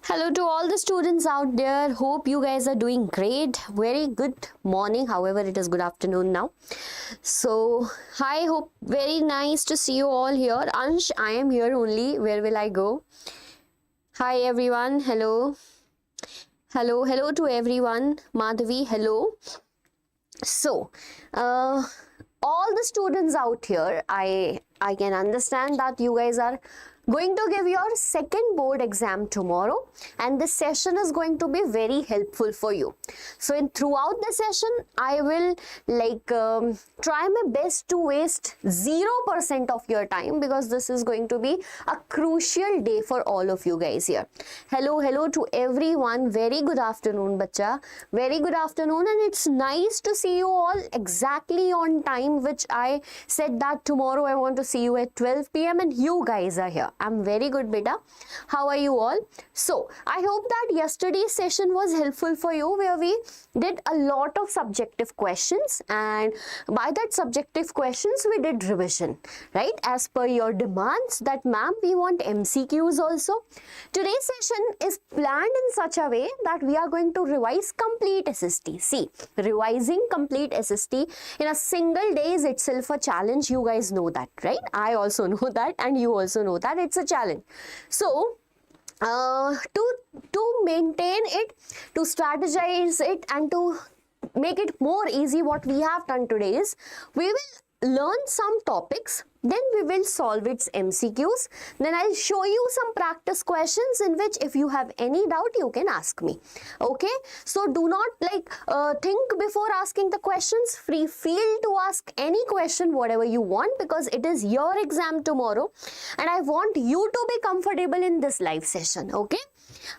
Hello to all the students out there. Hope you guys are doing great. Very good morning. However, it is good afternoon now. So, hi. Hope very nice to see you all here. Ansh, I am here only. Where will I go? Hi everyone. Hello. Hello to everyone. Madhavi, hello. So, all the students out here, I can understand that you guys are going to give your second board exam tomorrow, and this session is going to be very helpful for you. So throughout the session I will try my best to waste 0% of your time, because this is going to be a crucial day for all of you guys here. Hello to everyone. Very good afternoon, bacha. Very good afternoon, and it's nice to see you all exactly on time, which I said that tomorrow I want to see you at 12 p.m. and you guys are here. I'm very good, beta. How are you all? So I hope that yesterday's session was helpful for you, where we did a lot of subjective questions, and by that subjective questions we did revision, right? As per your demands that ma'am, we want MCQs also. Today's session is planned in such a way that we are going to revise complete SST. See, revising complete SST in a single day is itself a challenge. You guys know that, right? I also know that, and you also know that it's a challenge. So to maintain it, to strategize it, and to make it more easy, what we have done today is we will learn some topics, then we will solve its MCQs, then I'll show you some practice questions in which if you have any doubt you can ask me. Okay, so do not think before asking the questions. Feel to ask any question whatever you want, because it is your exam tomorrow and I want you to be comfortable in this live session. Okay,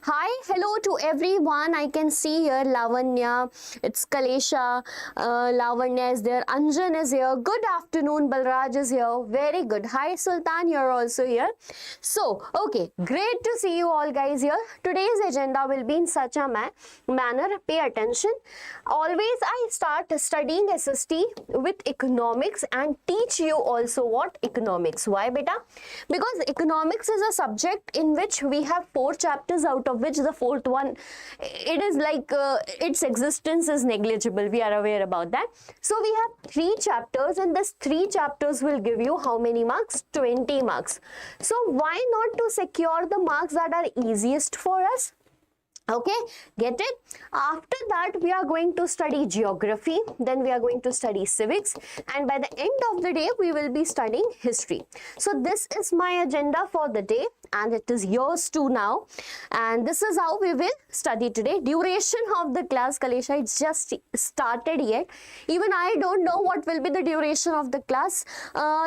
hi, hello to everyone. I can see here Lavanya, it's Kalesha, Lavanya is there, Anjan is here, good afternoon, Balraj is here. Very good. Hi Sultan, you're also here. So, okay, great to see you all guys here. Today's agenda will be in such a manner. Pay attention. Always I start studying SST with economics and teach you also what economics. Why beta? Because economics is a subject in which we have 4 chapters, out of which the 4th one, it is like its existence is negligible. We are aware about that. So we have 3 chapters, and this 3 chapters will give you how many marks? 20 marks. So why not to secure the marks that are easiest for us? Okay, get it? After that we are going to study geography, then we are going to study civics, and by the end of the day we will be studying history. So this is my agenda for the day, and it is yours too now, and this is how we will study today. Duration of the class, Kalesha, it's just started yet. Even I don't know what will be the duration of the class.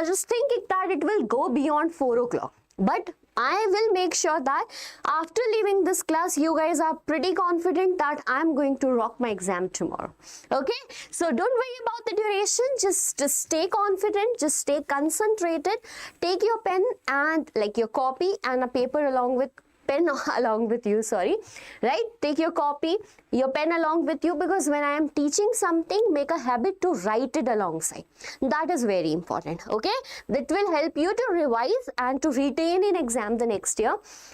Just think that it will go beyond 4 o'clock. But I will make sure that after leaving this class, you guys are pretty confident that I'm going to rock my exam tomorrow. Okay, so don't worry about the duration. Just stay confident, just stay concentrated. Take your pen and your copy and a paper along with you, sorry, right? Take your copy, your pen along with you, because when I am teaching something, make a habit to write it alongside. That is very important. Okay, that will help you to revise and to retain in exam the next day.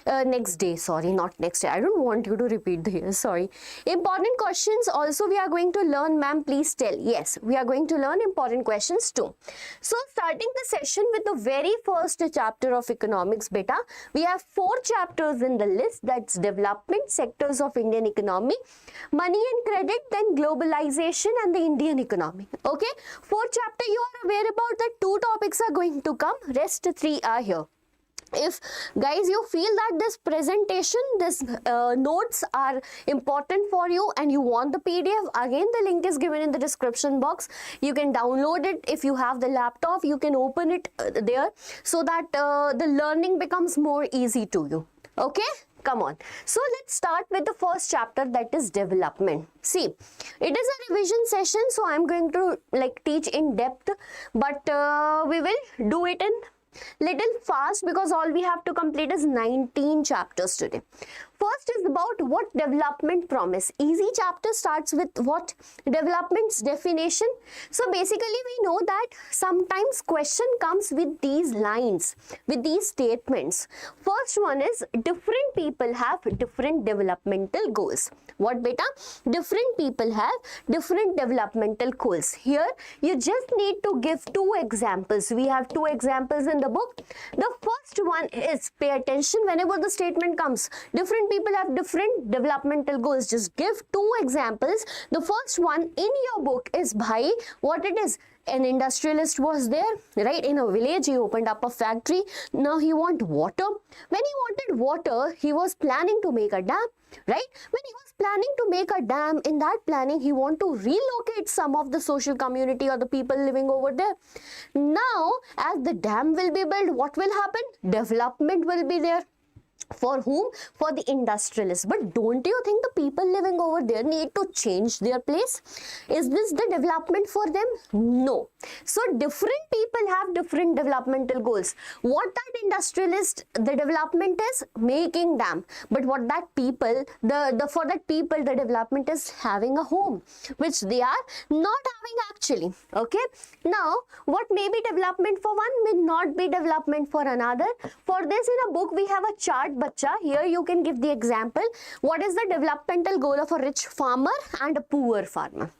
Not next year. I don't want you to repeat the year. Sorry. Important questions also we are going to learn, ma'am. Please tell. Yes, we are going to learn important questions too. So starting the session with the very first chapter of economics, beta. We have 4 chapters in the list. That's development, sectors of Indian economy, money and credit, then globalization and the Indian economy. Okay, 4th chapter you are aware about that 2 topics are going to come, rest 3 are here. If guys you feel that this presentation, this notes are important for you and you want the PDF, again the link is given in the description box. You can download it. If you have the laptop, you can open it there, so that the learning becomes more easy to you. Okay, come on. So let's start with the first chapter, that is development. See, it is a revision session, so I'm going to teach in depth, but we will do it in little fast, because all we have to complete is 19 chapters today. First is about what development promise. Easy chapter starts with what? Development's definition. So basically we know that sometimes question comes with these lines, with these statements. First one is different people have different developmental goals. What beta? Different people have different developmental goals. Here you just need to give two examples. We have two examples in the book. The first one is, pay attention whenever the statement comes, different people have different developmental goals. Just give two examples. The first one in your book is bhai, what it is? An industrialist was there, right? In a village, he opened up a factory. Now he want water. When he wanted water, he was planning to make a dam, right? When he was planning to make a dam, in that planning, he want to relocate some of the social community or the people living over there. Now, as the dam will be built, what will happen? Development will be there. For whom? For the industrialists. But don't you think the people living over there need to change their place? Is this the development for them? No. So different people have different developmental goals. What that industrialist, the development is making dam. But what that people, for that people, the development is having a home, which they are not having actually. Okay. Now, what may be development for one may not be development for another. For this in a book, we have a chart. Bacha, here you can give the example. What is the developmental goal of a rich farmer and a poor farmer?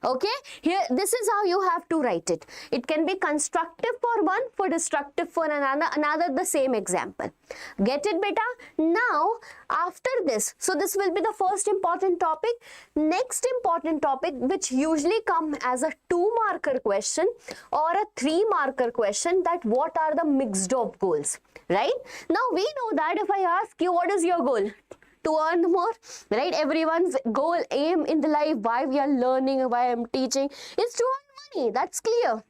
Okay, here this is how you have to write it. It can be constructive for one, for destructive for another the same example. Get it beta? Now after this, so this will be the first important topic. Next important topic, which usually come as a 2-marker question or a 3-marker question, that what are the mixed of goals, right? Now we know that if I ask you what is your goal? To earn more, right? Everyone's goal, aim in the life, why we are learning, why I'm teaching, is to earn money. That's clear,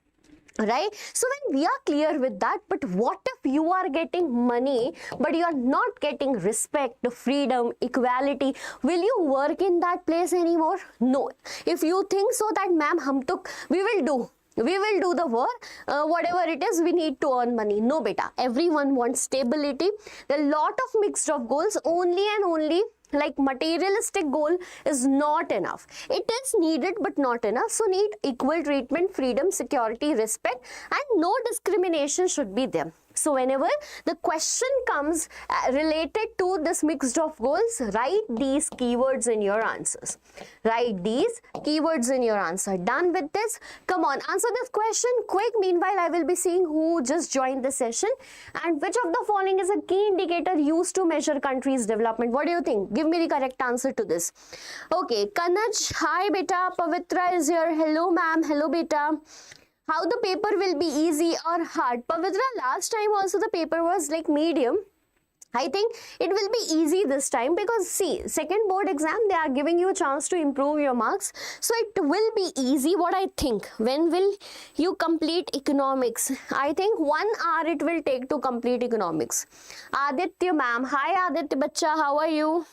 right? So when we are clear with that, but what if you are getting money, but you are not getting respect, freedom, equality? Will you work in that place anymore? No. If you think so that, ma'am, we will do the work, whatever it is, we need to earn money. No beta, everyone wants stability. There are a lot of mixed of goals. Only and only like materialistic goal is not enough. It is needed but not enough. So need equal treatment, freedom, security, respect, and no discrimination should be there. So whenever the question comes related to this mixed of goals, write these keywords in your answers. Write these keywords in your answer. Done with this? Come on, answer this question quick. Meanwhile, I will be seeing who just joined the session and which of the following is a key indicator used to measure country's development. What do you think? Give me the correct answer to this. Okay, Kanaj, hi beta. Pavitra is here. Hello ma'am. Hello beta. How the paper will be easy or hard? Pavitra, last time also the paper was like medium. I think it will be easy this time because see, second board exam, they are giving you a chance to improve your marks. So it will be easy. What I think, when will you complete economics? I think 1 hour it will take to complete economics. Aditya ma'am, hi Aditya bacha, how are you?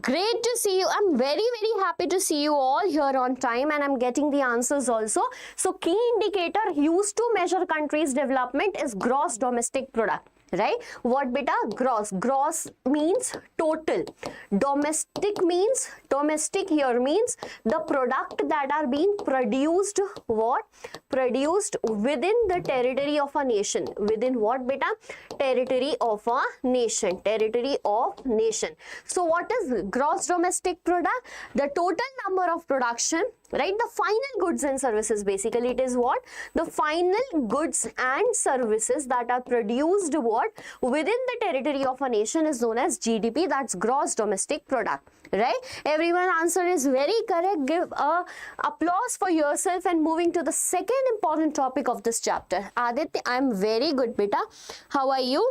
Great to see you. I'm very happy to see you all here on time and I'm getting the answers also. So key indicator used to measure country's development is gross domestic product. Right? What beta? Gross. Gross means total. Domestic means, domestic here means the product that are being produced, what? Produced within the territory of a nation. Within what beta? Territory of a nation. Territory of nation. So what is gross domestic product? The total number of production, right? The final goods and services, basically it is what? The final goods and services that are produced what? Within the territory of a nation is known as GDP, that's gross domestic product, right? Everyone answer is very correct. Give a applause for yourself and moving to the second important topic of this chapter. Aditya, I'm very good beta. How are you?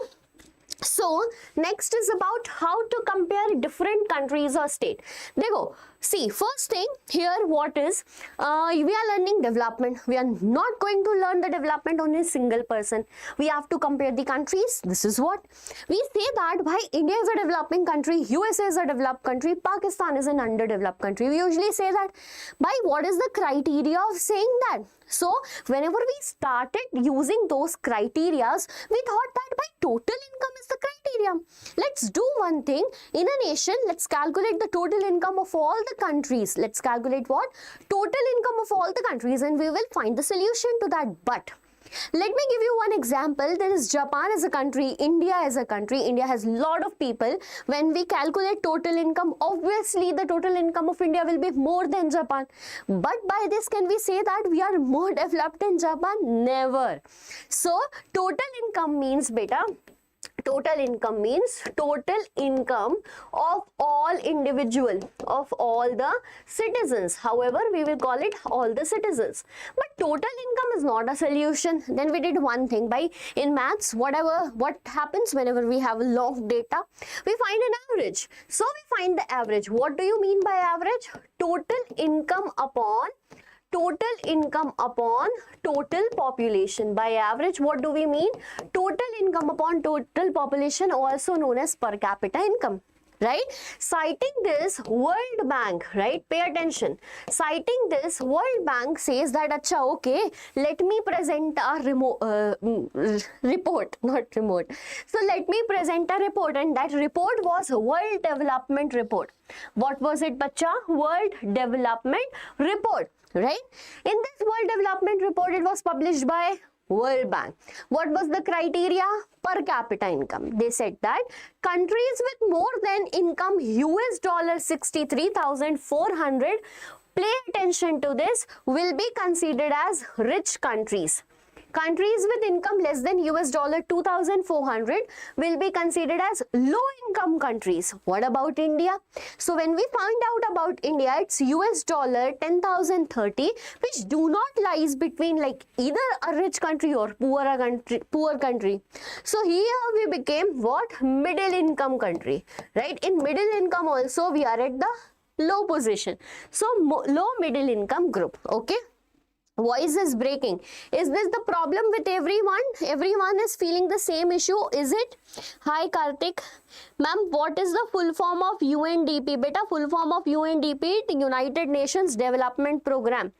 So next is about how to compare different countries or state. Dekho, see, first thing here, what is we are learning development. We are not going to learn the development on a single person. We have to compare the countries. This is what we say, that bhai, India is a developing country, USA is a developed country, Pakistan is an underdeveloped country. We usually say that. By what is the criteria of saying that? So whenever we started using those criterias, we thought that by total income is the criteria. Let's do one thing. In a nation, let's calculate the total income of all the countries. Let's calculate what? Total income of all the countries, and we will find the solution to that. But let me give you one example. There is Japan as a country, India as a country. India has a lot of people. When we calculate total income, obviously the total income of India will be more than Japan. But by this, can we say that we are more developed than Japan? Never. So total income means, beta, total income means total income of all individual, of all the citizens. However, we will call it all the citizens. But total income is not a solution. Then we did one thing. By in maths, what happens whenever we have a lot of data, we find an average. So we find the average. What do you mean by average? Total income upon total population. By average, what do we mean? Total income upon total population, also known as per capita income. Right? Citing this, World Bank, right? Pay attention. Citing this, World Bank says that, acha, okay, let me present a report, not remote. So let me present a report, and that report was World Development Report. What was it, bacha? World Development Report, right? In this World Development Report, it was published by World Bank. What was the criteria? Per capita income. They said that countries with more than income $63,400, pay attention to this, will be considered as rich countries. Countries with income less than $2,400 will be considered as low income countries. What about India? So when we find out about India, it's $10,030, which do not lies between like either a rich country or poor country. So here we became what? Middle income country, right? In middle income also we are at the low position. So low middle income group, okay? Voice is breaking. Is this the problem with everyone? Everyone is feeling the same issue, is it? Hi Karthik. Ma'am, what is the full form of UNDP? Beta, full form of UNDP, United Nations Development Program.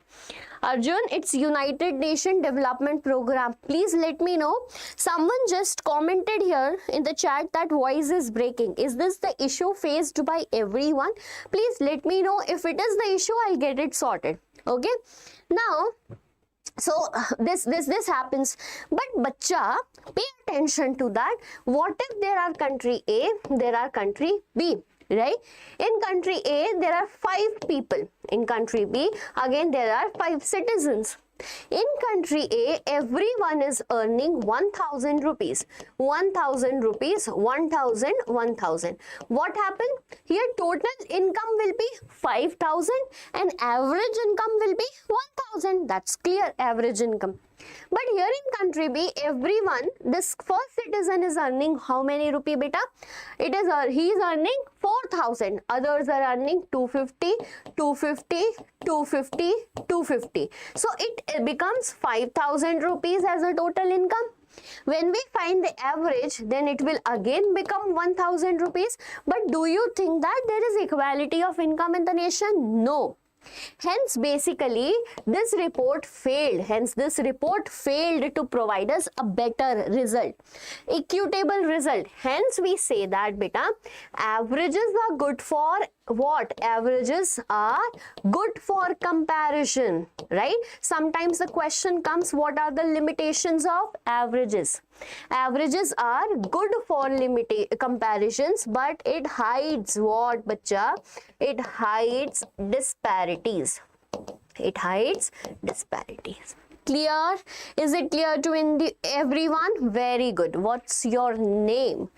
Arjun, it's United Nations Development Program. Please let me know. Someone just commented here in the chat that voice is breaking. Is this the issue faced by everyone? Please let me know. If it is the issue, I'll get it sorted. Okay. Now, so this happens, but bacha, pay attention to that. What if there are country A, there are country B, right? In country A, there are 5 people. In country B, again, there are 5 citizens. In country A, everyone is earning 1,000 rupees. 1,000 rupees, 1,000, 1,000. What happened? Here total income will be 5,000 and average income will be 1,000. That's clear, average income. But here in country B, everyone, this first citizen is earning how many rupee, beta? It is, he is earning 4,000. Others are earning 250, 250, 250, 250. So it becomes 5,000 rupees as a total income. When we find the average, then it will again become 1,000 rupees. But do you think that there is equality of income in the nation? No. Hence, basically, this report failed. Hence, this report failed to provide us a better result, equitable result. Hence, we say that, beta, averages are good for what? Averages are good for comparison, right? Sometimes the question comes, what are the limitations of averages? Averages are good for comparisons, but it hides what, bacha? It hides disparities. It hides disparities. Clear? Is it clear to everyone? Very good. What's your name?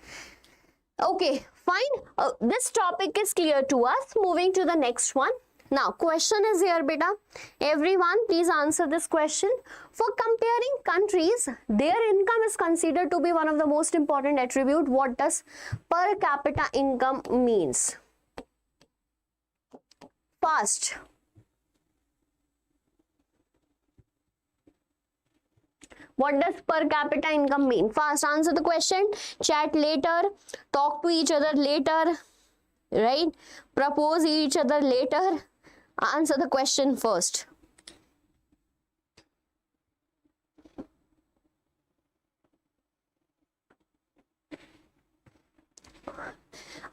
Okay, fine. This topic is clear to us. Moving to the next one. Now question is here beta, everyone please answer this question. For comparing countries, their income is considered to be one of the most important attribute. What does per capita income means? Fast. What does per capita income mean? Fast, answer the question. Chat later, talk to each other later, right? Propose each other later. Answer the question first.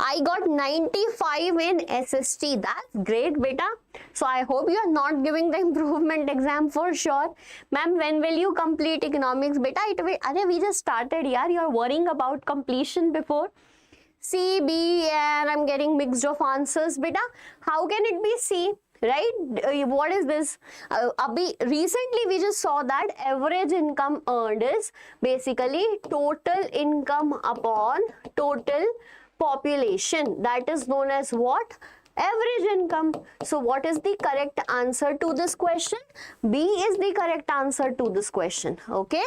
I got 95 in SST. That's great, beta. So I hope you are not giving the improvement exam for sure. Ma'am, when will you complete economics, beta? We just started, yaar. You are worrying about completion before. C, B, and I'm getting mixed of answers, beta. How can it be C? Right? What is this? Recently we just saw that average income earned is basically total income upon total population. That is known as what? Average income. So what is the correct answer to this question? B is the correct answer to this question. Okay?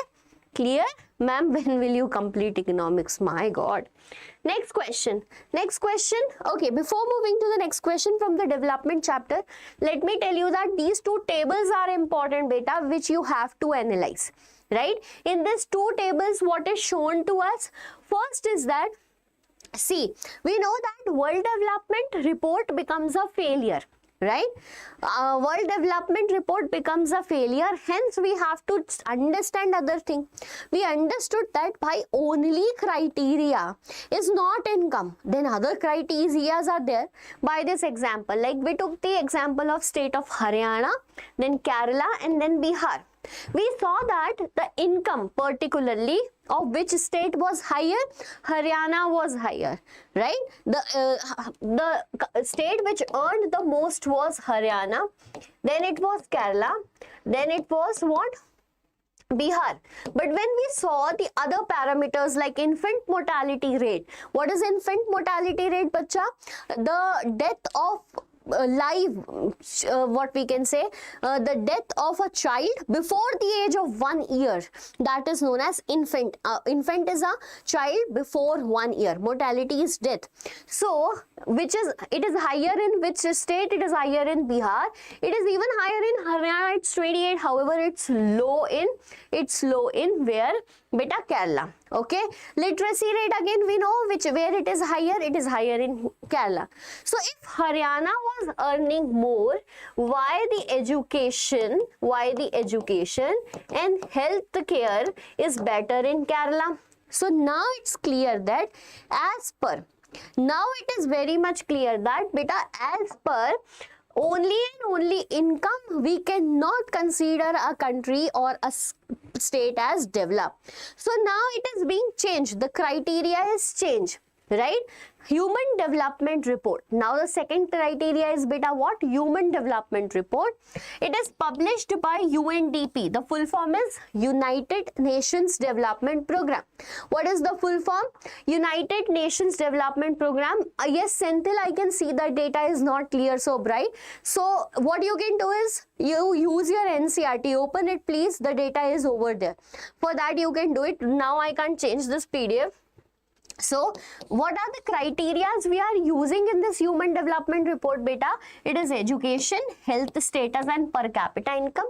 Clear? Ma'am, when will you complete economics? My God. Next question. Next question. Okay, before moving to the next question from the development chapter, let me tell you that these two tables are important, beta, which you have to analyze. Right? In these two tables, what is shown to us? First is that, see, we know that World Development Report becomes a failure. Right? World Development Report becomes a failure. Hence, we have to understand other thing. We understood that by only criteria is not income. Then other criteria are there. By this example, like we took the example of state of Haryana, then Kerala, and then Bihar. We saw that the income particularly of which state was higher? Haryana was higher, right? The state which earned the most was Haryana, then it was Kerala, then it was what? Bihar. But when we saw the other parameters like infant mortality rate, what is infant mortality rate, bacha? The death of what we can say, the death of a child before the age of 1 year, that is known as infant. Infant is a child before 1 year. Mortality is death. So, it is higher in which state? It is higher in Bihar. It is even higher in Haryana. It's 28. However, it's low in where? Beta, Kerala. Okay. Literacy rate, again we know where it is higher. It is higher in Kerala. So if Haryana was earning more, why the education and health care is better in Kerala? So now it's clear that now it is very much clear that beta, as per only and only income, we cannot consider a country or a state as developed. So now it is being changed. The criteria is changed, right? Human Development Report. Now the second criteria is beta what? Human Development Report. It is published by UNDP. The full form is United Nations Development Program. What is the full form? United Nations Development Program. Yes, Senthil, I can see that data is not clear so bright. So what you can do is you use your NCERT. Open it please. The data is over there. For that you can do it. Now I can't change this PDF. So, what are the criteria we are using in this Human Development Report, beta? It is education, health status and per capita income.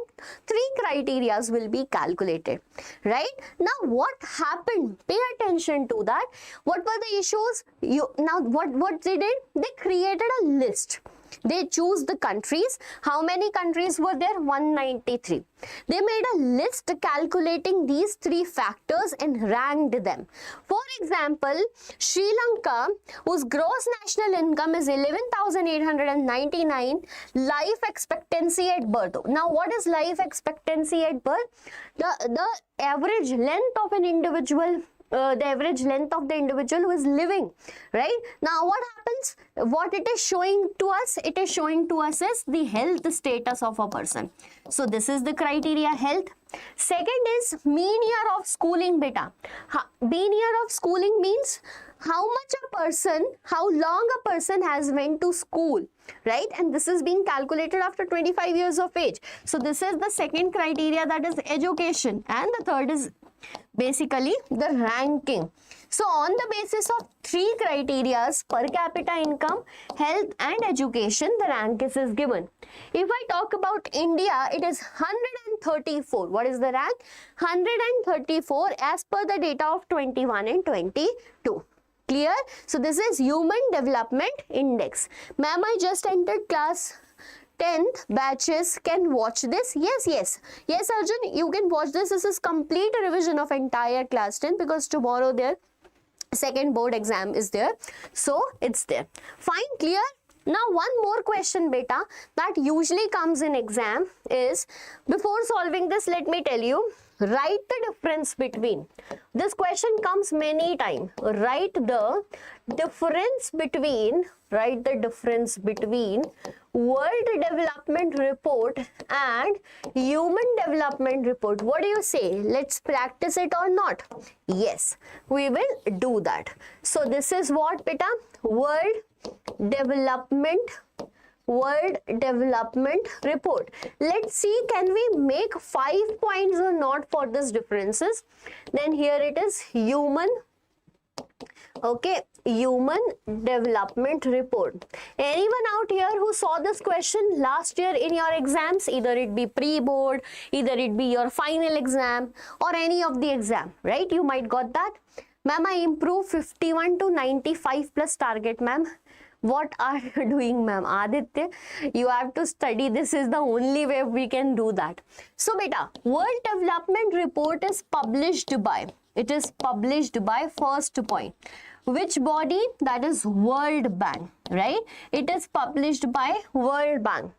3 criteria will be calculated, right? Now, what happened? Pay attention to that. What were the issues? What they did? They created a list. They choose the countries. How many countries were there? 193. They made a list calculating these 3 factors and ranked them. For example, Sri Lanka, whose gross national income is 11,899, life expectancy at birth. Now, what is life expectancy at birth? The average length of an individual, the average length of the individual who is living, right? Now, what happens? What it is showing to us? It is showing to us is the health status of a person. So, this is the criteria, health. Second is mean year of schooling, beta. Mean year of schooling means how long a person has went to school, right? And this is being calculated after 25 years of age. So this is the second criteria, that is education, and the third is basically the ranking. So on the basis of three criterias, per capita income, health and education, the rank is given. If I talk about India, it is 134. What is the rank? 134 as per the data of 21 and 22. Clear? So this is Human Development Index. Ma'am, I just entered class 10th batches can watch this. Yes, Arjun, you can watch this. This is complete revision of entire class 10 because tomorrow their second board exam is there. So it's there. Fine, clear? Now one more question beta that usually comes in exam is, before solving this, let me tell you, write the difference between. This question comes many times. Write the difference between World Development Report and Human Development Report. What do you say? Let's practice it or not? Yes, we will do that. So this is what beta? World Development Report. Let's see, can we make 5 points or not for this differences? Then here it is human development report. Anyone out here who saw this question last year in your exams, either it be pre-board, either it be your final exam or any of the exam, right? You might got that. Ma'am, I improved 51 to 95 plus target, ma'am. What are you doing, ma'am? Aditya, you have to study. This is the only way we can do that. So, beta, World Development Report is published by, first point. Which body? That is World Bank, right? It is published by World Bank.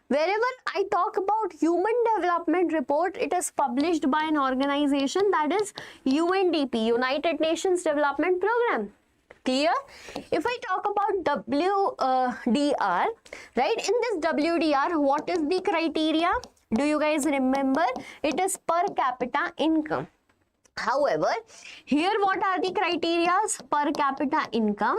Wherever I talk about Human Development Report, it is published by an organization, that is UNDP, United Nations Development Program. Clear? If I talk about WDR, right? In this WDR, what is the criteria? Do you guys remember? It is per capita income. However, here what are the criteria? Per capita income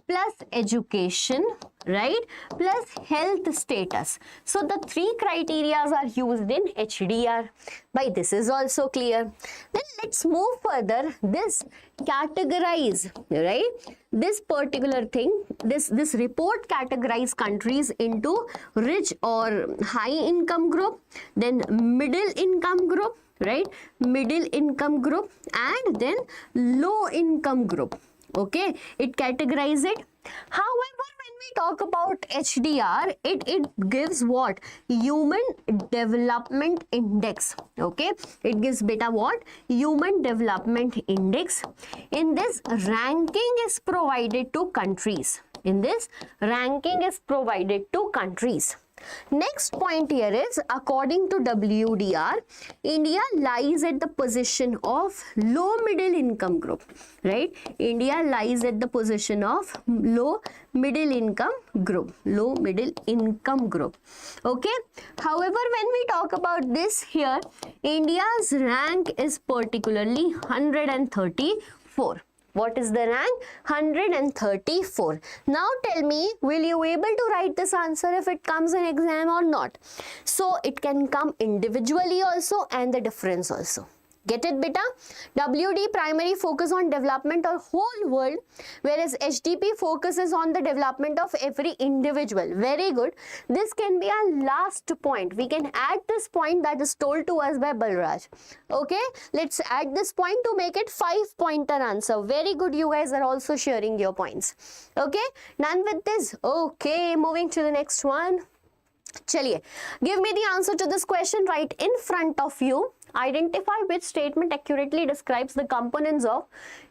plus education, right? Plus health status. So the three criteria are used in HDR. By this is also clear. Then let's move further. This categorize, right? This particular thing, this report categorize countries into rich or high income group, then middle income group, right? Middle income group, and then low income group. Okay, it categorizes it. However, when we talk about HDR, it gives what? Human Development Index. Okay, it gives beta what? Human Development Index. In this, ranking is provided to countries. Next point here is, according to WDR, India lies at the position of low middle income group, right? India lies at the position of low middle income group. Okay. However, when we talk about this here, India's rank is particularly 134. What is the rank? 134. Now tell me, will you able to write this answer if it comes in exam or not? So it can come individually also and the difference also. Get it, beta? WD primary focus on development of whole world, whereas HDP focuses on the development of every individual. Very good. This can be our last point. We can add this point that is told to us by Balraj. Okay, let's add this point to make it 5-pointer answer. Very good. You guys are also sharing your points. Okay, done with this. Okay, moving to the next one. Chaliye, give me the answer to this question right in front of you. Identify which statement accurately describes the components of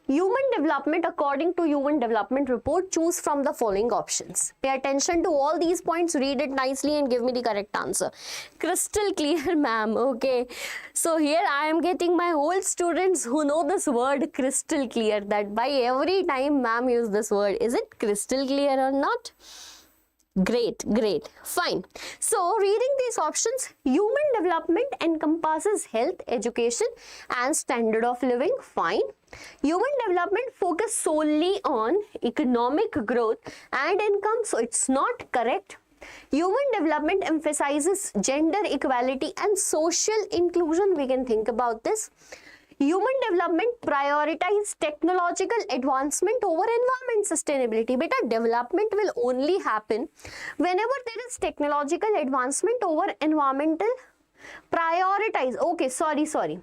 human development according to Human Development Report. Choose from the following options. Pay attention to all these points, read it nicely and give me the correct answer. Crystal clear, ma'am. Okay. So here I am getting my old students who know this word crystal clear, that by every time ma'am use this word. Is it crystal clear or not? Great, great, fine. So reading these options, human development encompasses health, education and standard of living, fine. Human development focus solely on economic growth and income, so it's not correct. Human development emphasizes gender equality and social inclusion. We can think about this. Human development prioritizes technological advancement over environment sustainability. Beta, development will only happen whenever there is technological advancement over environmental prioritize. Okay, sorry.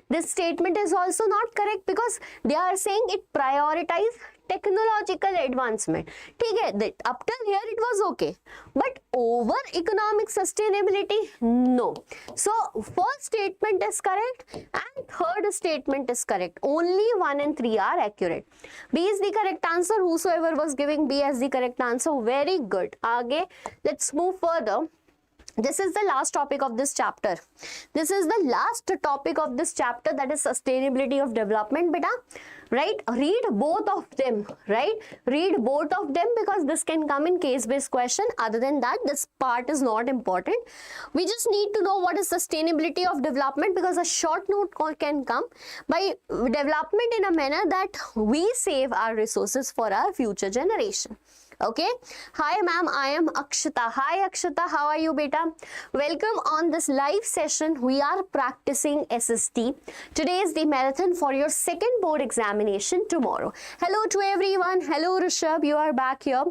This statement is also not correct because they are saying it prioritize technological advancement. ठीक है, up till here it was okay, but over economic sustainability, no. So first statement is correct and third statement is correct. Only 1 and 3 are accurate. B is the correct answer. Whosoever was giving B as the correct answer, very good. आगे, let's move further. This is the last topic of this chapter. This is the last topic of this chapter, that is sustainability of development, beta. Right? Read both of them. Right? Read both of them because this can come in case-based question. Other than that, this part is not important. We just need to know what is sustainability of development, because a short note can come by development in a manner that we save our resources for our future generation. Okay. Hi ma'am, I am Akshita. Hi Akshita, how are you beta? Welcome on this live session. We are practicing SST. Today is the marathon for your second board examination tomorrow. Hello to everyone. Hello Rishabh, you are back here.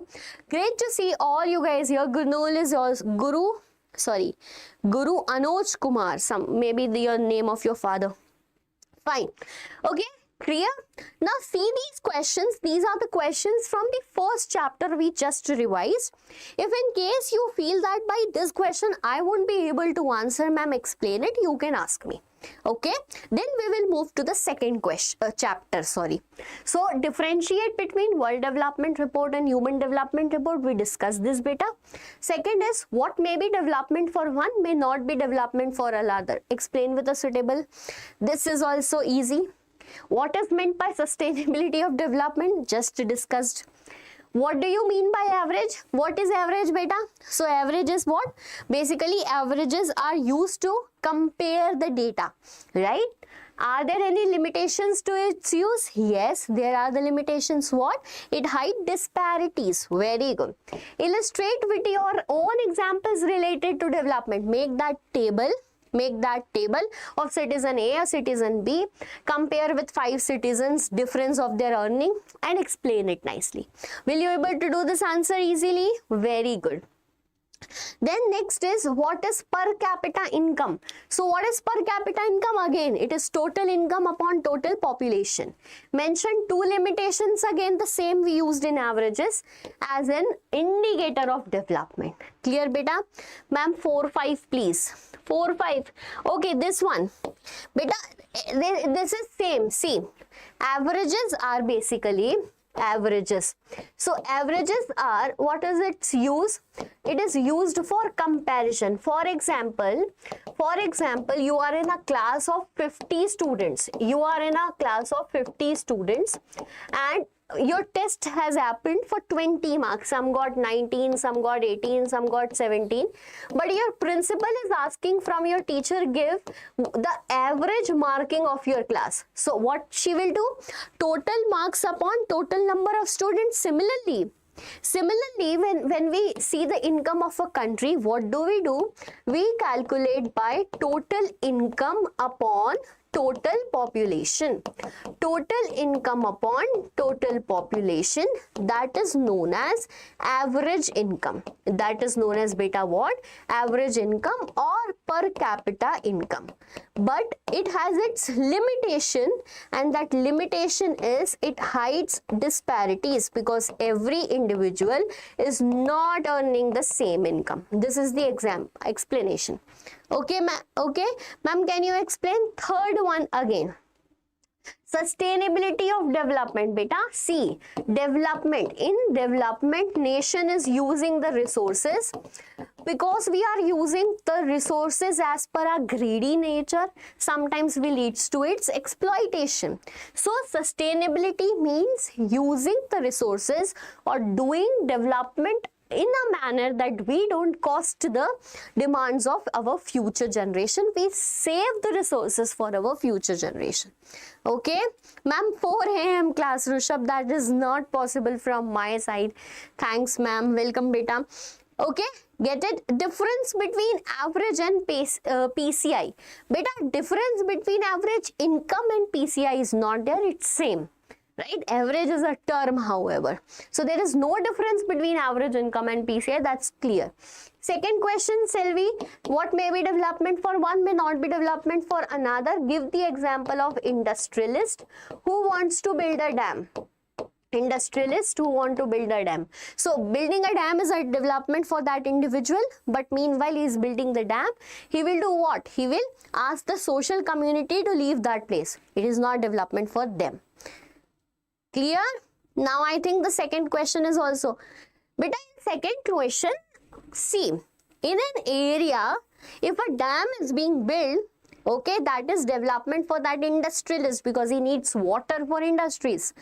Great to see all you guys here. Good name is yours. Guru Anoj Kumar. Maybe your name of your father. Fine. Okay. Clear? Now see these questions. These are the questions from the first chapter we just revised. If in case you feel that by this question I won't be able to answer, ma'am, explain it, you can ask me. Okay, then we will move to the second chapter. So differentiate between World Development Report and Human Development Report. We discussed this beta. Second is what may be development for one may not be development for another. Explain with a suitable. This is also easy. What is meant by sustainability of development? Just discussed. What do you mean by average? What is average beta? So average is what? Basically averages are used to compare the data, right? Are there any limitations to its use? Yes, there are the limitations. What? It hides disparities. Very good. Illustrate with your own examples related to development. Make that table of citizen A or citizen B, compare with 5 citizens, difference of their earning, and explain it nicely. Will you able to do this answer easily? Very good. Then next is what is per capita income. So what is per capita income? Again, it is total income upon total population. Mention 2 limitations, again the same we used in averages as an indicator of development. Clear beta? Ma'am, 4-5 please. 4-5. Okay, this one. Beta, this is same. See, averages are basically averages. So averages are, what is its use? It is used for comparison. For example, you are in a class of 50 students. And your test has happened for 20 marks. Some got 19, some got 18, some got 17. But your principal is asking from your teacher, give the average marking of your class. So what she will do? Total marks upon total number of students. Similarly, when we see the income of a country, what do? We calculate by total income upon total population. Total income upon total population, that is known as average income. That is known as beta what? Average income or per capita income. But it has its limitation, and that limitation is it hides disparities because every individual is not earning the same income. This is the explanation. Okay, ma'am, can you explain third one again? Sustainability of development, beta. See, development. In development, nation is using the resources. Because we are using the resources as per our greedy nature, sometimes we leads to its exploitation. So sustainability means using the resources or doing development in a manner that we don't cost the demands of our future generation. We save the resources for our future generation. Okay, ma'am, 4 a.m. class, Rishabh, that is not possible from my side. Thanks, ma'am. Welcome, beta. Okay, get it? Difference between average and PCI. Beta, difference between average income and PCI is not there, it's same. Right? Average is a term, however. So there is no difference between average income and PCI, that's clear. Second question, Selvi, what may be development for one may not be development for another. Give the example of industrialist who wants to build a dam. Industrialist who want to build a dam. So building a dam is a development for that individual, but meanwhile he is building the dam, he will do what? He will ask the social community to leave that place. It is not development for them. Clear? Now I think the second question is also, but in second question, see, in an area, if a dam is being built, okay, that is development for that industrialist because he needs water for industries.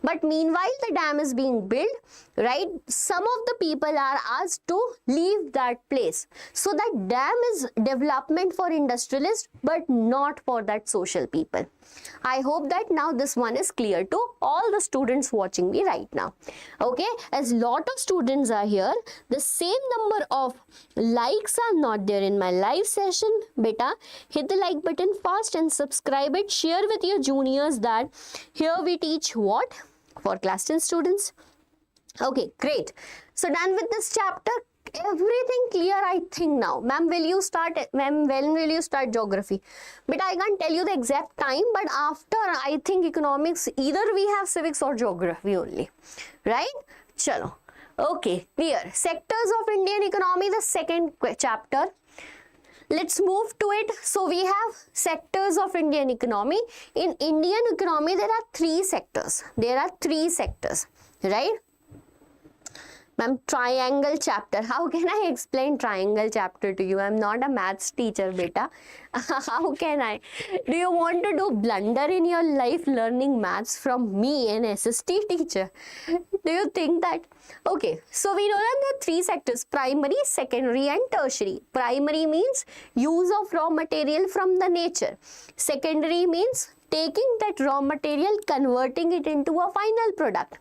But meanwhile, the dam is being built, right? Some of the people are asked to leave that place. So that dam is development for industrialists, but not for that social people. I hope that now this one is clear to all the students watching me right now. Okay, as lot of students are here, the same number of likes are not there in my live session. Beta, hit the like button fast and subscribe it. Share with your juniors that here we teach what? For class 10 students. Okay, great. So done with this chapter. Everything clear, I think now. Ma'am, will you start? Ma'am, when will you start geography? But I can't tell you the exact time, but after, I think economics, either we have civics or geography only. Right? Chalo. Okay, clear. Sectors of Indian economy, the second chapter. Let's move to it. So we have sectors of Indian economy. In Indian economy, there are 3 sectors. There are 3 sectors. Right? Ma'am, triangle chapter. How can I explain triangle chapter to you? I'm not a maths teacher, beta. How can I? Do you want to do blunder in your life learning maths from me, an SST teacher? Do you think that? Okay, so we know that there are 3 sectors, primary, secondary and tertiary. Primary means use of raw material from the nature. Secondary means taking that raw material, converting it into a final product.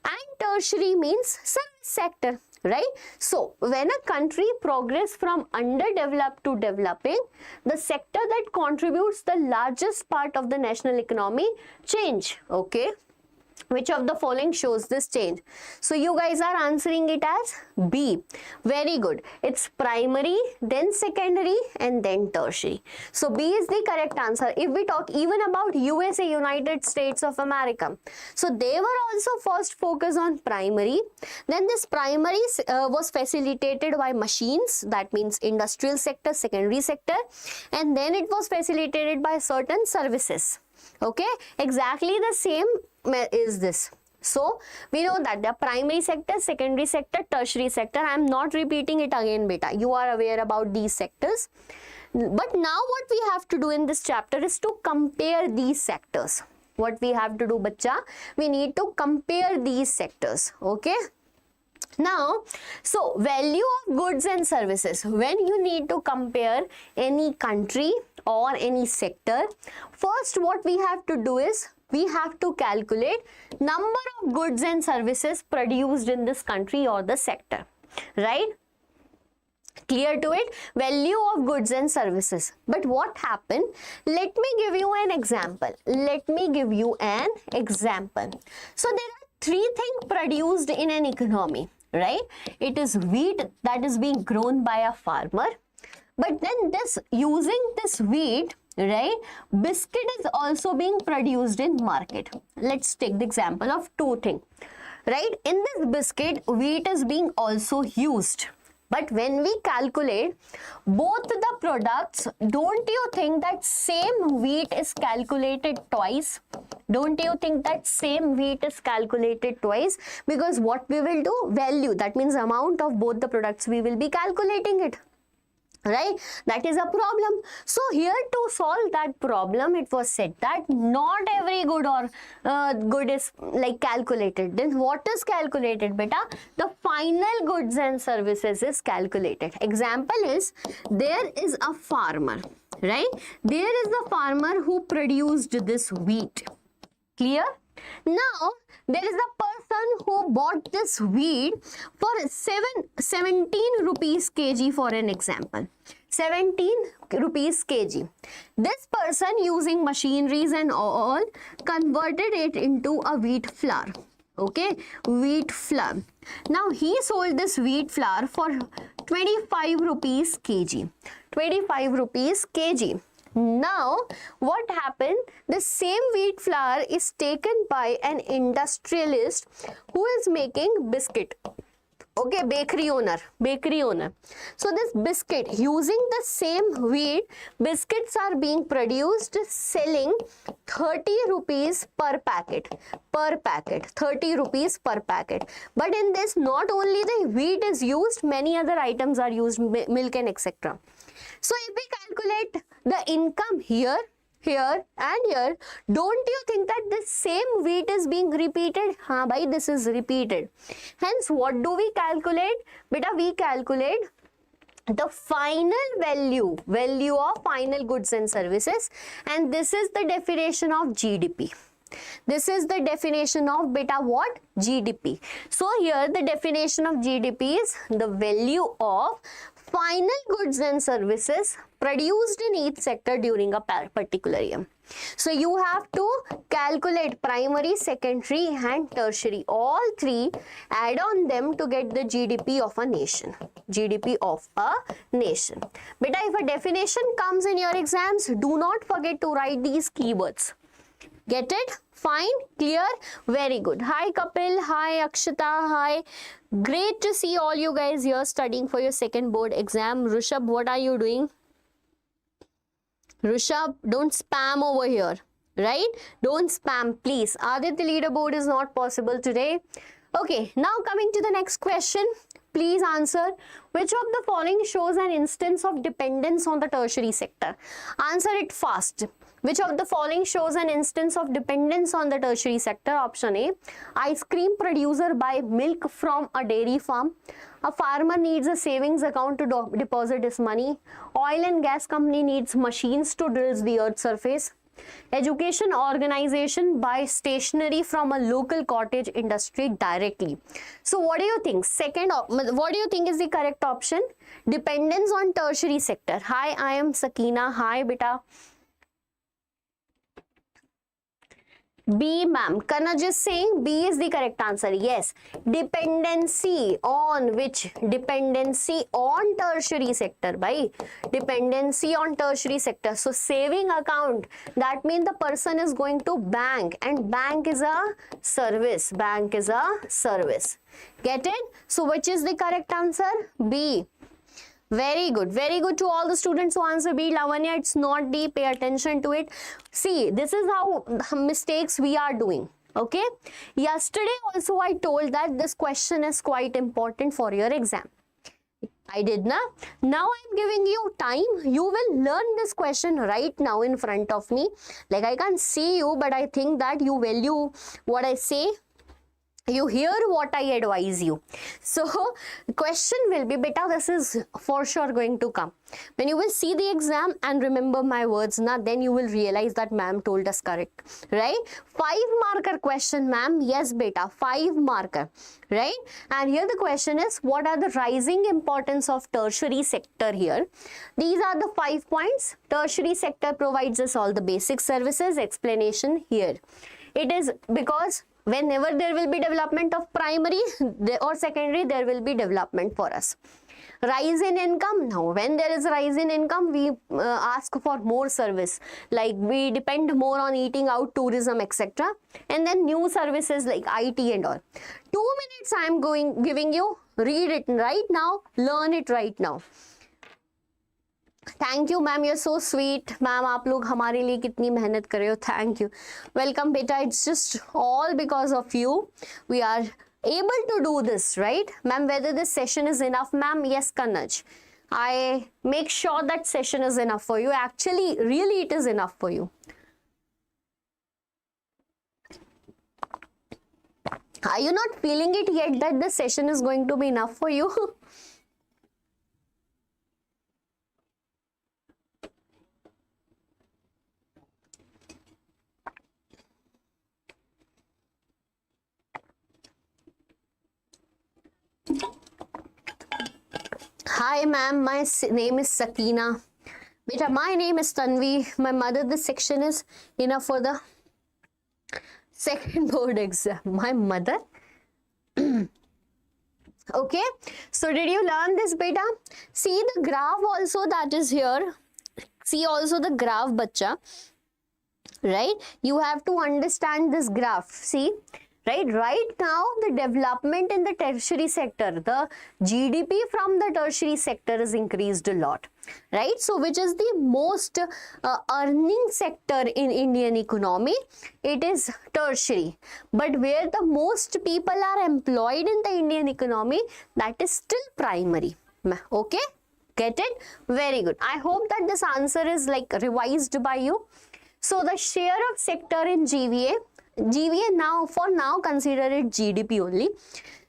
And tertiary means service sector, right? So when a country progresses from underdeveloped to developing, the sector that contributes the largest part of the national economy change. Okay, which of the following shows this change? So you guys are answering it as B. Very good. It's primary, then secondary and then tertiary. So B is the correct answer. If we talk even about USA, United States of America, so they were also first focused on primary. Then this primary was facilitated by machines, that means industrial sector, secondary sector, and then it was facilitated by certain services. Okay, exactly the same is this. So we know that the primary sector, secondary sector, tertiary sector. I am not repeating it again, beta. You are aware about these sectors. But now what we have to do in this chapter is to compare these sectors. What we have to do, bacha? We need to compare these sectors. Okay. Now, so value of goods and services. When you need to compare any country or any sector, first what we have to do is we have to calculate number of goods and services produced in this country or the sector, right? Clear to it? Value of goods and services. But what happened? Let me give you an example. Let me give you an example. So there are 3 things produced in an economy, right? It is wheat that is being grown by a farmer. But then using this wheat, right, biscuit is also being produced in market. Let's take the example of 2 things, right? In this biscuit, wheat is being also used. But when we calculate both the products, don't you think that same wheat is calculated twice? Don't you think that same wheat is calculated twice? Because what we will do, value, that means amount of both the products, we will be calculating it. right? That is a problem. So here to solve that problem, it was said that not every good or good is like calculated. Then what is calculated, beta? The final goods and services is calculated. Example is, there is a farmer, right? There is a farmer who produced this wheat. Clear? Now there is a person who bought this wheat for 17 rupees kg, for an example. 17 rupees kg. This person, using machineries and all, converted it into a wheat flour. Okay, wheat flour. Now he sold this wheat flour for 25 rupees kg. 25 rupees kg. Now what happened? The same wheat flour is taken by an industrialist who is making biscuit. Okay, bakery owner. So this biscuit, using the same wheat, biscuits are being produced, selling 30 rupees per packet. 30 rupees per packet. But in this, not only the wheat is used, many other items are used, milk and etc. So if we calculate the income here, and here, don't you think that the same wheat is being repeated? Haan bhai, this is repeated. Hence, what do we calculate? Beta, we calculate the final value of final goods and services, and this is the definition of GDP. This is the definition of beta what? GDP. So here the definition of GDP is the value of final goods and services produced in each sector during a particular year. So you have to calculate primary, secondary and tertiary. All three, add on them to get the GDP of a nation. GDP of a nation. Beta, if a definition comes in your exams, do not forget to write these keywords. Get it? Fine? Clear? Very good. Hi Kapil. Hi Akshita. Hi. Great to see all you guys here studying for your second board exam. Rushabh, what are you doing? Rushabh, don't spam over here. Right? Don't spam, please. Aditya leaderboard is not possible today. Okay, now coming to the next question. Please answer. Which of the following shows an instance of dependence on the tertiary sector? Answer it fast. Which of the following shows an instance of dependence on the tertiary sector? Option A, ice cream producer buy milk from a dairy farm. A farmer needs a savings account to deposit his money. Oil and gas company needs machines to drill the earth's surface. Education organization buys stationery from a local cottage industry directly. So what do you think? What do you think is the correct option? Dependence on tertiary sector. Hi, I am Sakina. Hi, beta. B, ma'am. Kanaj is saying B is the correct answer. Yes. Dependency on which? Dependency on tertiary sector. By dependency on tertiary sector. So saving account, that means the person is going to bank, and bank is a service. Bank is a service. Get it? So which is the correct answer? B. Very good. Very good to all the students who answer B. Lavanya, it's not D. Pay attention to it. See, this is how mistakes we are doing. Okay. Yesterday also I told that this question is quite important for your exam. I did na. Now I'm giving you time. You will learn this question right now in front of me. Like I can't see you, but I think that you value what I say. You hear what I advise you. So question will be, beta, this is for sure going to come. When you will see the exam and remember my words, na, then you will realize that ma'am told us correct. Right? 5 marker question, ma'am. Yes, beta, 5 marker. Right? And here the question is, what are the rising importance of tertiary sector here? These are the 5 points. Tertiary sector provides us all the basic services. Explanation here. It is because whenever there will be development of primary or secondary, there will be development for us. Rise in income. Now, when there is a rise in income, we ask for more service. Like we depend more on eating out, tourism, etc. And then new services like IT and all. 2 minutes I am giving you. Read it right now. Learn it right now. Thank you, ma'am. You're so sweet. Ma'am, आप लोग हमारे लिए कितनी मेहनत कर रहे हो. Thank you. Welcome, beta. It's just all because of you. We are able to do this, right? Ma'am, whether this session is enough, ma'am? Yes, Kanaj. I make sure that session is enough for you. Actually, really it is enough for you. Are you not feeling it yet that the session is going to be enough for you? Hi ma'am, my name is Sakina. Beta, my name is Tanvi. My mother, this section is enough for the second board exam. My mother? Okay, so did you learn this, beta? See the graph also that is here. See also the graph, bacha. Right? You have to understand this graph. See? Right now the development in the tertiary sector, the GDP from the tertiary sector is increased a lot, right? So which is the most earning sector in Indian economy? It is tertiary. But where the most people are employed in the Indian economy, that is still primary. Okay, get it? Very good. I hope that this answer is like revised by you. So the share of sector in GVA now, for now consider it GDP only.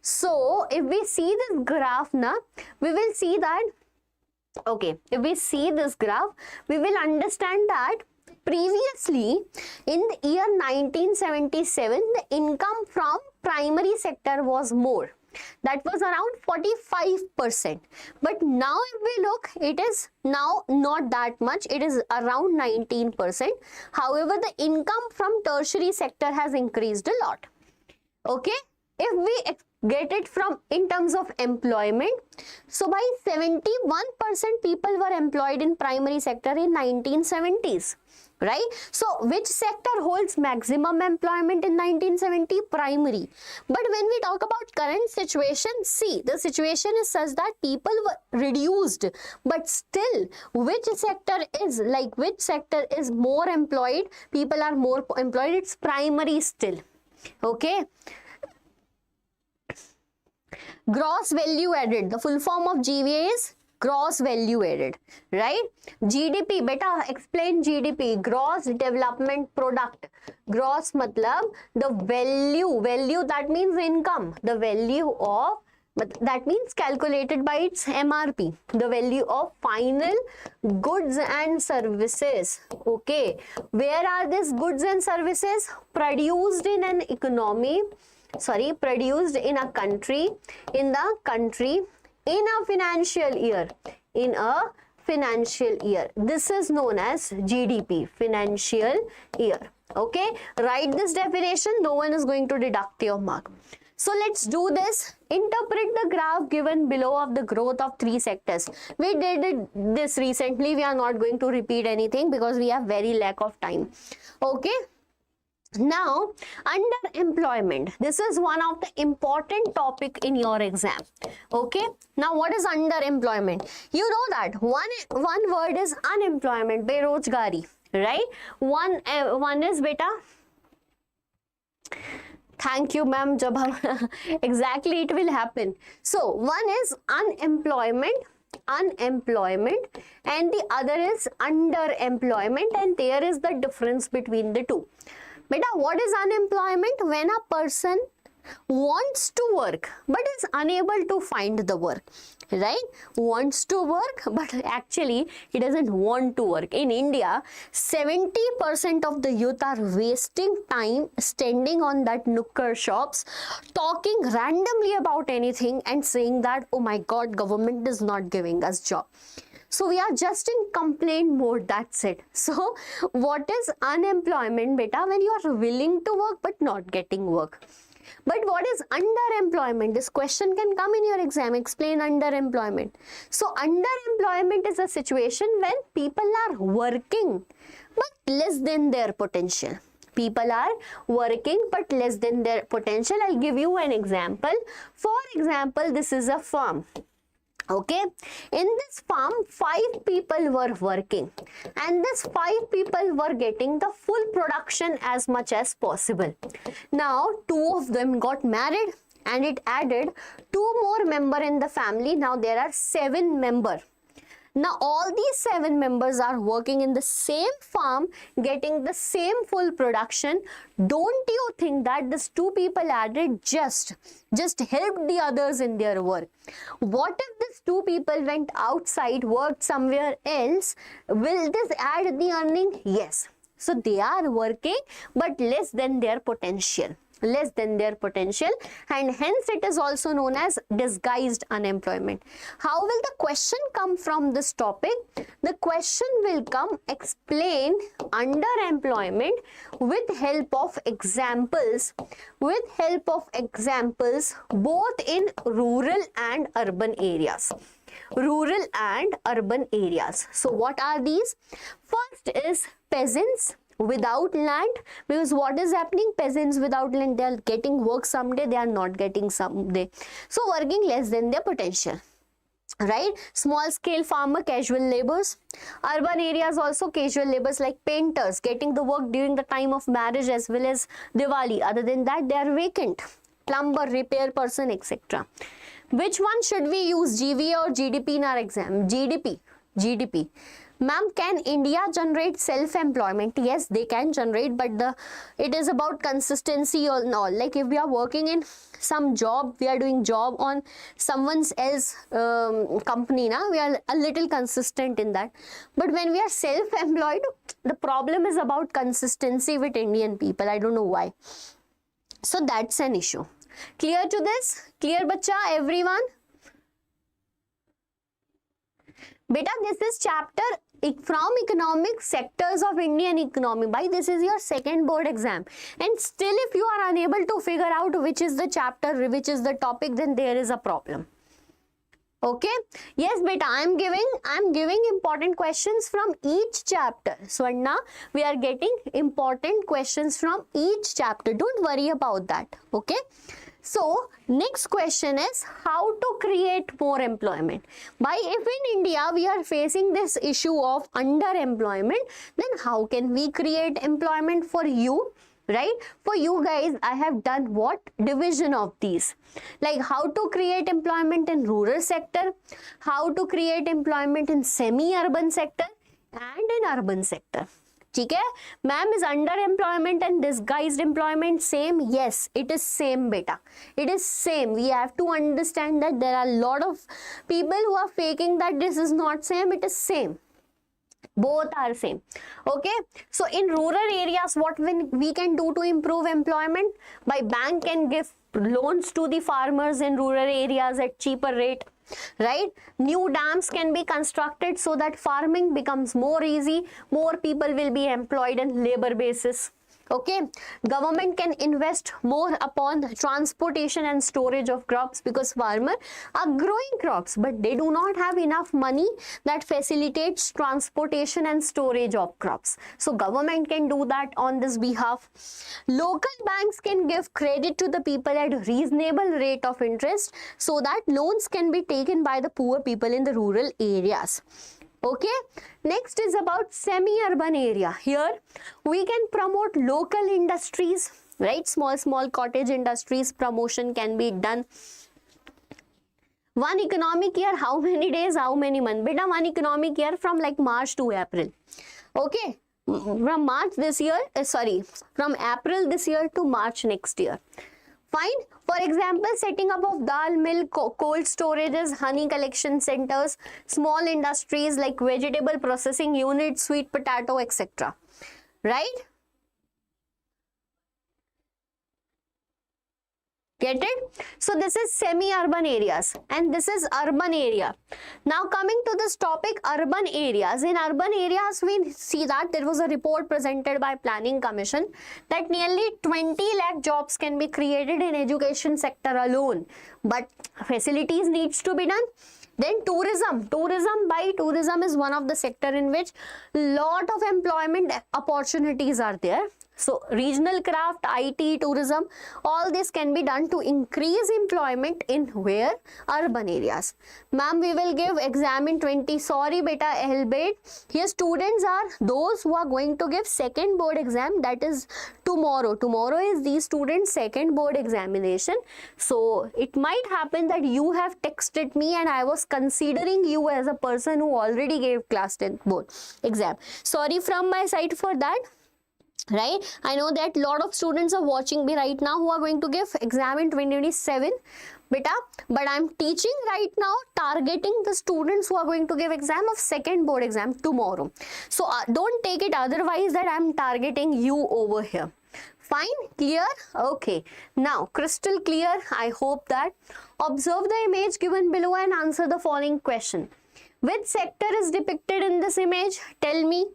So if we see this graph now, we will see that, okay, if we see this graph, we will understand that previously in the year 1977, the income from primary sector was more. That was around 45%. But now if we look, it is now not that much. It is around 19%. However, the income from tertiary sector has increased a lot. Okay. If we get it from in terms of employment, so by 71% people were employed in primary sector in 1970s. Right? So, which sector holds maximum employment in 1970? Primary. But when we talk about current situation, see, the situation is such that people were reduced. But still, which sector is more employed? People are more employed. It's primary still. Okay. Gross value added. The full form of GVA is gross value added, right? GDP, beta, explain GDP, gross development product. Gross matlab the value that means income, the value of, that means calculated by its MRP, the value of final goods and services. Okay, where are these goods and services? Produced in an economy, produced in a country, in a financial year, This is known as GDP, financial year. Okay, write this definition. No one is going to deduct your mark. So let's do this. Interpret the graph given below of the growth of three sectors. We did this recently. We are not going to repeat anything because we have very lack of time. Okay. Now, underemployment. This is one of the important topic in your exam. Okay. Now, what is underemployment? You know that one word is unemployment, berojgari, right? One is beta. Thank you, ma'am. Exactly, it will happen. So, one is unemployment, and the other is underemployment, and there is the difference between the two. Beta, what is unemployment? When a person wants to work but is unable to find the work, right? Wants to work but actually he doesn't want to work. In India, 70% of the youth are wasting time standing on that nukkar shops, talking randomly about anything and saying that, oh my god, government is not giving us job. So we are just in complaint mode, that's it. So what is unemployment, beta? When you are willing to work but not getting work. But what is underemployment? This question can come in your exam. Explain underemployment. So underemployment is a situation when people are working but less than their potential. People are working but less than their potential. I'll give you an example. For example, this is a firm. Okay, in this farm 5 people were working and this 5 people were getting the full production as much as possible. Now 2 of them got married and it added 2 more members in the family. Now there are 7 members. Now all these 7 members are working in the same farm, getting the same full production. Don't you think that this 2 people added just helped the others in their work? What if these 2 people went outside, worked somewhere else? Will this add the earning? Yes. So they are working but less than their potential, and hence it is also known as disguised unemployment. How will the question come from this topic? The question will come, explain underemployment with help of examples, both in rural and urban areas. So what are these? First is peasants without land, because what is happening? Peasants without land, they are getting work someday, they are not getting someday, so working less than their potential, right? Small scale farmer, casual laborers. Urban areas also casual laborers like painters, getting the work during the time of marriage as well as Diwali. Other than that, they are vacant. Plumber, repair person, etc. Which one should we use, GVA or GDP in our exam? GDP. Ma'am, can India generate self-employment? Yes, they can generate, but it is about consistency or not. Like if we are working in some job, we are doing job on someone else company, we are a little consistent in that. But when we are self-employed, the problem is about consistency with Indian people. I don't know why. So that's an issue. Clear to this? Clear, bacha, everyone? Beta, this is chapter from economic sectors of Indian economy. By this is your second board exam, and still if you are unable to figure out which is the chapter, which is the topic, then there is a problem. Okay, yes beta, I'm giving important questions from each chapter. Swarna, we are getting important questions from each chapter, don't worry about that. Okay, so next question is how to create more employment. If in India we are facing this issue of underemployment, then how can we create employment for you? Right? For you guys, I have done what? Division of these. Like how to create employment in rural sector, how to create employment in semi-urban sector and in urban sector. ठीक है? Ma'am, is underemployment and disguised employment same? Yes, it is same beta. It is same. We have to understand that there are a lot of people who are faking that this is not same. It is same. Both are same. Okay, so in rural areas, what we can do to improve employment? By bank can give loans to the farmers in rural areas at cheaper rate, right? New dams can be constructed so that farming becomes more easy, more people will be employed on labor basis. Okay, government can invest more upon transportation and storage of crops, because farmers are growing crops but they do not have enough money that facilitates transportation and storage of crops. So government can do that on this behalf. Local banks can give credit to the people at reasonable rate of interest so that loans can be taken by the poor people in the rural areas. Okay, next is about semi-urban area. Here we can promote local industries, right? Small cottage industries promotion can be done. One economic year, how many days, how many months? Beta, one economic year from like March to April. Okay, from March this year, from April this year to March next year. Fine. For example, setting up of dal mill, cold storages, honey collection centers, small industries like vegetable processing units, sweet potato, etc. Right? Get it? So this is semi-urban areas and this is urban area. Now coming to this topic, urban areas. In urban areas, we see that there was a report presented by Planning Commission that nearly 20 lakh jobs can be created in education sector alone. But facilities needs to be done. Then tourism. Tourism is one of the sector in which lot of employment opportunities are there. So regional craft, IT, tourism, all this can be done to increase employment in where? Urban areas. Ma'am, we will give exam in 20. Sorry beta, albeit here students are those who are going to give second board exam, that is tomorrow. Tomorrow is these students' second board examination. So it might happen that you have texted me and I was considering you as a person who already gave class 10th board exam. Sorry from my side for that. Right, I know that lot of students are watching me right now who are going to give exam in 2027 beta, but I'm teaching right now targeting the students who are going to give exam of second board exam tomorrow. So don't take it otherwise that I'm targeting you over here. Fine, clear? Okay, now crystal clear. I hope that. Observe the image given below and answer the following question. Which sector is depicted in this image? Tell me.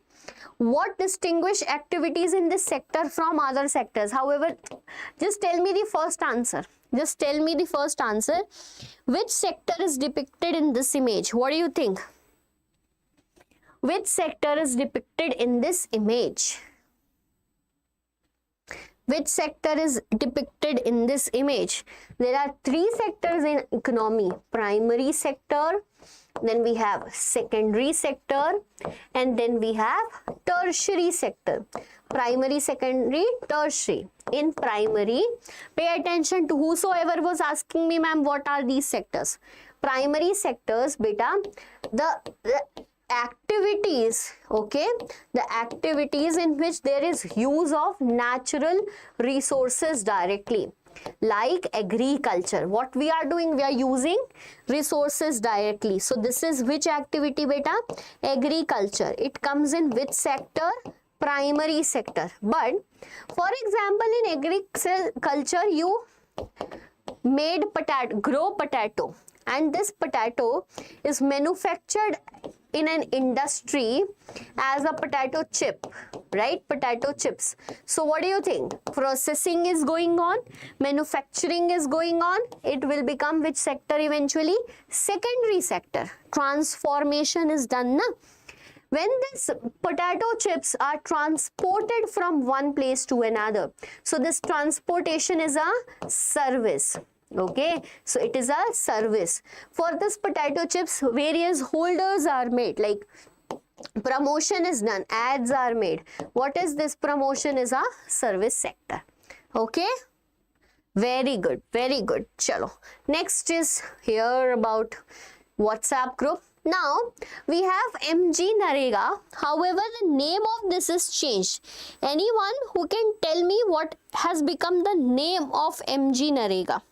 What distinguish activities in this sector from other sectors? However, just tell me the first answer. Just tell me the first answer. Which sector is depicted in this image? What do you think? Which sector is depicted in this image? Which sector is depicted in this image? There are three sectors in economy. Primary sector, then we have secondary sector, and then we have tertiary sector. Primary, secondary, tertiary. In primary, pay attention to whosoever was asking me, ma'am, what are these sectors? Primary sectors, beta, the activities, okay, the activities in which there is use of natural resources directly, like agriculture. What we are doing, we are using resources directly. So this is which activity beta? Agriculture. It comes in which sector? Primary sector. But for example, in agriculture you made potato, grow potato, and this potato is manufactured in an industry as a potato chip, right? Potato chips. So what do you think? Processing is going on, manufacturing is going on. It will become which sector eventually? Secondary sector. Transformation is done, na? When these potato chips are transported from one place to another, so this transportation is a service. Okay, so it is a service. For this potato chips, various holders are made, like promotion is done, ads are made. What is this? Promotion is a service sector. Okay, very good, very good. Chalo, next is here about WhatsApp group. Now we have MG Narega. However, the name of this is changed. Anyone who can tell me what has become the name of MG Narega?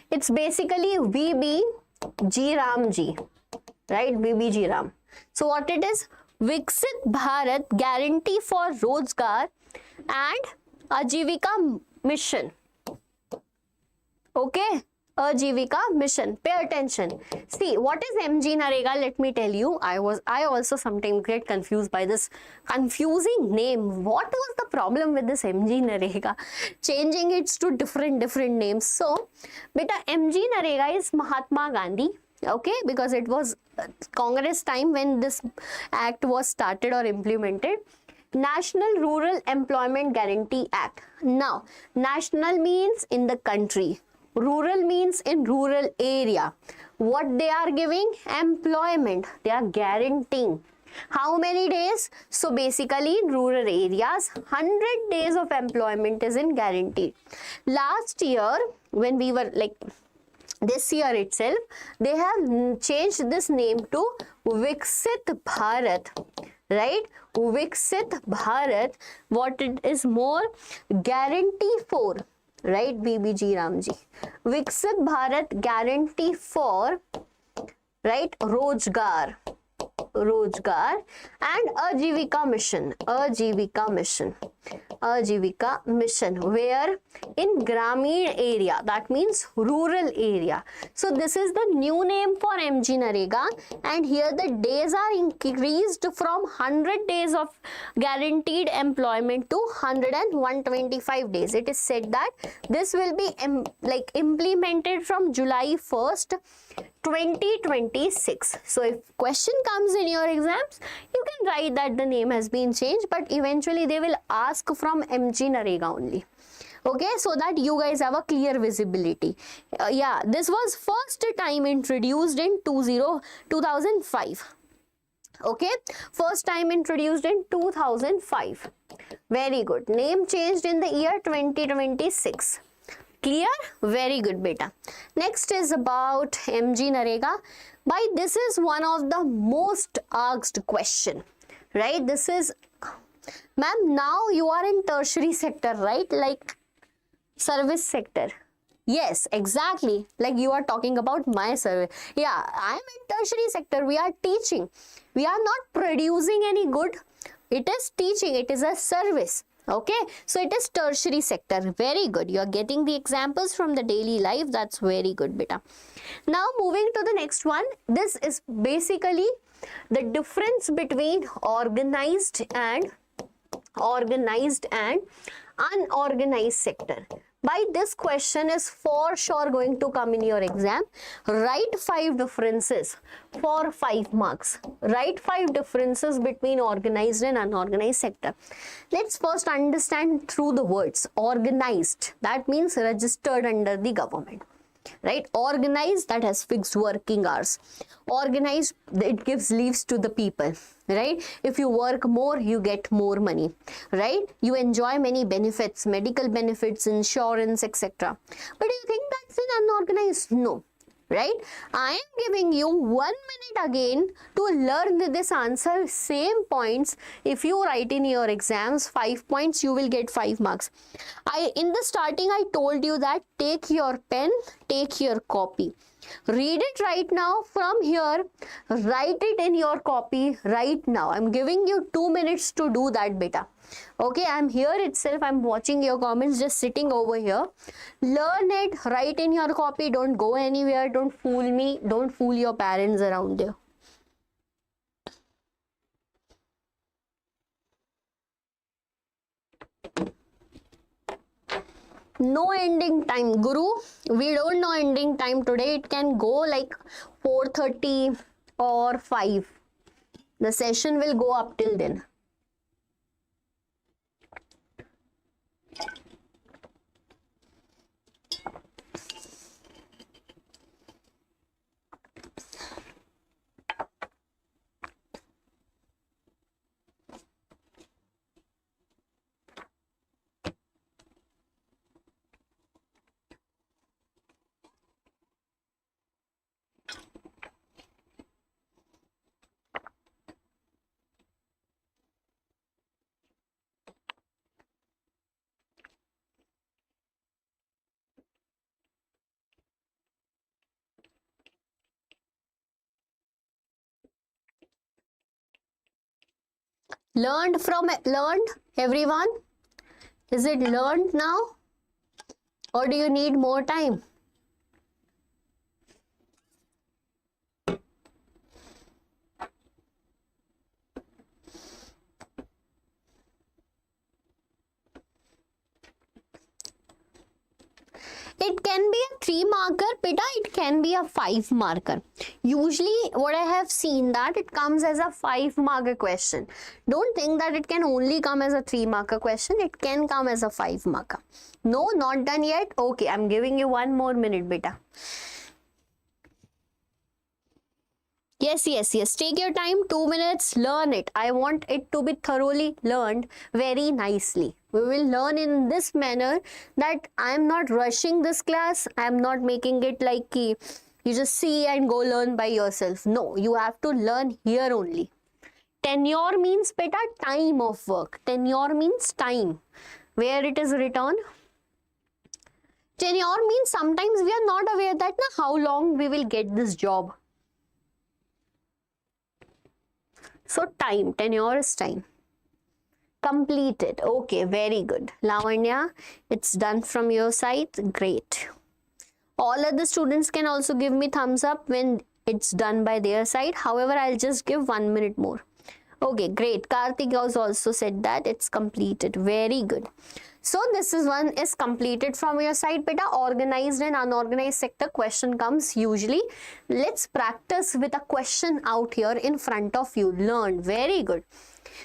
It's basically VBG Ramji, right? VBG Ram. So what it is? Viksit Bharat Guarantee for Rozgar and Ajivika Mission. Okay, Ajivika Mission. Pay attention. See, what is MG Narega? Let me tell you. I also sometimes get confused by this confusing name. What was the problem with this MG Narega? Changing it to different names. So, beta, MG Narega is Mahatma Gandhi. Okay, because it was Congress time when this act was started or implemented. National Rural Employment Guarantee Act. Now, national means in the country. Rural means in rural area. What they are giving? Employment. They are guaranteeing. How many days? So basically in rural areas, 100 days of employment is in guaranteed. Last year, when we were like, this year itself, they have changed this name to Viksit Bharat, right? Viksit Bharat. What it is more? Guarantee for, right? BBG Ramji. Viksit Bharat Guarantee for, right? Rozgar and Ajivika Mission. Ajivika Mission. Ajivika mission, where in Gramin area, that means rural area. So this is the new name for MG Narega, and here the days are increased from 100 days of guaranteed employment to 100 and 125 days. It is said that this will be implemented from July 1st 2026. So if question comes in your exams, you can write that the name has been changed, but eventually they will ask from MG Narega only. Okay, so that you guys have a clear visibility. Yeah, this was first time introduced in 2005. Okay, first time introduced in 2005. Very good. Name changed in the year 2026. Clear? Very good, beta. Next is about MG Narega. By this is one of the most asked question, right? This is, ma'am, now you are in tertiary sector, right? Like service sector. Yes, exactly. Like you are talking about my service. Yeah, I am in tertiary sector. We are teaching. We are not producing any good. It is teaching. It is a service. Okay, so it is tertiary sector. Very good. You are getting the examples from the daily life. That's very good, beta. Now moving to the next one. This is basically the difference between organized and unorganized sector. By this question is for sure going to come in your exam. Write 5 differences for 5 marks. Write 5 differences between organized and unorganized sector. Let's first understand through the words. Organized, that means registered under the government. Right? Organized, that has fixed working hours. Organized, it gives leaves to the people. Right? If you work more, you get more money. Right? You enjoy many benefits, medical benefits, insurance, etc. But do you think that's an unorganized? No. Right? I am giving you 1 minute again to learn this answer. Same points. If you write in your exams 5 points, you will get 5 marks. In the starting, I told you that take your pen, take your copy. Read it right now from here. Write it in your copy right now. I'm giving you 2 minutes to do that, beta. Okay, I'm here itself. I'm watching your comments, just sitting over here. Learn it. Write in your copy. Don't go anywhere. Don't fool me. Don't fool your parents around you. No ending time, Guru. We don't know ending time today. It can go like 4:30 or 5. The session will go up till then. Learned everyone? Is it learned now? Or do you need more time? It can be a 3 marker, beta, it can be a 5 marker. Usually what I have seen that it comes as a 5 marker question. Don't think that it can only come as a 3 marker question. It can come as a 5 marker. No, not done yet. Okay, I'm giving you 1 more minute, beta. Yes. Take your time, 2 minutes, learn it. I want it to be thoroughly learned very nicely. We will learn in this manner that I am not rushing this class. I am not making it like you just see and go learn by yourself. No, you have to learn here only. Tenure means beta time of work. Tenure means time. Where it is written? Tenure means sometimes we are not aware that how long we will get this job. So time, tenure is time. Completed. Okay, very good. Lavanya, it's done from your side. Great. All other students can also give me thumbs up when it's done by their side. However, I'll just give 1 minute more. Okay, great. Karthik has also said that it's completed. Very good. So this is one is completed from your side, beta. Organized and unorganized sector question comes usually. Let's practice with a question out here in front of you. Learn. Very good.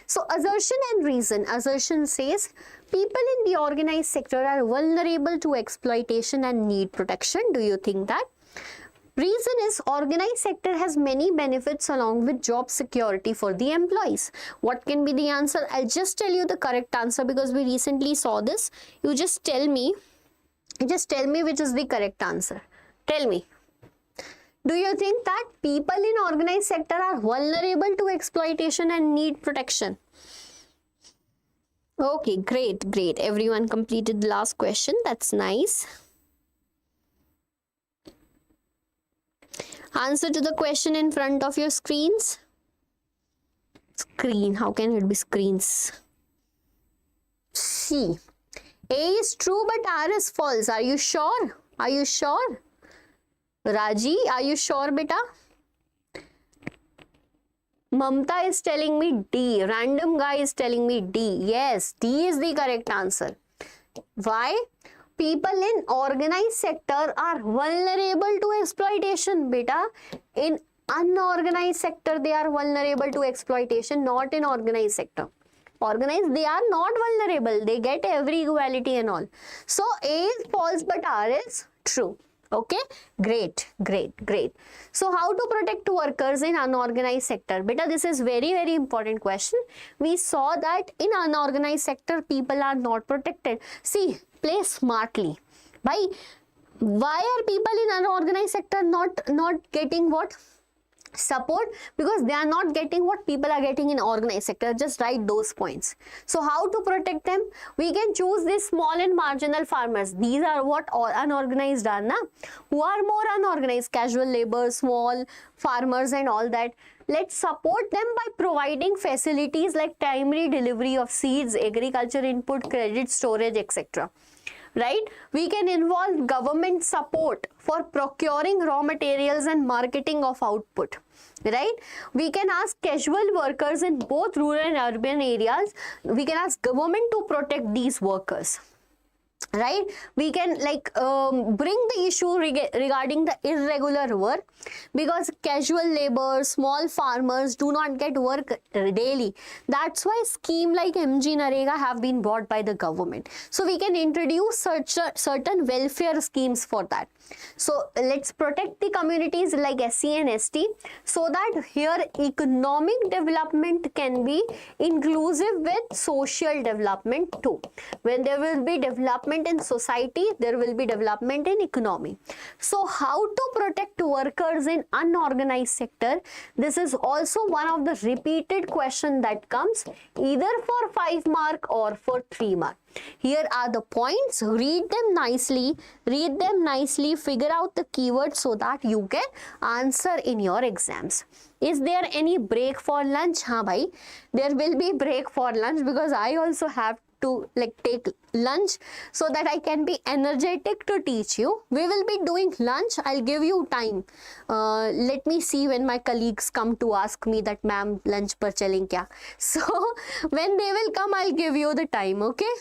So assertion and reason. Assertion says people in the organized sector are vulnerable to exploitation and need protection. Do you think that? Reason is organized sector has many benefits along with job security for the employees. What can be the answer? I'll just tell you the correct answer because we recently saw this. You just tell me which is the correct answer. Tell me. Do you think that people in organized sector are vulnerable to exploitation and need protection? Okay, great, great. Everyone completed the last question. That's nice. Answer to the question in front of your screens. Screen. How can it be screens? C. A is true but R is false. Are you sure? Are you sure? Raji, are you sure, beta? Mamta is telling me D. Random guy is telling me D. Yes, D is the correct answer. Why? People in organized sector are vulnerable to exploitation, beta. In unorganized sector, they are vulnerable to exploitation, not in organized sector. Organized, they are not vulnerable. They get every equality and all. So, A is false, but R is true. Okay, great, great, great. So how to protect workers in unorganized sector? Beta, this is very, very important question. We saw that in unorganized sector, people are not protected. See, play smartly. Why are people in unorganized sector not getting what? Support? Because they are not getting what people are getting in organized sector. Just write those points. So how to protect them? We can choose these small and marginal farmers. These are what unorganized are, na? Who are more unorganized? Casual labor, small farmers and all that. Let's support them by providing facilities like timely delivery of seeds, agriculture input, credit storage, etc. Right? We can involve government support for procuring raw materials and marketing of output. Right? We can ask casual workers in both rural and urban areas. We can ask government to protect these workers. Right? We can bring the issue regarding the irregular work, because casual labor, small farmers do not get work daily. That's why scheme like MG Narega have been brought by the government. So we can introduce certain welfare schemes for that. So let's protect the communities like SC and ST so that here economic development can be inclusive with social development too. When there will be development in society, there will be development in economy. So how to protect workers in unorganized sector? This is also one of the repeated question that comes either for 5 mark or for 3 mark. Here are the points. Read them nicely, figure out the keywords so that you can answer in your exams. Is there any break for lunch? Haan bhai, there will be break for lunch because I also have to take lunch so that I can be energetic to teach you. We will be doing lunch. I'll give you time. Let me see when my colleagues come to ask me that ma'am lunch par chaleng kya. So when they will come, I'll give you the time. Okay.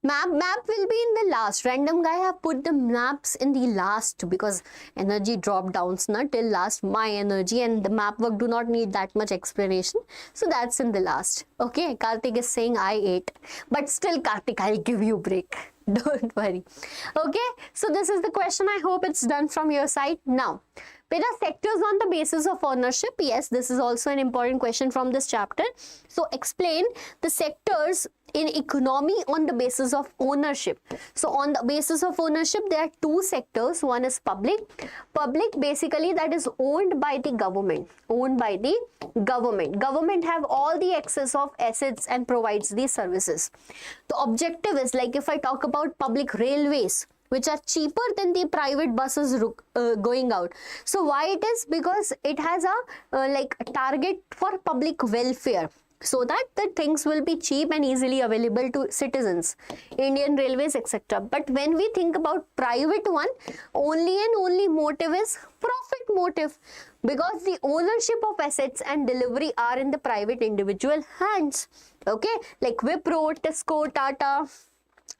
Map will be in the last. Random guy have put the maps in the last because energy drop downs na till last. My energy and the map work do not need that much explanation. So that's in the last. Okay, Karthik is saying I ate. But still Karthik, I'll give you break. Don't worry. Okay, so this is the question. I hope it's done from your side. Now, beta, sectors on the basis of ownership. Yes, this is also an important question from this chapter. So explain the sectors in economy on the basis of ownership. So on the basis of ownership, there are 2 sectors. One is public. Public basically that is owned by the government. Owned by the government. Government have all the access of assets and provides these services. The objective is like if I talk about public railways, which are cheaper than the private buses going out. So why it is? Because it has a target for public welfare. so that the things will be cheap and easily available to citizens, Indian Railways, etc. But when we think about private one, only and only motive is profit motive, because the ownership of assets and delivery are in the private individual hands. Okay, like Wipro, Tesco, Tata,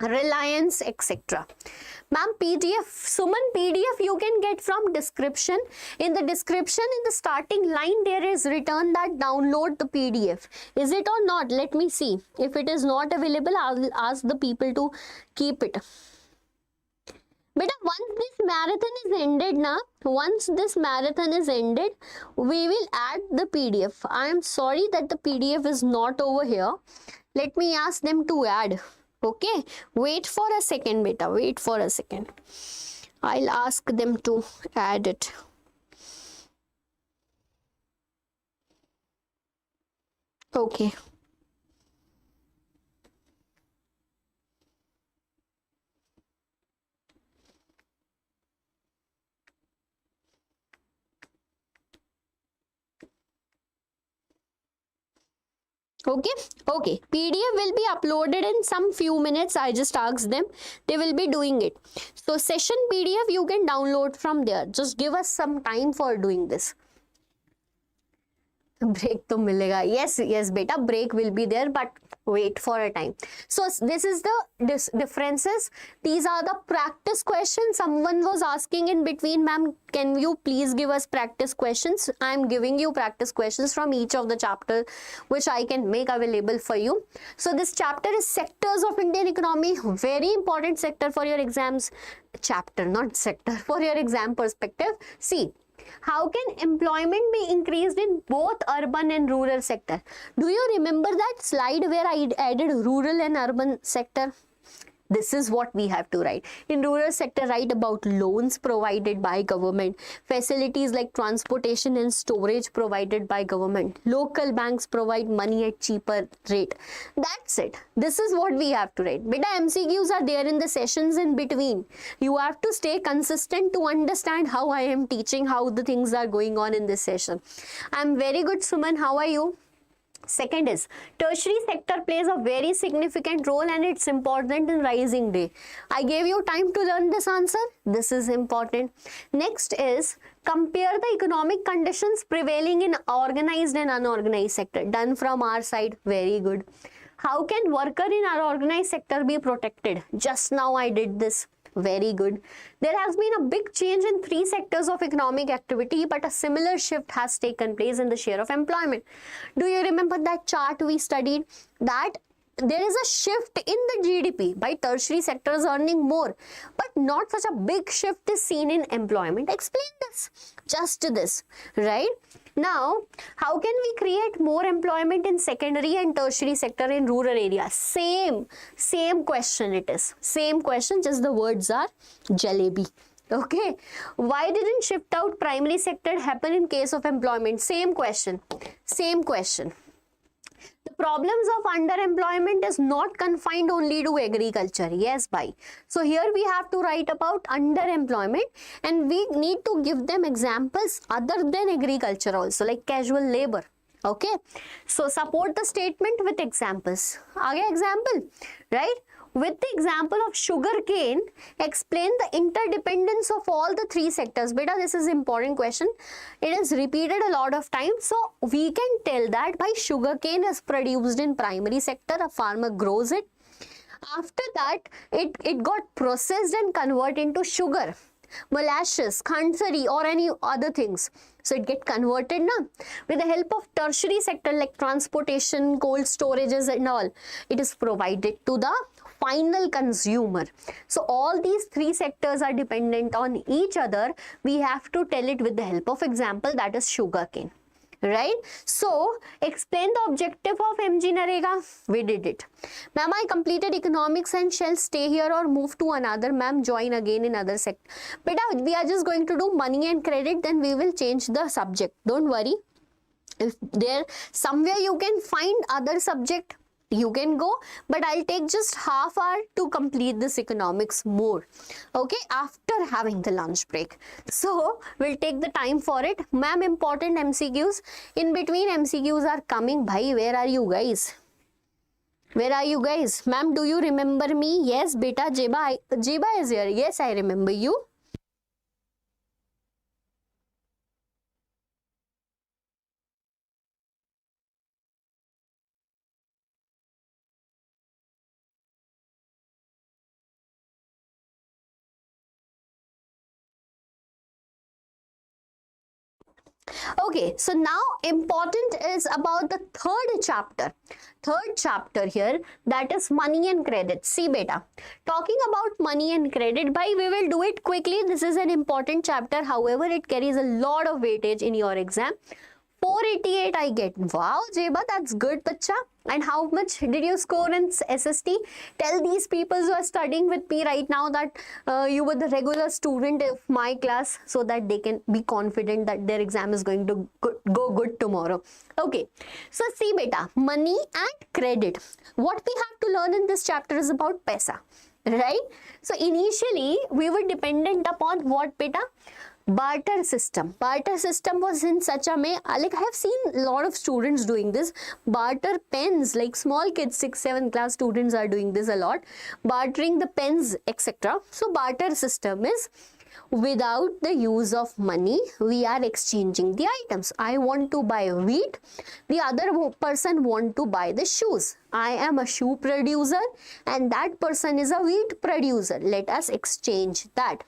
Reliance, etc. Ma'am, PDF, Suman, PDF you can get from description. In the description, in the starting line, there is written that download the PDF. Is it or not? Let me see. If it is not available, I'll ask the people to keep it. But once this marathon is ended, once this marathon is ended, we will add the PDF. I am sorry that the PDF is not over here. Let me ask them to add. Okay, wait for a second, beta. Wait for a second. I'll ask them to add it. Okay. Okay, PDF will be uploaded in some few minutes. I just asked them, they will be doing it. So session PDF you can download from there. Just give us some time for doing this. Break to milega. Yes beta, break will be there, but wait for a time. So this is the differences. These are the practice questions. Someone was asking in between, ma'am, can you please give us practice questions? I am giving you practice questions from each of the chapter which I can make available for you. So this chapter is sectors of Indian economy. Very important sector for your exams. Chapter, not sector, for your exam perspective. See, how can employment be increased in both urban and rural sector? Do you remember that slide where I added rural and urban sector? This is what we have to write. In rural sector, write about loans provided by government, facilities like transportation and storage provided by government. Local banks provide money at cheaper rate. That's it. This is what we have to write. Beta, MCQs are there in the sessions in between. You have to stay consistent to understand how I am teaching, how the things are going on in this session. I'm very good, Suman. How are you? Second is, tertiary sector plays a very significant role and it's important in rising day. I gave you time to learn this answer. This is important. Next is, compare the economic conditions prevailing in organized and unorganized sector. Done from our side. Very good. How can worker in our organized sector be protected? Just now I did this. Very good. There has been a big change in 3 sectors of economic activity, but a similar shift has taken place in the share of employment. Do you remember that chart we studied? That there is a shift in the GDP by tertiary sectors earning more, but not such a big shift is seen in employment. Explain this. Just this, right? Now, how can we create more employment in secondary and tertiary sector in rural areas? Same question it is. Same question, just the words are jalebi. Okay. Why didn't shift out primary sector happen in case of employment? Same question. Same question. The problems of underemployment is not confined only to agriculture. Yes, bhai. So here we have to write about underemployment and we need to give them examples other than agriculture also, like casual labor. Okay. So support the statement with examples. Aage example, right? With the example of sugar cane, explain the interdependence of all the 3 sectors. Beta, this is important question. It is repeated a lot of times. So we can tell that by sugar cane is produced in primary sector, a farmer grows it. After that, it got processed and converted into sugar, molasses, khandsari or any other things. So it get converted now. With the help of tertiary sector like transportation, cold storages and all, it is provided to the final consumer. So all these 3 sectors are dependent on each other. We have to tell it with the help of example, that is sugarcane. Right? So, explain the objective of MG Narega. We did it. Ma'am, I completed economics and shall stay here or move to another. Ma'am, join again in other sector. Beta, we are just going to do money and credit, then we will change the subject. Don't worry. If there somewhere you can find other subject, You can go, but I'll take just half hour to complete this economics more, okay, after having the lunch break. So we'll take the time for it. Ma'am, important MCQs. In between MCQs are coming. Bhai, where are you guys? Where are you guys? Ma'am, do you remember me? Yes, beta, Jeba is here. Yes, I remember you. Okay, so now important is about the third chapter here, that is money and credit. See beta, talking about money and credit, by we will do it quickly. This is an important chapter, however it carries a lot of weightage in your exam. 488 I get. Wow, Jeba, that's good, bacha. And how much did you score in SST? Tell these people who are studying with me right now that you were the regular student of my class, so that they can be confident that their exam is going to go good tomorrow. Okay, so see beta, money and credit. What we have to learn in this chapter is about paisa, right? So initially we were dependent upon what beta? Barter system. Barter system was in such a way, like I have seen a lot of students doing this. Barter pens, like small kids, 6th-7th class students are doing this a lot. Bartering the pens, etc. So barter system is without the use of money, we are exchanging the items. I want to buy wheat, the other person want to buy the shoes. I am a shoe producer and that person is a wheat producer. Let us exchange that.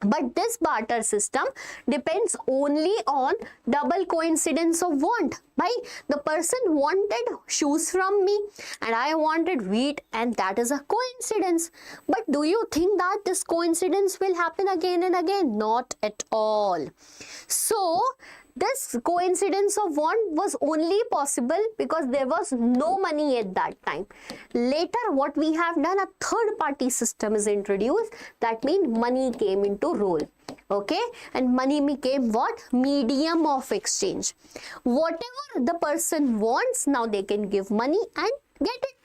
But this barter system depends only on double coincidence of want. By the person wanted shoes from me and I wanted wheat, and that is a coincidence. But do you think that this coincidence will happen again and again? Not at all. So this coincidence of want was only possible because there was no money at that time. Later, what we have done, a third party system is introduced. That means money came into role. Okay, and money became what? Medium of exchange. Whatever the person wants, now they can give money and get it.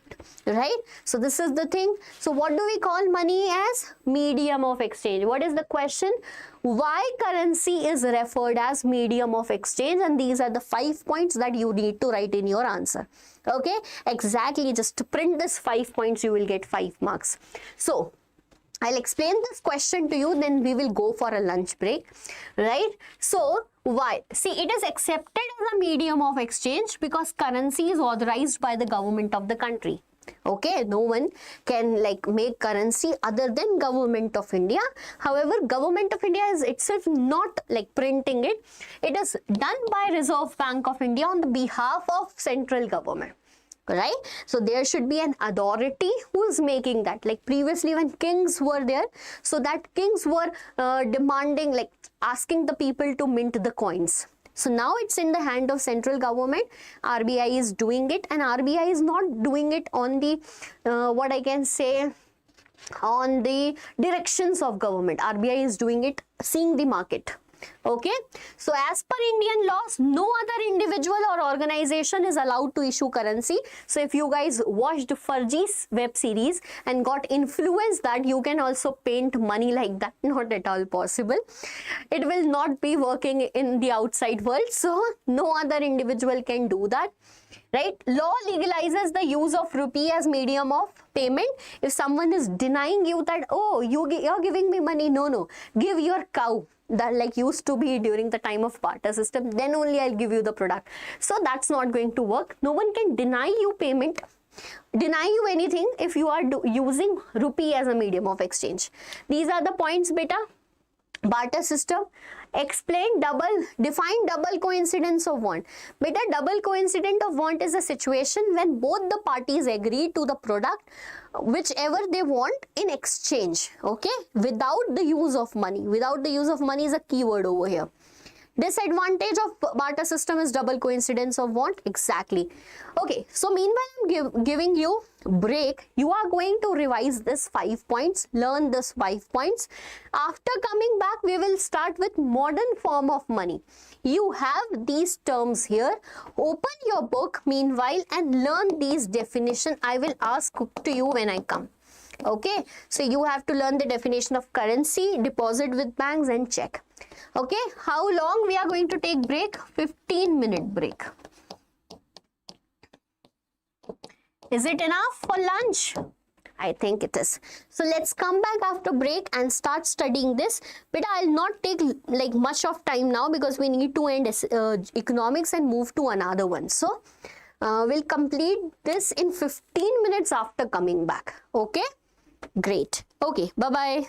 Right? So this is the thing. So what do we call money as? Medium of exchange. What is the question? Why currency is referred as medium of exchange? And these are the 5 points that you need to write in your answer. Okay, exactly. Just to print this 5 points, you will get 5 marks. So I'll explain this question to you, then we will go for a lunch break, right? So why? See, it is accepted as a medium of exchange because currency is authorized by the government of the country. Okay, no one can like make currency other than government of India. However, government of India is itself not like printing it. It is done by Reserve Bank of India on the behalf of central government. Right? So there should be an authority who is making that. Like previously when kings were there, so that kings were demanding, like asking the people to mint the coins. So now it's in the hand of central government. RBI is doing it, and RBI is not doing it on the what I can say, on the directions of government. RBI is doing it seeing the market. Okay, so as per Indian laws, no other individual or organization is allowed to issue currency. So if you guys watched Farji's web series and got influenced that you can also paint money like that, not at all possible. It will not be working in the outside world. So no other individual can do that. Right? Law legalizes the use of rupee as medium of payment. If someone is denying you that, oh, you're giving me money, no, give your cow. That like used to be during the time of barter system, then only I'll give you the product. So that's not going to work. No one can deny you payment, deny you anything if you are using rupee as a medium of exchange. These are the points, beta. Barter system. Define double coincidence of want. Beta, double coincidence of want is a situation when both the parties agree to the product whichever they want in exchange, okay, without the use of money. Without the use of money is a keyword over here. Disadvantage of barter system is double coincidence of what? Exactly. Okay, so meanwhile I'm giving you break. You are going to revise this 5 points, learn this 5 points. After coming back, we will start with modern form of money. You have these terms here. Open your book meanwhile and learn these definition. I will ask to you when I come. Okay, so you have to learn the definition of currency, deposit with banks and check. Okay, how long we are going to take break? 15-minute break. Is it enough for lunch? I think it is. So let's come back after break and start studying this. But I'll not take like much of time now because we need to end economics and move to another one. So we'll complete this in 15 minutes after coming back. Okay, great. Okay, bye-bye.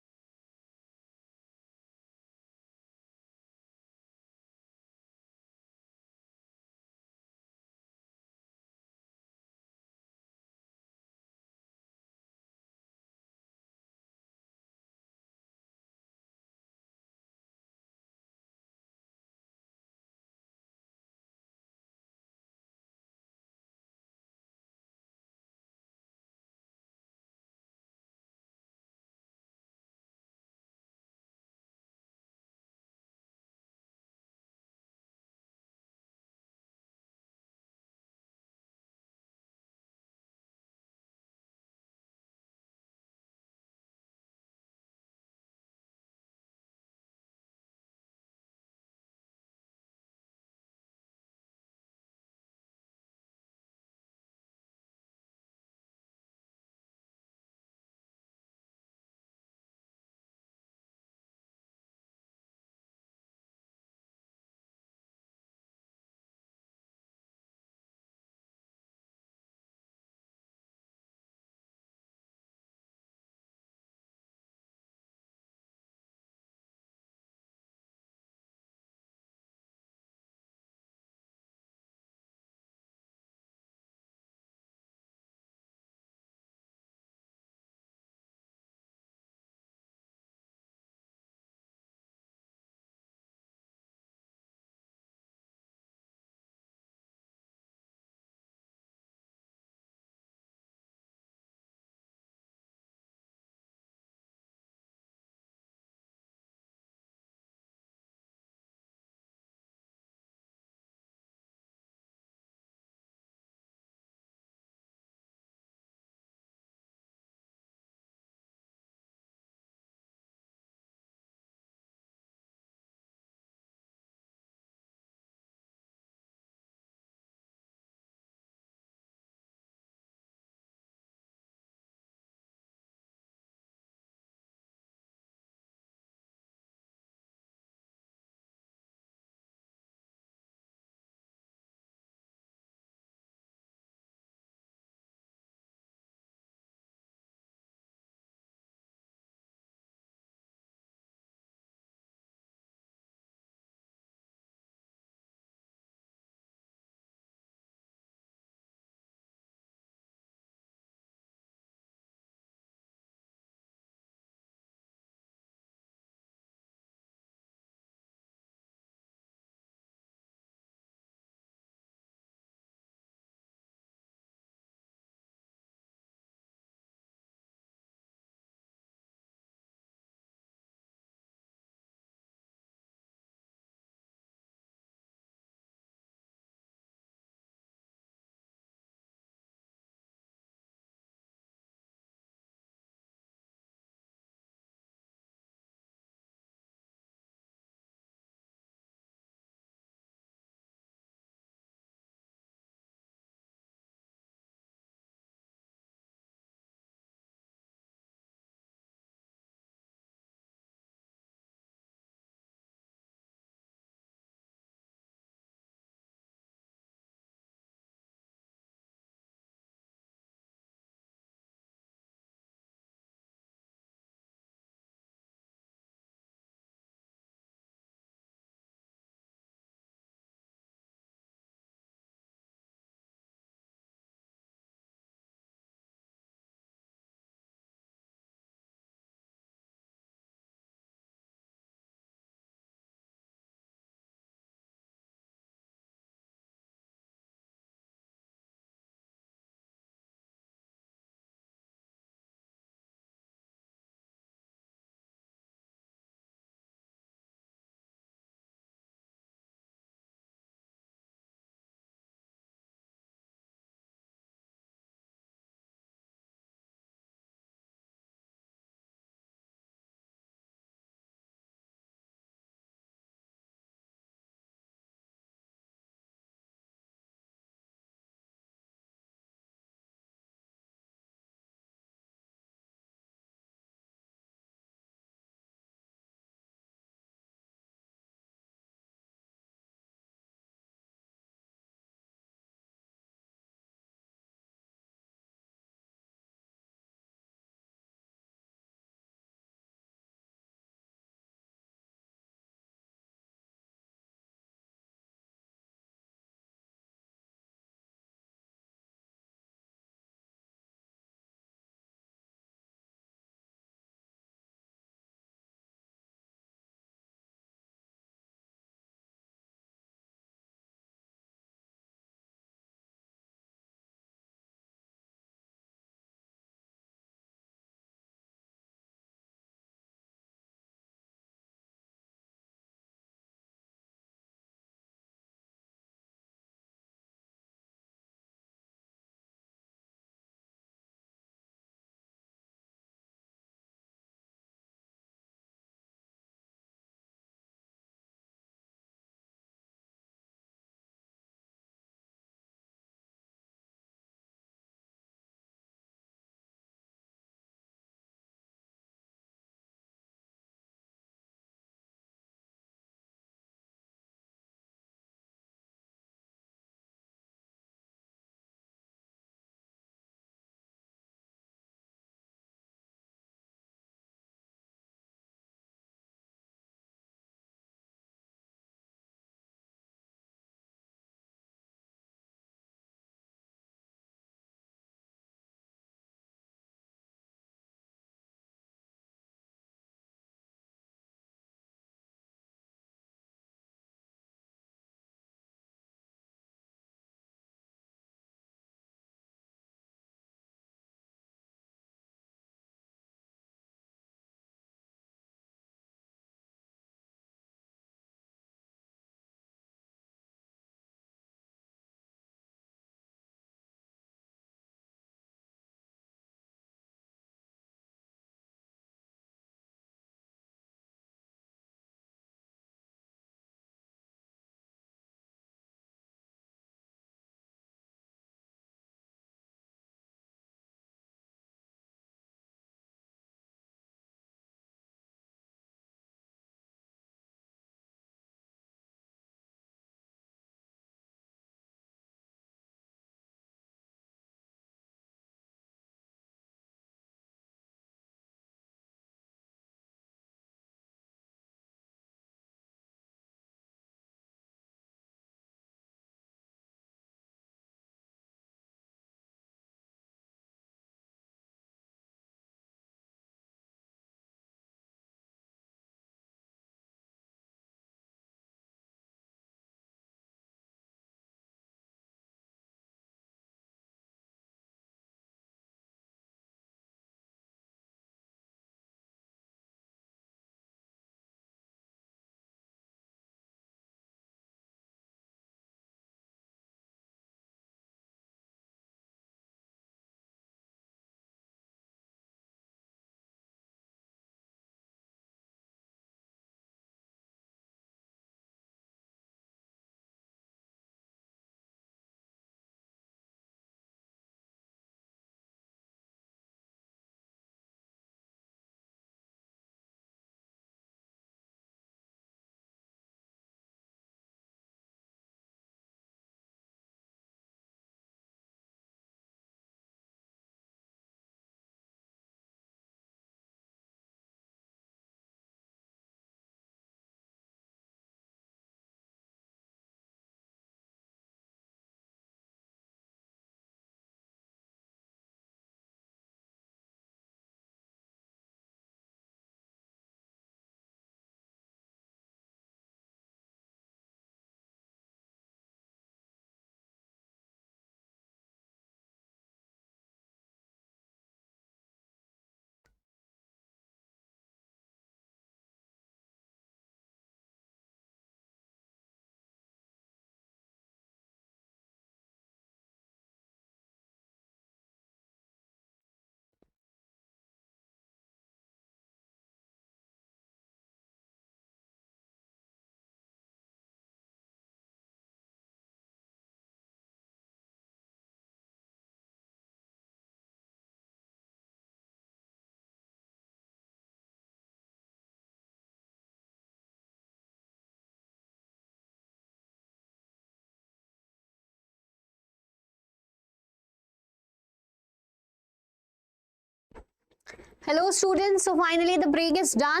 Hello students, so finally the break is done.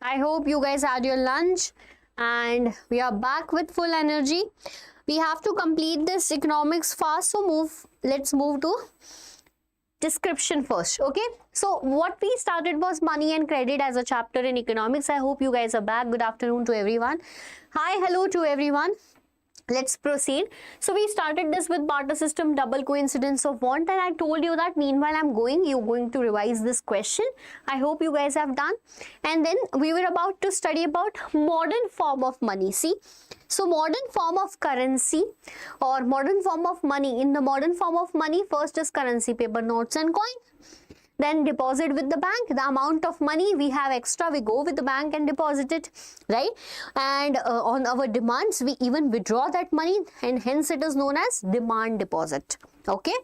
I hope you guys had your lunch and we are back with full energy. We have to complete this economics fast, so let's move to description first. Okay, so what we started was money and credit as a chapter in economics. I hope you guys are back. Good afternoon to everyone. Hi, hello to everyone. Let's proceed. So we started this with barter system, double coincidence of want, and I told you that meanwhile you're going to revise this question. I hope you guys have done. And then we were about to study about modern form of money. See, so modern form of currency or modern form of money. In the modern form of money, first is currency, paper, notes and coin. Then deposit with the bank. The amount of money we have extra, we go with the bank and deposit it, right? And on our demands, we even withdraw that money, and hence it is known as demand deposit. Okay.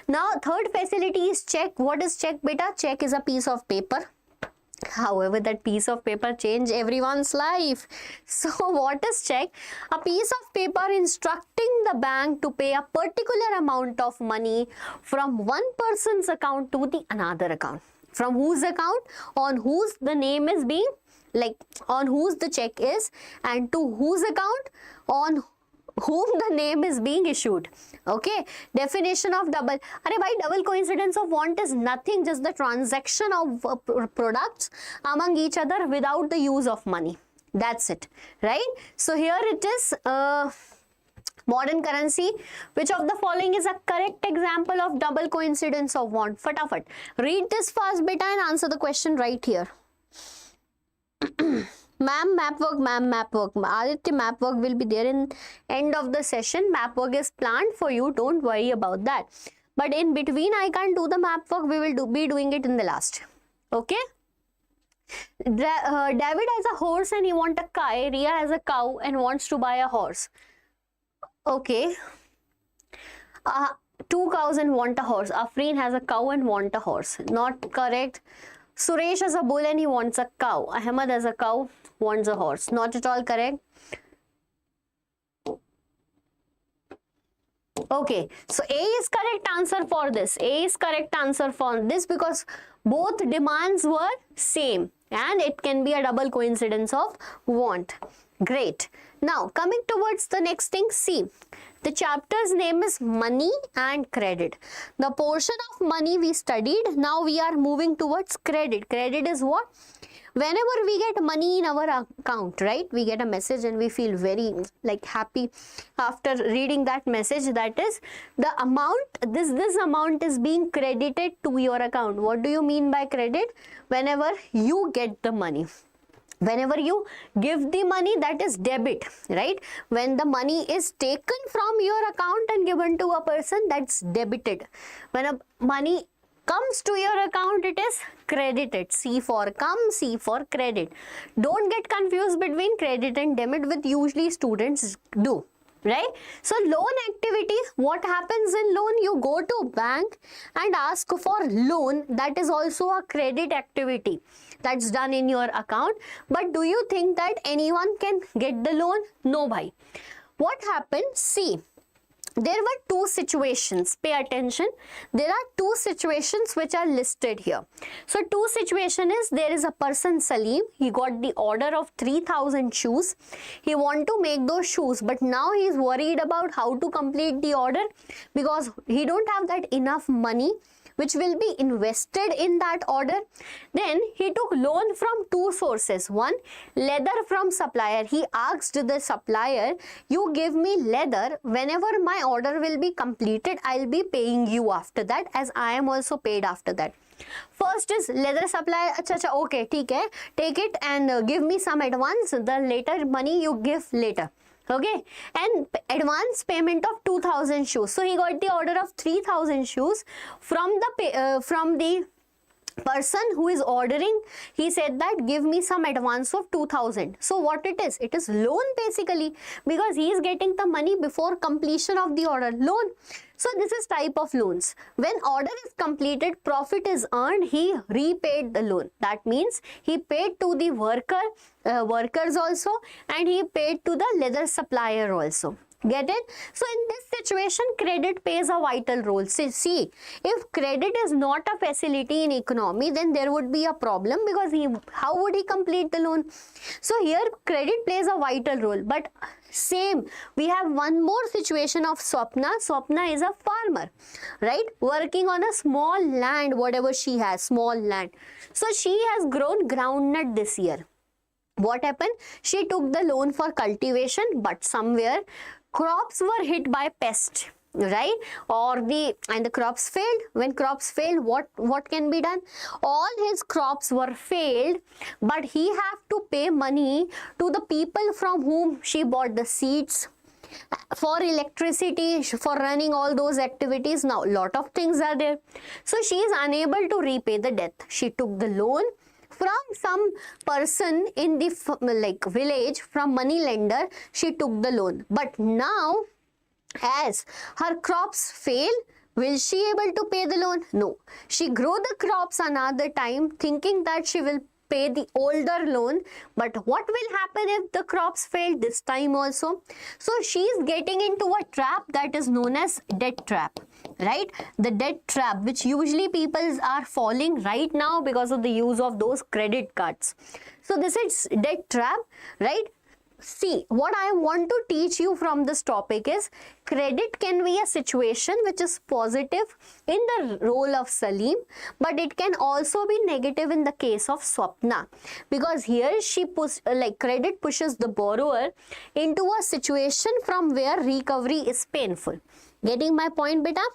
Now, third facility is check. What is check, beta? Check is a piece of paper. However, that piece of paper changed everyone's life. So what is check? A piece of paper instructing the bank to pay a particular amount of money from one person's account to the another account. From whose account? On whose the name is being, like on whose the check is, and to whose account? On whom the name is being issued. Okay, definition of double. Arey bhai, double coincidence of want is nothing, just the transaction of products among each other without the use of money. That's it, right? So here it is modern currency. Which of the following is a correct example of double coincidence of want? Fatafat. Read this fast beta and answer the question right here. Ma'am, map work, ma'am, map work. Aditya, map work will be there in end of the session. Map work is planned for you. Don't worry about that. But in between, I can't do the map work. We will be doing it in the last. Okay. David has a horse and he wants a cow. Ria has a cow and wants to buy a horse. Okay. 2 cows and want a horse. Afreen has a cow and want a horse. Not correct. Suresh has a bull and he wants a cow. Ahmed has a cow, wants a horse. Not at all correct. Okay, so A is correct answer for this. A is correct answer for this because both demands were same and it can be a double coincidence of want. Great. Now coming towards the next thing, C. The chapter's name is money and credit. The portion of money we studied, now we are moving towards credit. Credit is what? Whenever we get money in our account, right? We get a message and we feel very like happy after reading that message. That is the amount, this amount is being credited to your account. What do you mean by credit? Whenever you get the money. Whenever you give the money, that is debit, right? When the money is taken from your account and given to a person, that's debited. When a money comes to your account, it is credited. C for come, C for credit. Don't get confused between credit and debit, which usually students do. Right? So loan activity, what happens in loan? You go to bank and ask for loan. That is also a credit activity that's done in your account. But do you think that anyone can get the loan? No, bhai. What happened? See, there were two situations. Pay attention. There are two situations which are listed here. So two situation is, there is a person Salim. He got the order of 3,000 shoes. He want to make those shoes, but now he is worried about how to complete the order because he don't have that enough money which will be invested in that order. Then he took loan from two sources. One, leather from supplier. He asked the supplier, you give me leather, whenever my order will be completed, I'll be paying you after that, as I am also paid after that. First is leather supply. Acha, okay, theek hai, take it and give me some advance. The later money you give later. Okay, and advance payment of 2,000 shoes. So he got the order of 3,000 shoes from the person who is ordering. He said that give me some advance of 2,000. So what it is? It is loan basically, because he is getting the money before completion of the order. Loan. So this is type of loans. When order is completed, profit is earned, he repaid the loan. That means he paid to the workers also, and he paid to the leather supplier also. Get it? So in this situation, credit plays a vital role. See, if credit is not a facility in economy, then there would be a problem, because how would he complete the loan? So here credit plays a vital role. But same, we have one more situation of Swapna. Swapna is a farmer, right? Working on a small land, whatever she has, small land. So she has grown groundnut this year. What happened? She took the loan for cultivation, but somewhere crops were hit by pest, right? And the crops failed. When crops failed, what can be done? All his crops were failed, but he have to pay money to the people from whom she bought the seeds, for electricity, for running all those activities. Now lot of things are there. So she is unable to repay the debt. She took the loan from some person in the village, from money lender. She took the loan, but now as her crops fail, will she able to pay the loan? No. She grow the crops another time, thinking that she will pay the older loan, but what will happen if the crops fail this time also? So she is getting into a trap that is known as debt trap, right? The debt trap, which usually people are falling right now because of the use of those credit cards. So this is debt trap, right? See, what I want to teach you from this topic is credit can be a situation which is positive in the role of Salim, but it can also be negative in the case of Swapna, because here credit pushes the borrower into a situation from where recovery is painful. Getting my point, beta?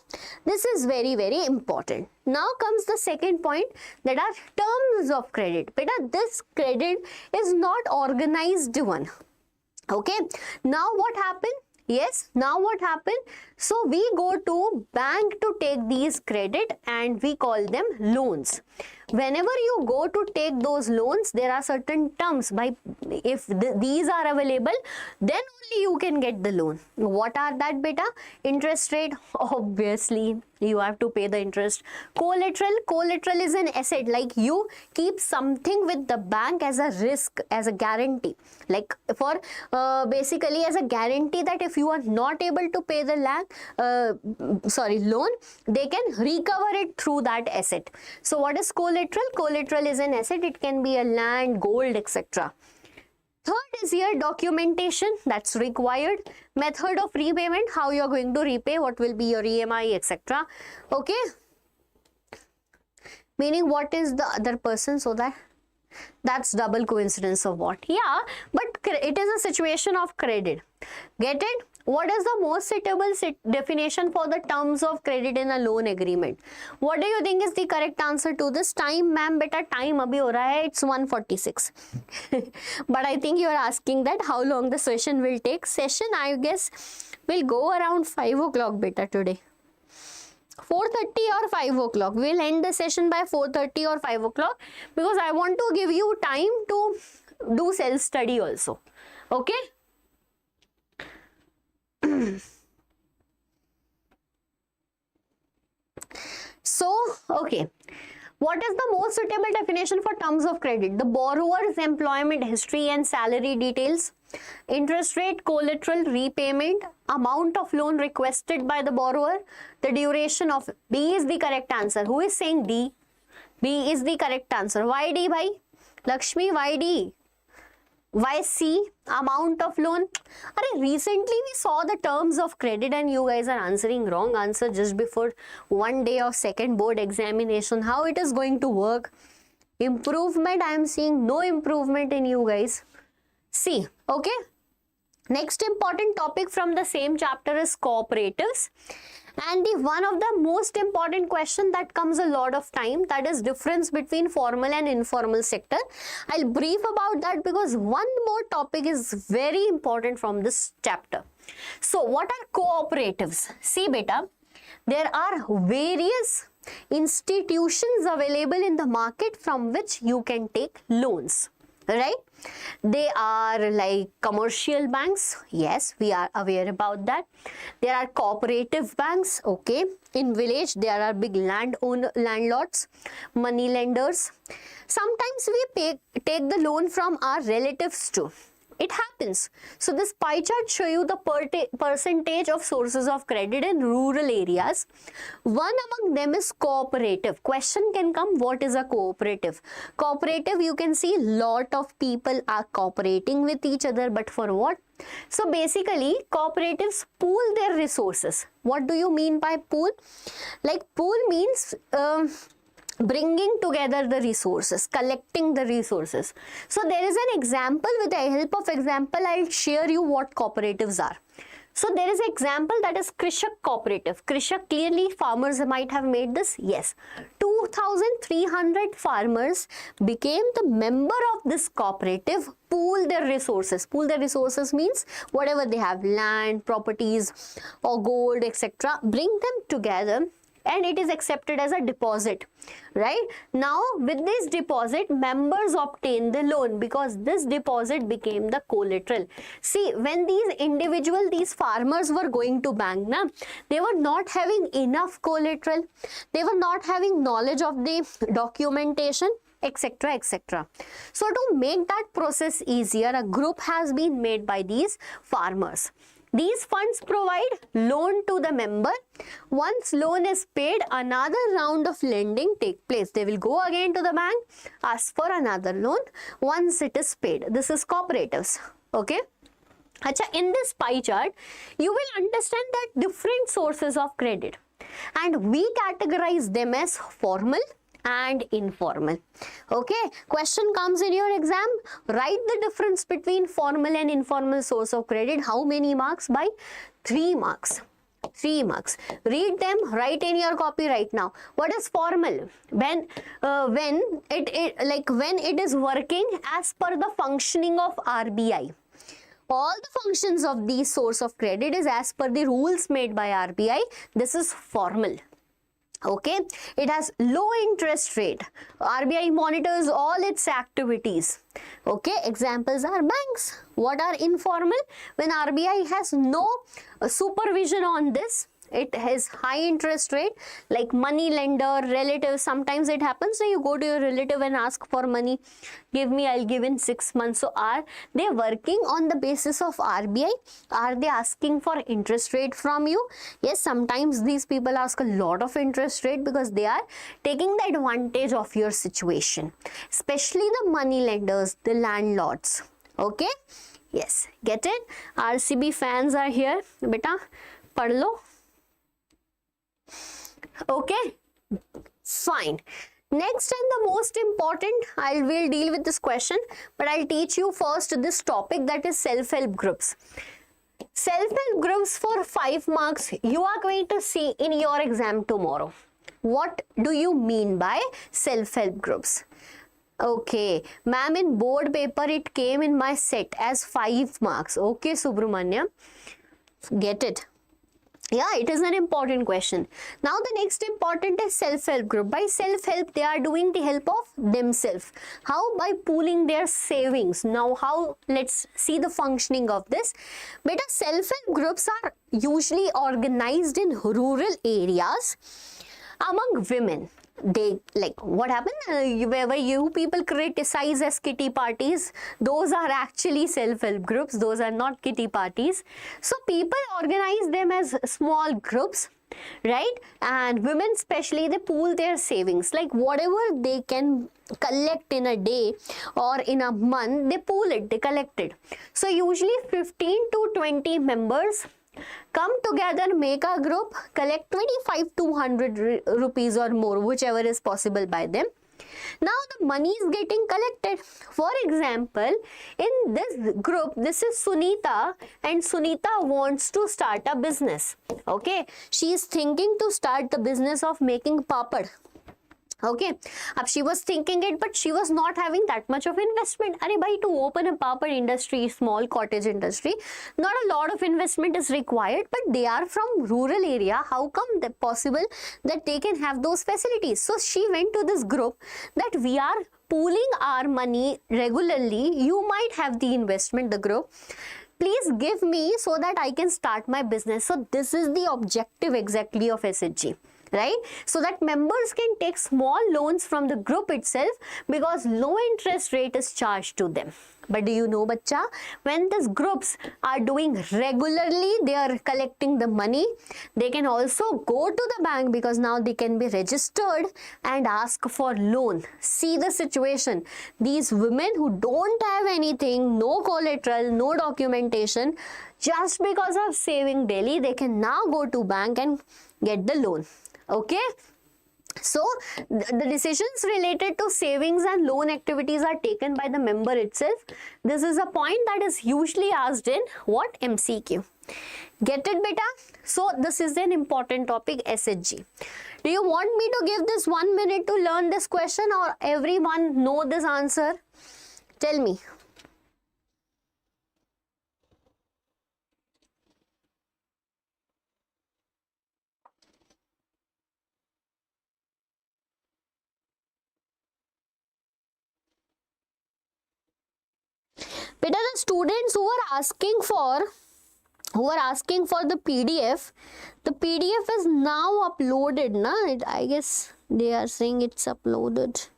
This is very, very important. Now comes the second point, that are terms of credit. Beta, this credit is not organized one. Okay, now what happened? Yes, now what happened? So we go to bank to take these credit and we call them loans. Whenever you go to take those loans, there are certain terms. If these are available, then only you can get the loan. What are that, beta? Interest rate, obviously you have to pay the interest. Collateral is an asset, like you keep something with the bank as a risk, as a guarantee, like for basically as a guarantee that if you are not able to pay the loan, they can recover it through that asset. So what is collateral? Collateral is an asset. It can be a land, gold, etc. Third is here documentation, that's required. Method of repayment, how you are going to repay, what will be your EMI, etc. Okay, meaning what is the other person, so that's double coincidence of what? Yeah, but it is a situation of credit. Get it? What is the most suitable definition for the terms of credit in a loan agreement? What do you think is the correct answer to this? Time, ma'am, beta, time abhi ho raha hai, it's 1:46. But I think you are asking that how long the session will take. Session, I guess, will go around 5 o'clock, beta, today. 4:30 or 5 o'clock. We'll end the session by 4:30 or 5 o'clock, because I want to give you time to do self-study also. Okay? So, okay, what is the most suitable definition for terms of credit? The borrower's employment history and salary details, interest rate, collateral, repayment, amount of loan requested by the borrower, the duration of. B is the correct answer. Who is saying D? B is the correct answer. Why D, bhai? Lakshmi, why D? Why C? Amount of loan. Recently we saw the terms of credit and you guys are answering wrong answer just before one day of second board examination. How it is going to work? Improvement, I am seeing no improvement in you guys. C. Okay. Next important topic from the same chapter is cooperatives. And one of the most important question that comes a lot of time, that is difference between formal and informal sector. I'll brief about that because one more topic is very important from this chapter. So what are cooperatives? See beta, there are various institutions available in the market from which you can take loans. Right? They are like commercial banks. Yes, we are aware about that. There are cooperative banks. Okay. In village, there are big landlords, money lenders. Sometimes we take the loan from our relatives too. It happens. So this pie chart show you the percentage of sources of credit in rural areas. One among them is cooperative. Question can come, what is a cooperative? Cooperative, you can see lot of people are cooperating with each other, but for what? So basically cooperatives pool their resources. What do you mean by pool? Like pool means bringing together the resources, collecting the resources. So there is an example. With the help of example, I'll share you what cooperatives are. So there is an example, that is Krishak cooperative. Krishak, clearly farmers might have made this. Yes, 2,300 farmers became the member of this cooperative, pool their resources. Pool their resources means whatever they have, land, properties or gold, etc. Bring them together, and it is accepted as a deposit, right? Now with this deposit, members obtain the loan, because this deposit became the collateral. See, when these farmers were going to bank, they were not having enough collateral, they were not having knowledge of the documentation, etc, etc. So to make that process easier, a group has been made by these farmers. These funds provide loan to the member. Once loan is paid, another round of lending take place. They will go again to the bank, ask for another loan once it is paid. This is cooperatives. Okay. Acha, in this pie chart, you will understand that different sources of credit, and we categorize them as formal and informal. Okay, question comes in your exam, write the difference between formal and informal source of credit. How many marks? By 3 marks. 3 marks. Read them, write in your copy right now. What is formal? When it is working as per the functioning of RBI. All the functions of these source of credit is as per the rules made by RBI. This is formal. Okay, it has low interest rate. RBI monitors all its activities. Okay, examples are banks. What are informal? When RBI has no supervision on this, it has high interest rate, like money lender, relative. Sometimes it happens, so you go to your relative and ask for money. Give me, I'll give in 6 months. So are they working on the basis of RBI? Are they asking for interest rate from you? Yes, sometimes these people ask a lot of interest rate because they are taking the advantage of your situation, especially the money lenders, the landlords. Okay, yes, get it? RCB fans are here. Beta, pad lo. Okay, fine. Next and the most important, I will deal with this question, but I'll teach you first this topic, that is self-help groups. Self-help groups for 5 marks, you are going to see in your exam tomorrow. What do you mean by self-help groups? Okay, ma'am, in board paper it came in my set as 5 marks. Okay, Subramanya, get it? Yeah, it is an important question. Now the next important is self-help group. By self-help, they are doing the help of themselves. How? By pooling their savings. Now how? Let's see the functioning of this. Beta, self-help groups are usually organized in rural areas among women. They, like, what happened? Wherever you people criticize as kitty parties, those are actually self-help groups. Those are not kitty parties. So people organize them as small groups, right? And women especially, they pool their savings. Like whatever they can collect in a day or in a month, they pool it, they collect it. So usually 15 to 20 members come together, make a group, collect 25 to 100 rupees or more, whichever is possible by them. Now the money is getting collected. For example, in this group, this is Sunita, and Sunita wants to start a business. Okay, she is thinking to start the business of making papad. Okay, she was thinking it, but she was not having that much of investment. Arey bhai, to open a papad industry, small cottage industry, not a lot of investment is required, but they are from rural area. How come that possible that they can have those facilities? So she went to this group that we are pooling our money regularly. You might have the investment, the group. Please give me so that I can start my business. So this is the objective exactly of SHG. right? So that members can take small loans from the group itself because low interest rate is charged to them. But do you know, bacha, when these groups are doing regularly, they are collecting the money, they can also go to the bank because now they can be registered and ask for loan. See the situation. These women who don't have anything, no collateral, no documentation, just because of saving daily, they can now go to bank and get the loan. Okay. So the decisions related to savings and loan activities are taken by the member itself. This is a point that is usually asked in what? MCQ. Get it, beta? So this is an important topic, SHG. Do you want me to give this 1 minute to learn this question, or everyone know this answer? Tell me. Beta, the students who are asking for the PDF is now uploaded, na? I guess they are saying it's uploaded.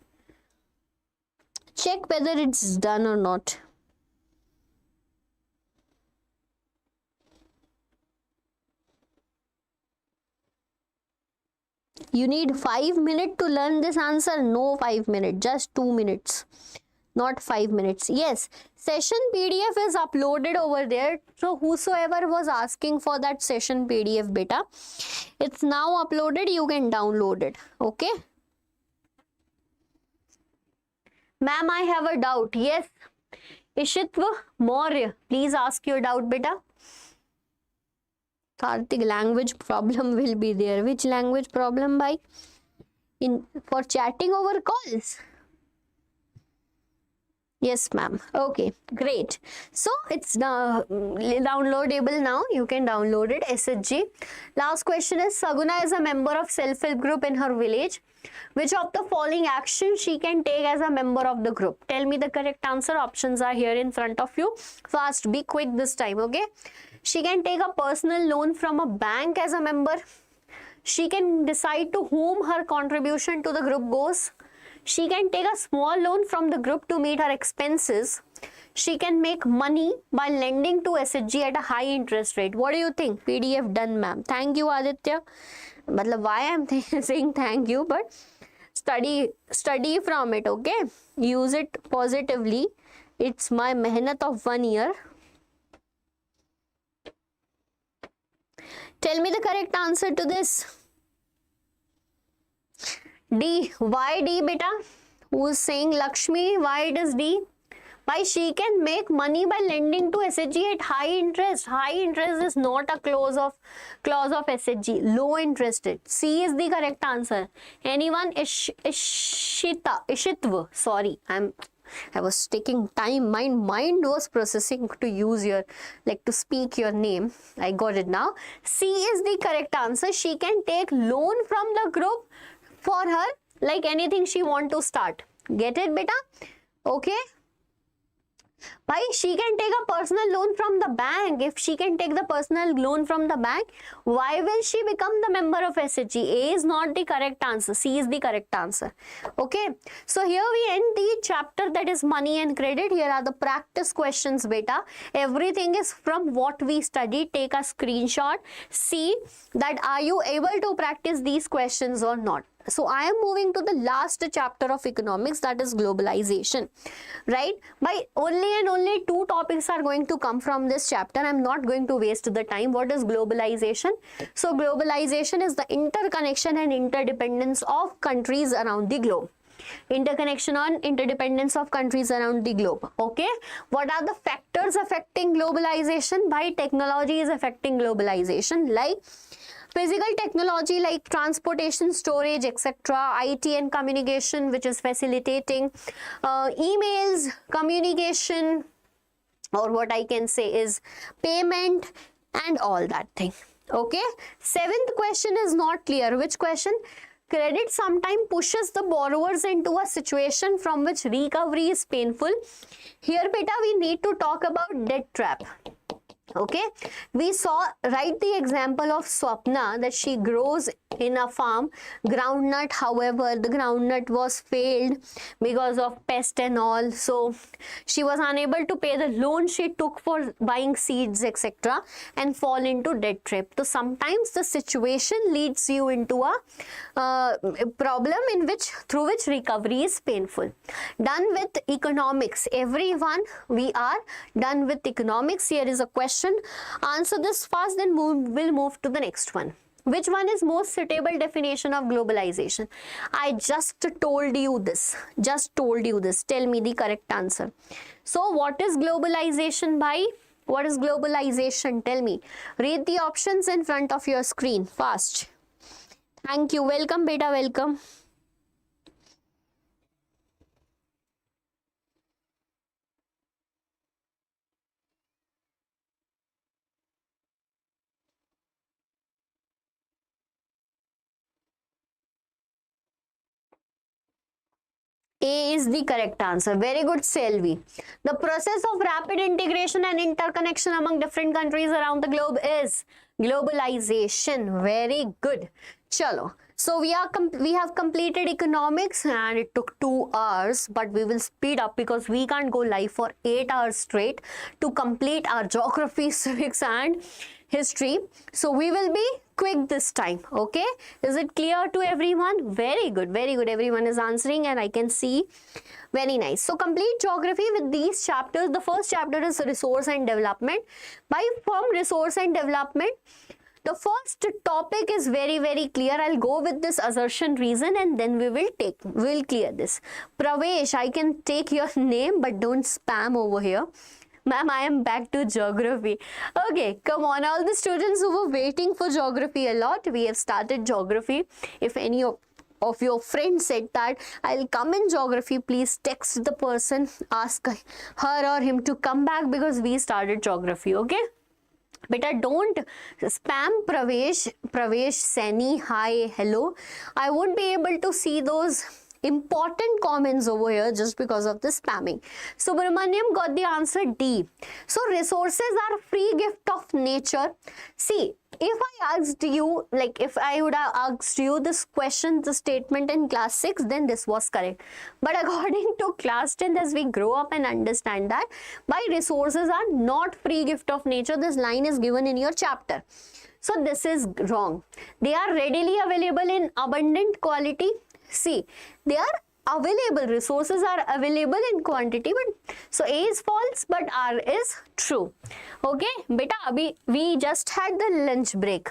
Check whether it's done or not. You need 5 minutes to learn this answer. No 5 minutes, just 2 minutes. Not 5 minutes. Yes, session PDF is uploaded over there. So whosoever was asking for that session PDF, beta, it's now uploaded. You can download it. Okay. Ma'am, I have a doubt. Yes. Ishitva Maurya, please ask your doubt, beta. Karthik, language problem will be there. Which language problem, bhai? For chatting over calls? Yes, ma'am. Okay, great. So it's downloadable now. You can download it. SHG. Last question is, Saguna is a member of self-help group in her village. Which of the following actions she can take as a member of the group? Tell me the correct answer. Options are here in front of you. Fast, be quick this time, okay? She can take a personal loan from a bank as a member. She can decide to whom her contribution to the group goes. She can take a small loan from the group to meet her expenses. She can make money by lending to SHG at a high interest rate. What do you think? PDF done, ma'am. Thank you, Aditya. Matlab, why I'm saying thank you, but study from it, okay? Use it positively. It's my mehnat of 1 year. Tell me the correct answer to this. D. Why D, beta? Who is saying Lakshmi? Why it is D? Why she can make money by lending to SHG at high interest. High interest is not a clause of SHG. Low interest. C is the correct answer. Anyone? Ishitva. Sorry, I was taking time. My mind was processing to use your, to speak your name. I got it now. C is the correct answer. She can take loan from the group for her, like anything she want to start. Get it, beta? Okay. Why she can take a personal loan from the bank? If she can take the personal loan from the bank, why will she become the member of SHG? A is not the correct answer. C is the correct answer. Okay. So here we end the chapter that is money and credit. Here are the practice questions, beta. Everything is from what we studied. Take a screenshot. See that are you able to practice these questions or not. So I am moving to the last chapter of economics, that is globalization, right? By only 2 topics are going to come from this chapter. I am not going to waste the time. What is globalization? So globalization is the interconnection and interdependence of countries around the globe. Interconnection on interdependence of countries around the globe. Okay. What are the factors affecting globalization? Why technology is affecting globalization? Like physical technology like transportation, storage, etc. IT and communication, which is facilitating emails, communication, or what I can say is payment and all that thing. Okay. 7th question is not clear. Which question? Credit sometimes pushes the borrowers into a situation from which recovery is painful. Here, beta, we need to talk about debt trap. Okay, we saw, right, the example of Swapna, that she grows in a farm groundnut. However, the groundnut was failed because of pest and all, so she was unable to pay the loan she took for buying seeds, etc., and fall into debt trap. So sometimes the situation leads you into a problem in which, through which recovery is painful. Done with economics, everyone, we are done with economics. Here is a question, answer this fast, then we'll move to the next one. Which one is most suitable definition of globalization? I just told you this. Tell me the correct answer. So what is globalization, bhai? What is globalization? Tell me. Read the options in front of your screen fast. Thank you. Welcome, beta. Welcome. A is the correct answer. Very good, Selvi. The process of rapid integration and interconnection among different countries around the globe is globalization. Very good. Chalo. So we have completed economics and it took 2 hours, but we will speed up because we can't go live for 8 hours straight to complete our geography, civics and history. So we will be quick this time. Okay, is it clear to everyone? Very good, very good. Everyone is answering and I can see. Very nice. So complete geography with these chapters. The first chapter is resource and development. From resource and development, the first topic is very, very clear. I'll go with this assertion reason and then we'll clear this. Pravesh, I can take your name, but don't spam over here. Ma'am, I am back to geography. Okay, come on, all the students who were waiting for geography a lot, we have started geography. If any of your friends said that I'll come in geography, please text the person, ask her or him to come back because we started geography. Okay, beta, don't spam Pravesh, Sani, hi, hello. I won't be able to see those important comments over here just because of the spamming. Subramaniam got the answer D. So resources are free gift of nature. See, if I asked you, like if I would have asked you this question, the statement in class 6, then this was correct. But according to class 10, as we grow up and understand that why resources are not free gift of nature, this line is given in your chapter. So this is wrong. They are readily available in abundant quality. See, they are available, resources are available in quantity, but so A is false, but R is true. Okay, beta, we just had the lunch break.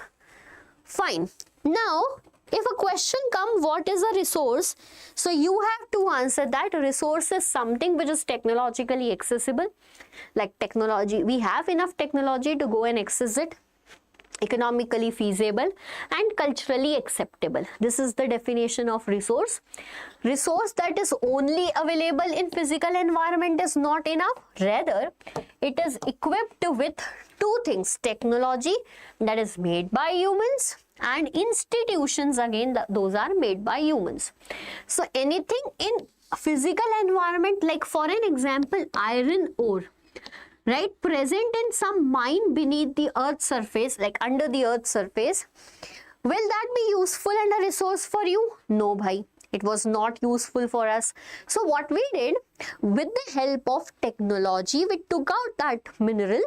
Fine. Now, if a question comes, what is a resource? So you have to answer that resource is something which is technologically accessible. Like technology, we have enough technology to go and access it. Economically feasible and culturally acceptable. This is the definition of resource. Resource that is only available in physical environment is not enough. Rather, it is equipped with two things: technology that is made by humans and institutions, again, those are made by humans. So anything in physical environment, like for an example, iron ore, right, present in some mine beneath the earth's surface, like under the earth's surface, will that be useful and a resource for you? No, bhai, it was not useful for us. So what we did, with the help of technology, we took out that mineral,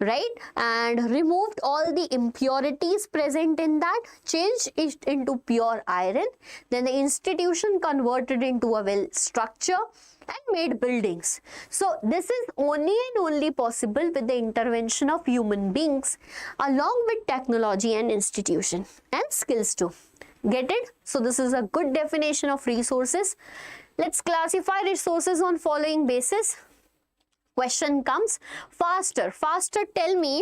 right, and removed all the impurities present in that, changed it into pure iron. Then the institution converted into a well structure and made buildings. So this is only and only possible with the intervention of human beings, along with technology and institution and skills too. Get it? So this is a good definition of resources. Let's classify resources on following basis. Question comes, faster, tell me,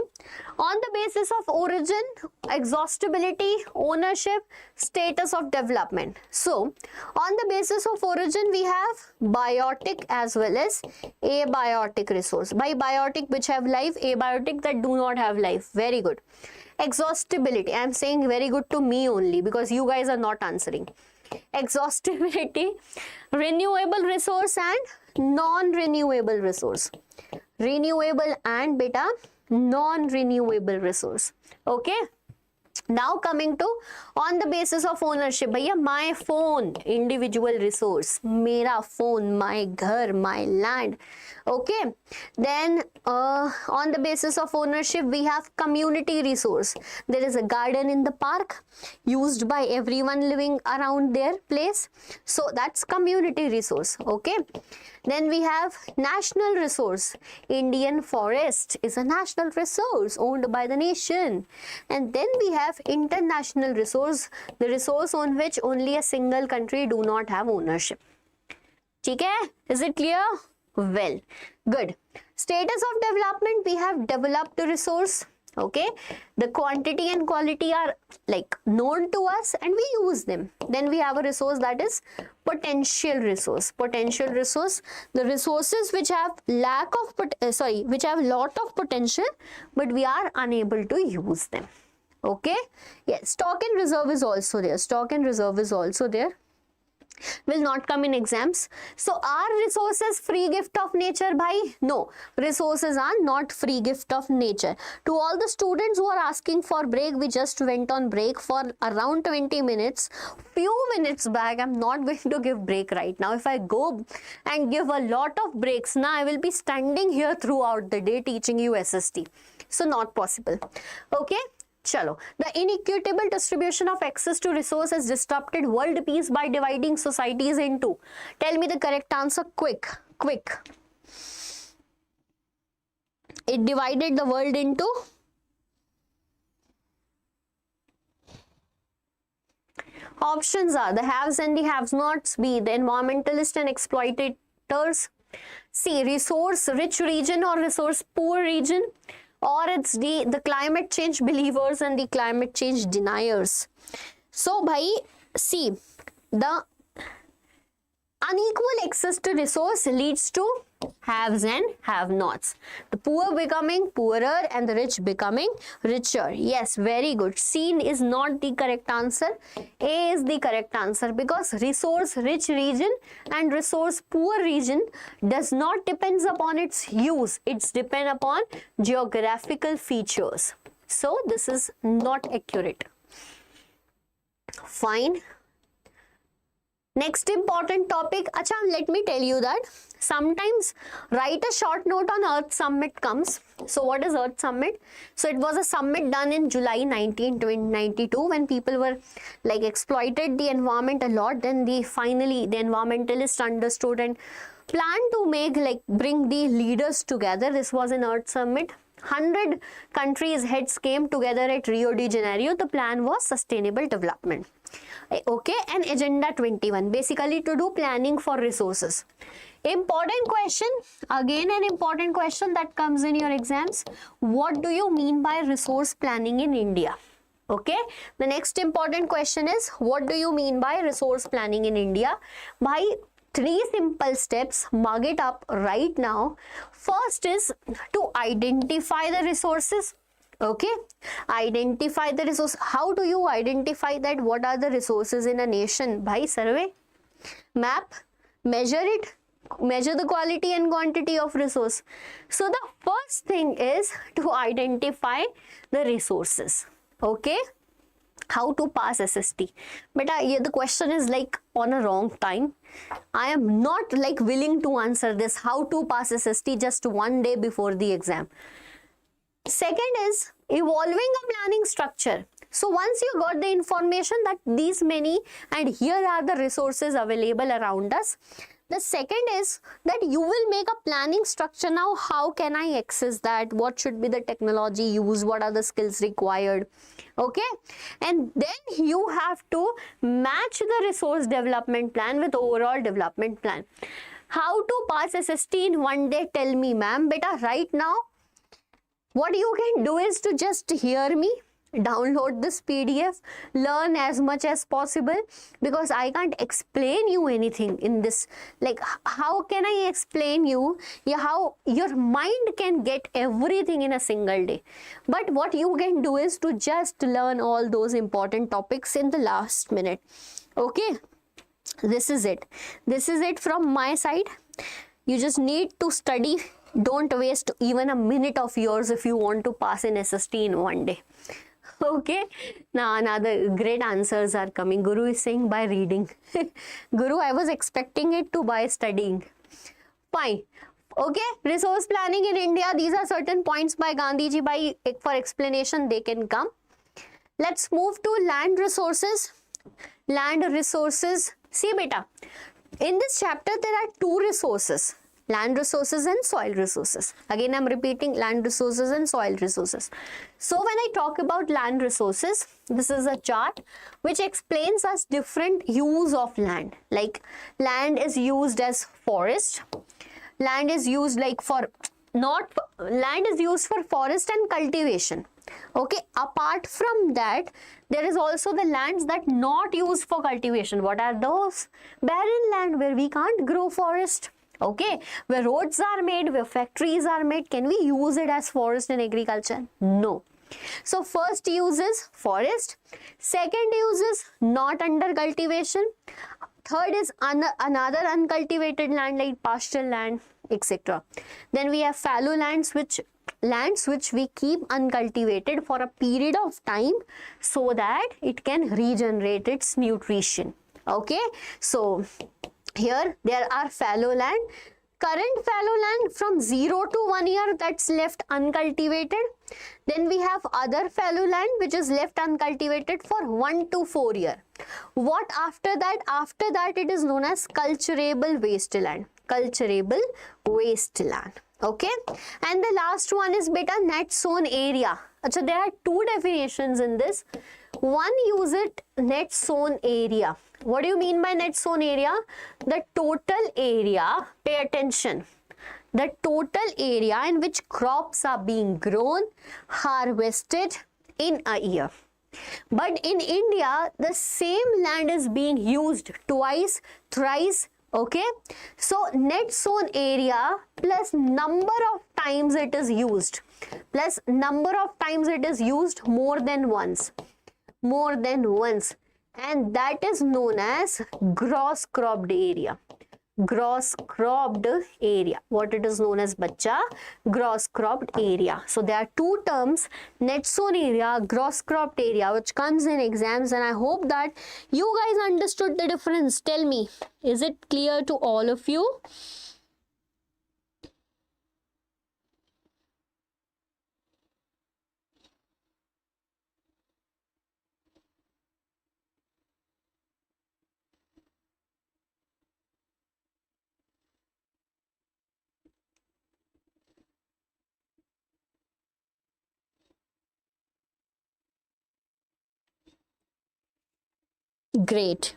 on the basis of origin, exhaustibility, ownership, status of development. So on the basis of origin, we have biotic as well as abiotic resource. By biotic, which have life, abiotic that do not have life. Very good. Exhaustibility, I am saying very good to me only because you guys are not answering. Exhaustibility, renewable resource and non-renewable resource. Renewable and beta non-renewable resource. Okay. Now coming to on the basis of ownership, भैया my phone individual resource, मेरा phone, my घर, my land. Okay, then on the basis of ownership we have community resource. There is a garden in the park used by everyone living around their place, so that's community resource. Okay, then we have national resource. Indian forest is a national resource owned by the nation. And then we have international resource, the resource on which only a single country do not have ownership. ठीक है? Is it clear? Well, good. Status of development, we have developed resource. Okay, the quantity and quality are like known to us and we use them. Then we have a resource that is potential resource. Potential resource, the resources which have which have lot of potential but we are unable to use them. Okay, yes, stock and reserve is also there. Stock and reserve is also there. Will not come in exams. So are resources free gift of nature, bhai? No, resources are not free gift of nature. To all the students who are asking for break, we just went on break for around 20 minutes. Few minutes back, I'm not going to give break right now. If I go and give a lot of breaks, now I will be standing here throughout the day teaching you SST. So not possible. Okay. Chalo. The inequitable distribution of access to resource has disrupted world peace by dividing societies into. Tell me the correct answer quick. It divided the world into. Options are the haves and the have-nots, B, the environmentalists and exploitators, C, resource rich region or resource poor region, or it's the climate change believers and the climate change deniers. So, bhai, see, the unequal access to resource leads to haves and have-nots. The poor becoming poorer and the rich becoming richer. Yes, very good. C is not the correct answer. A is the correct answer because resource rich region and resource poor region does not depends upon its use. It's depend upon geographical features. So this is not accurate. Fine. Next important topic, acha, let me tell you that sometimes write a short note on Earth Summit comes. So what is Earth Summit? So it was a summit done in July 1992 when people were like exploited the environment a lot. Then finally the environmentalists understood and planned to bring the leaders together. This was an Earth Summit. 100 countries heads came together at Rio de Janeiro. The plan was sustainable development. Okay, and Agenda 21, basically to do planning for resources. Important question, again an important question that comes in your exams. What do you mean by resource planning in India? Okay, the next important question is, what do you mean by resource planning in India? By 3 simple steps, mug it up right now. First is to identify the resources. Okay, identify the resource. How do you identify that? What are the resources in a nation? By survey, map, measure it, measure the quality and quantity of resource. So the first thing is to identify the resources. Okay, how to pass SST? But the question is like on a wrong time. I am not like willing to answer this how to pass SST just one day before the exam. Second is evolving a planning structure. So once you got the information that these many and here are the resources available around us, the second is that you will make a planning structure. Now how can I access that? What should be the technology used? What are the skills required? Okay, and then you have to match the resource development plan with overall development plan. How to pass SST in one day? Tell me, ma'am. Beta, right now what you can do is to just hear me, download this PDF, learn as much as possible, because I can't explain you anything in this. Like, how can I explain you how your mind can get everything in a single day? But what you can do is to just learn all those important topics in the last minute. Okay, this is it. This is it from my side. You just need to study Don't waste even a minute of yours if you want to pass in SST in one day. Okay, now another great answers are coming. Guru is saying by reading. Guru, I was expecting it to by studying. Fine. Okay, resource planning in India. These are certain points by Gandhiji. By for explanation, they can come. Let's move to land resources. Land resources. See, beta, in this chapter there are two resources: land resources and soil resources. Again, I'm repeating, land resources and soil resources. So when I talk about land resources, this is a chart which explains us different use of land. Like land is used as forest. Land is used like for land is used for forest and cultivation. Okay, apart from that, there is also the lands that not used for cultivation. What are those? Barren land where we can't grow forest. Okay, where roads are made, where factories are made. Can we use it as forest in agriculture? No. So first use is forest. Second use is not under cultivation. Third is another uncultivated land like pasture land, etc. Then we have fallow lands which we keep uncultivated for a period of time so that it can regenerate its nutrition. Okay, so here there are fallow land. Current fallow land from 0 to 1 year, that's left uncultivated. Then we have other fallow land which is left uncultivated for 1 to 4 year. What after that? After that it is known as culturable wasteland. Culturable wasteland. Okay, and the last one is beta net sown area. So there are two definitions in this. One, use it net sown area. What do you mean by net sown area? The total area, pay attention, the total area in which crops are being grown, harvested in a year. But in India, the same land is being used twice, thrice. Okay, so net sown area plus number of times it is used, plus number of times it is used more than once, and that is known as gross cropped area. Gross cropped area. What it is known as, bacha? Gross cropped area. So there are two terms, net sown area, gross cropped area, which comes in exams, and I hope that you guys understood the difference. Tell me, is it clear to all of you? Great.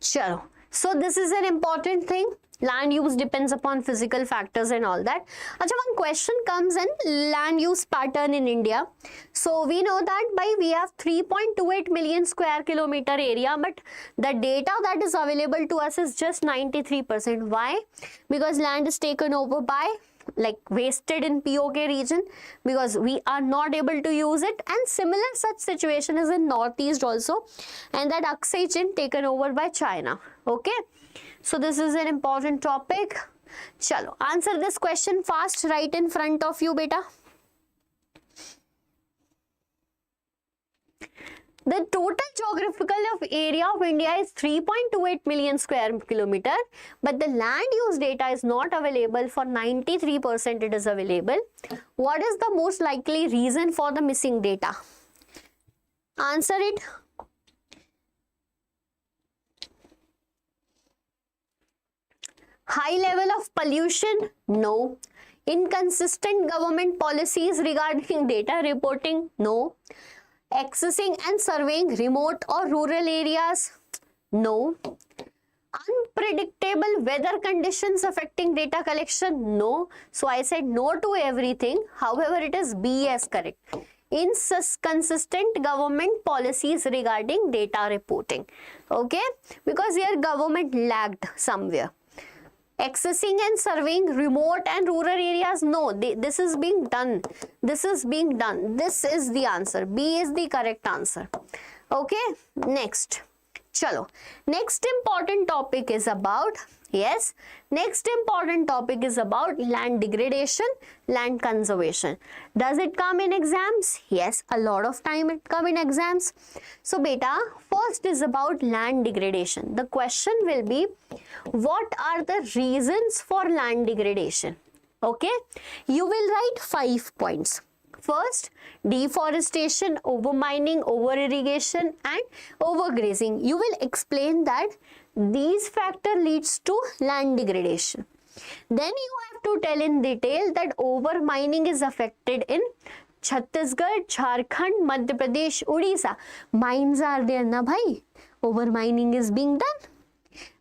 Chalo. So this is an important thing. Land use depends upon physical factors and all that. Achha, one question comes in land use pattern in India. So we know that we have 3.28 million square kilometer area, but the data that is available to us is just 93%. Why? Because land is taken over by, like, wasted in POK region, because we are not able to use it. And similar such situation is in northeast also, and that Aksai Chin taken over by China. Okay, so this is an important topic. Chalo, answer this question fast, right in front of you, beta. The total geographical area of India is 3.28 million square kilometer, but the land use data is not available. For 93% it is available. What is the most likely reason for the missing data? Answer it. High level of pollution? No. Inconsistent government policies regarding data reporting? No. Accessing and surveying remote or rural areas? No. Unpredictable weather conditions affecting data collection? No. So I said no to everything. However, it is B as correct. Inconsistent government policies regarding data reporting. Okay, because here government lagged somewhere. Accessing and surveying remote and rural areas? No, this is being done. This is being done. This is the answer. B is the correct answer. Okay, next. Chalo, next important topic is about, yes, next important topic is about land degradation, land conservation. Does it come in exams? Yes, a lot of time it come in exams. So beta, first is about land degradation. The question will be, what are the reasons for land degradation? Okay, you will write 5 points. First, deforestation, overmining, over-irrigation and overgrazing. You will explain that these factors leads to land degradation. Then you have to tell in detail that overmining is affected in Chhattisgarh, Jharkhand, Madhya Pradesh, Odisha. Mines are there na bhai. Overmining is being done.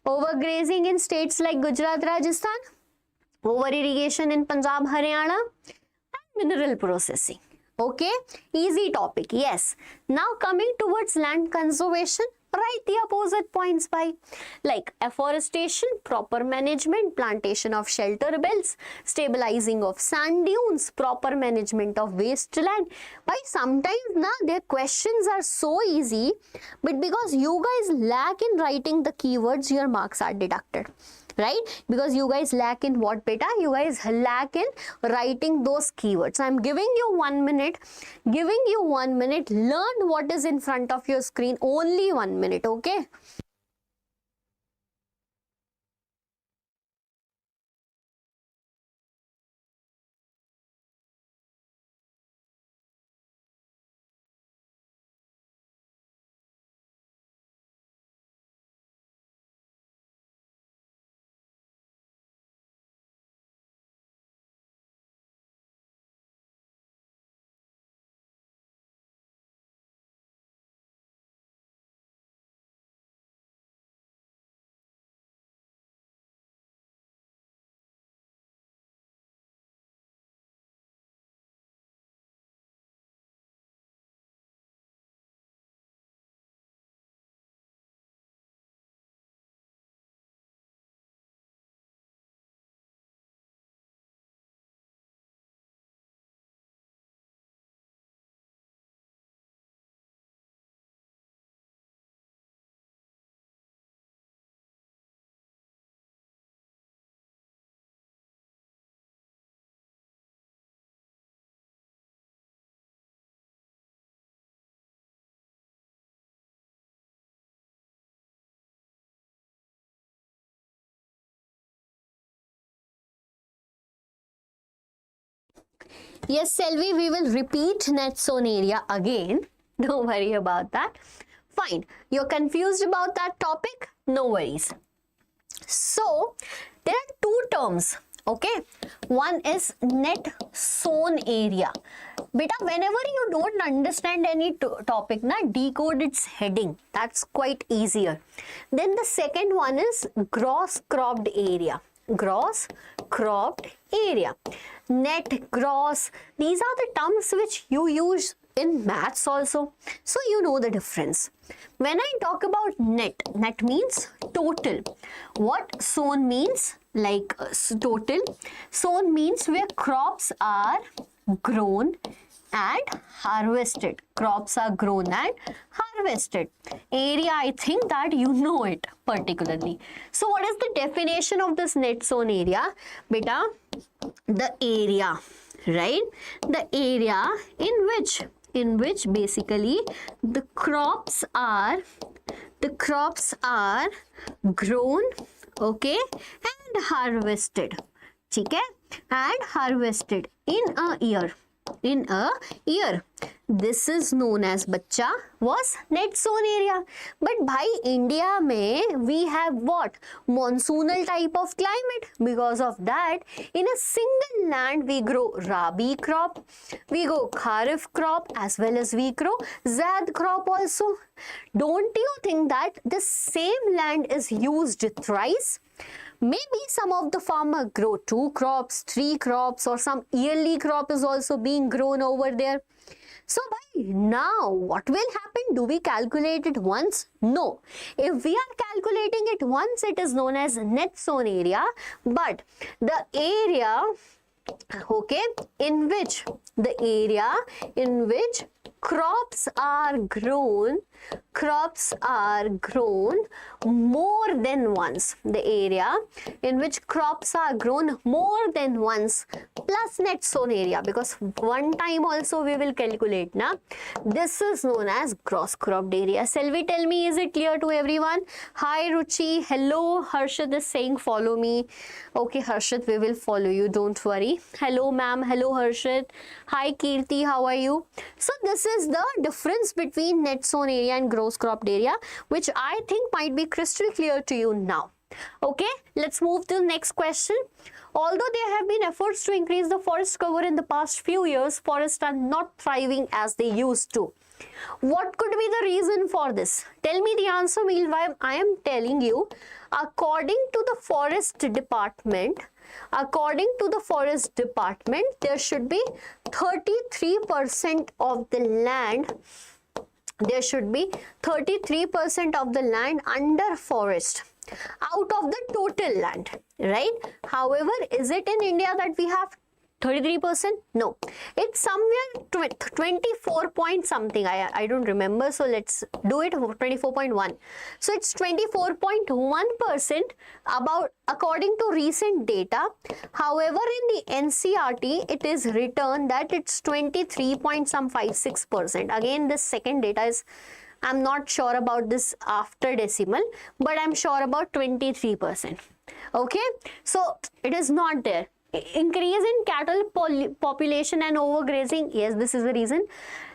Overgrazing in states like Gujarat, Rajasthan. Over-irrigation in Punjab, Haryana. Mineral processing. Okay, easy topic. Yes. Now coming towards land conservation, write the opposite points by like afforestation, proper management, plantation of shelter belts, stabilizing of sand dunes, proper management of wasteland. By sometimes na their questions are so easy, but because you guys lack in writing the keywords, your marks are deducted. Right? Because you guys lack in what beta? You guys lack in writing those keywords. I'm giving you 1 minute. Giving you 1 minute. Learn what is in front of your screen. Only 1 minute. Okay? Yes, Selvi, we will repeat net zone area again. Don't worry about that. Fine. You're confused about that topic? No worries. So, there are two terms. Okay. One is net zone area. Beta, whenever you don't understand any topic, na, decode its heading. That's quite easier. Then the second one is gross cropped area. Gross cropped area. Net, gross. These are the terms which you use in maths also. So you know the difference. When I talk about net, net means total. What zone means? Like total. Zone means where crops are grown and harvested. Crops are grown and harvested. Area, I think that you know it particularly. So what is the definition of this net zone area? Beta, the area, right? The area in which basically the crops are grown, okay, and harvested. Okay, and harvested in a year. In a year. This is known as bacha was net zone area. But by India mein we have what? Monsoonal type of climate. Because of that, in a single land we grow rabi crop, we grow kharif crop, as well as we grow zaid crop also. Don't you think that the same land is used thrice? Maybe some of the farmer grow 2 crops, 3 crops, or some yearly crop is also being grown over there. So by now, what will happen? Do we calculate it once? No. If we are calculating it once, it is known as net zone area. But the area, okay, in which crops are grown crops are grown more than once. The area in which crops are grown more than once plus net sown area, because one time also we will calculate na. This is known as gross cropped area. Selvi, tell me, is it clear to everyone? Hi Ruchi, hello. Harshit is saying follow me. Okay Harshit, we will follow you, don't worry. Hello ma'am, hello Harshit. Hi Kirti, how are you? So this is the difference between net sown area and gross cropped area, which I think might be crystal clear to you now. Okay, let's move to the next question. Although there have been efforts to increase the forest cover in the past few years, forests are not thriving as they used to. What could be the reason for this? Tell me the answer meanwhile I am telling you. According to the forest department, there should be 33% of the land, under forest out of the total land, right? However, is it in India that we have 33%? No, it's somewhere 24 point something. I don't remember, so let's do it 24.1. So it's 24.1% about according to recent data. However, in the NCRT, it is written that it's 23.56%. Again, this second data is, I'm not sure about this after decimal, but I'm sure about 23%. Okay, so it is not there. Increase in cattle population and overgrazing, yes, this is the reason.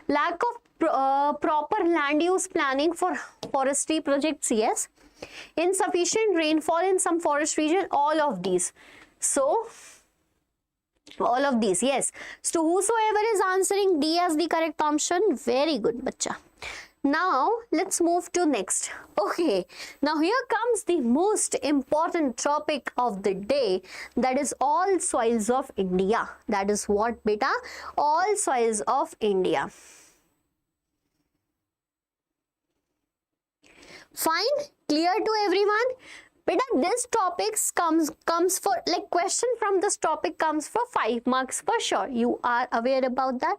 Lack of proper land use planning for forestry projects, yes. Insufficient rainfall in some forest region, all of these. So all of these, yes. So whosoever is answering D as the correct option, very good, bacha. Now let's move to next. Okay, now here comes the most important topic of the day, that is all soils of India. That is what, beta? All soils of India. Fine, clear to everyone? Beta, this topic comes for, like, question from this topic comes for 5 marks for sure. You are aware about that?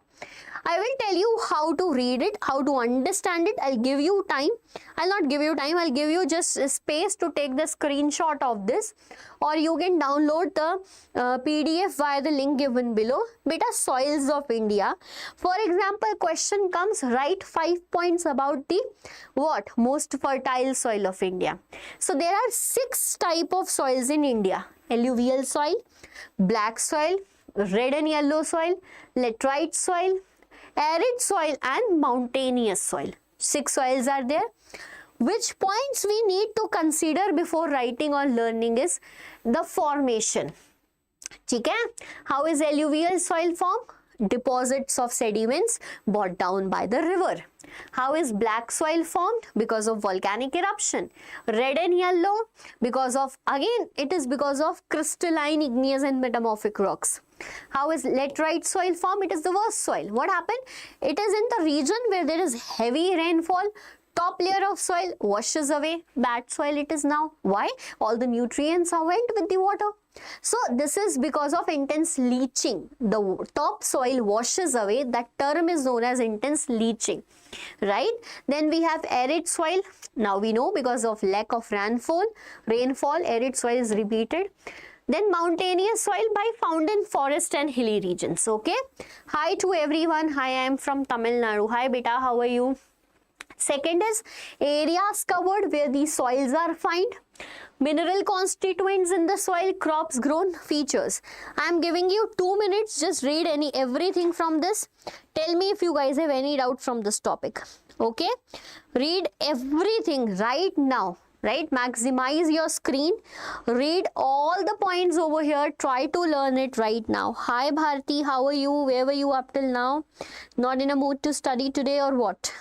I will tell you how to read it, how to understand it. I'll give you time. I'll not give you time. I'll give you just a space to take the screenshot of this, or you can download the PDF via the link given below. Beta, soils of India. For example, question comes, write 5 points about the what? Most fertile soil of India. So there are 6 types of soils in India. Alluvial soil, black soil, red and yellow soil, laterite soil, arid soil and mountainous soil. 6 soils are there. Which points we need to consider before writing or learning is the formation. Okay? How is alluvial soil formed? Deposits of sediments brought down by the river. How is black soil formed? Because of volcanic eruption. Red and yellow, because of, again, it is because of crystalline, igneous and metamorphic rocks. How is laterite soil formed? It is the worst soil. What happened? It is in the region where there is heavy rainfall. Top layer of soil washes away. Bad soil it is now. Why? All the nutrients are went with the water. So this is because of intense leaching. The top soil washes away. That term is known as intense leaching. Right? Then we have arid soil. Now we know because of lack of rainfall, arid soil is repeated. Then mountainous soil found in forest and hilly regions. Okay. Hi to everyone. Hi, I am from Tamil Nadu. Hi beta, how are you? Second is areas covered where the soils are found. Mineral constituents in the soil, crops grown, features. I am giving you 2 minutes. Just read everything from this. Tell me if you guys have any doubt from this topic. Okay. Read everything right now. Right, maximize your screen, read all the points over here, try to learn it right now. Hi Bharti, how are you? Where were you up till now? Not in a mood to study today or what?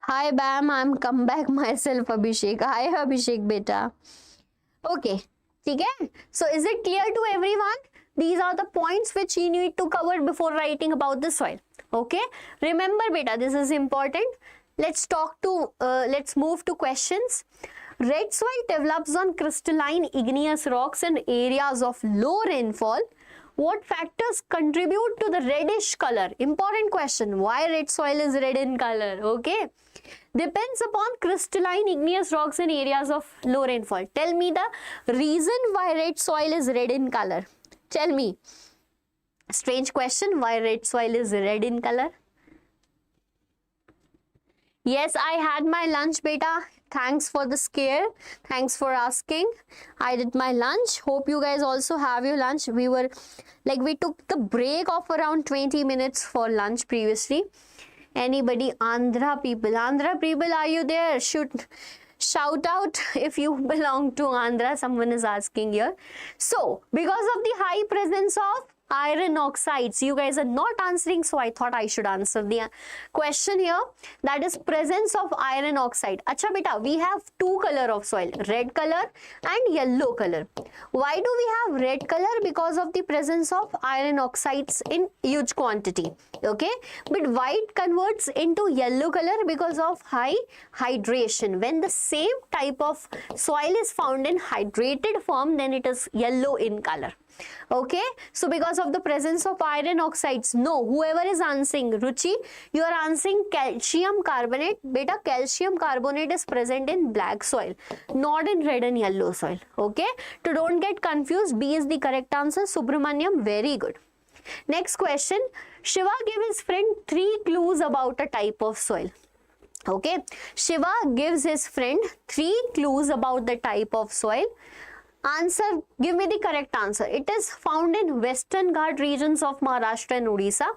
Hi Bam, I'm come back myself Abhishek. Hi Abhishek beta. Okay, ठीक है? So is it clear to everyone? These are the points which you need to cover before writing about the soil. Okay, remember beta, this is important. Let's move to questions. Red soil develops on crystalline igneous rocks in areas of low rainfall. What factors contribute to the reddish color? Important question. Why red soil is red in color? Okay. Depends upon crystalline igneous rocks in areas of low rainfall. Tell me the reason why red soil is red in color. Tell me. Strange question. Why red soil is red in color? Yes, I had my lunch, beta. Thanks for the scare. Thanks for asking. I did my lunch. Hope you guys also have your lunch. We took the break of around 20 minutes for lunch previously. Anybody? Andhra people, are you there? Shout out if you belong to Andhra. Someone is asking here. So, because of the high presence of iron oxides, you guys are not answering, so I thought I should answer the question here. That is presence of iron oxide. Acha beta, we have two color of soil, red color and yellow color. Why do we have red color? Because of the presence of iron oxides in huge quantity. Okay, but white converts into yellow color because of high hydration. When the same type of soil is found in hydrated form, then it is yellow in color. Okay, so because of the presence of iron oxides. No, whoever is answering, Ruchi, you are answering calcium carbonate. Beta, calcium carbonate is present in black soil, not in red and yellow soil. Okay, so don't get confused. B is the correct answer. Subramaniam, very good. Next question. Shiva gave his friend 3 clues about a type of soil. Okay, Shiva gives his friend 3 clues about the type of soil. Answer, give me the correct answer. It is found in Western Ghat regions of Maharashtra and Odisha.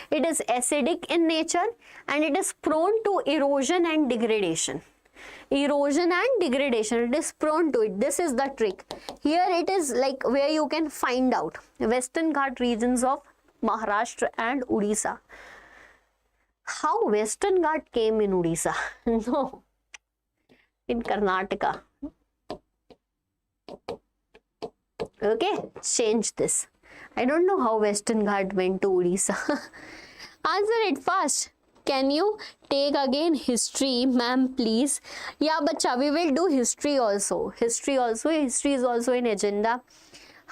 It is acidic in nature and it is prone to erosion and degradation. Erosion and degradation, it is prone to it. This is the trick. Here it is like where you can find out. Western Ghat regions of Maharashtra and Odisha. How Western Ghat came in Odisha? No, in Karnataka. Okay, change this. I don't know how Western Ghat went to Odisha. Answer it fast. Can you take again history, ma'am, please? Yeah, bacha, we will do history also. History is also in agenda.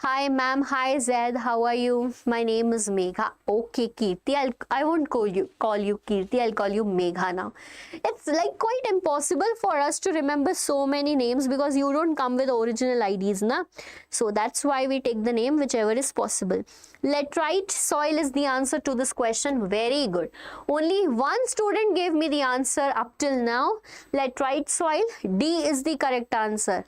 Hi ma'am, hi Zaid, how are you? My name is Megha. Okay, Kirti, I won't call you Kirti, I'll call you Megha now. It's like quite impossible for us to remember so many names because you don't come with original IDs, na? So that's why we take the name whichever is possible. Laterite soil is the answer to this question. Very good. Only one student gave me the answer up till now. Laterite soil. D is the correct answer.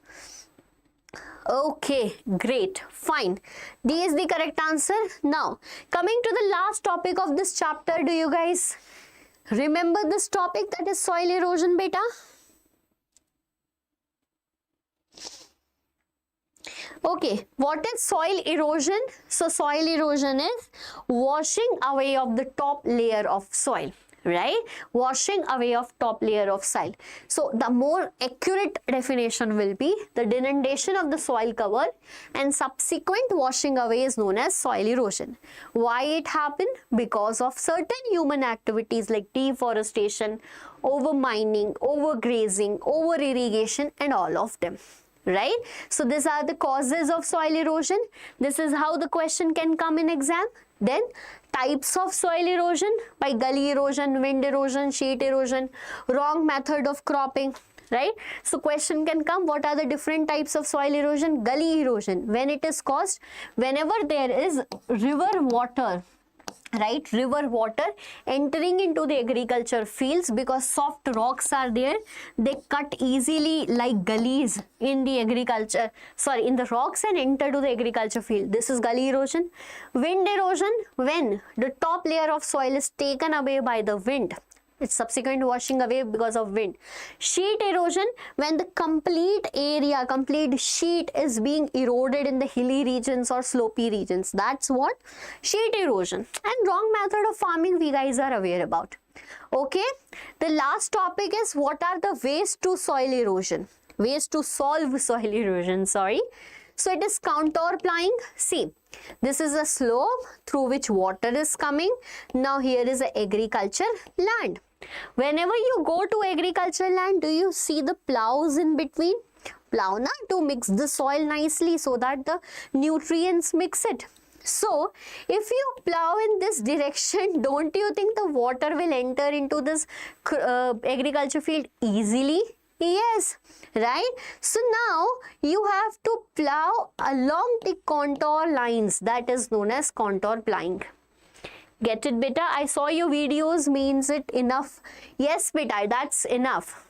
Okay, great, fine. D is the correct answer. Now, coming to the last topic of this chapter, do you guys remember this topic, that is soil erosion, beta? Okay, what is soil erosion? So, soil erosion is washing away of the top layer of soil. Right, washing away of top layer of soil. So the more accurate definition will be the denudation of the soil cover and subsequent washing away is known as soil erosion. Why it happened? Because of certain human activities like deforestation, over mining, overgrazing, over irrigation and all of them. Right, so these are the causes of soil erosion. This is how the question can come in exam. Then types of soil erosion by gully erosion, wind erosion, sheet erosion, wrong method of cropping. Right, so question can come, what are the different types of soil erosion? Gully erosion, when it is caused whenever there is river water. Right, river water entering into the agriculture fields because soft rocks are there, they cut easily like gullies in the agriculture, in the rocks and enter to the agriculture field. This is gully erosion. Wind erosion, when the top layer of soil is taken away by the wind. It's subsequent washing away because of wind. Sheet erosion, when the complete area, complete sheet is being eroded in the hilly regions or slopey regions. That's what? Sheet erosion. And wrong method of farming we guys are aware about. Okay, the last topic is what are the ways to soil erosion, ways to solve soil erosion, sorry. So it is contour plying. See, this is a slope through which water is coming. Now here is a agriculture land. Whenever you go to agricultural land, do you see the plows in between? Plow na, to mix the soil nicely so that the nutrients mix it. So if you plow in this direction, don't you think the water will enter into this agriculture field easily? Yes, right? So now you have to plow along the contour lines, that is known as contour plying. Get it, beta? I saw your videos, means it enough? Yes, beta, that's enough.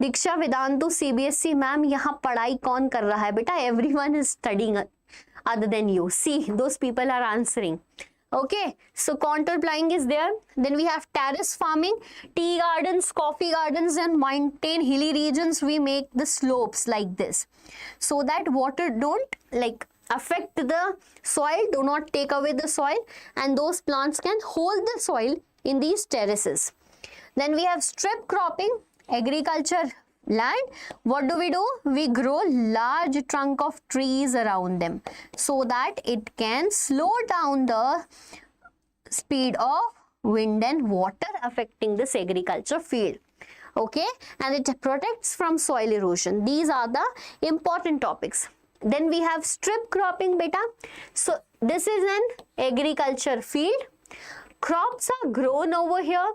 Diksha, Vedantu, CBSE ma'am, यहाँ पढ़ाई कौन कर रहा है बेटा? Everyone is studying other than you. See, those people are answering. Okay, so contour plying is there. Then we have terrace farming, tea gardens, coffee gardens, and mountain hilly regions. We make the slopes like this so that water don't like affect the soil, do not take away the soil, and those plants can hold the soil in these terraces. Then we have strip cropping, agriculture land. What do? We grow large trunk of trees around them so that it can slow down the speed of wind and water affecting this agriculture field. Okay, and it protects from soil erosion. These are the important topics. Then we have strip cropping, beta. So this is an agriculture field. Crops are grown over here.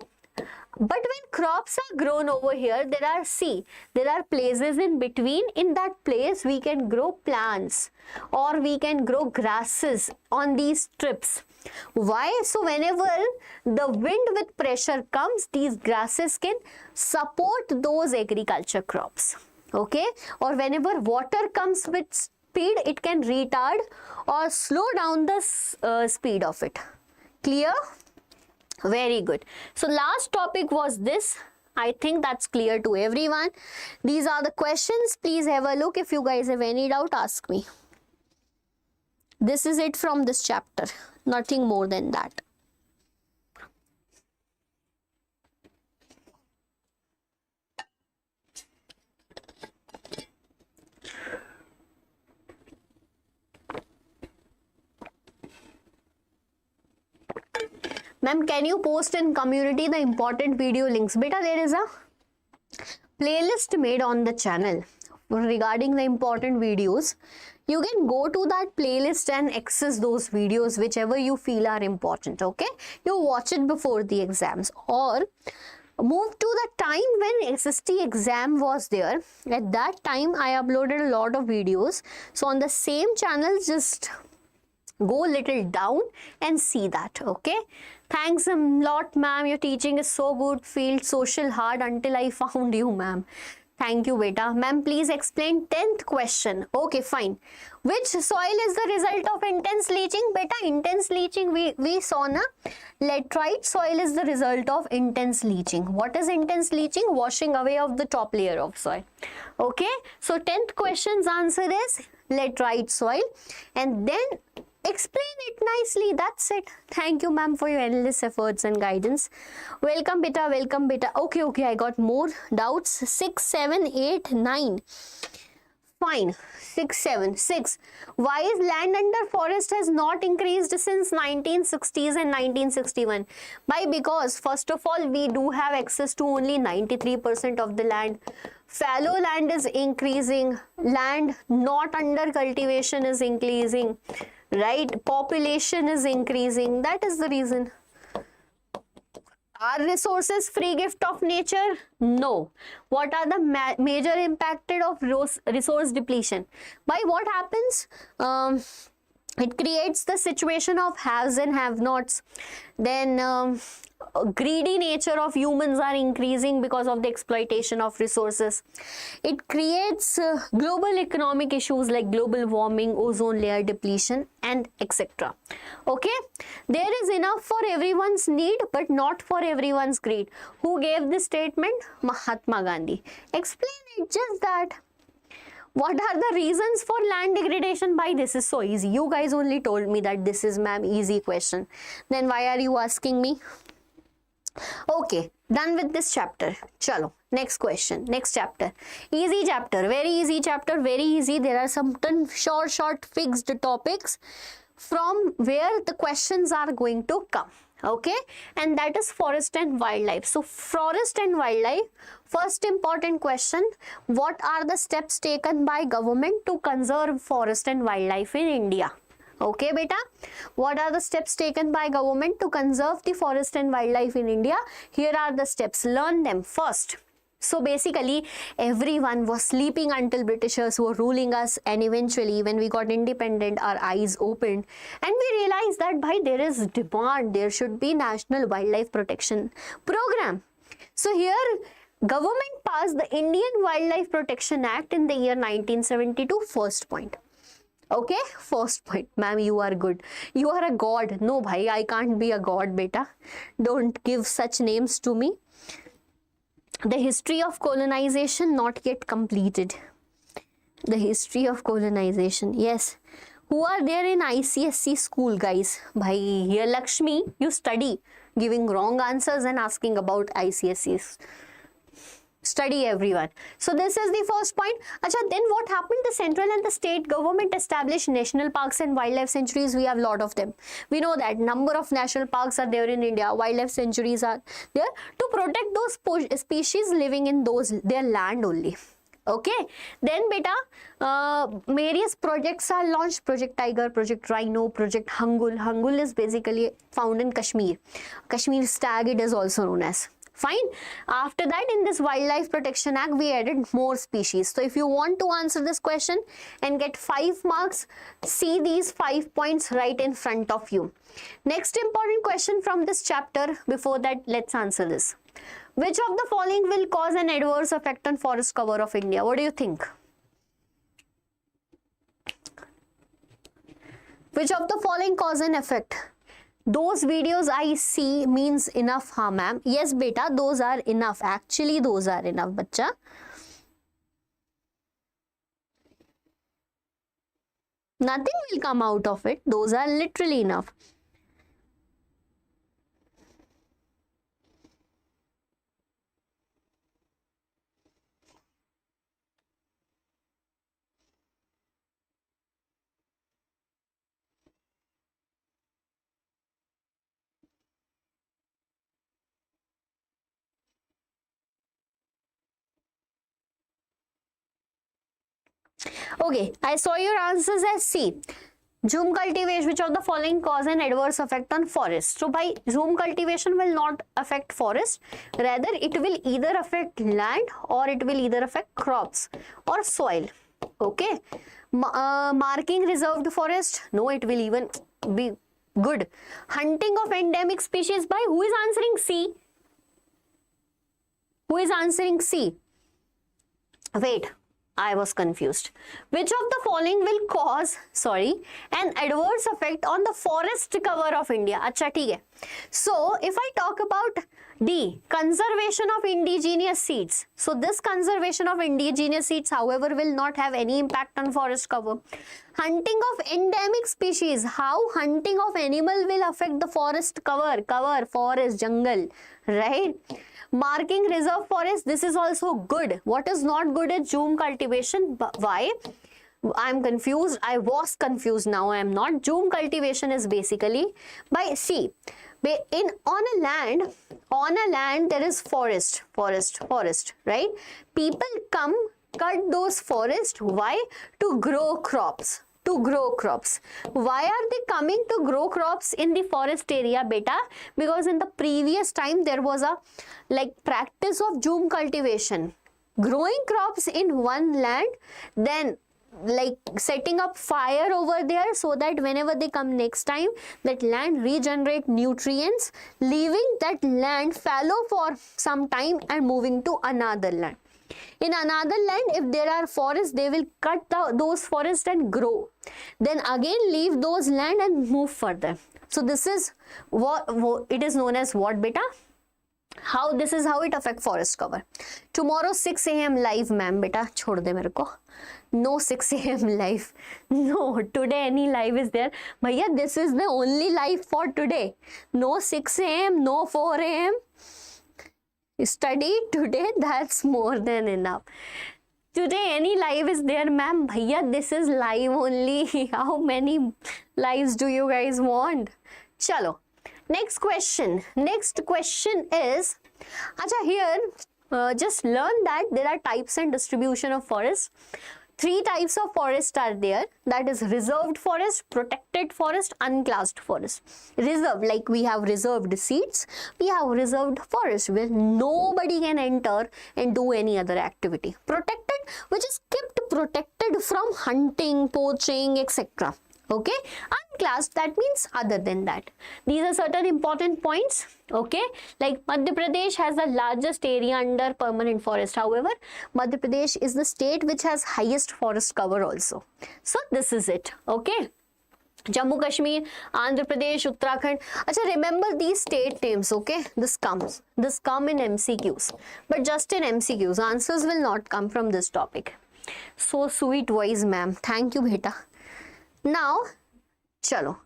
But when crops are grown over here, there are places in between. In that place, we can grow plants or we can grow grasses on these strips. Why? So whenever the wind with pressure comes, these grasses can support those agriculture crops. Okay? Or whenever water comes with speed, it can retard or slow down the speed of it. Clear? Very good. So last topic was this. I think that's clear to everyone. These are the questions. Please have a look. If you guys have any doubt, ask me. This is it from this chapter. Nothing more than that. Ma'am, can you post in community the important video links? Beta, there is a playlist made on the channel regarding the important videos. You can go to that playlist and access those videos, whichever you feel are important. Okay, you watch it before the exams or move to the time when SST exam was there. At that time, I uploaded a lot of videos. So on the same channel, just go little down and see that. Okay, thanks a lot, ma'am. Your teaching is so good. Field social hard until I found you, ma'am. Thank you, beta. Ma'am, please explain 10th question. Okay, fine. Which soil is the result of intense leaching? Beta, intense leaching we saw na. Laterite soil is the result of intense leaching. What is intense leaching? Washing away of the top layer of soil. Okay, so 10th question's answer is laterite soil. And then explain it nicely. That's it. Thank you, ma'am, for your endless efforts and guidance. Welcome, beta. Welcome, beta. Okay, I got more doubts. 6, 7, 8, 9. Fine. 6, 7, 6. Why is land under forest has not increased since 1960s and 1961? Why? Because first of all, we do have access to only 93% of the land. Fallow land is increasing. Land not under cultivation is increasing. Right? Population is increasing. That is the reason. Are resources free gift of nature? No. What are the major impacted of resource depletion? By what happens? It creates the situation of haves and have-nots. Then greedy nature of humans are increasing because of the exploitation of resources. It creates global economic issues like global warming, ozone layer depletion, and etc. Okay, there is enough for everyone's need but not for everyone's greed. Who gave this statement? Mahatma Gandhi. Explain it, just that. What are the reasons for land degradation? By this is so easy. You guys only told me that this is, ma'am, easy question. Then why are you asking me? Okay, done with this chapter. Chalo, next question, next chapter. Easy chapter, very easy chapter, very easy. There are some short fixed topics from where the questions are going to come. Okay, and that is forest and wildlife. So forest and wildlife, first important question, what are the steps taken by government to conserve forest and wildlife in India? Okay beta, what are the steps taken by government to conserve the forest and wildlife in India? Here are the steps, learn them first. So basically everyone was sleeping until Britishers were ruling us, and eventually when we got independent our eyes opened and we realized that bhai, there is demand, there should be National Wildlife Protection Program. So here government passed the Indian Wildlife Protection Act in the year 1972, first point. Okay, first point. Ma'am, you are good. You are a god. No bhai, I can't be a god beta. Don't give such names to me. The history of colonization not yet completed. The history of colonization, yes. Who are there in ICSE school, guys? Bhai, here Lakshmi, you study giving wrong answers and asking about ICSEs. Study everyone. So this is the first point. Acha, then what happened? The central and the state government established national parks and wildlife sanctuaries. We have a lot of them. We know that number of national parks are there in India. Wildlife sanctuaries are there to protect those species living in their land only. Okay, then beta, various projects are launched. Project Tiger, Project Rhino, Project Hangul. Hangul is basically found in Kashmir. Kashmir stag, it is also known as. Fine. After that, in this Wildlife Protection Act, we added more species. So if you want to answer this question and get 5 marks, see these 5 points right in front of you. Next important question from this chapter. Before that, let's answer this. Which of the following will cause an adverse effect on forest cover of India? What do you think? Which of the following cause an effect? Those videos I see means enough, huh, ma'am? Yes, beta, those are enough. Actually, those are enough, bacha. Nothing will come out of it. Those are literally enough. Okay, I saw your answers as C. Zoom cultivation, which of the following cause an adverse effect on forest? So by zoom cultivation will not affect forest, rather it will either affect land or it will either affect crops or soil. Okay, marking reserved forest, no, it will even be good. Hunting of endemic species by, who is answering C? Who is answering C? Wait, I was confused. Which of the following will cause, an adverse effect on the forest cover of India? Acha, theek hai. So, if I talk about D, conservation of indigenous seeds. So, this conservation of indigenous seeds, however, will not have any impact on forest cover. Hunting of endemic species. How hunting of animal will affect the forest cover, forest, jungle, right? Marking reserve forest, this is also good. What is not good is zoom cultivation. Why? I'm confused. I was confused. Now I am not. Zoom cultivation is basically by C. On a land there is forest, right? People come cut those forests. Why? To grow crops. Why are they coming to grow crops in the forest area, beta? Because in the previous time there was a practice of zoom cultivation, growing crops in one land, then setting up fire over there so that whenever they come next time, that land regenerate nutrients, leaving that land fallow for some time and moving to another land. In another land, if there are forests, they will cut those forests and grow. Then again leave those land and move further. So this is what it is known as what, beta? how this is how it affect forest cover. Tomorrow 6 a.m. live ma'am, beta छोड़ दे मेरे को. No 6 a.m. live. No, today any live is there. Bhaiya, this is the only live for today. No 6 a.m., no 4 a.m. Study today, that's more than enough. Today any live is there, ma'am. Bhaiya, this is live only. How many lives do you guys want? Chalo. Next question. Next question is, acha here, just learn that there are types and distribution of forest. 3 types of forest are there, that is reserved forest, protected forest, unclassed forest. Reserved, like we have reserved seats, we have reserved forest where nobody can enter and do any other activity. Protected, which is kept protected from hunting, poaching, etc. Okay, unclassed, that means other than that. These are certain important points. Okay, like Madhya Pradesh has the largest area under permanent forest. However, Madhya Pradesh is the state which has highest forest cover also. So this is it. Okay, Jammu Kashmir, Andhra Pradesh, Uttarakhand. Acha, remember these state names. Okay, this come in MCQs, but just in MCQs. Answers will not come from this topic. So sweet voice, ma'am. Thank you, beta. Now, chalo,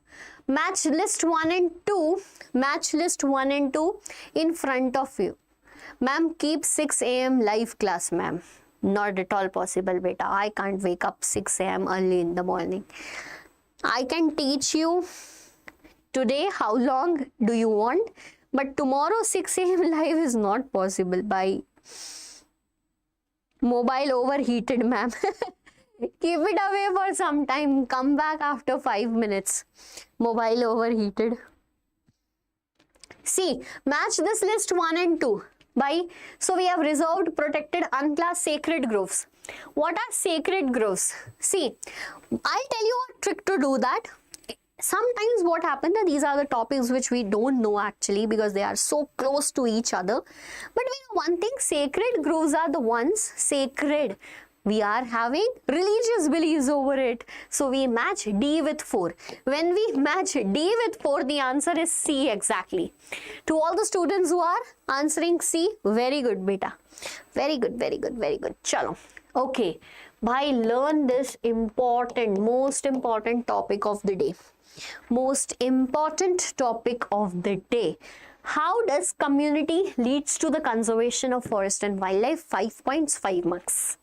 match list 1 and 2, match list 1 and 2 in front of you. Ma'am, keep 6 a.m. live class, ma'am. Not at all possible, beta. I can't wake up 6 a.m. early in the morning. I can teach you today how long do you want, but tomorrow 6 a.m. live is not possible. By mobile overheated, ma'am. Keep it away for some time. Come back after 5 minutes. Mobile overheated. See, match this list 1 and 2 by, so we have reserved, protected, unclassed, sacred groves. What are sacred groves? See, I'll tell you a trick to do that. Sometimes what happens, these are the topics which we don't know actually because they are so close to each other. But we know one thing, sacred groves are the ones sacred. We are having religious beliefs over it. So we match D with 4. When we match D with 4, the answer is C exactly. To all the students who are answering C, very good beta. Very good, very good, very good. Chalo. Okay. Bhai, learn this important, most important topic of the day. Most important topic of the day. How does community leads to the conservation of forest and wildlife? 5 points, 5 marks.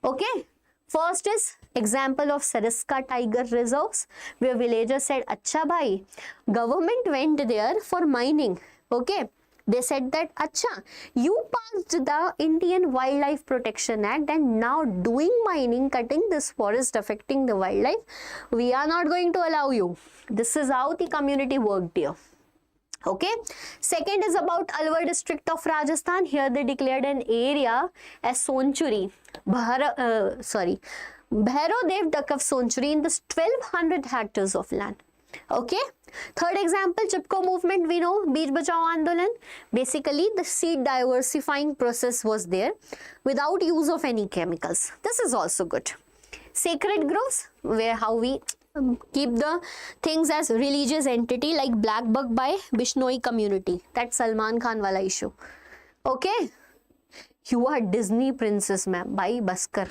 Okay, first is example of Sariska Tiger Reserves where villagers said, Acha bhai, government went there for mining. Okay, they said that, Acha, you passed the Indian Wildlife Protection Act and now doing mining, cutting this forest, affecting the wildlife, we are not going to allow you. This is how the community worked here. Okay, second is about Alwar district of Rajasthan. Here they declared an area as Sonchuri, Bhairav Dev Duck Sonchuri in this 1200 hectares of land. Okay, third example, Chipko movement, we know, Beej Bachao Andolan. Basically, the seed diversifying process was there without use of any chemicals. This is also good. Sacred groves, where how we keep the things as religious entity, like Black Buck by Bishnoi community. That's Salman Khan wala issue. Okay, you are Disney princess, ma'am. Bye, Baskar.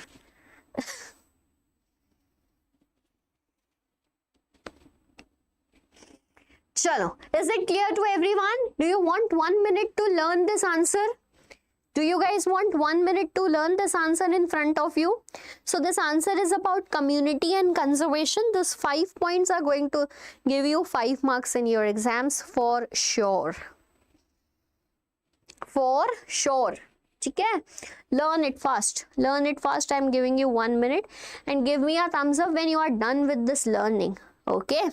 Chalo, is it clear to everyone? Do you want 1 minute to learn this answer? Do you guys want 1 minute to learn this answer in front of you? So this answer is about community and conservation. These 5 points are going to give you 5 marks in your exams for sure. For sure. Okay? Learn it fast. Learn it fast. I'm giving you 1 minute and give me a thumbs up when you are done with this learning. Okay?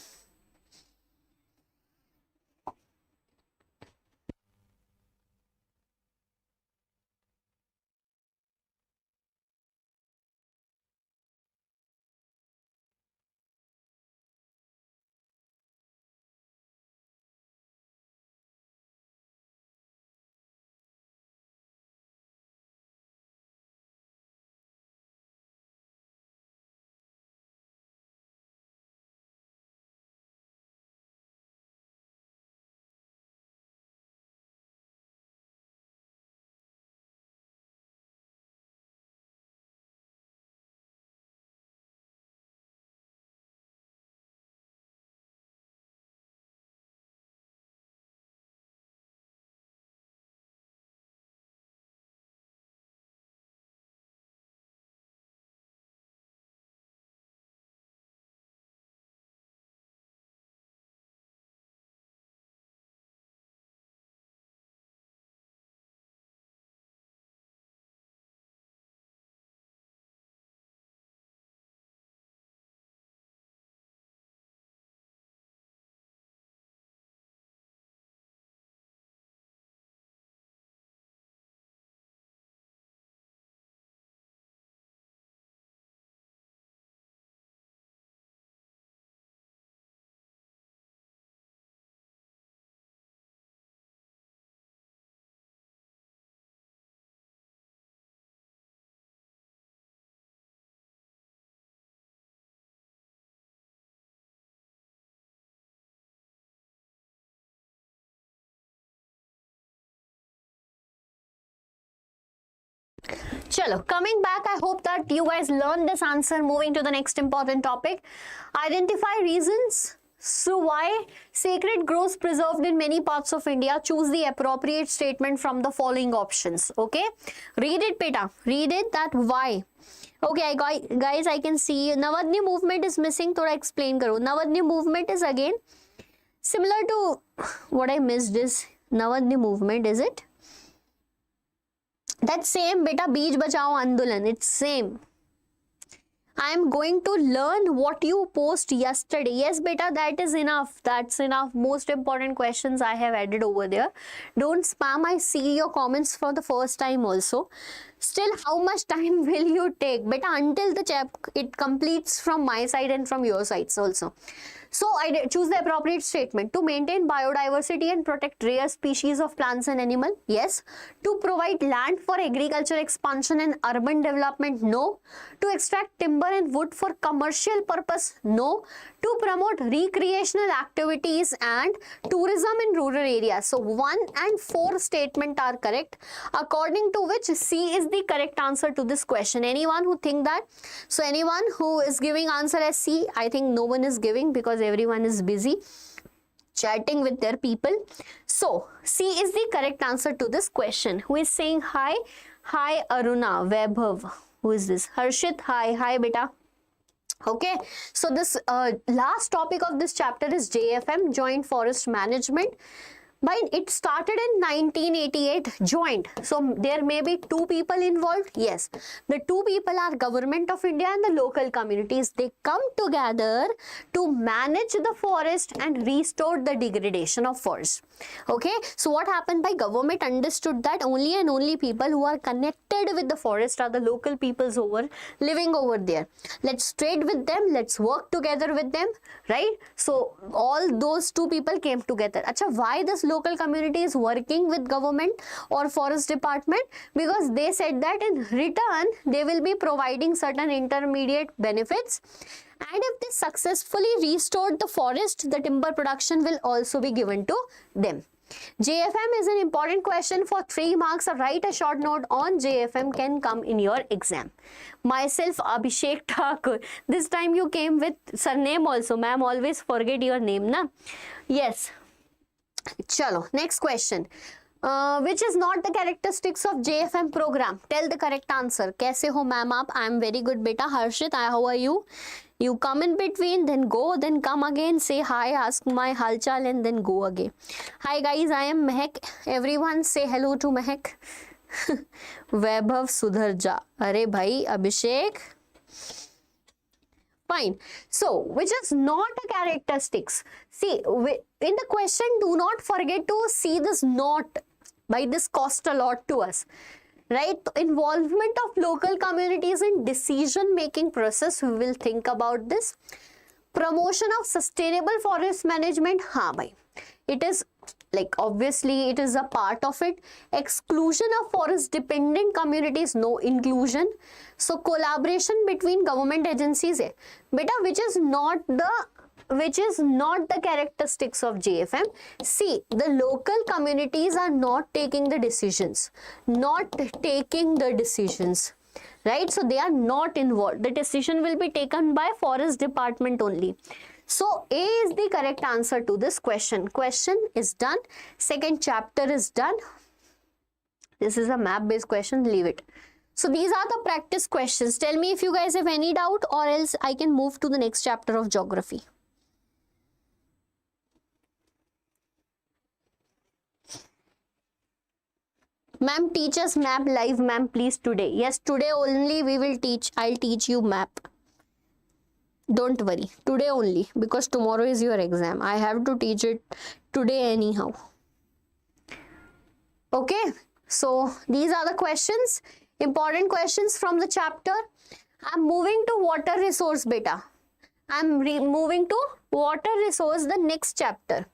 Chalo, coming back, I hope that you guys learned this answer. Moving to the next important topic. Identify reasons. So why sacred groves preserved in many parts of India? Choose the appropriate statement from the following options. Okay, read it, beta. Read it. That why. Okay, guys, I can see Navadnya movement is missing. Thoda explain karo. Navadnya movement is again similar to what I missed is Navadnya movement. Is it? That same beta Beej Bachao Andolan. It's same. I am going to learn what you post yesterday. Yes, beta, that is enough. That's enough. Most important questions I have added over there. Don't spam. I see your comments for the first time also. Still, how much time will you take? Beta, until the it completes from my side and from your sides also. So I choose the appropriate statement. To maintain biodiversity and protect rare species of plants and animals. Yes. To provide land for agriculture expansion and urban development. No. To extract timber and wood for commercial purpose. No. To promote recreational activities and tourism in rural areas. So 1 and 4 statement are correct, according to which C is the correct answer to this question. Anyone who think that? So anyone who is giving answer as C, I think no one is giving because everyone is busy chatting with their people. So C is the correct answer to this question. Who is saying hi? Hi Aruna, Vaibhav. Who is this? Harshit, hi. Hi beta. Okay, so this last topic of this chapter is JFM, Joint Forest Management. It started in 1988, joint. So there may be 2 people involved. Yes, the 2 people are Government of India and the local communities. They come together to manage the forest and restore the degradation of forest. Okay, so what happened? By government understood that only and only people who are connected with the forest are the local peoples living over there. Let's trade with them. Let's work together with them. Right? So all those 2 people came together. Acha, why this local community is working with government or forest department? Because they said that in return they will be providing certain intermediate benefits, and if they successfully restored the forest, the timber production will also be given to them. JFM is an important question for 3 marks. Write a short note on JFM can come in your exam. Myself, Abhishek Thakur. This time you came with surname also. Ma'am always forget your name, na? Yes. Chalo, next question. Which is not the characteristics of JFM program? Tell the correct answer. Kaise ho ma'am aap? I am very good beta. Harshit, how are you? You come in between, then go, then come again, say hi, ask my halchal, and then go again. Hi guys, I am Mehak. Everyone say hello to Mehak. Vaibhav Sudharja. Arey bhai, Abhishek. Fine. So, which is not a characteristics. See, in the question, do not forget to see this not. By this cost a lot to us. Right? Involvement of local communities in decision-making process, we will think about this. Promotion of sustainable forest management, haan bhai. It is like obviously it is a part of it. Exclusion of forest-dependent communities, no inclusion. So collaboration between government agencies, beta, which is not the characteristics of JFM. See, the local communities are not taking the decisions. Right? So they are not involved. The decision will be taken by forest department only. So A is the correct answer to this question. Question is done. Second chapter is done. This is a map based question. Leave it. So these are the practice questions. Tell me if you guys have any doubt, or else I can move to the next chapter of geography. Ma'am, teach us map live, ma'am, please today. Yes, today only we will teach. I'll teach you map. Don't worry. Today only, because tomorrow is your exam. I have to teach it today anyhow. Okay. So these are the questions. Important questions from the chapter. I'm moving to water resource beta. I'm moving to water resource, the next chapter.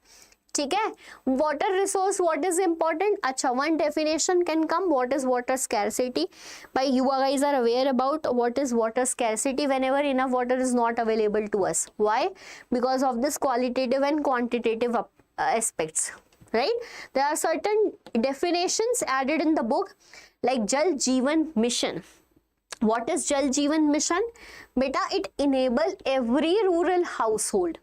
Okay, water resource, what is important? Acha, one definition can come. What is water scarcity? But you guys are aware about what is water scarcity whenever enough water is not available to us. Why? Because of this qualitative and quantitative aspects. right? There are certain definitions added in the book like Jal Jeevan Mission. What is Jal Jeevan Mission? Beta, it enable every rural household.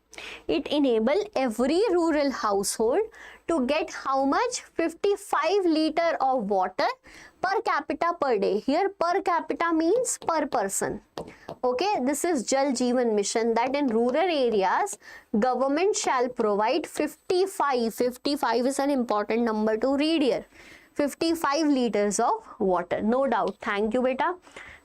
It enable every rural household to get how much? 55 liter of water per capita per day. Here per capita means per person. Okay, this is Jal Jeevan Mission, that in rural areas government shall provide 55. 55 is an important number to read here. 55 liters of water, no doubt. Thank you beta.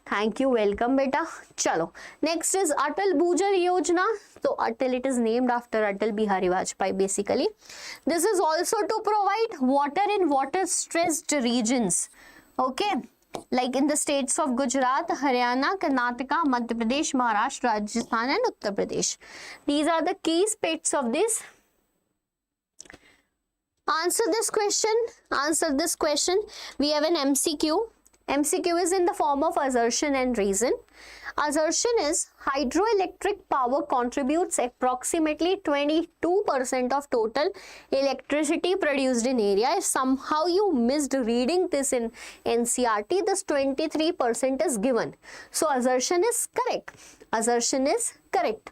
Thank you, welcome beta. Chalo. Next is Atal Bhujal Yojana. So Atal, it is named after Atal Bihari Vajpayee basically. This is also to provide water in water stressed regions. Okay. Like in the states of Gujarat, Haryana, Karnataka, Madhya Pradesh, Maharashtra, Rajasthan and Uttar Pradesh. These are the key states of this. Answer this question. Answer this question. We have an MCQ. MCQ is in the form of assertion and reason. Assertion is hydroelectric power contributes approximately 22% of total electricity produced in area. If somehow you missed reading this in NCERT, this 23% is given. So assertion is correct. Assertion is correct.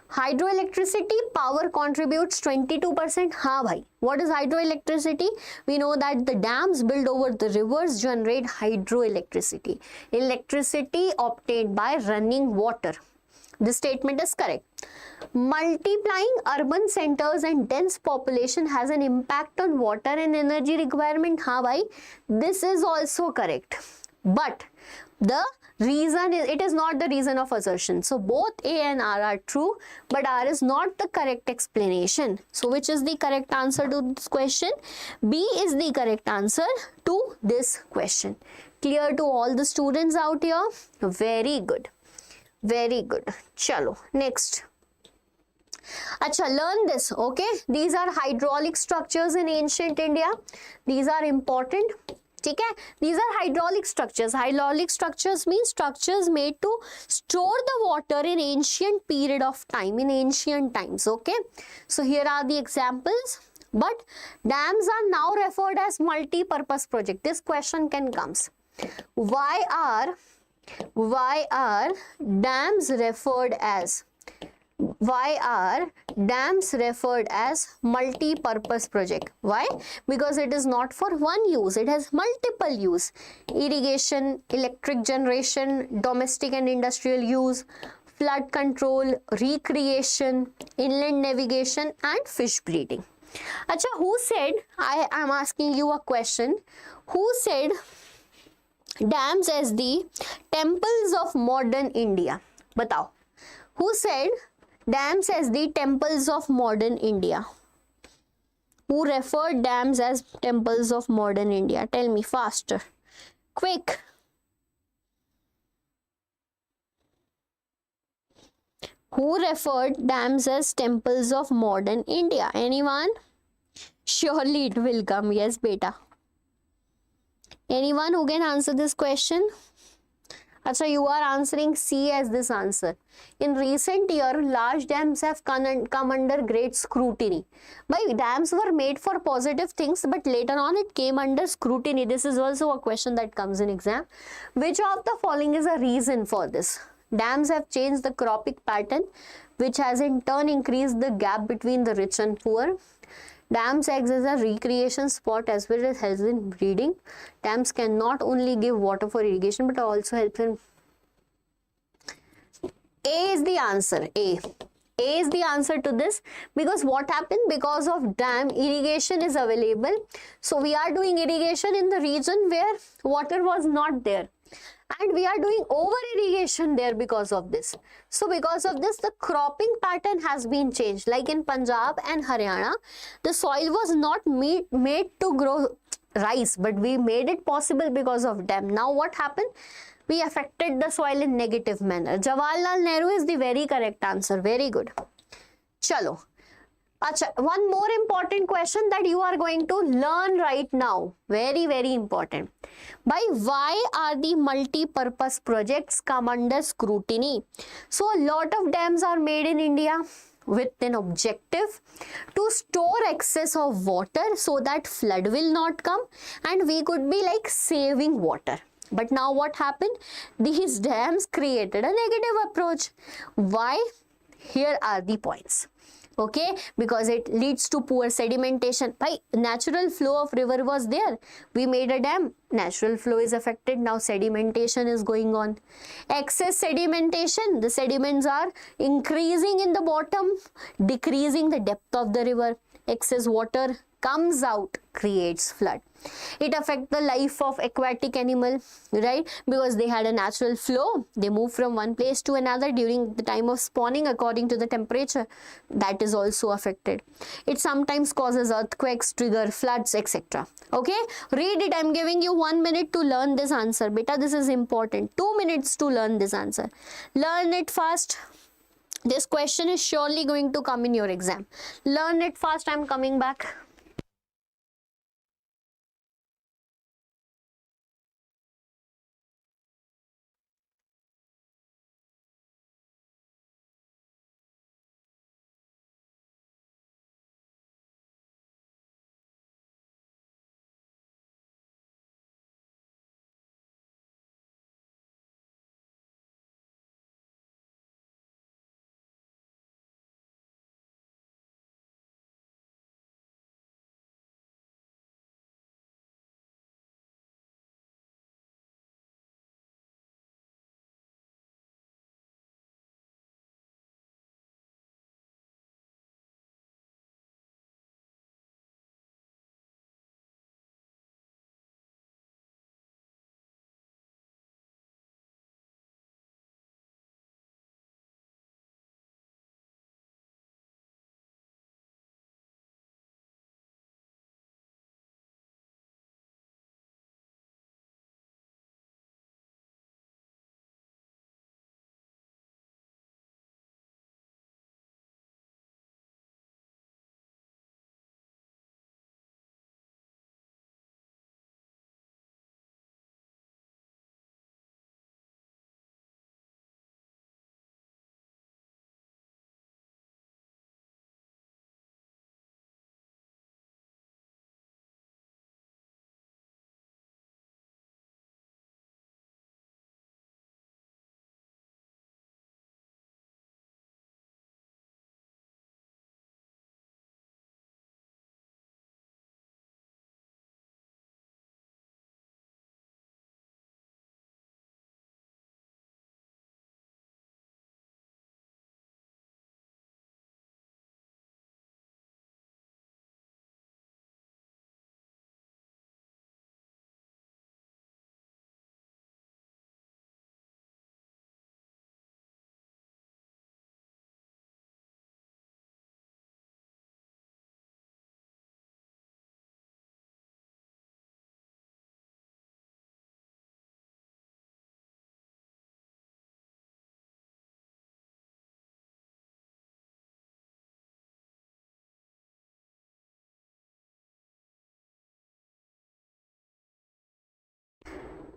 Hydroelectricity power contributes 22%. Ha bhai. What is hydroelectricity? We know that the dams built over the rivers generate hydroelectricity. Electricity obtained by running water. This statement is correct. Multiplying urban centers and dense population has an impact on water and energy requirement. Ha bhai. This is also correct. But the reason is, it is not the reason of assertion. So both A and R are true, but R is not the correct explanation. So which is the correct answer to this question? B is the correct answer to this question. Clear to all the students out here? Very good. Very good. Chalo, next. Acha, learn this, okay? These are hydraulic structures in ancient India. These are important. Okay? These are hydraulic structures. Hydraulic structures mean structures made to store the water in ancient period of time, in ancient times. Okay, so here are the examples. But dams are now referred as multi-purpose project. This question can comes. Why are dams referred as? Why are dams referred as multi-purpose project? Why? Because it is not for one use, it has multiple use. Irrigation, electric generation, domestic and industrial use, flood control, recreation, inland navigation and fish breeding. Acha, who said, I am asking you a question, who said dams as the temples of modern India? Batao. Who said dams as the temples of modern India? Who referred dams as temples of modern India? Tell me faster. Quick. Who referred dams as temples of modern India? Anyone? Surely it will come. Yes, beta. Anyone who can answer this question? Achha, you are answering C as this answer. In recent year, large dams have come under great scrutiny. But dams were made for positive things, but later on it came under scrutiny. This is also a question that comes in exam. Which of the following is a reason for this? Dams have changed the cropping pattern, which has in turn increased the gap between the rich and poor. Dams acts as a recreation spot as well as helps in breeding. Dams can not only give water for irrigation but also help in... A is the answer. A is the answer to this, because what happened? Because of dam, irrigation is available. So we are doing irrigation in the region where water was not there. And we are doing over irrigation there because of this. So because of this, the cropping pattern has been changed. Like in Punjab and Haryana, the soil was not made to grow rice, but we made it possible because of dam. Now what happened? We affected the soil in negative manner. Jawaharlal Nehru is the very correct answer. Very good. Chalo. Achha, one more important question that you are going to learn right now. Very, very important. By why are the multi-purpose projects come under scrutiny? So a lot of dams are made in India. with an objective to store excess of water so that flood will not come and we could be like saving water. But now what happened? These dams created a negative approach. Why? Here are the points. Okay, because it leads to poor sedimentation. By natural flow of river was there, we made a dam, natural flow is affected, now sedimentation is going on. Excess sedimentation, the sediments are increasing in the bottom, decreasing the depth of the river. Excess water comes out, creates flood. It affects the life of aquatic animal, right? Because they had a natural flow, they move from one place to another during the time of spawning according to the temperature. That is also affected. It sometimes causes earthquakes, trigger floods, etc. Okay, read it. I'm giving you 1 minute to learn this answer. Beta, this is important. 2 minutes to learn this answer. Learn it fast. This question is surely going to come in your exam. Learn it fast. I'm coming back.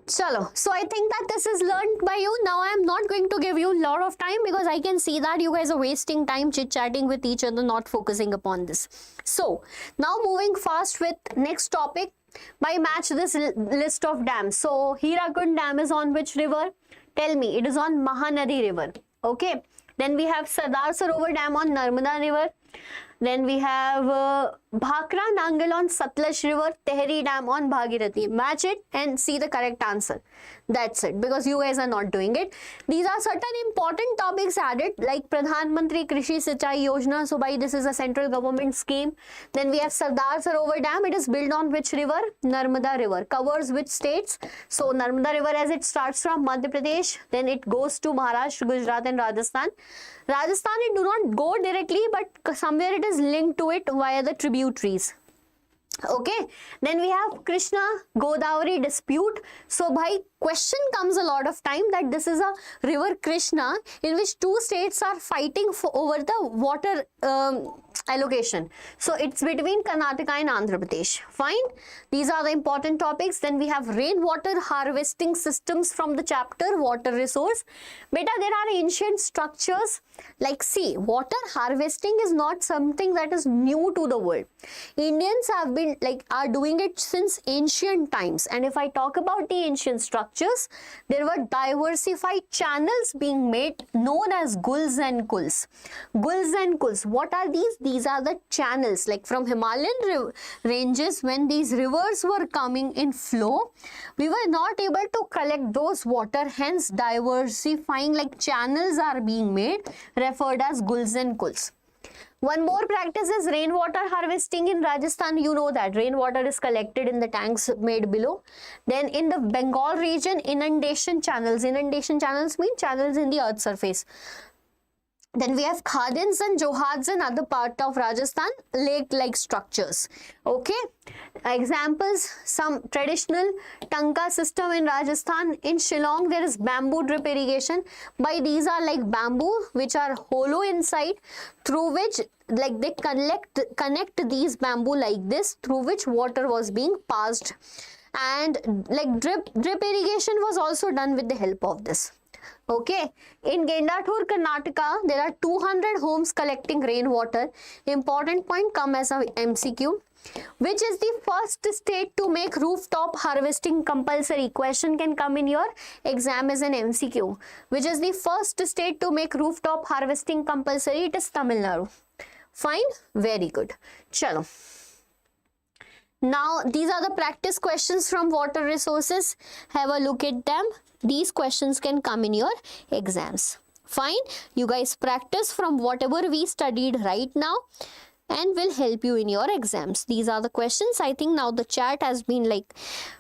Chalo, so I think that this is learned by you. Now I am not going to give you a lot of time because I can see that you guys are wasting time chit-chatting with each other, not focusing upon this. So now moving fast with next topic. By match this list of dams. So Hirakund Dam is on which river? Tell me. It is on Mahanadi River. Okay. Then we have Sardar Sarovar Dam on Narmada River. Then we have Bhakra Nangal on Satluj River, Tehri Dam on Bhagirathi. Match it and see the correct answer. That's it, because you guys are not doing it. These are certain important topics added like Pradhan Mantri Krishi Sinchai Yojana. So by this is a central government scheme. Then we have Sardar Sarovar Dam. It is built on which river? Narmada River. Covers which states? So Narmada River, as it starts from Madhya Pradesh, then it goes to Maharashtra, Gujarat and Rajasthan. Rajasthan, it do not go directly, but somewhere it is linked to it via the tributaries. Okay, then we have Krishna Godavari dispute. So by question comes a lot of time that this is a river Krishna in which two states are fighting for over the water allocation. So it's between Karnataka and Andhra Pradesh. Fine, these are the important topics. Then we have rainwater harvesting systems from the chapter water resource. Beta, there are ancient structures like, see, water harvesting is not something that is new to the world. Indians have been are doing it since ancient times. And if I talk about the ancient structures, there were diversified channels being made known as gulls and kulls. Gulls and kulls, what are these? These are the channels like from Himalayan ranges. When these rivers were coming in flow, we were not able to collect those water, hence diversifying like channels are being made, referred as gulls and kulls. One more practice is rainwater harvesting in Rajasthan. You know that rainwater is collected in the tanks made below. Then in the Bengal region, inundation channels. Inundation channels mean channels in the earth surface. Then we have khadins and johads in other part of Rajasthan, lake-like structures. Okay, examples, some traditional tanka system in Rajasthan. In Shillong, there is bamboo drip irrigation. By these are like bamboo which are hollow inside, through which like they connect these bamboo like this, through which water was being passed. And like drip irrigation was also done with the help of this. Okay, in Gendathur, Karnataka, there are 200 homes collecting rainwater. Important point come as a MCQ. Which is the first state to make rooftop harvesting compulsory? Question can come in your exam as an MCQ. Which is the first state to make rooftop harvesting compulsory? It is Tamil Nadu. Fine, very good. Chalo. Now, these are the practice questions from water resources. Have a look at them. These questions can come in your exams. Fine. You guys practice from whatever we studied right now and will help you in your exams. These are the questions. I think now the chat has been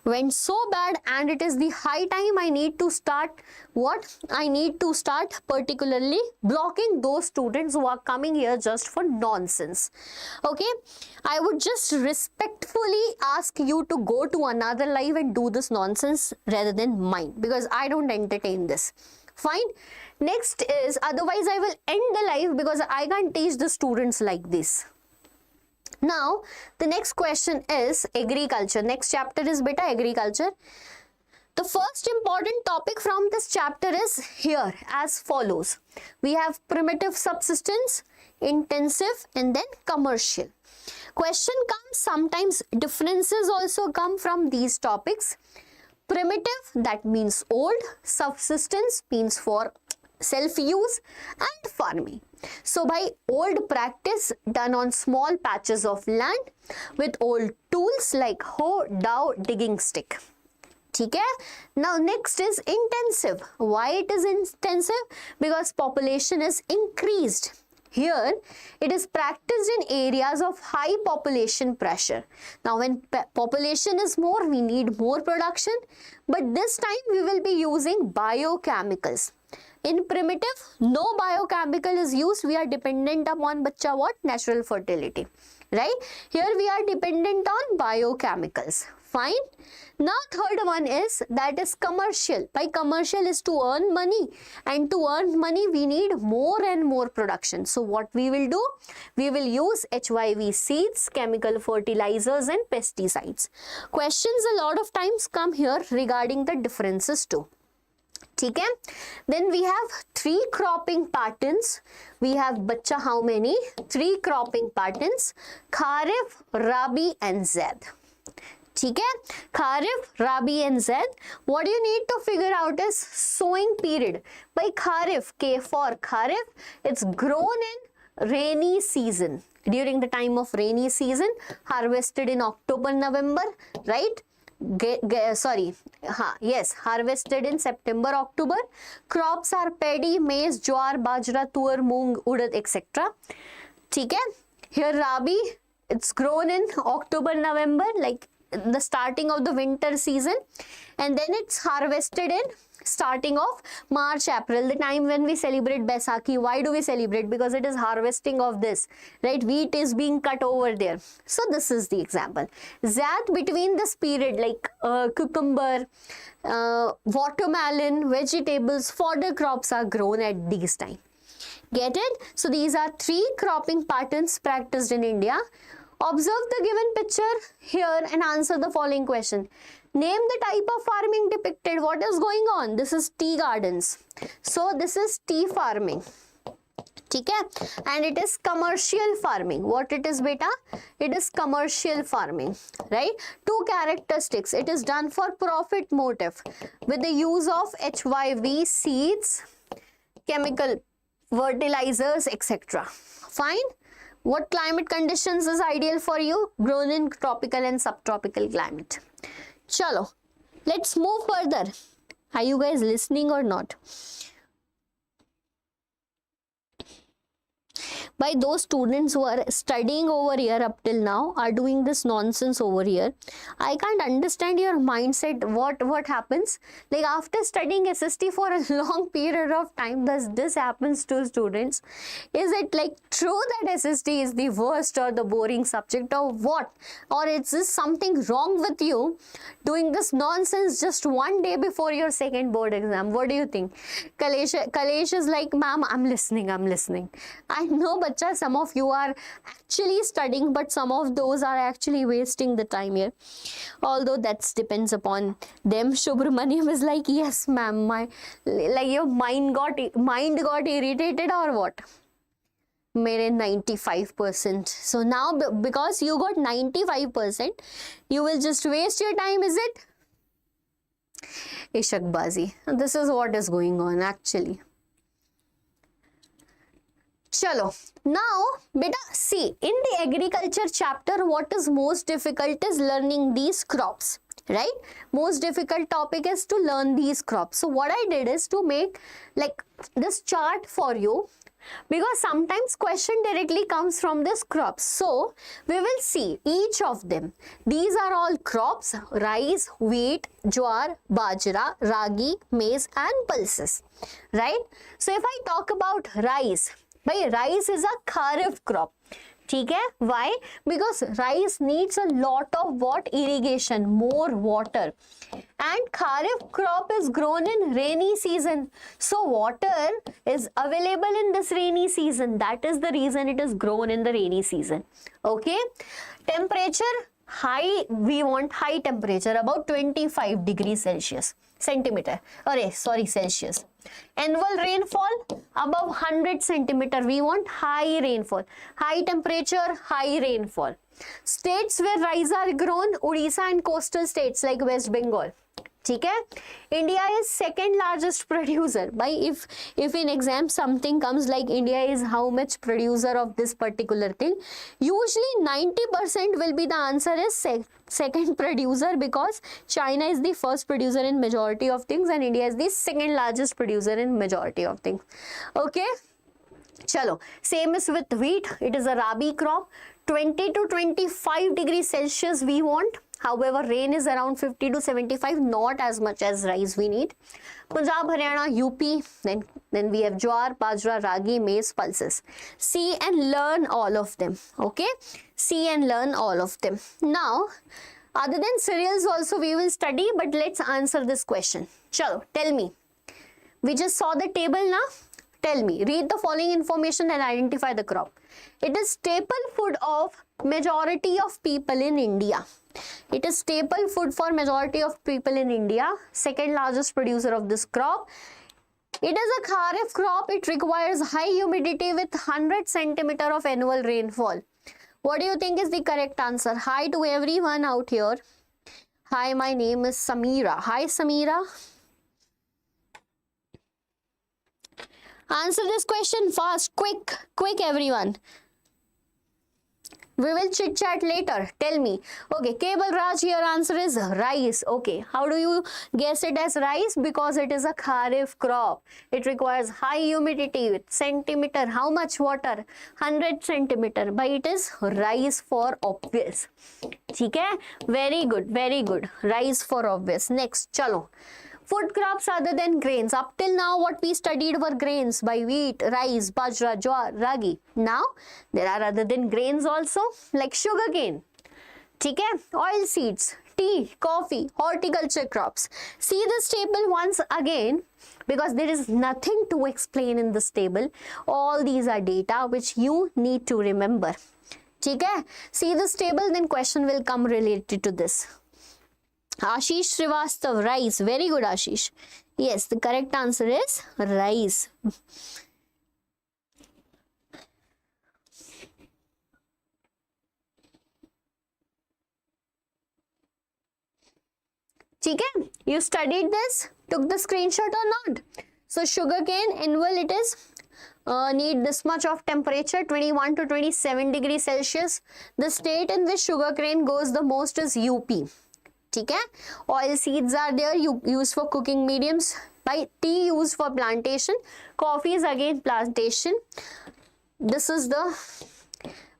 went so bad, and it is the high time I need to start particularly blocking those students who are coming here just for nonsense. Okay, I would just respectfully ask you to go to another live and do this nonsense rather than mine, because I don't entertain this. Fine. Next is, otherwise I will end the live because I can't teach the students like this. Now, the next question is agriculture. Next chapter is beta agriculture. The first important topic from this chapter is here as follows. We have primitive subsistence, intensive, and then commercial. Question comes, sometimes differences also come from these topics. Primitive, that means old. Subsistence means for self-use, and farming. So by old practice done on small patches of land with old tools like hoe, dowel, digging stick. Okay? Now next is intensive. Why it is intensive? Because population is increased. Here it is practiced in areas of high population pressure. Now when population is more, we need more production, but this time we will be using biochemicals. In primitive, no biochemical is used. We are dependent upon what? Natural fertility. Right? Here we are dependent on biochemicals. Fine. Now third one is, that is commercial. By commercial is to earn money, and to earn money we need more and more production. So what we will do? We will use HYV seeds, chemical fertilizers and pesticides. Questions a lot of times come here regarding the differences too. Okay? Then we have 3 cropping patterns. We have bacha how many? 3 cropping patterns. Kharif, Rabi and Zaid. Okay? Kharif, Rabi and Zaid. What you need to figure out is sowing period. By Kharif, K for Kharif, it's grown in rainy season. During the time of rainy season, harvested in October, November, right? Harvested in September, October. Crops are paddy, maize, jowar, bajra, tur, moong, urad, etc. Okay? Here Rabi, it's grown in October, November, like the starting of the winter season, and then it's harvested in starting of March, April, the time when we celebrate Baisakhi. Why do we celebrate? Because it is harvesting of this, right? Wheat is being cut over there. So this is the example. That between this period, like cucumber, watermelon, vegetables, fodder crops are grown at these time. Get it? So these are 3 cropping patterns practiced in India. Observe the given picture here and answer the following question. Name the type of farming depicted. What is going on? This is tea gardens. So this is tea farming. Okay? And it is commercial farming. What it is, beta? It is commercial farming, right? 2 characteristics. It is done for profit motive with the use of HYV seeds, chemical fertilizers, etc. Fine. What climate conditions is ideal for you? Grown in tropical and subtropical climate. Chalo, let's move further. Are you guys listening or not? By those students who are studying over here up till now are doing this nonsense over here. I can't understand your mindset. What happens? Like after studying SST for a long period of time, does this happens to students? Is it like true that SST is the worst or the boring subject or what? Or is this something wrong with you doing this nonsense just one day before your second board exam? What do you think? Kalesh is like, ma'am, I'm listening. I know, but some of you are actually studying, but some of those are actually wasting the time here. Although that depends upon them. Subramaniam is like, yes, ma'am, like your mind got irritated or what? Mere 95%. So now because you got 95%, you will just waste your time, is it? Ishakbazi. This is what is going on actually. Chalo. Now, beta, see, in the agriculture chapter, what is most difficult is learning these crops, right? Most difficult topic is to learn these crops. So what I did is to make like this chart for you, because sometimes question directly comes from this crops. So we will see each of them. These are all crops: rice, wheat, jowar, bajra, ragi, maize and pulses, right? So if I talk about rice, rice is a kharif crop. Okay? Why? Because rice needs a lot of what? Irrigation, more water. And kharif crop is grown in rainy season. So water is available in this rainy season. That is the reason it is grown in the rainy season. Okay? Temperature high, we want high temperature, about 25 degrees Celsius. Celsius. Annual rainfall above 100 centimeter. We want high rainfall. High temperature, high rainfall. States where rice are grown: Odisha and coastal states like West Bengal. Okay? India is second largest producer. By if in exam something comes like India is how much producer of this particular thing, usually 90% will be the answer is second producer, because China is the first producer in majority of things and India is the second largest producer in majority of things. Okay? Chalo. Same is with wheat. It is a rabi crop. 20 to 25 degrees Celsius we want. However, rain is around 50 to 75, not as much as rice we need. Punjab, Haryana, UP, then we have jowar, bajra, ragi, maize, pulses. See and learn all of them. Okay? See and learn all of them. Now, other than cereals also we will study, but let's answer this question. Chalo, tell me. We just saw the table now. Tell me, read the following information and identify the crop. It is staple food of majority of people in India. It is staple food for majority of people in India. Second largest producer of this crop. It is a kharif crop. It requires high humidity with 100 centimeter of annual rainfall. What do you think is the correct answer? Hi to everyone out here. Hi, my name is Samira. Hi, Samira. Answer this question fast, quick everyone. We will chit chat later. Tell me. Okay, Cable Raj, your answer is rice. Okay, how do you guess it as rice? Because it is a kharif crop. It requires high humidity with centimeter. How much water? 100 centimeter. But it is rice for obvious. Okay, very good, very good. Rice for obvious. Next, chalo. Food crops other than grains. Up till now, what we studied were grains by wheat, rice, bajra, jowar, ragi. Now, there are other than grains also, like sugarcane, oil seeds, tea, coffee, horticulture crops. See this table once again, because there is nothing to explain in this table. All these are data which you need to remember. See this table, then question will come related to this. Ashish Srivastav, rice. Very good, Ashish. Yes, the correct answer is rice. You studied this? Took the screenshot or not? So sugarcane, annual it is. Need this much of temperature, 21 to 27 degrees Celsius. The state in which sugarcane grows the most is UP. Oil seeds are there, used for cooking mediums. By tea used for plantation. Coffee is again plantation. This is the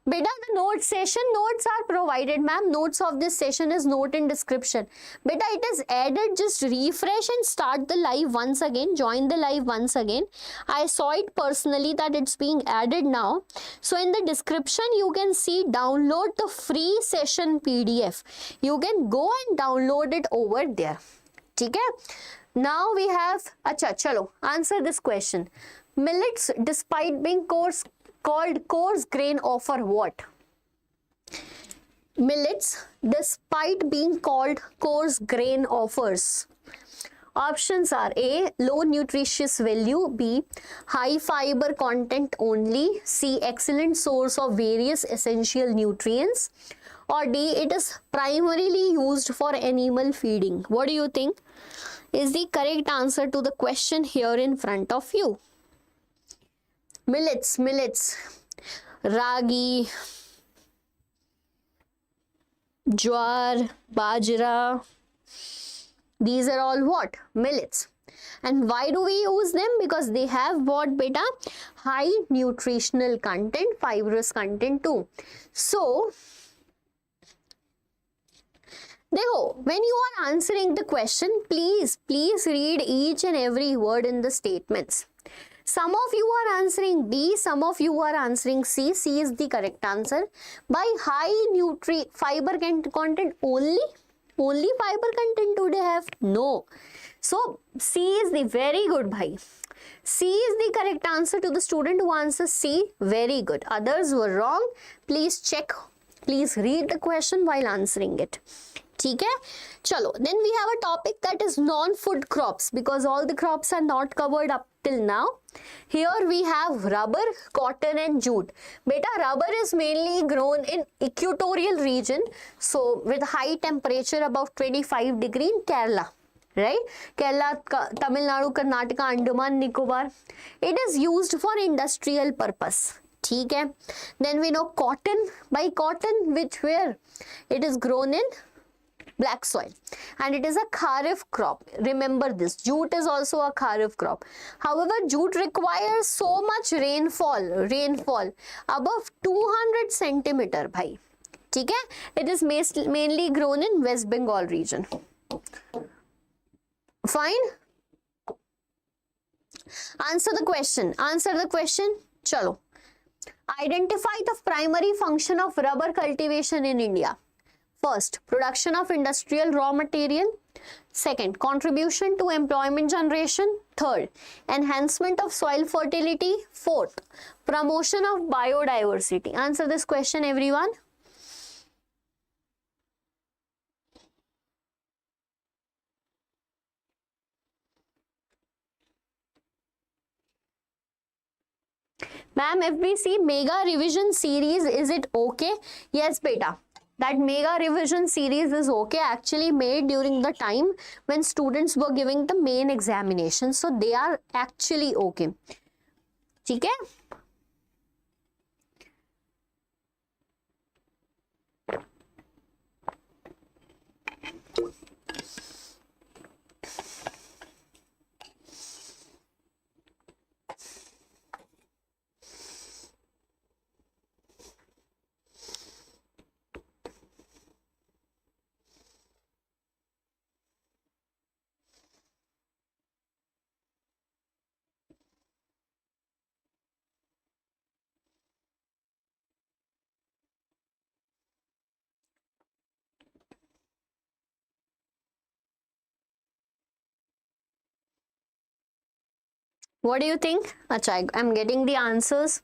Beta, the note session notes are provided, ma'am. Notes of this session is note in description. Beta, it is added. Just refresh and start the live once again. Join the live once again. I saw it personally that it's being added now. So in the description, you can see download the free session PDF. You can go and download it over there. Okay? Now we have, acha, chalo, answer this question. Millets, despite being called coarse grain, offer what? Millets, despite being called coarse grain, offers. Options are A, low nutritious value, B, high fiber content only, C, excellent source of various essential nutrients, or D, it is primarily used for animal feeding. What do you think is the correct answer to the question here in front of you? Millets, ragi, jowar, bajra, these are all what? Millets. And why do we use them? Because they have what, beta? High nutritional content, fibrous content too. So, when you are answering the question, please read each and every word in the statements. Some of you are answering B, some of you are answering C. C is the correct answer. By high fiber content only fiber content do they have? No. So C is the very good, bhai. C is the correct answer to the student who answers C. Very good. Others were wrong. Please check. Please read the question while answering it. Okay? Chalo. Then we have a topic that is non-food crops, because all the crops are not covered up till now. Here we have rubber, cotton and jute. Beta, rubber is mainly grown in equatorial region. So with high temperature above 25 degree in Kerala. Right? Kerala, Tamil Nadu, Karnataka, Andaman, Nicobar. It is used for industrial purpose. Okay? Then we know cotton. By cotton, where it is grown in black soil, and it is a kharif crop. Remember this, jute is also a kharif crop. However, jute requires so much rainfall above 200 centimeter, bhai. Okay? It is mainly grown in West Bengal region. Fine? Answer the question. Chalo. Identify the primary function of rubber cultivation in India. First, production of industrial raw material. Second, contribution to employment generation. Third, enhancement of soil fertility. Fourth, promotion of biodiversity. Answer this question, everyone. Ma'am, if we see mega revision series, is it okay? Yes, beta. That mega revision series is okay, actually made during the time when students were giving the main examination. So they are actually okay. Okay? What do you think? Acha, I'm getting the answers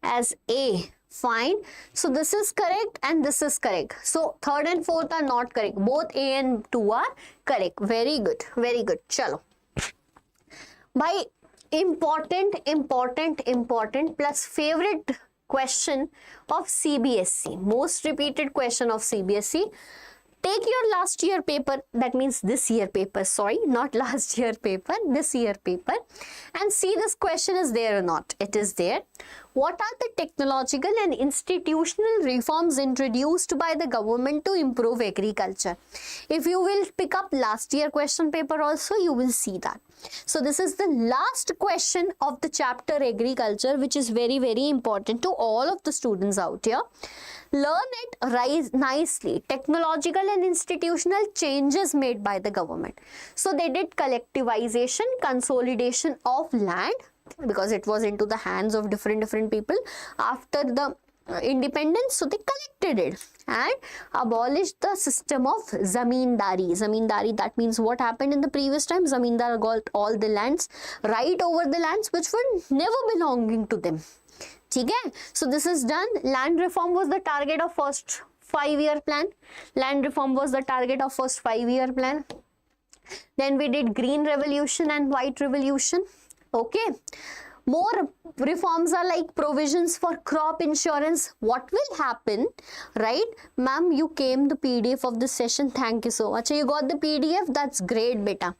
as A. Fine. So this is correct and this is correct. So third and fourth are not correct. Both A and 2 are correct. Very good. Very good. Chalo. By important plus favorite question of CBSE. Most repeated question of CBSE. Take your last year paper, that means this year paper, sorry, not last year paper, this year paper, and see this question is there or not. It is there. What are the technological and institutional reforms introduced by the government to improve agriculture? If you will pick up last year question paper also, you will see that. So this is the last question of the chapter agriculture, which is very, very important to all of the students out here. Learn it nicely. Technological and institutional changes made by the government. So they did collectivization, consolidation of land, because it was into the hands of different people after the independence. So they collected it and abolished the system of zamindari. Zamindari, that means what happened in the previous time? Zamindar got all the lands, right over the lands which were never belonging to them. Okay? So this is done. Land reform was the target of first 5-year plan. Land reform was the target of first 5-year plan. Then we did green revolution and white revolution. Okay. More reforms are like provisions for crop insurance. What will happen, right? Ma'am, you came the PDF of this session. Thank you so much. You got the PDF. That's great, beta.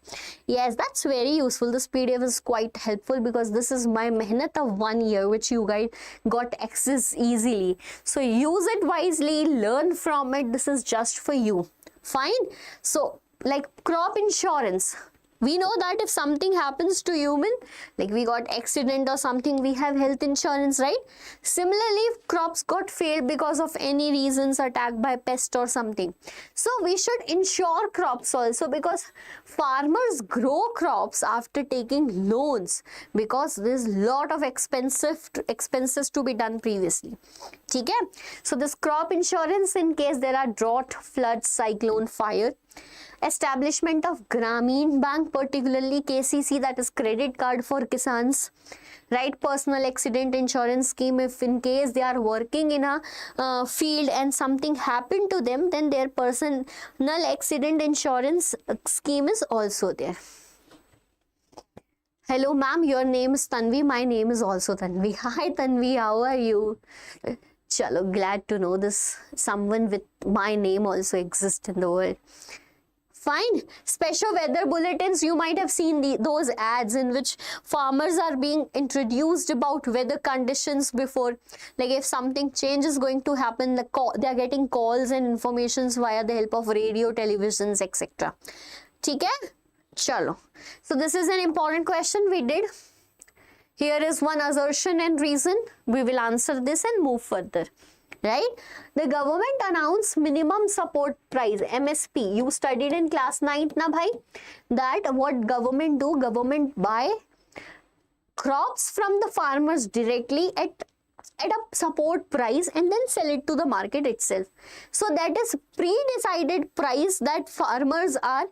Yes, that's very useful. This PDF is quite helpful because this is my mehnat of 1 year, which you guys got access easily. So use it wisely. Learn from it. This is just for you. Fine. So, like crop insurance. We know that if something happens to human, like we got accident or something, we have health insurance, right? Similarly, if crops got failed because of any reasons, attacked by pest or something. So we should insure crops also, because farmers grow crops after taking loans, because there's lot of expenses to be done previously. Okay? So this crop insurance in case there are drought, flood, cyclone, fire. Establishment of Grameen Bank, particularly KCC, that is credit card for kisans, right? Personal accident insurance scheme, if in case they are working in a field and something happened to them, then their personal accident insurance scheme is also there. Hello ma'am, your name is Tanvi, my name is also Tanvi. Hi Tanvi, how are you? Chalo, glad to know this. Someone with my name also exists in the world. Fine. Special weather bulletins, you might have seen those ads in which farmers are being introduced about weather conditions before. Like if something change is going to happen, they are getting calls and informations via the help of radio, televisions, etc. Okay? Chalo. So this is an important question we did. Here is one assertion and reason. We will answer this and move further. Right? The government announced minimum support price, MSP. You studied in class 9th, na bhai? That what government do? Government buy crops from the farmers directly at a support price and then sell it to the market itself. So that is pre-decided price that farmers are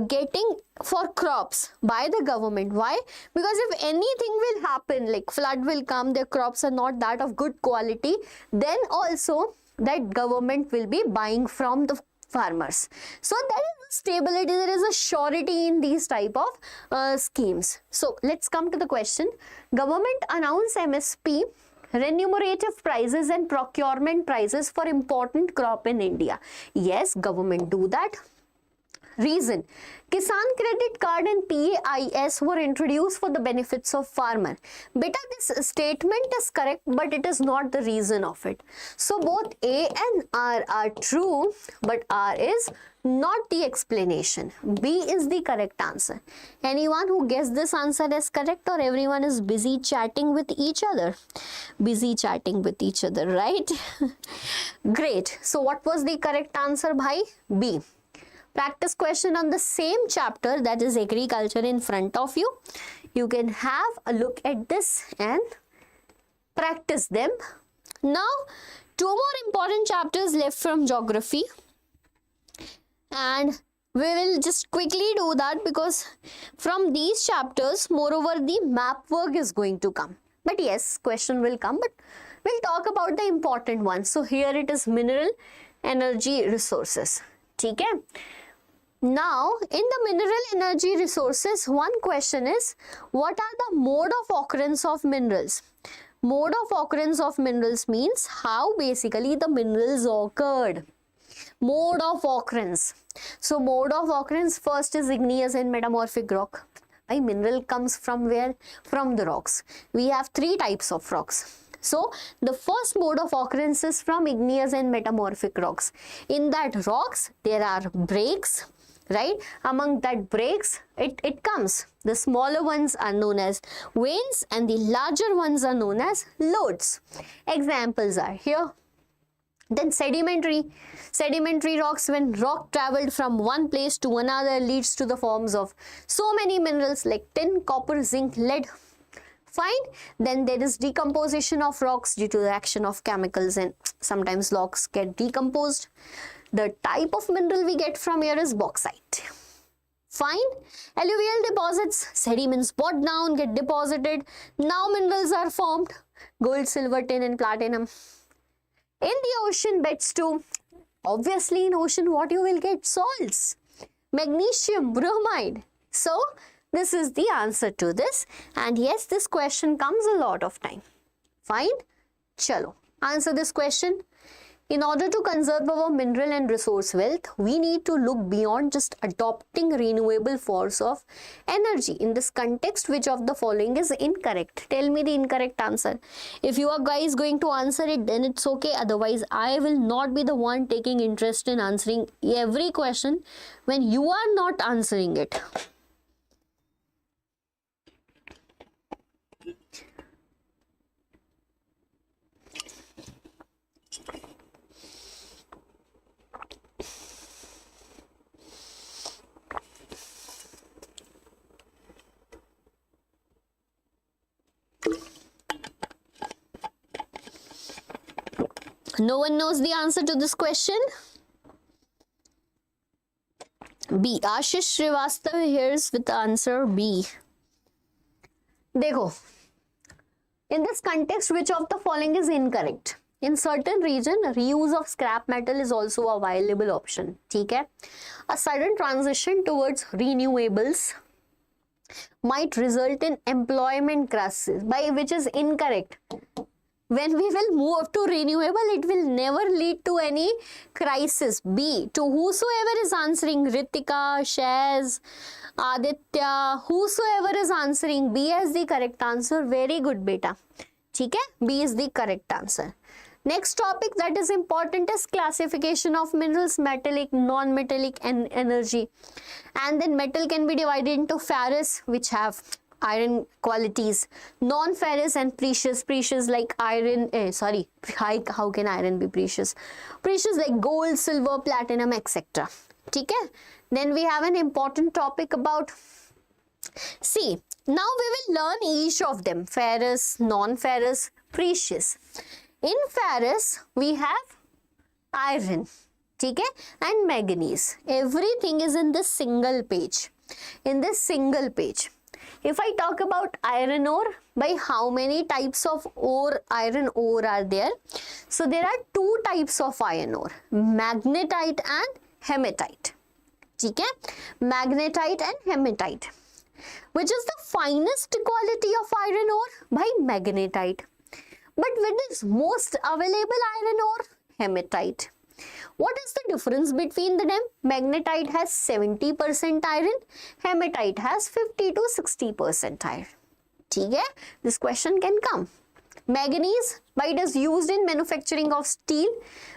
getting for crops by the government. Why? Because if anything will happen, like flood will come, their crops are not that of good quality, then also that government will be buying from the farmers. So there is a stability, there is a surety in these type of schemes. So let's come to the question. Government announced MSP, remunerative prices and procurement prices for important crop in India. Yes, government do that. Reason. Kisan credit card and PAIS were introduced for the benefits of farmer. Beta, this statement is correct, but it is not the reason of it. So both A and R are true, but R is not the explanation. B is the correct answer. Anyone who guessed this answer as correct, or everyone is busy chatting with each other? Busy chatting with each other, right? Great. So what was the correct answer, bhai? B. Practice question on the same chapter, that is agriculture, in front of you. You can have a look at this and practice them. Now, two more important chapters left from geography. And we will just quickly do that because from these chapters, moreover, the map work is going to come. But yes, question will come, but we'll talk about the important ones. So here it is mineral, energy, resources. Okay? Now, in the mineral energy resources, one question is, what are the mode of occurrence of minerals? Mode of occurrence of minerals means how basically the minerals occurred. Mode of occurrence. So, mode of occurrence first is igneous and metamorphic rock. A mineral comes from where? From the rocks. We have three types of rocks. So, the first mode of occurrence is from igneous and metamorphic rocks. In that rocks, there are breaks. Right? Among that breaks, it comes. The smaller ones are known as veins and the larger ones are known as lodes. Examples are here. Then sedimentary rocks, when rock traveled from one place to another, leads to the forms of so many minerals like tin, copper, zinc, lead. Fine. Then there is decomposition of rocks due to the action of chemicals, and sometimes rocks get decomposed. The type of mineral we get from here is bauxite. Fine. Alluvial deposits, sediments brought down, get deposited. Now minerals are formed. Gold, silver, tin and platinum. In the ocean beds too. Obviously in ocean what you will get? Salts. Magnesium, bromide. So this is the answer to this. And yes, this question comes a lot of time. Fine. Chalo. Answer this question. In order to conserve our mineral and resource wealth, we need to look beyond just adopting renewable forms of energy. In this context, which of the following is incorrect? Tell me the incorrect answer. If you are guys going to answer it, then it's okay. Otherwise, I will not be the one taking interest in answering every question when you are not answering it. No one knows the answer to this question? B. Ashish Srivastava here is with the answer B. Dekho. In this context, which of the following is incorrect? In certain region, reuse of scrap metal is also a viable option. Okay? A sudden transition towards renewables might result in employment crisis, by which is incorrect. When we will move to renewable, it will never lead to any crisis. B. To whosoever is answering, Ritika, Shaz, Aditya, whosoever is answering, B as the correct answer. Very good, beta. Okay? B is the correct answer. Next topic that is important is classification of minerals, metallic, non-metallic and energy. And then metal can be divided into ferrous, which have iron qualities, non-ferrous and precious. Precious like iron, how can iron be precious? Precious like gold, silver, platinum, etc. Okay? Then we have an important topic about, see, now we will learn each of them, ferrous, non-ferrous, precious. In ferrous, we have iron, okay, and manganese. Everything is in this single page. In this single page. If I talk about iron ore, by how many types of ore, iron ore are there? So there are two types of iron ore, magnetite and hematite. Okay? Magnetite and hematite. Which is the finest quality of iron ore? By magnetite. But which is most available iron ore? Hematite. What is the difference between them? Magnetite has 70% iron, hematite has 50 to 60% iron. ठीक है? This question can come. Manganese, why it is used in manufacturing of steel?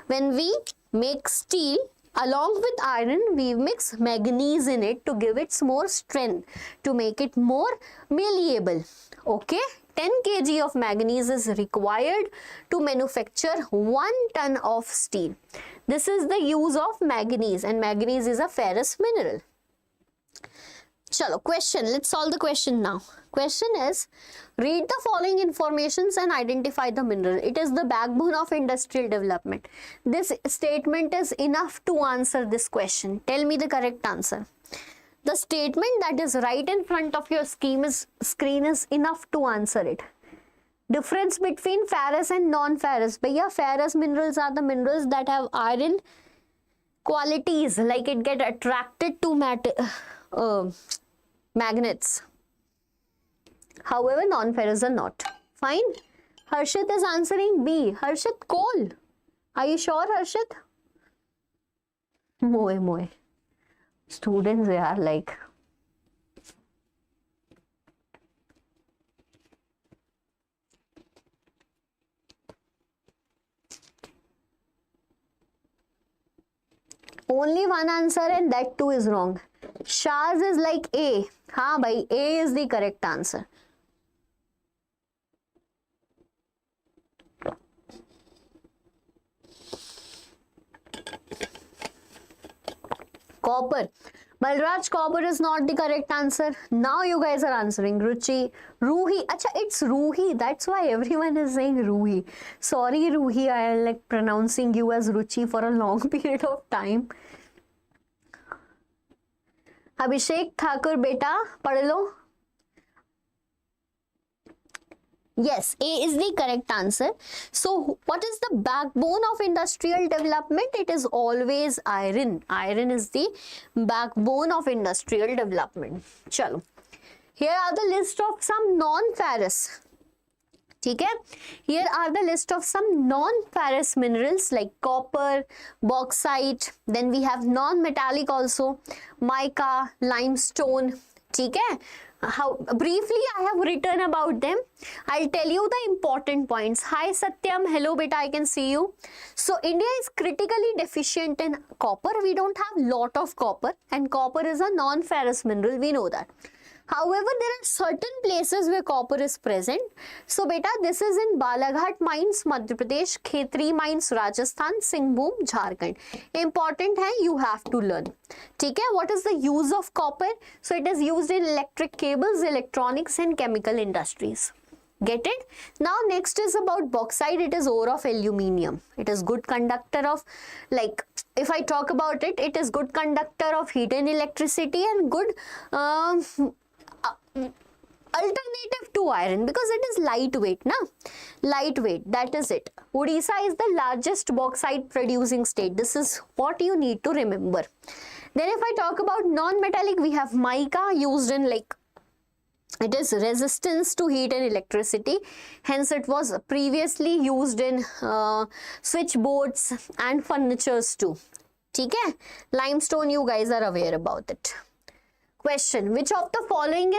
When we make steel, along with iron, we mix manganese in it to give it more strength, to make it more malleable. Okay? 10 kg of manganese is required to manufacture 1 ton of steel. This is the use of manganese, and manganese is a ferrous mineral. Chalo, question. Let's solve the question now. Question is, read the following informations and identify the mineral. It is the backbone of industrial development. This statement is enough to answer this question. Tell me the correct answer. The statement that is right in front of your screen is enough to answer it. Difference between ferrous and non-ferrous. Bhaiya, ferrous minerals are the minerals that have iron qualities, like it get attracted to magnets. However, non-ferrous are not. Fine. Harshit is answering B. Harshit, coal. Are you sure, Harshit? Moe. Students, they are like... Only one answer, and that too is wrong. Shaz is like A. Haan bhai, A is the correct answer. Copper. Balraj, copper is not the correct answer. Now you guys are answering. Ruchi. Ruhi. Acha, it's Ruhi. That's why everyone is saying Ruhi. Sorry, Ruhi. I am like pronouncing you as Ruchi for a long period of time. Abhishek Thakur, beta, पढ़ लो. Yes, A is the correct answer. So, what is the backbone of industrial development? It is always iron. Iron is the backbone of industrial development. Chalo. Here are the list of some non-ferrous. Okay? Here are the list of some non-ferrous minerals like copper, bauxite. Then we have non-metallic also, mica, limestone. Okay? How briefly I have written about them. I'll tell you the important points. Hi Satyam, hello beta, I can see you. So India is critically deficient in copper. We don't have lot of copper, and copper is a non-ferrous mineral, we know that. However, there are certain places where copper is present. So beta, this is in Balaghat mines, Madhya Pradesh, Khetri mines, Rajasthan, Singhbhum, Jharkhand. Important hai, you have to learn. Okay, what is the use of copper? So it is used in electric cables, electronics and chemical industries. Get it? Now next is about bauxite. It is ore of aluminium. It is good conductor of, like, if I talk about it, it is good conductor of heat and electricity, and good alternative to iron because it is lightweight, na? Lightweight, that is it. Odisha is the largest bauxite producing state. This is what you need to remember. Then if I talk about non-metallic, we have mica, used in like, it is resistance to heat and electricity. Hence it was previously used in switchboards and furnitures too. Okay? Limestone, you guys are aware about it. Question, which of the following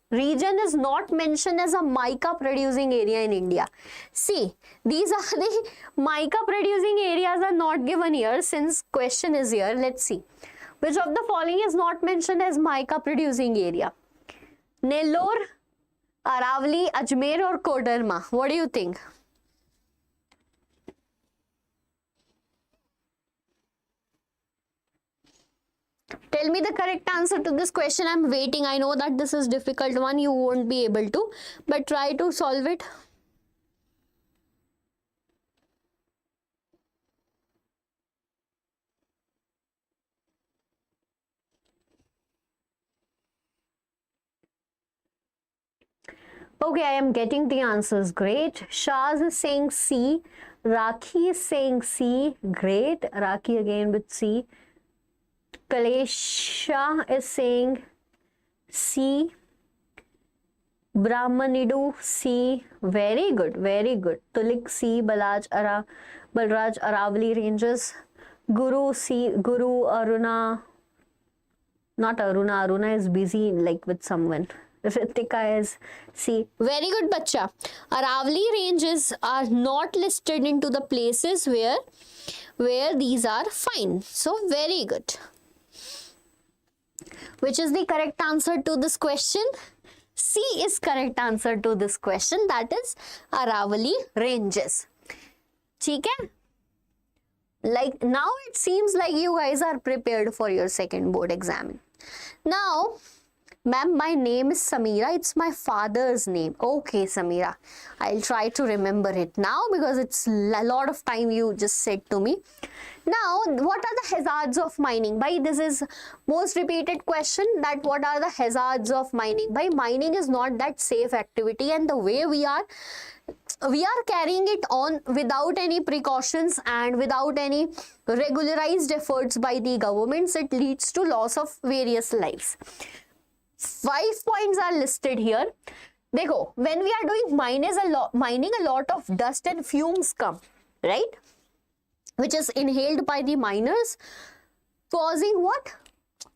region is not mentioned as a mica producing area in India? See, these are the mica producing areas are not given here since question is here. Let's see. Which of the following is not mentioned as mica producing area? Nellore, Aravali, Ajmer or Koderma? What do you think? Tell me the correct answer to this question. I'm waiting. I know that this is difficult one. You won't be able to, but try to solve it. Okay, I am getting the answers. Great. Shaz is saying C. Rakhi is saying C. Great. Rakhi again with C. Kalesha is saying C. Brahmanidu C. Very good, very good. Tulik C. Balraj Aravali ranges. Guru Aruna, not Aruna. Aruna is busy like with someone. Ritika is C. Very good, bacha. Aravali ranges are not listed into the places where these are fine. So very good. Which is the correct answer to this question? C is correct answer to this question. That is Aravali ranges. ठीक है? Like now it seems like you guys are prepared for your second board exam. Now, ma'am, my name is Samira. It's my father's name. Okay, Samira. I'll try to remember it now because it's a lot of time you just said to me. Now, what are the hazards of mining? Bhai, this is most repeated question, that what are the hazards of mining? Bhai, mining is not that safe activity, and the way we are carrying it on without any precautions and without any regularized efforts by the governments, it leads to loss of various lives. 5 points are listed here. Dekho, when we are doing mining, a lot of dust and fumes come, right? Which is inhaled by the miners, causing what?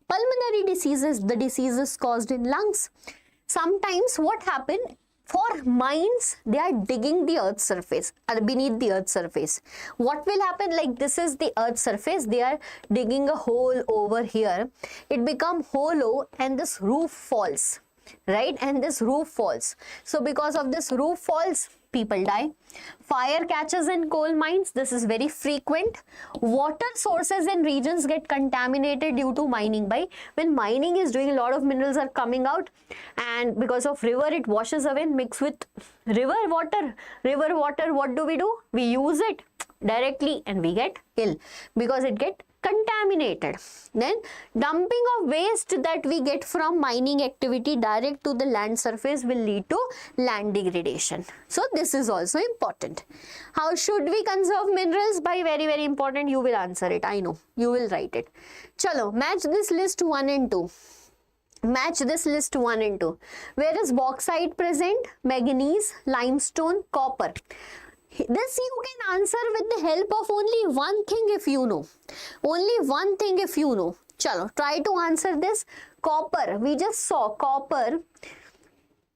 Pulmonary diseases, the diseases caused in lungs. Sometimes what happen, for mines, they are digging the earth's surface, beneath the earth's surface. What will happen, like this is the earth's surface, they are digging a hole over here. It becomes hollow and this roof falls, right? And this roof falls. So because of this roof falls, people die. Fire catches in coal mines. This is very frequent. Water sources and regions get contaminated due to mining. By when mining is doing, a lot of minerals are coming out, and because of river, it washes away and mix with river water. River water, what do? We use it directly and we get ill because it get contaminated. Then dumping of waste that we get from mining activity direct to the land surface will lead to land degradation. So this is also important. How should we conserve minerals? By very, very important. You will answer it. I know. You will write it. Chalo, match this list 1 and 2. Match this list 1 and 2. Where is bauxite present? Manganese, limestone, copper. This you can answer with the help of only one thing if you know. Only one thing if you know. Chalo, try to answer this. Copper, we just saw copper,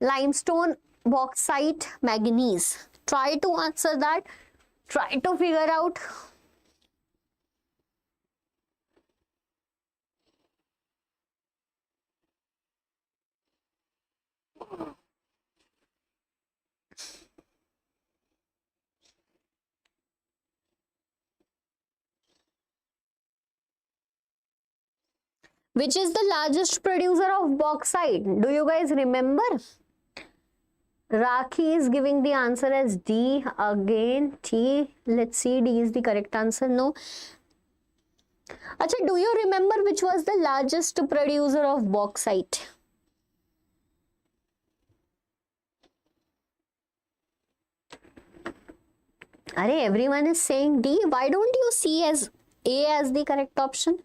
limestone, bauxite, manganese. Try to answer that. Try to figure out. Which is the largest producer of bauxite? Do you guys remember? Rakhi is giving the answer as D. Again, T. Let's see, D is the correct answer. No. Acha, do you remember which was the largest producer of bauxite? Are everyone is saying D. Why don't you see as A as the correct option?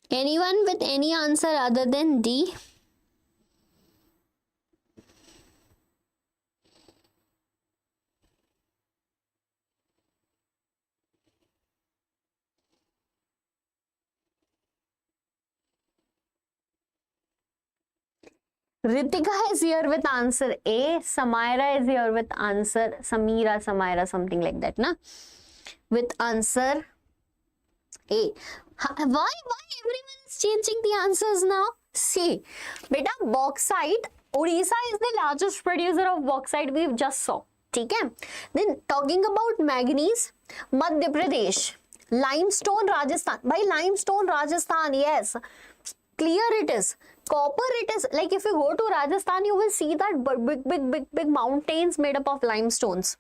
Anyone with any answer other than D? Ritika is here with answer A. Samira is here with answer Samira, something like that, na? With answer A. Why everyone is changing the answers now? See, beta, bauxite, Odisha is the largest producer of bauxite we just saw. Okay? Then talking about manganese, Madhya Pradesh, limestone, Rajasthan. By limestone, Rajasthan, yes. Clear it is. Copper it is. Like if you go to Rajasthan, you will see that big mountains made up of limestones.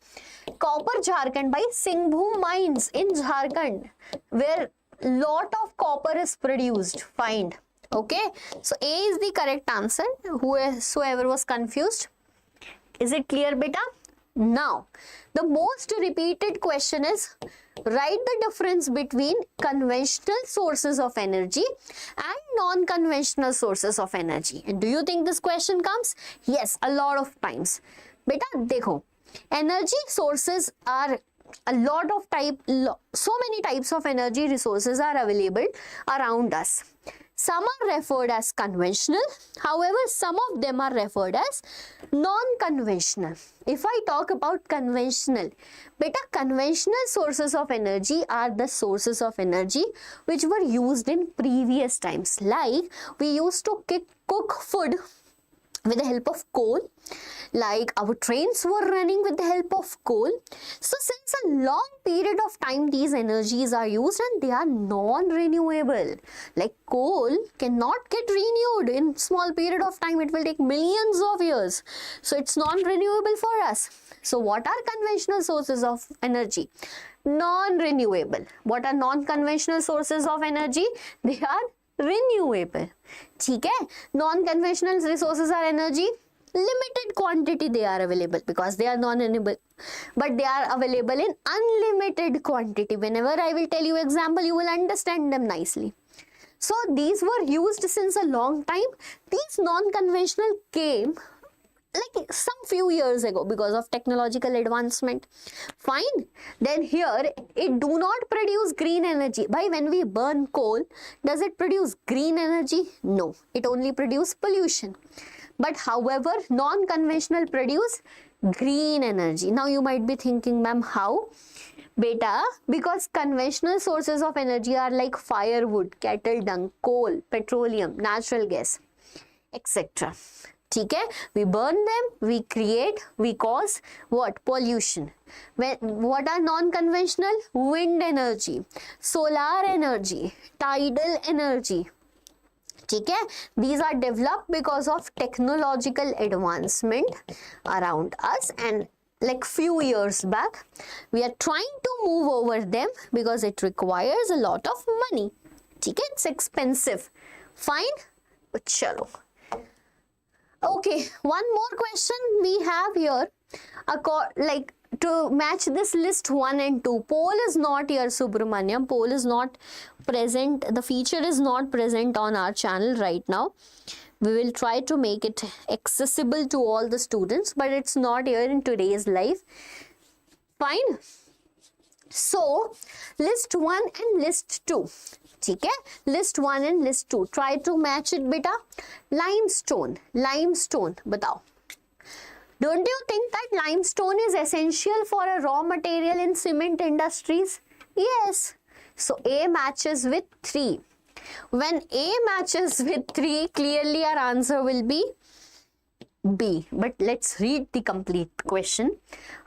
Copper, Jharkhand. By Singhbhum mines in Jharkhand, where lot of copper is produced. Find. Okay. So A is the correct answer. Whoever was confused. Is it clear, beta? Now, the most repeated question is, write the difference between conventional sources of energy and non-conventional sources of energy. And do you think this question comes? Yes, a lot of times. Beta, dekho, energy sources are a lot of so many types of energy resources are available around us. Some are referred as conventional, however, some of them are referred as non-conventional. If I talk about conventional, beta, conventional sources of energy are the sources of energy which were used in previous times. Like, we used to cook food with the help of coal, like our trains were running with the help of coal. So since a long period of time these energies are used and they are non-renewable. Like coal cannot get renewed in small period of time, it will take millions of years. So it's non-renewable for us. So what are conventional sources of energy? Non-renewable. What are non-conventional sources of energy? They are renewable. ठीक है? Non-conventional resources are energy, limited quantity they are available because they are non-renewable, but they are available in unlimited quantity. Whenever I will tell you example, you will understand them nicely. So these were used since a long time. These non-conventional came like some few years ago because of technological advancement. Fine. Then here it do not produce green energy. By when we burn coal, does it produce green energy? No, it only produces pollution. But however, non-conventional produce green energy. Now you might be thinking, ma'am, how? Beta, because conventional sources of energy are like firewood, cattle dung, coal, petroleum, natural gas, etc. ठीक है, we burn them, we create, we cause what? Pollution. What are non-conventional? Wind energy, solar energy, tidal energy. ठीक है, these are developed because of technological advancement around us, and like few years back we are trying to move over them because it requires a lot of money. ठीक है, it's expensive. Fine, chalo. Okay, one more question we have here, like to match this list 1 and 2. Poll is not here, Subramanyam. Poll is not present. The feature is not present on our channel right now. We will try to make it accessible to all the students, but it's not here in today's live. Fine. So, list 1 and list 2. ठीक है, list 1 and list 2, try to match it beta. Limestone बताओ. Don't you think that limestone is essential for a raw material in cement industries? Yes. So A matches with 3. When A matches with 3, clearly our answer will be B. But let's read the complete question.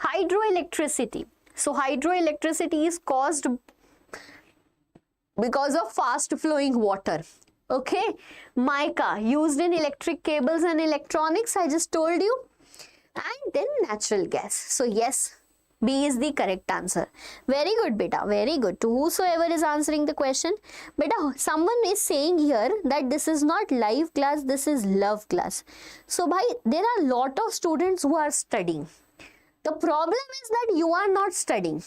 Hydroelectricity. So hydroelectricity is caused because of fast flowing water. Okay, mica used in electric cables and electronics, I just told you, and then natural gas. So yes, B is the correct answer. Very good beta, very good. To whosoever is answering the question, beta, someone is saying here that this is not live class, this is love class. So bhai, there are a lot of students who are studying. The problem is that you are not studying.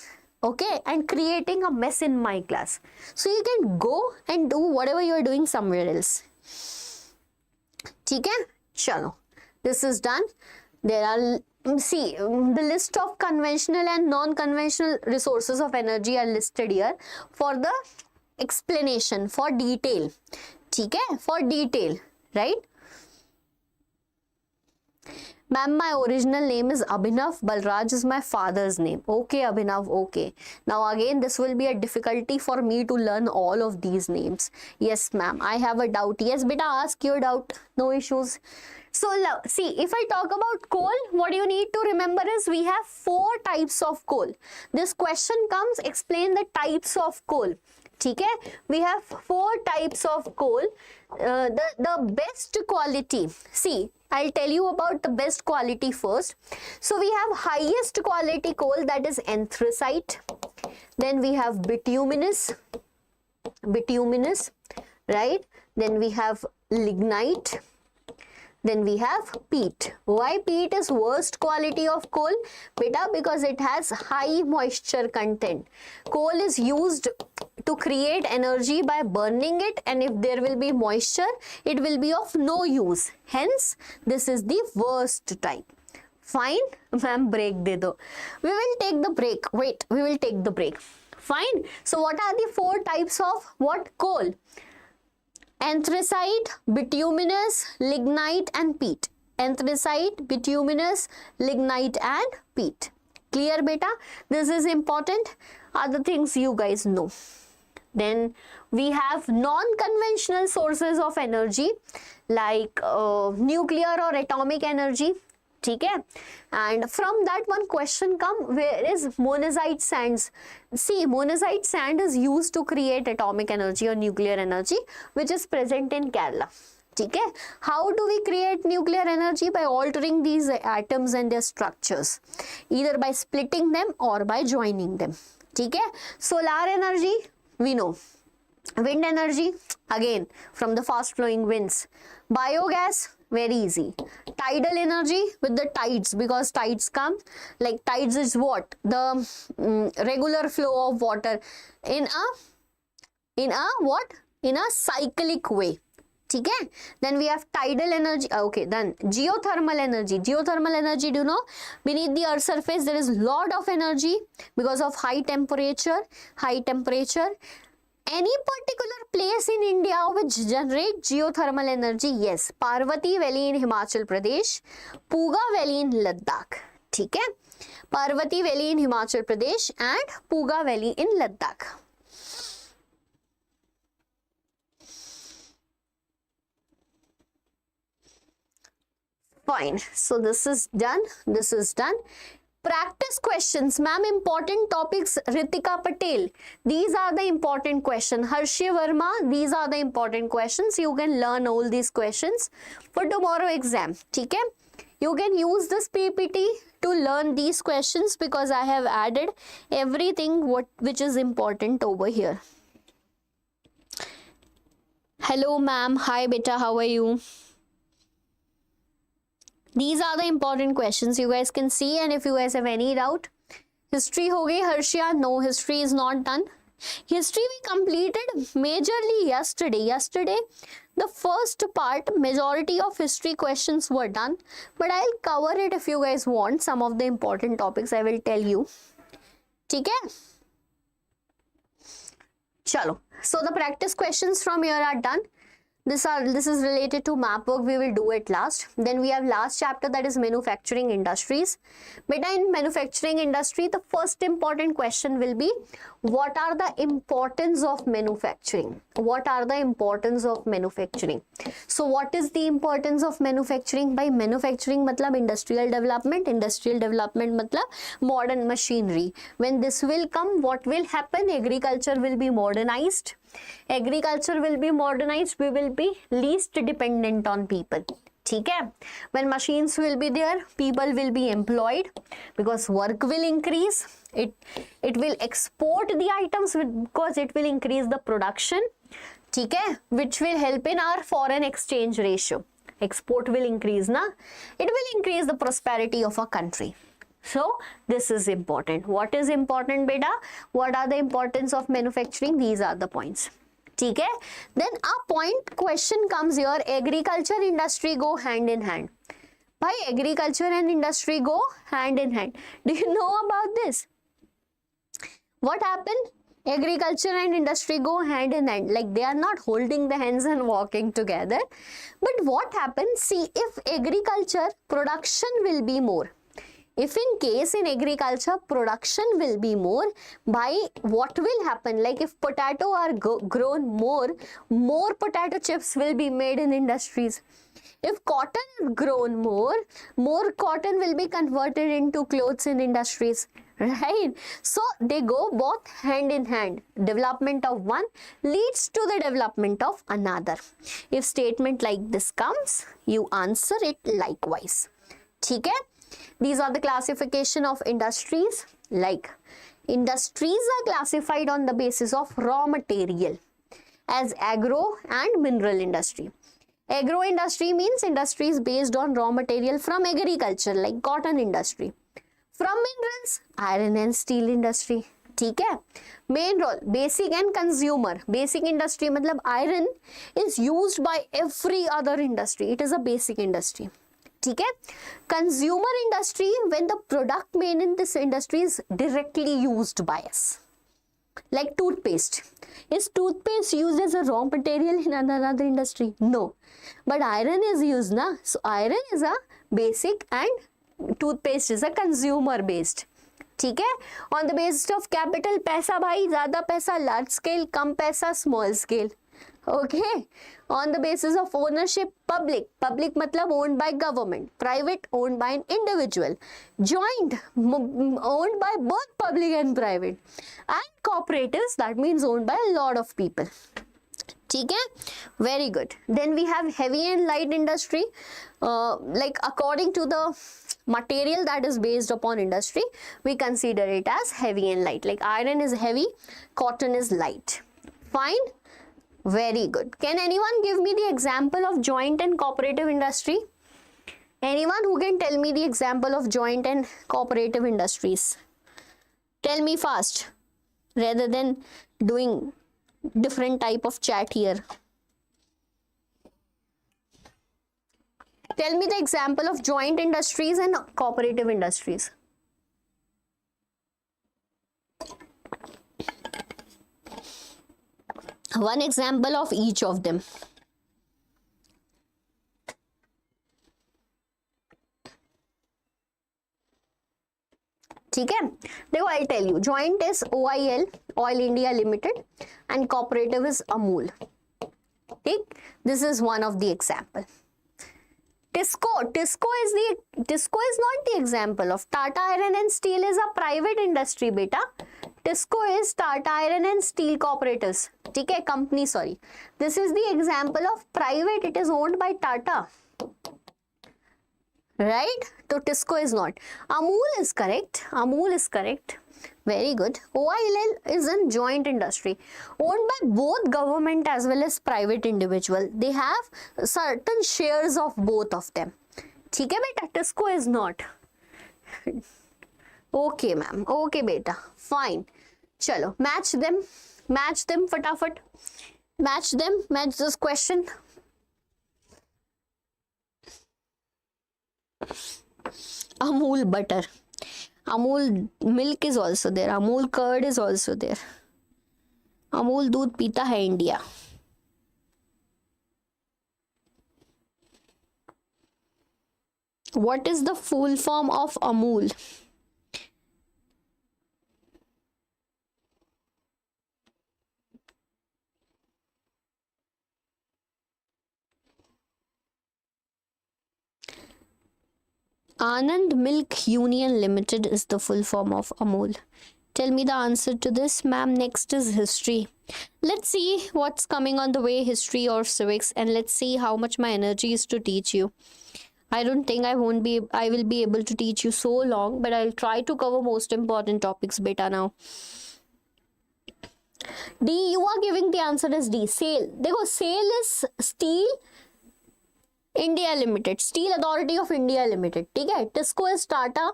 Okay, and creating a mess in my class. So you can go and do whatever you are doing somewhere else. ठीक है? चलो, this is done. There are, see, the list of conventional and non-conventional resources of energy are listed here for the explanation, for detail. ठीक है? For detail, right? Ma'am, my original name is Abhinav. Balraj is my father's name. Okay, Abhinav, okay. Now again, this will be a difficulty for me to learn all of these names. Yes, ma'am, I have a doubt. Yes, beta, ask your doubt. No issues. So, see, if I talk about coal, what you need to remember is we have 4 types of coal. This question comes, explain the types of coal. ठीक है, we have 4 types of coal. The best quality, see, I'll tell you about the best quality first. So we have highest quality coal, that is anthracite. Then we have bituminous, right? Then we have lignite, Then we have peat. Why peat is worst quality of coal? Beta, because it has high moisture content. Coal is used to create energy by burning it, and if there will be moisture, it will be of no use. Hence, this is the worst type. Fine, ma'am, break de do. We will take the break. Wait, we will take the break. Fine. So what are the four types of what? Coal. Anthracite, bituminous, lignite and peat. Anthracite, bituminous, lignite and peat. Clear beta? This is important. Other things you guys know. Then we have non-conventional sources of energy like nuclear or atomic energy. ठीक है, and from that one question come, where is monazite sands? See, monazite sand is used to create atomic energy or nuclear energy, which is present in Kerala. ठीक है, how do we create nuclear energy? By altering these atoms and their structures, either by splitting them or by joining them. ठीक है, solar energy we know, wind energy again from the fast flowing winds, biogas very easy, tidal energy with the tides, because tides come, like tides is what? The regular flow of water in a what? In a cyclic way. ठीक है, then we have tidal energy. Okay, then geothermal energy. Geothermal energy, do you know, beneath the earth's surface there is lot of energy because of high temperature. Any particular place in India which generate geothermal energy? Yes, Parvati Valley in Himachal Pradesh, Puga Valley in Ladakh. ठीक है, Parvati Valley in Himachal Pradesh and Puga Valley in Ladakh. Fine, so this is done. Practice questions, ma'am, important topics. Ritika Patel, these are the important questions. Harshi Verma, these are the important questions. You can learn all these questions for tomorrow exam. ठीक है, you can use this PPT to learn these questions because I have added everything which is important over here. Hello ma'am, hi beta, how are you? These are the important questions you guys can see, and if you guys have any doubt. History ho gayi Harshia? No, history is not done. History we completed majorly yesterday. The first part, majority of history questions were done, but I'll cover it if you guys want. Some of the important topics I will tell you. ठीक है? Chalo. So the practice questions from here are done. This is related to map work. We will do it last. Then we have last chapter, that is manufacturing industries. Beta, in manufacturing industry, the first important question will be, what are the importance of manufacturing? What are the importance of manufacturing? So what is the importance of manufacturing? By manufacturing matlab industrial development matlab modern machinery. When this will come, what will happen? Agriculture will be modernized. We will be least dependent on people. ठीक है, when machines will be there, people will be employed because work will increase. It will export the items because it will increase the production. ठीक है, which will help in our foreign exchange ratio. Export will increase na, it will increase the prosperity of a country. So this is important. What is important beta? What are the importance of manufacturing? These are the points. ठीक है, then a point question comes here, agriculture industry go hand in hand. Bhai, agriculture and industry go hand in hand. Do you know about this? What happened? Agriculture and industry go hand in hand, like they are not holding the hands and walking together. But what happens? See, if agriculture production will be more, if in case in agriculture production will be more, by what will happen? Like if potato are grown more potato chips will be made in industries. If cotton is grown more cotton will be converted into clothes in industries, right? So they go both hand in hand. Development of one leads to the development of another. If statement like this comes, you answer it likewise. ठीक है? These are the classification of industries. Like industries are classified on the basis of raw material as agro and mineral industry. Agro industry means industries based on raw material from agriculture like cotton industry. From minerals, iron and steel industry. ठीक है. Main role, basic and consumer. Basic industry मतलब iron is used by every other industry. It is a basic industry. ठीक है. Consumer industry, when the product made in this industry is directly used by us. Like toothpaste. Is toothpaste used as a raw material in another industry? No. But iron is used, na? So iron is a basic and toothpaste is a consumer based. ठीक है. On the basis of capital, पैसा भाई, ज्यादा पैसा large scale, कम पैसा small scale. Okay. On the basis of ownership, public. Public मतलब owned by government. Private owned by an individual. Joint owned by both public and private. And cooperatives, that means owned by a lot of people. ठीक है. Very good. Then we have heavy and light industry. Like according to the material that is based upon industry, we consider it as heavy and light. Like iron is heavy, cotton is light. Fine. Very good. Can anyone give me the example of joint and cooperative industry? Anyone who can tell me the example of joint and cooperative industries? Tell me fast, rather than doing different type of chat here. Tell me the example of joint industries and cooperative industries. One example of each of them. ठीक है. देखो, I'll tell you. Joint is OIL, Oil India Limited, and cooperative is Amul. ठीक. This is one of the example. Tisco is not the example of Tata Iron and Steel is a private industry, beta. Tisco is Tata Iron and Steel Cooperatives. ठीक है, company, sorry. This is the example of private. It is owned by Tata. Right? So Tisco is not. Amul is correct. Amul is correct. Very good. OIL is a joint industry owned by both government as well as private individual. They have certain shares of both of them. ठीक है बेटा. Tisco is not. Okay ma'am. Okay beta. Fine. चलो, match them. Match them फटाफट. Match them. Match this question. Amul butter. Amul milk is also there. Amul curd is also there. Amul दूध पीता है India. What is the full form of Amul? Anand Milk Union Limited is the full form of Amul. Tell me the answer to this, ma'am. Next is history. Let's see what's coming on the way, history or civics, and let's see how much my energy is to teach you. I don't think I will be able to teach you so long, but I'll try to cover most important topics beta now. D, you are giving the answer as D. SAIL. देखो, SAIL is Steel India Limited, Steel Authority of India Limited. ठीक है. Tisco is Tata.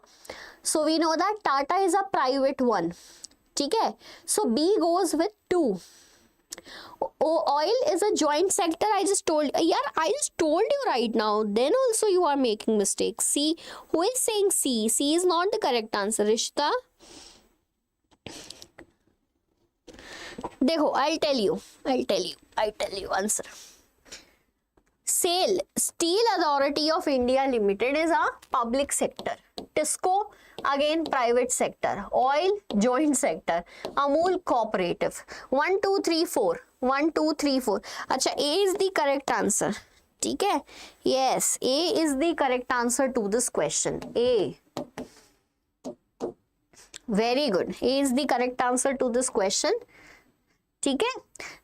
So we know that Tata is a private one. ठीक है. So B goes with 2. Oil is a joint sector. I just told you right now. Then also you are making mistakes. C. Who is saying C? C is not the correct answer. Rishta. देखो, I'll tell you answer. SAIL, Steel Authority of India Limited, is a public sector. Tisco, again private sector. Oil, joint sector. Amul, cooperative. 1, 2, 3, 4. 1, 2, 3, 4. अच्छा, A is the correct answer. ठीक है? Yes, A is the correct answer to this question. A. Very good. A is the correct answer to this question. ठीक है.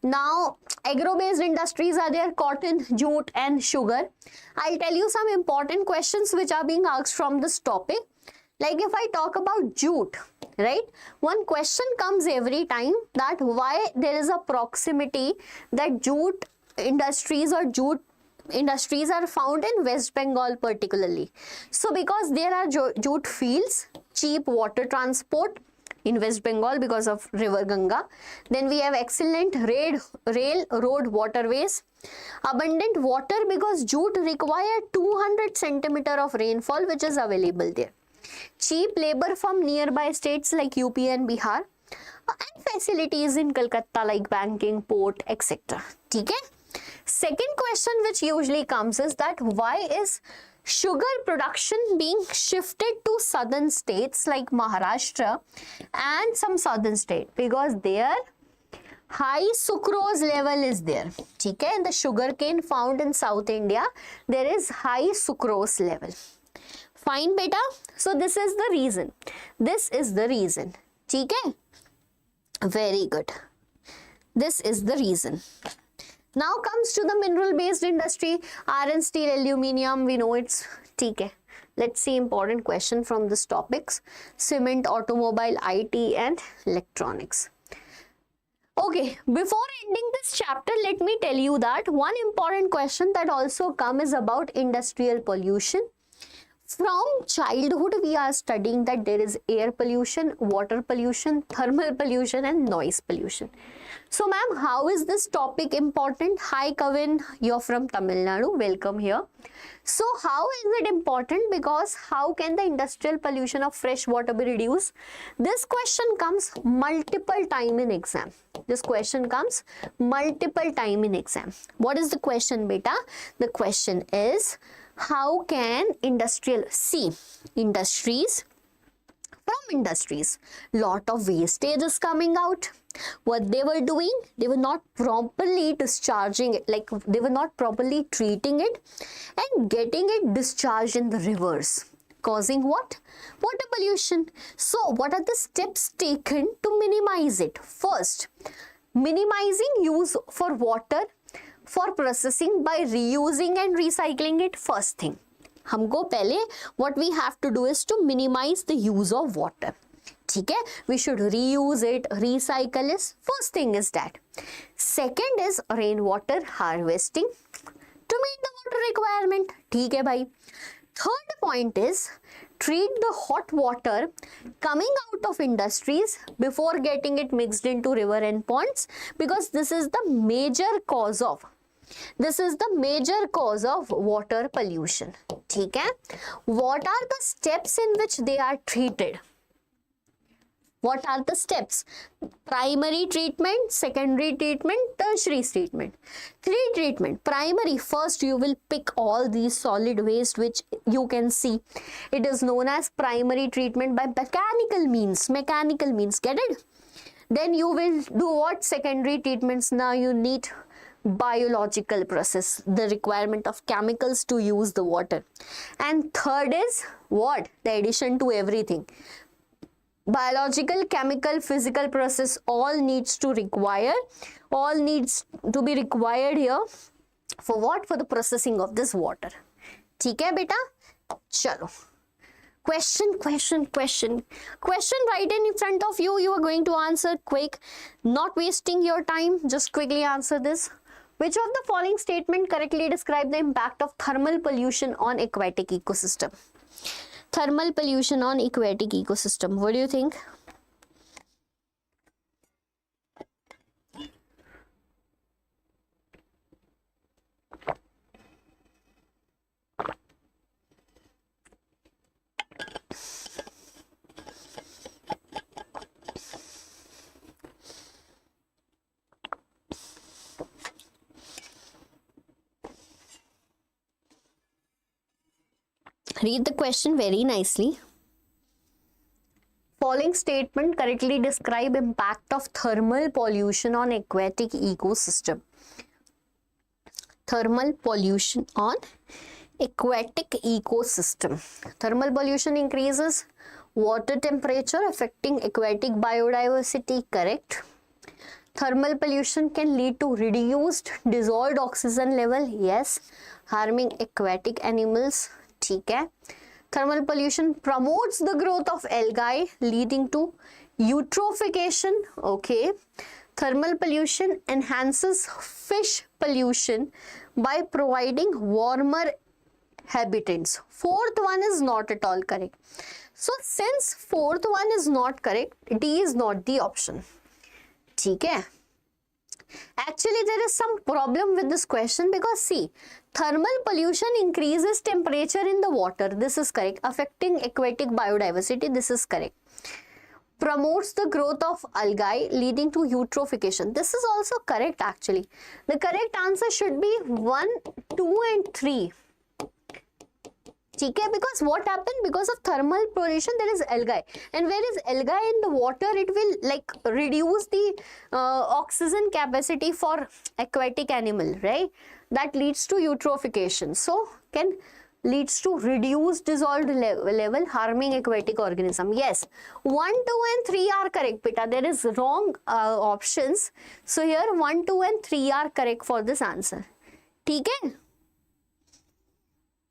Now, agro-based industries are there: cotton, jute, and sugar. I'll tell you some important questions which are being asked from this topic. Like if I talk about jute, right? One question comes every time that why there is a proximity that jute industries or jute industries are found in West Bengal particularly. So because there are jute fields, cheap water transport in West Bengal because of river Ganga. Then we have excellent rail road waterways, abundant water because jute require 200 centimeter of rainfall which is available there. Cheap labor from nearby states like UP and Bihar, and facilities in Kolkata like banking, port, etc. Okay? Second question which usually comes is that why is sugar production being shifted to southern states like Maharashtra and some southern state? Because there high sucrose level is there. Okay? In the sugar cane found in South India, there is high sucrose level. Fine beta. So this is the reason. This is the reason. Okay? Very good. This is the reason. Now comes to the mineral based industry, iron, steel, aluminium, we know it's okay. Let's see important question from this topics, cement, automobile, IT and electronics. Okay, before ending this chapter, let me tell you that one important question that also comes is about industrial pollution. From childhood, we are studying that there is air pollution, water pollution, thermal pollution and noise pollution. So ma'am, how is this topic important? Hi Kavin, you're from Tamil Nadu, welcome here. So how is it important? Because how can the industrial pollution of fresh water be reduced? This question comes multiple time in exam. This question comes multiple time in exam. What is the question, beta? The question is, how can industries, lot of wastage is coming out. What they were doing, they were not properly discharging it, like they were not properly treating it and getting it discharged in the rivers, causing what? Water pollution. So what are the steps taken to minimize it? First, minimizing use for water for processing by reusing and recycling it. First thing, हमको पहले what we have to do is to minimize the use of water. ठीक है, we should reuse it, recycle it. First thing is that. Second is rainwater harvesting to meet the water requirement. ठीक है भाई. Third point is treat the hot water coming out of industries before getting it mixed into river and ponds, because this is the major cause of water pollution. ठीक है? What are the steps in which they are treated? What are the steps? Primary treatment, secondary treatment, tertiary treatment. Three treatment. Primary, first you will pick all these solid waste which you can see. It is known as primary treatment by mechanical means. Mechanical means, get it? Then you will do what? Secondary treatments. Now you need biological process, the requirement of chemicals to use the water. And third is what? The addition to everything. Biological, chemical, physical process all needs to be required here. For what? For the processing of this water. ठीक है बेटा? चलो. Question right in front of you. You are going to answer quick, not wasting your time. Just quickly answer this. Which of the following statement correctly describe the impact of thermal pollution on aquatic ecosystem? Thermal pollution on aquatic ecosystem. What do you think? Read the question very nicely. Following statement correctly describe impact of thermal pollution on aquatic ecosystem. Thermal pollution on aquatic ecosystem. Thermal pollution increases water temperature affecting aquatic biodiversity, correct? Thermal pollution can lead to reduced dissolved oxygen level, yes, harming aquatic animals. ठीक है. Thermal pollution promotes the growth of algae leading to eutrophication. Okay. Thermal pollution enhances fish pollution by providing warmer habitants. Fourth one is not at all correct. So since fourth one is not correct, D is not the option. ठीक है? Actually, there is some problem with this question because see, thermal pollution increases temperature in the water. This is correct. Affecting aquatic biodiversity. This is correct. Promotes the growth of algae leading to eutrophication. This is also correct actually. The correct answer should be 1, 2 and 3. Okay, because what happened? Because of thermal pollution there is algae, and where is algae in the water, it will like reduce the oxygen capacity for aquatic animal, right? That leads to eutrophication. So can leads to reduced dissolved level harming aquatic organism. Yes, 1, 2 and 3 are correct, beta. There is wrong options. So here 1, 2 and 3 are correct for this answer. Okay?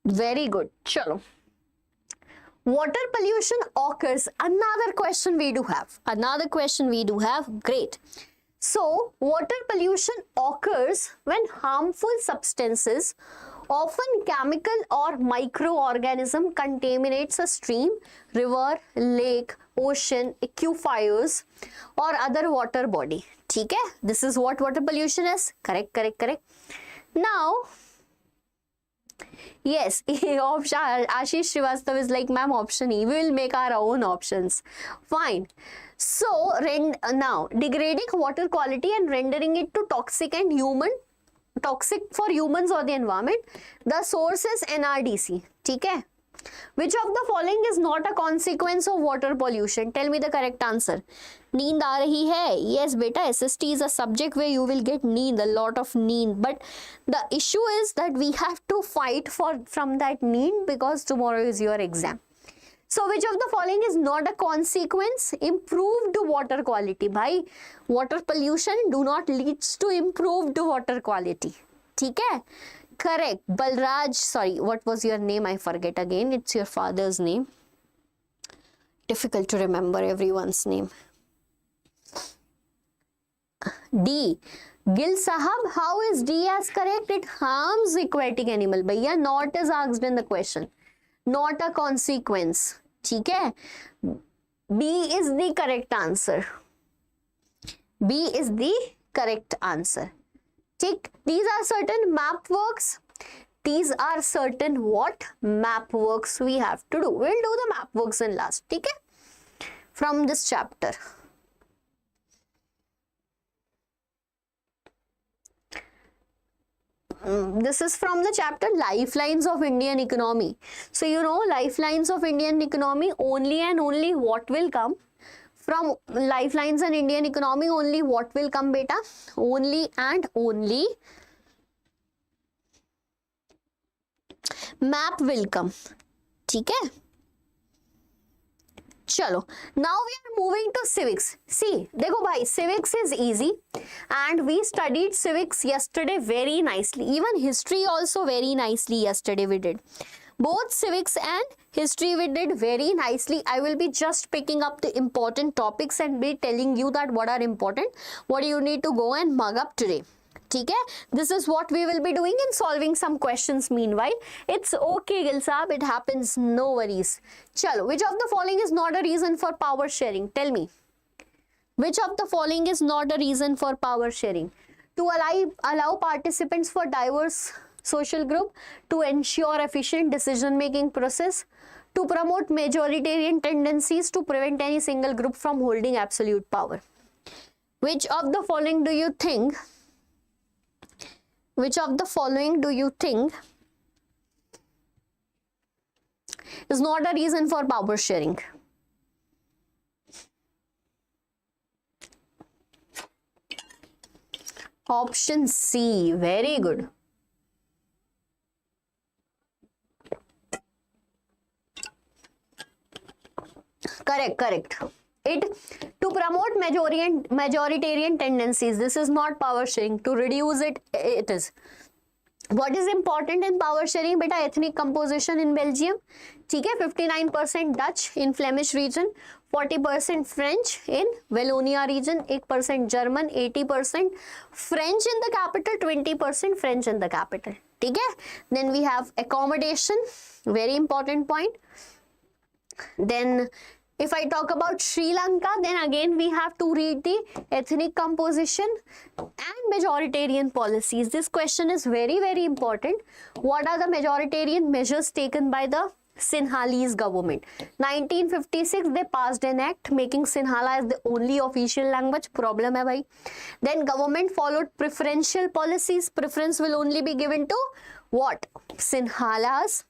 Very good. Chalo. Water pollution occurs. Another question we do have. Another question we do have. Great. So, water pollution occurs when harmful substances, often chemical or microorganism, contaminates a stream, river, lake, ocean, aquifers or other water body. Okay? This is what water pollution is. Correct, correct, correct. Now, yes, Ashish Srivastav is like, ma'am, option E. We will make our own options. Fine. So, now, degrading water quality and rendering it to toxic for humans or the environment. The source is NRDC. Okay? Which of the following is not a consequence of water pollution? Tell me the correct answer. Neend aa rahi hai? Yes, beta. SST is a subject where you will get neend, a lot of neend. But the issue is that we have to fight from that neend because tomorrow is your exam. So, which of the following is not a consequence? Improved water quality. Bhai, water pollution do not leads to improved water quality. ठीक है? Correct. Balraj, sorry, what was your name? I forget again. It's your father's name. Difficult to remember everyone's name. D. Gil Sahab, how is D as correct? It harms aquatic animal. Bhaiya, not is asked in the question. Not a consequence. ठीक है? B is the correct answer. B is the correct answer. Tick. These are certain map works. These are certain what? Map works we have to do. We'll do the map works in last. Okay? From this chapter. This is from the chapter Lifelines of Indian Economy. So, you know, Lifelines of Indian Economy, only and only what will come? From Lifelines and Indian Economy, only what will come, beta? Only and only map will come. ठीक है? चलो, now we are moving to civics. See, देखो भाई, civics is easy and we studied civics yesterday very nicely. Even history also very nicely yesterday we did. Both civics and history we did very nicely. I will be just picking up the important topics and be telling you that what are important, what you need to go and mug up today. Okay? This is what we will be doing in solving some questions meanwhile. It's okay, Gil Saab, it happens, no worries. Chalo, which of the following is not a reason for power sharing? Tell me. Which of the following is not a reason for power sharing? To allow participants for diverse social group, to ensure efficient decision-making process, to promote majoritarian tendencies, to prevent any single group from holding absolute power. Which of the following do you think? Which of the following do you think is not a reason for power sharing? Option C. Very good. Correct, correct. It to promote majoritarian tendencies. This is not power sharing. To reduce it, it is. What is important in power sharing? Beta, ethnic composition in Belgium. ठीक है, 59% Dutch in Flemish region, 40% French in Wallonia region, 8% German, 80% French in the capital, 20% French in the capital. ठीक है? Then we have accommodation, very important point. Then if I talk about Sri Lanka, then again we have to read the ethnic composition and majoritarian policies. This question is very, very important. What are the majoritarian measures taken by the Sinhalese government? 1956 they passed an act making Sinhala as the only official language. Problem hai bhai. Then government followed preferential policies. Preference will only be given to what? Sinhalas.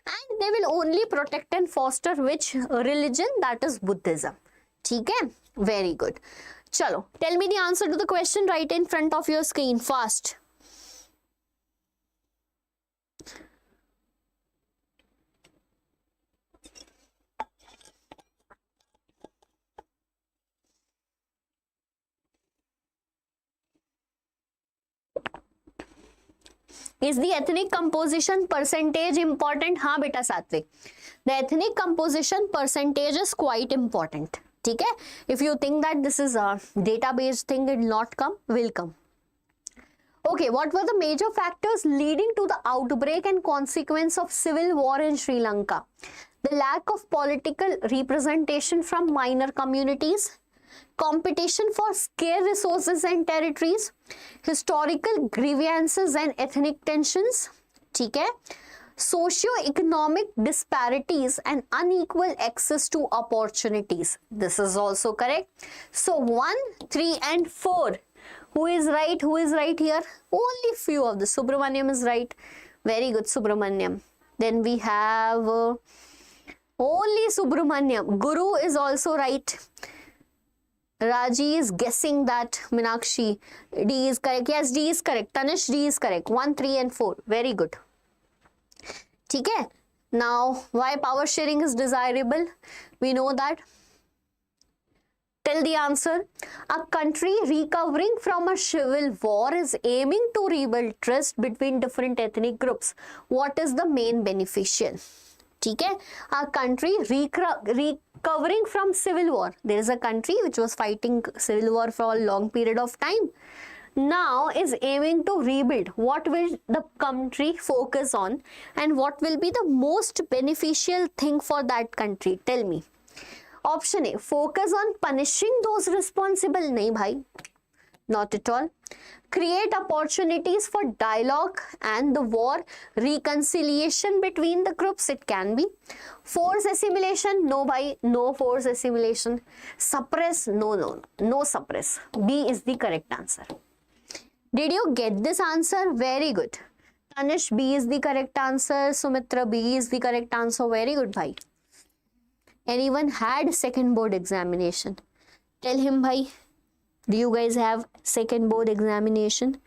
And they will only protect and foster which religion? That is Buddhism. ठीक है? Very good. चलो, tell me the answer to the question right in front of your screen fast. Is the ethnic composition percentage important? हाँ बेटा सात्विक. The ethnic composition percentage is quite important. ठीक है? If you think that this is a database thing, it will not come, will come. Okay, what were the major factors leading to the outbreak and consequence of civil war in Sri Lanka? The lack of political representation from minor communities, competition for scarce resources and territories, historical grievances and ethnic tensions, ठीक है? Socio-economic disparities and unequal access to opportunities. This is also correct. So 1, 3 and 4. Who is right? Who is right here? Only few of the. Subramaniam is right. Very good, Subramaniam. Then we have only Subramaniam. Guru is also right. Raji is guessing that Meenakshi. D is correct. Yes, D is correct. Tanish, D is correct. 1, 3 and 4. Very good. ठीक है? Now, why power sharing is desirable? We know that. Tell the answer. A country recovering from a civil war is aiming to rebuild trust between different ethnic groups. What is the main beneficial? ठीक है? A country recovering from civil war. There is a country which was fighting civil war for a long period of time. Now is aiming to rebuild. What will the country focus on and what will be the most beneficial thing for that country? Tell me. Option A, focus on punishing those responsible. Nahi bhai, not at all. Create opportunities for dialogue and the war reconciliation between the groups. It can be. Force assimilation. No bhai, no force assimilation. Suppress. No suppress. B is the correct answer. Did you get this answer? Very good. Tanish, B is the correct answer. Sumitra, B is the correct answer. Very good, bhai. Anyone had second board examination? Tell him, bhai. Do you guys have second board examination?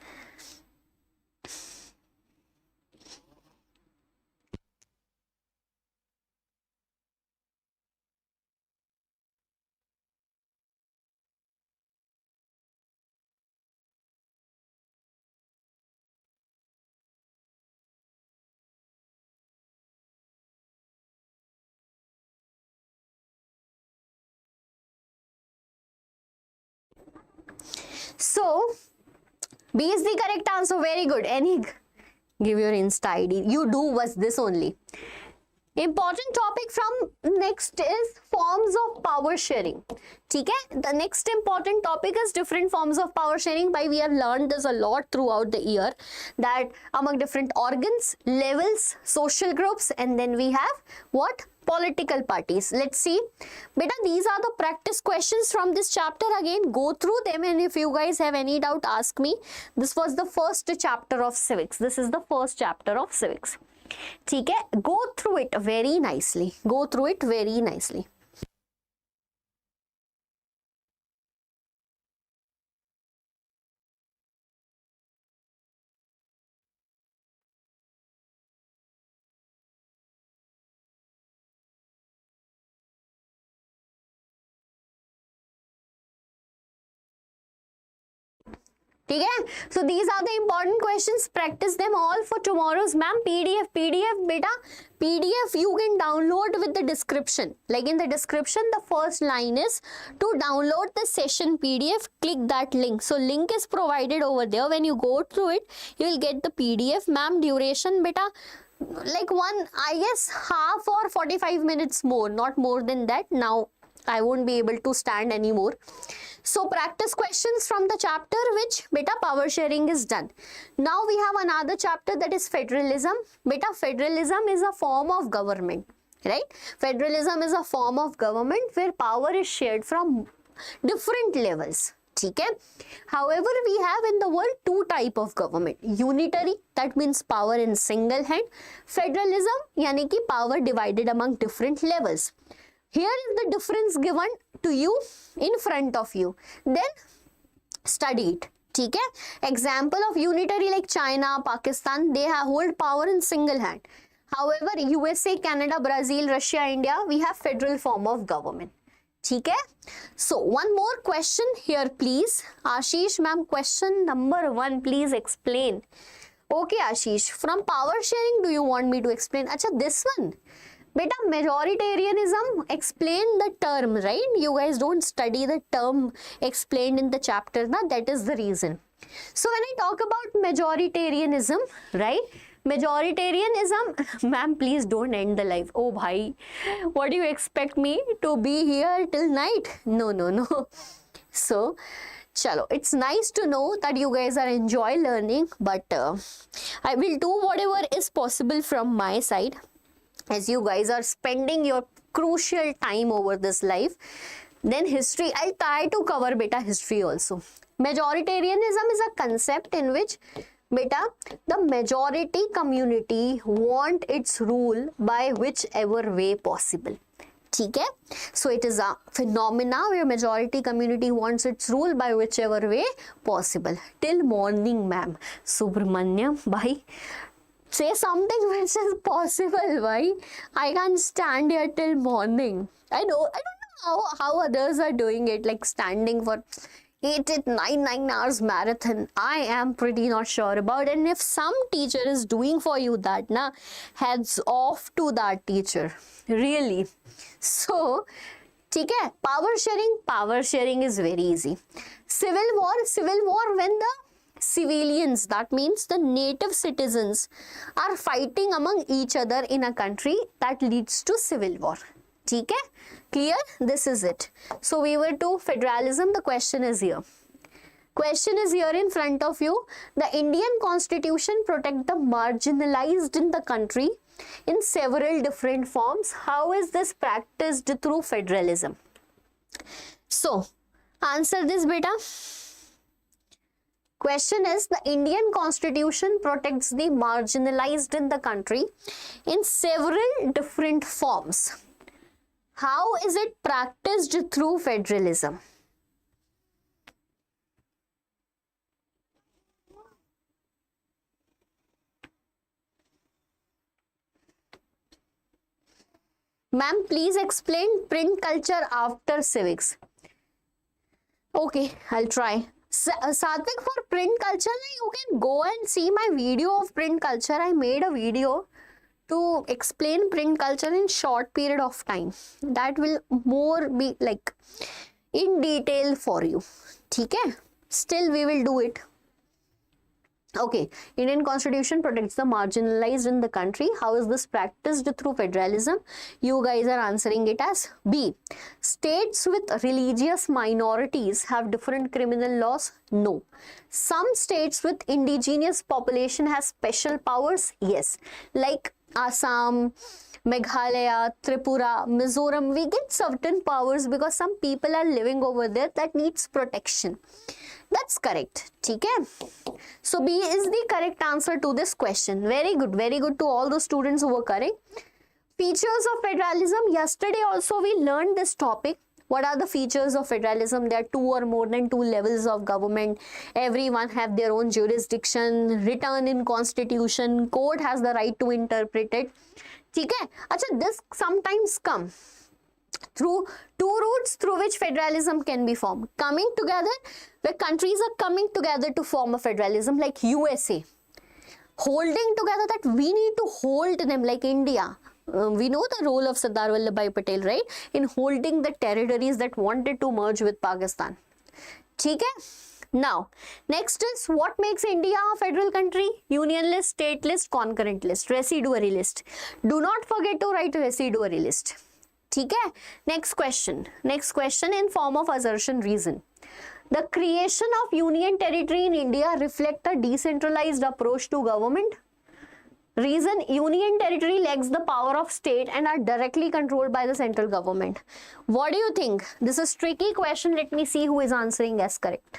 So, B is the correct answer. Very good. Any, give your Insta ID. You do was this only. Important topic from next is forms of power sharing. ठीक है? The next important topic is different forms of power sharing. By we have learned this a lot throughout the year, that among different organs, levels, social groups, and then we have what? Political parties. Let's see. Beta, these are the practice questions from this chapter. Again, go through them, and if you guys have any doubt, ask me. This was the first chapter of civics. This is the first chapter of civics. ठीक है? Go through it very nicely. Go through it very nicely. ठीक है. So these are the important questions. Practice them all for tomorrow's ma'am. PDF beta. PDF you can download with the description. Like in the description, the first line is to download the session PDF. Click that link. So link is provided over there. When you go through it, you will get the PDF. Ma'am, duration beta, like I guess half or 45 minutes more, not more than that. Now I won't be able to stand anymore. So practice questions from the chapter which beta power sharing is done. Now we have another chapter, that is federalism. Beta, federalism is a form of government, right? Federalism is a form of government where power is shared from different levels. Okay? However, we have in the world two type of government. Unitary, that means power in single hand. Federalism, yani ki power divided among different levels. Here is the difference given to you in front of you. Then study it. ठीक है? Example of unitary like China, Pakistan, they hold power in single hand. However, USA, Canada, Brazil, Russia, India, we have federal form of government. ठीक है? So one more question here, please. Ashish ma'am, question number 1, please explain. Okay, Ashish, from power sharing, do you want me to explain? Acha, this one. Beta, majoritarianism, explain the term, right? You guys don't study the term explained in the chapter, na? That is the reason. So when I talk about majoritarianism, right? Majoritarianism, ma'am, please don't end the live. Oh, bhai, what do you expect me to be here till night? No. So, chalo, it's nice to know that you guys are enjoy learning, but I will do whatever is possible from my side. As you guys are spending your crucial time over this life. Then history, I'll try to cover beta history also. Majoritarianism is a concept in which beta the majority community want its rule by whichever way possible. ठीक है? So it is a phenomena where majority community wants its rule by whichever way possible. Till morning, ma'am. Subramanyam, bhai. Say something which is possible, why? I can't stand here till morning. I don't know how others are doing it, like standing for 9 hours marathon. I am pretty not sure about it. And if some teacher is doing for you that, na, heads off to that teacher. Really. So, ठीक है? Power sharing is very easy. Civil war when the civilians, that means the native citizens, are fighting among each other in a country, that leads to civil war. ठीक है? Clear? This is it. So we were to federalism. The question is here. Question is here in front of you. The Indian Constitution protects the marginalized in the country in several different forms. How is this practiced through federalism? So, answer this beta. Question is, the Indian Constitution protects the marginalized in the country in several different forms. How is it practiced through federalism? Ma'am, please explain print culture after civics. Okay, I'll try. Satvik, for print culture, you can go and see my video of print culture. I made a video to explain print culture in short period of time. That will more be like in detail for you. Okay? Still we will do it. Okay, Indian Constitution protects the marginalized in the country. How is this practiced through federalism? You guys are answering it as B. States with religious minorities have different criminal laws? No. Some states with indigenous population has special powers? Yes. Like Assam, Meghalaya, Tripura, Mizoram, we get certain powers because some people are living over there that needs protection. That's correct. Okay? So B is the correct answer to this question. Very good to all those students who were correct. Features of federalism. Yesterday also we learned this topic. What are the features of federalism? There are 2 or more than 2 levels of government. Everyone have their own jurisdiction, written in constitution, court has the right to interpret it. Okay? Achha, this sometimes come. through two routes through which federalism can be formed. Coming together, where countries are coming together to form a federalism, like USA. Holding together, that we need to hold them, like India. We know the role of Sardar Vallabhbhai Patel, right, in holding the territories that wanted to merge with Pakistan. ठीक है? Now, next is what makes India a federal country? Union list, state list, concurrent list, residuary list. Do not forget to write residuary list. ठीक है? Next question in form of assertion reason. The creation of union territory in India reflect a decentralized approach to government. Reason, union territory lacks the power of state and are directly controlled by the central government. What do you think? This is a tricky question. Let me see who is answering as correct.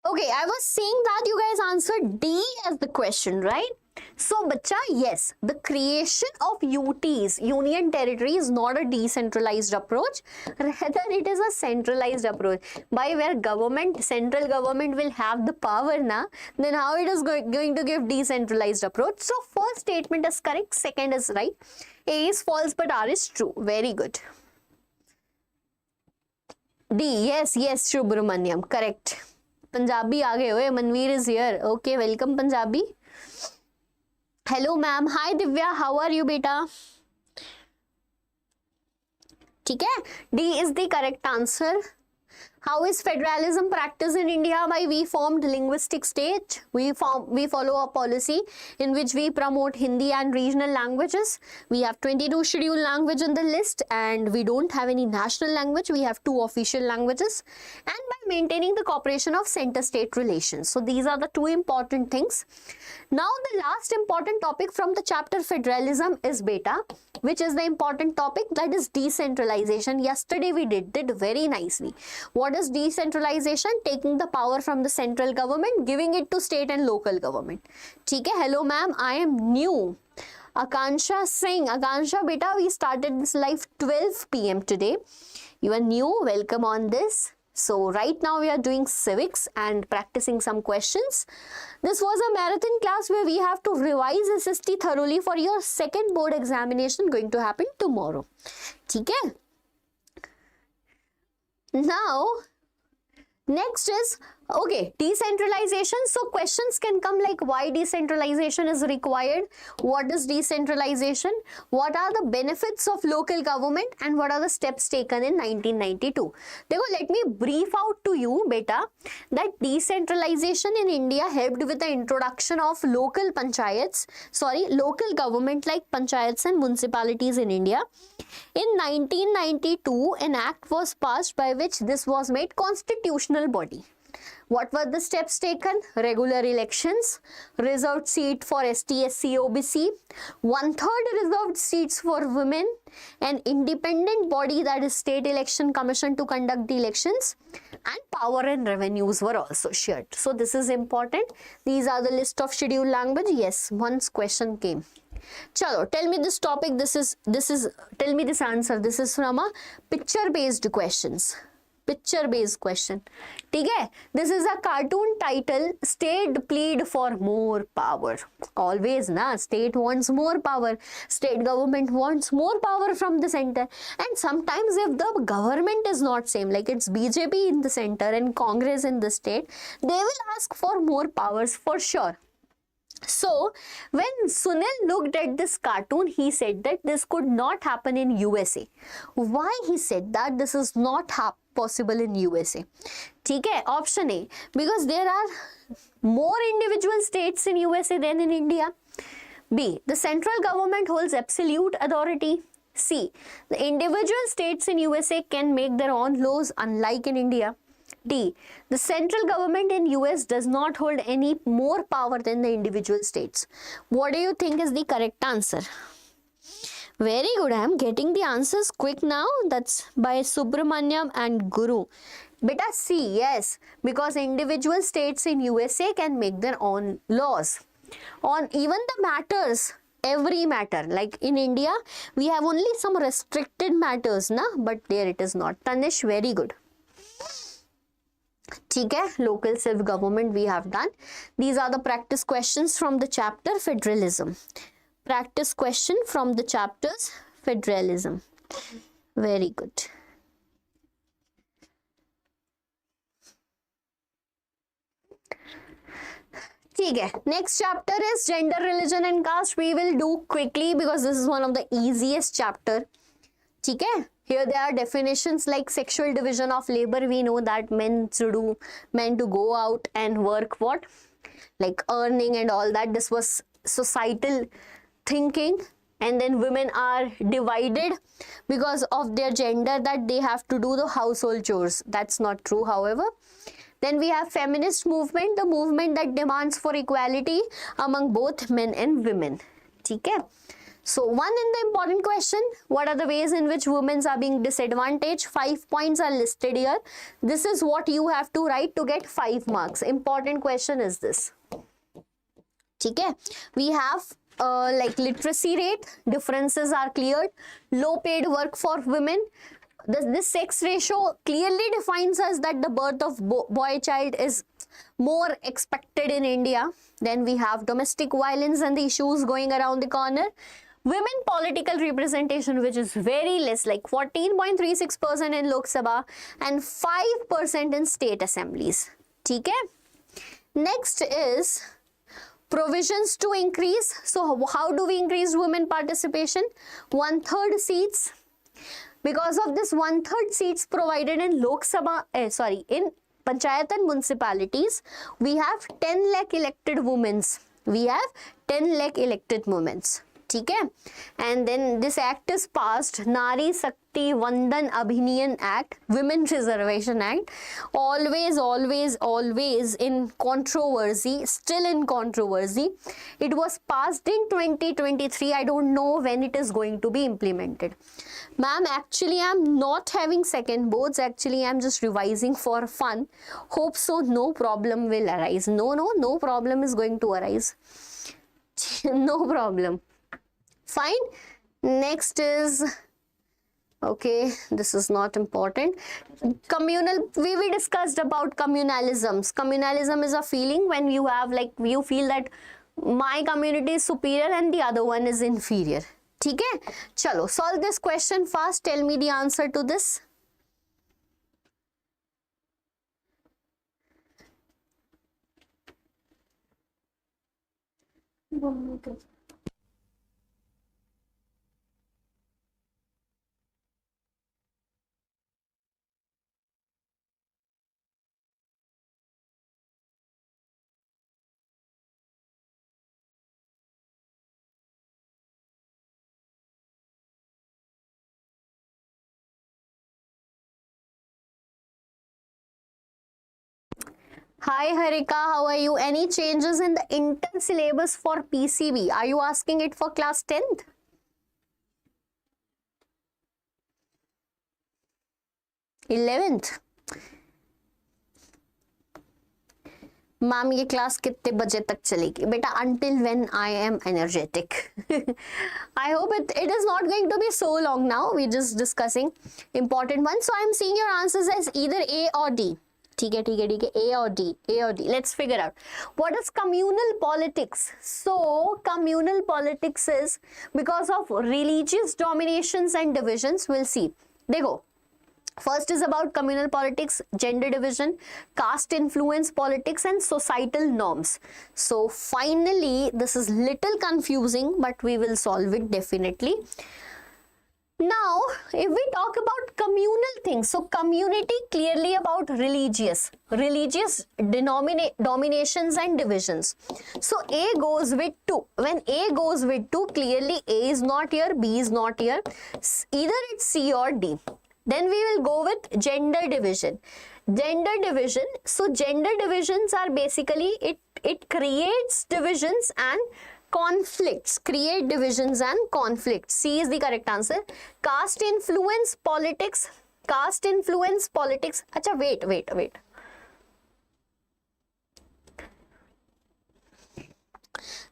Okay, I was saying that you guys answered D as the question, right? So, bacha, yes, the creation of UTs, Union Territory, is not a decentralized approach. Rather, it is a centralized approach. By where central government will have the power, then how it is going to give decentralized approach? So, first statement is correct, second is right. A is false, but R is true. Very good. D, yes, Shubramanyam, correct. Punjabi आ गए हुए. Manveer is here. Okay, welcome Punjabi. Hello ma'am. Hi Divya. How are you beta? ठीक है? D is the correct answer. How is federalism practiced in India? By we formed linguistic state. We follow a policy in which we promote Hindi and regional languages. We have 22 scheduled language in the list, and we don't have any national language. We have 2 official languages, and by maintaining the cooperation of center-state relations. So these are the 2 important things. Now the last important topic from the chapter federalism is beta, which is the important topic, that is decentralization. Yesterday we did it very nicely. What is decentralization? Taking the power from the central government, giving it to state and local government. ठीक है? Hello ma'am, I am new. Akansha Singh. Akansha beta, we started this live 12 PM today. You are new, welcome on this. So right now we are doing civics and practicing some questions. This was a marathon class where we have to revise SST thoroughly for your second board examination going to happen tomorrow. ठीक है? Now, next is, okay, decentralization. So questions can come like why decentralization is required, what is decentralization, what are the benefits of local government, and what are the steps taken in 1992. Dekho, let me brief out to you beta that decentralization in India helped with the introduction of local government like panchayats and municipalities in India. In 1992, an act was passed by which this was made constitutional body. What were the steps taken? Regular elections, reserved seat for ST, SC, OBC, 1/3 reserved seats for women, an independent body, that is State Election Commission, to conduct the elections, and power and revenues were also shared. So this is important. These are the list of scheduled language. Yes, once question came. Chalo, tell me this topic. Tell me this answer. This is from a picture based questions. Picture based question. ठीक है? This is a cartoon title. State plead for more power. Always na, state wants more power. State government wants more power from the center. And sometimes if the government is not same, like it's BJP in the center and Congress in the state, they will ask for more powers for sure. So when Sunil looked at this cartoon, he said that this could not happen in USA. Why he said that this is not possible in USA? ठीक है, option A, because there are more individual states in USA than in India. B, the central government holds absolute authority. C, the individual states in USA can make their own laws unlike in India. D, the central government in US does not hold any more power than the individual states. What do you think is the correct answer? Very good. I am getting the answers quick now. That's by Subramanyam and Guru. Beta C, yes, because individual states in USA can make their own laws on even the matters, every matter. Like in India, we have only some restricted matters, na? But there it is not. Tanish, very good. ठीक है, local self-government we have done. These are the practice questions from the chapter Federalism. Practice question from the chapters Federalism. Very good. ठीक है, next chapter is gender, religion and caste. We will do quickly because this is one of the easiest chapter. ठीक है, here there are definitions like sexual division of labor. We know that men to go out and work what? Like earning and all that. This was societal thinking. And then women are divided because of their gender, that they have to do the household chores. That's not true, however. Then we have feminist movement, the movement that demands for equality among both men and women. ठीक है? So one in the important question, what are the ways in which women are being disadvantaged? 5 points are listed here. This is what you have to write to get 5 marks. Important question is this. ठीक है? We have like literacy rate, differences are cleared, low paid work for women. This sex ratio clearly defines us that the birth of boy child is more expected in India. Then we have domestic violence and the issues going around the corner. Women political representation, which is very less, like 14.36% in Lok Sabha and 5% in state assemblies. ठीक है? Next is provisions to increase. So how do we increase women participation? 1/3 seats. Because of this 1/3 seats provided in Lok Sabha, in Panchayat and municipalities, we have 10 lakh elected women. We have 10 lakh elected women. ठीक है? And then this act is passed, Nari Shakti Vandan Abhiniyan Act, Women Reservation Act, always in controversy, still in controversy. It was passed in 2023. I don't know when it is going to be implemented. Ma'am, actually I'm not having second boards. Actually I'm just revising for fun. Hope so no problem will arise. No problem is going to arise. No problem. Fine. Next is, okay, this is not important. Communal, we discussed about communalisms. Communalism is a feeling when you have, like, you feel that my community is superior and the other one is inferior. ठीक है? चलो, solve this question fast. Tell me the answer to this. Hi Harika, how are you? Any changes in the inter syllabus for PCB? Are you asking it for class 10th? Eleventh? Ma'am ये class कितने बजे तक चलेगी बेटा? until when I am energetic. I hope it is not going to be so long now. We're just discussing important ones. So I'm seeing your answers as either A or D. ठीक है ठीक है ठीक है, A or D, A or D. Let's figure out what is communal politics. So communal politics is because of religious dominations and divisions. We'll see. देखो, first is about communal politics, gender division, caste influence politics and societal norms. So finally this is little confusing, but we will solve it definitely. Now if we talk about communal things, so community clearly about religious dominations and divisions. So A goes with 2. When A goes with 2, clearly A is not here, B is not here, either it's C or D. Then we will go with gender division. Gender division, so gender divisions are basically, it creates divisions and conflicts, create divisions and conflicts. C is the correct answer. Caste influence politics, caste influence politics. Acha, wait.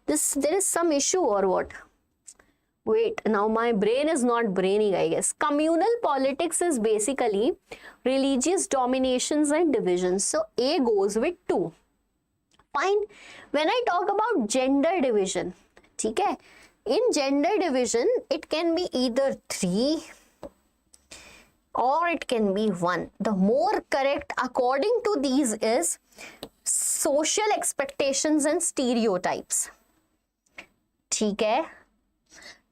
There is some issue or what? Wait, now my brain is not braining, I guess. Communal politics is basically religious dominations and divisions. So A goes with 2. Fine. When I talk about gender division, okay, in gender division, it can be either 3 or it can be 1. The more correct according to these is social expectations and stereotypes. Okay.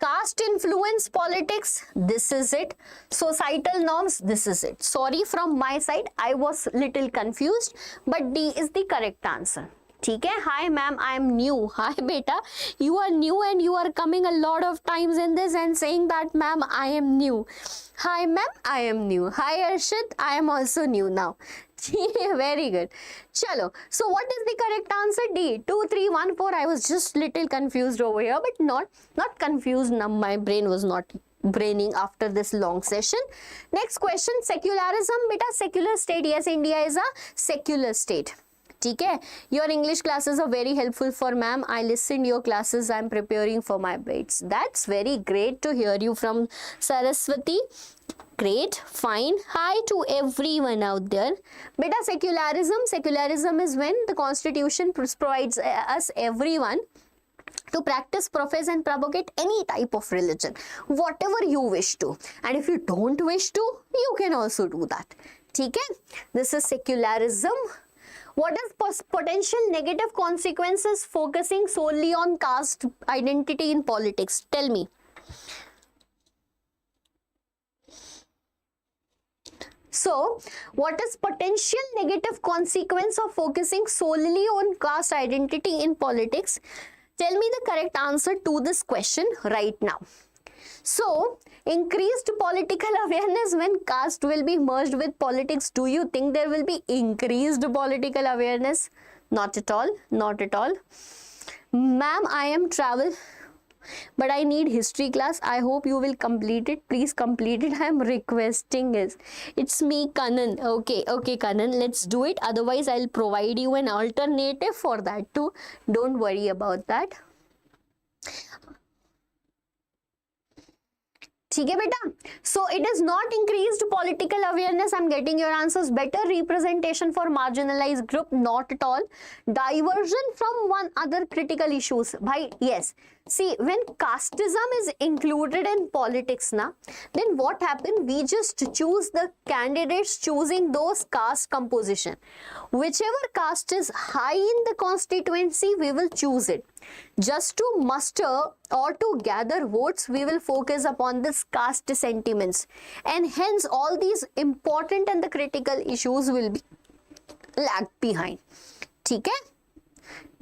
Caste influence politics, this is it. Societal norms, this is it. Sorry from my side, I was little confused, but D is the correct answer. ठीक है. Hi ma'am, I am new. Hi beta, you are new and you are coming a lot of times in this and saying that ma'am I am new. Hi ma'am, I am new. Hi Arshit, I am also new now. Very good. Chalo. So what is the correct answer? D. 2, 3, 1, 4. I was just little confused over here, but not confused. Now my brain was not braining after this long session. Next question, secularism. Beta, secular state. Yes, India is a secular state. ठीक है. Your English classes are very helpful for ma'am. I listened your classes. I am preparing for my bites. That's very great to hear you from Saraswati. Great, fine. Hi to everyone out there. Beta, secularism is when the constitution provides us everyone to practice, profess and propagate any type of religion, whatever you wish to. And if you don't wish to, you can also do that. Okay? This is secularism. What is potential negative consequences focusing solely on caste identity in politics? Tell me. So, what is potential negative consequence of focusing solely on caste identity in politics? Tell me the correct answer to this question right now. So, increased political awareness when caste will be merged with politics. Do you think there will be increased political awareness? Not at all. Not at all. Ma'am, I am travel, but I need history class. I hope you will complete it. Please complete it. I am requesting it. It's me, Kanan. Okay, Kanan. Let's do it. Otherwise, I'll provide you an alternative for that too. Don't worry about that. ठीक है बेटा. So it is not increased political awareness. I'm getting your answers. Better representation for marginalized group. Not at all. Diversion from one other critical issues. Bhai, yes. See, when casteism is included in politics, na, then what happened? We just choose the candidates choosing those caste composition. Whichever caste is high in the constituency, we will choose it. Just to muster or to gather votes, we will focus upon this caste sentiments. And hence, all these important and the critical issues will be lagged behind. Okay?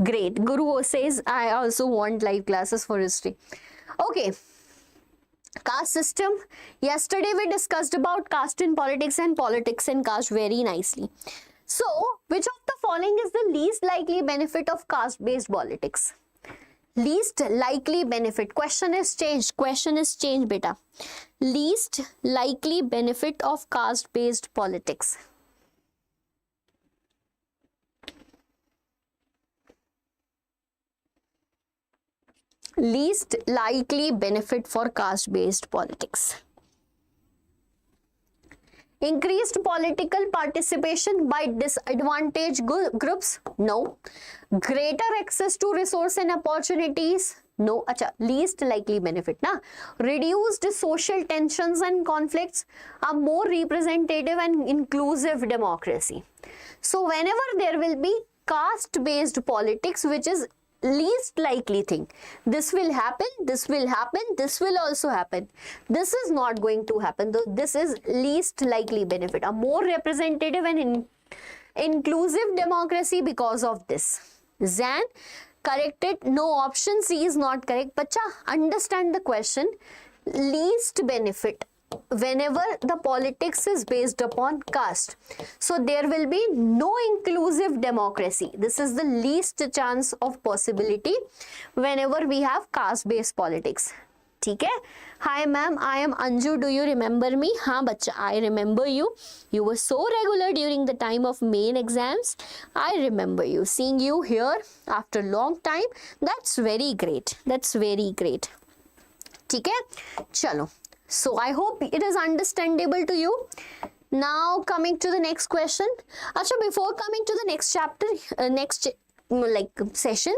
Great. Guru says, I also want live classes for history. Okay. Caste system. Yesterday we discussed about caste in politics and politics in caste very nicely. So, which of the following is the least likely benefit of caste-based politics? Least likely benefit. Question is changed. Question is changed, beta. Least likely benefit of caste-based politics. Least likely benefit for caste-based politics. Increased political participation by disadvantaged groups? No. Greater access to resource and opportunities? No. Acha, least likely benefit na. Reduced social tensions and conflicts, a more representative and inclusive democracy. So whenever there will be caste-based politics, which is least likely thing, this will happen, this will happen, this will also happen, this is not going to happen, though this is least likely benefit, a more representative and inclusive democracy because of this. Zan, corrected. No, option C is not correct. Bacha, understand the question. Least benefit whenever the politics is based upon caste, so there will be no inclusive democracy. This is the least chance of possibility whenever we have caste based politics. ठीक है? Hi ma'am, I am Anju. Do you remember me? हाँ बच्चा, I remember you. You were so regular during the time of main exams. I remember you. Seeing you here after long time. That's very great. That's very great. ठीक है? चलो. So I hope it is understandable to you. Now coming to the next question. Acha, before coming to the next chapter, session,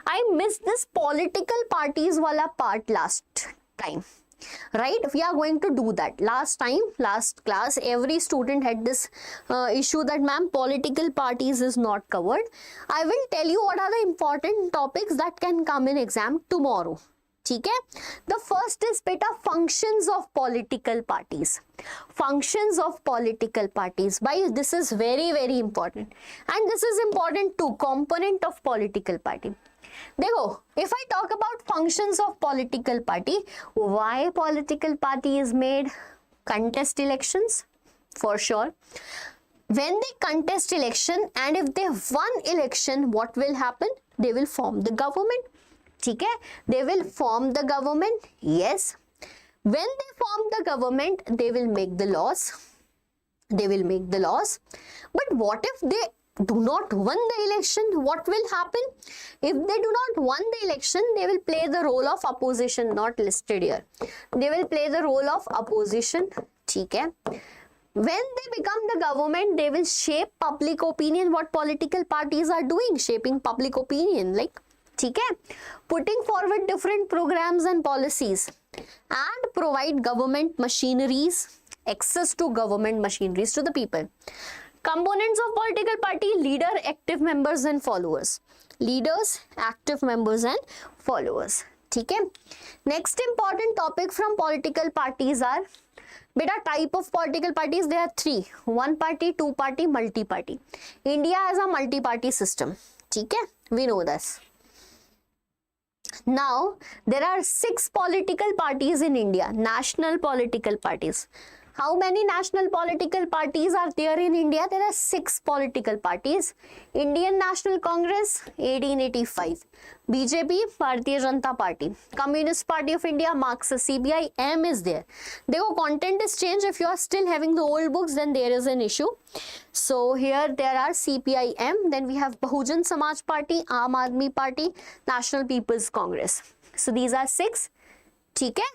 I missed this political parties wala part last time. Right? We are going to do that. Last class, every student had this issue that ma'am, political parties is not covered. I will tell you what are the important topics that can come in exam tomorrow. ठीक है? The first is beta functions of political parties. Functions of political parties. Why? This is very, very important. And this is important too. Component of political party. देखो, if I talk about functions of political party, why political party is made? Contest elections, for sure. When they contest election and if they won election, what will happen? They will form the government. ठीक है? They will form the government. Yes. When they form the government, they will make the laws. They will make the laws. But what if they do not win the election? What will happen? If they do not win the election, they will play the role of opposition, not listed here. They will play the role of opposition. ठीक है? When they become the government, they will shape public opinion. What political parties are doing? Shaping public opinion. Like, ठीक है? Putting forward different programs and policies and provide government machineries, access to government machineries to the people. Components of political party: leader, active members and followers. Leaders, active members and followers. ठीक है? Next important topic from political parties are, beta, type of political parties. There are three: one party, two party, multi party. India has a multi party system. ठीक है? We know this. Now, there are 6 political parties in India, national political parties. How many national political parties are there in India? There are 6 political parties. Indian National Congress, 1885. BJP, Bharatiya Janata Party. Communist Party of India, Marxist. CBIM is there. देखो, content is changed. If you are still having the old books, then there is an issue. So here there are CPIM. Then we have Bahujan Samaj Party, Aam Aadmi Party, National People's Congress. So these are 6. ठीक है?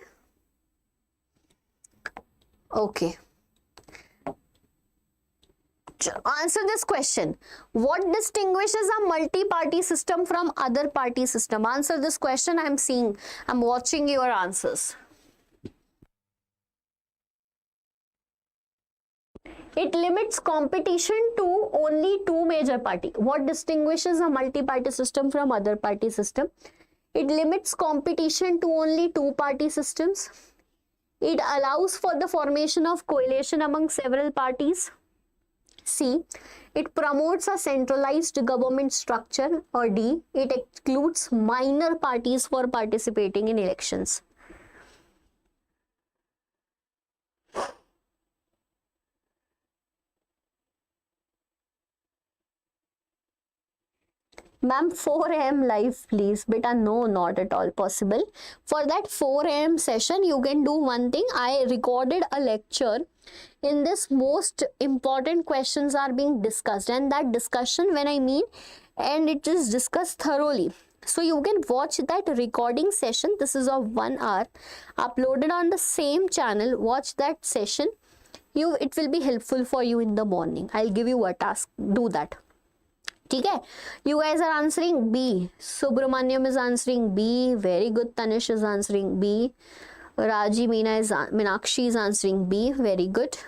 Okay. Answer this question. What distinguishes a multi-party system from other party system? Answer this question. I'm watching your answers. It limits competition to only 2 major parties. What distinguishes a multi-party system from other party system? It limits competition to only 2 party systems. It allows for the formation of coalition among several parties. C. It promotes a centralized government structure. Or D. It excludes minor parties for participating in elections. Ma'am, 4 a.m. live, please. Beta, no, not at all possible. For that 4 a.m. session, you can do one thing. I recorded a lecture. In this, most important questions are being discussed, and that discussion, when I mean, and it is discussed thoroughly. So you can watch that recording session. This is of 1 hour, uploaded on the same channel. Watch that session. It will be helpful for you in the morning. I'll give you a task. Do that. Okay, you guys are answering B. Subramaniam is answering B. Very good. Tanish is answering B. Raji Meenakshi is answering B. Very good.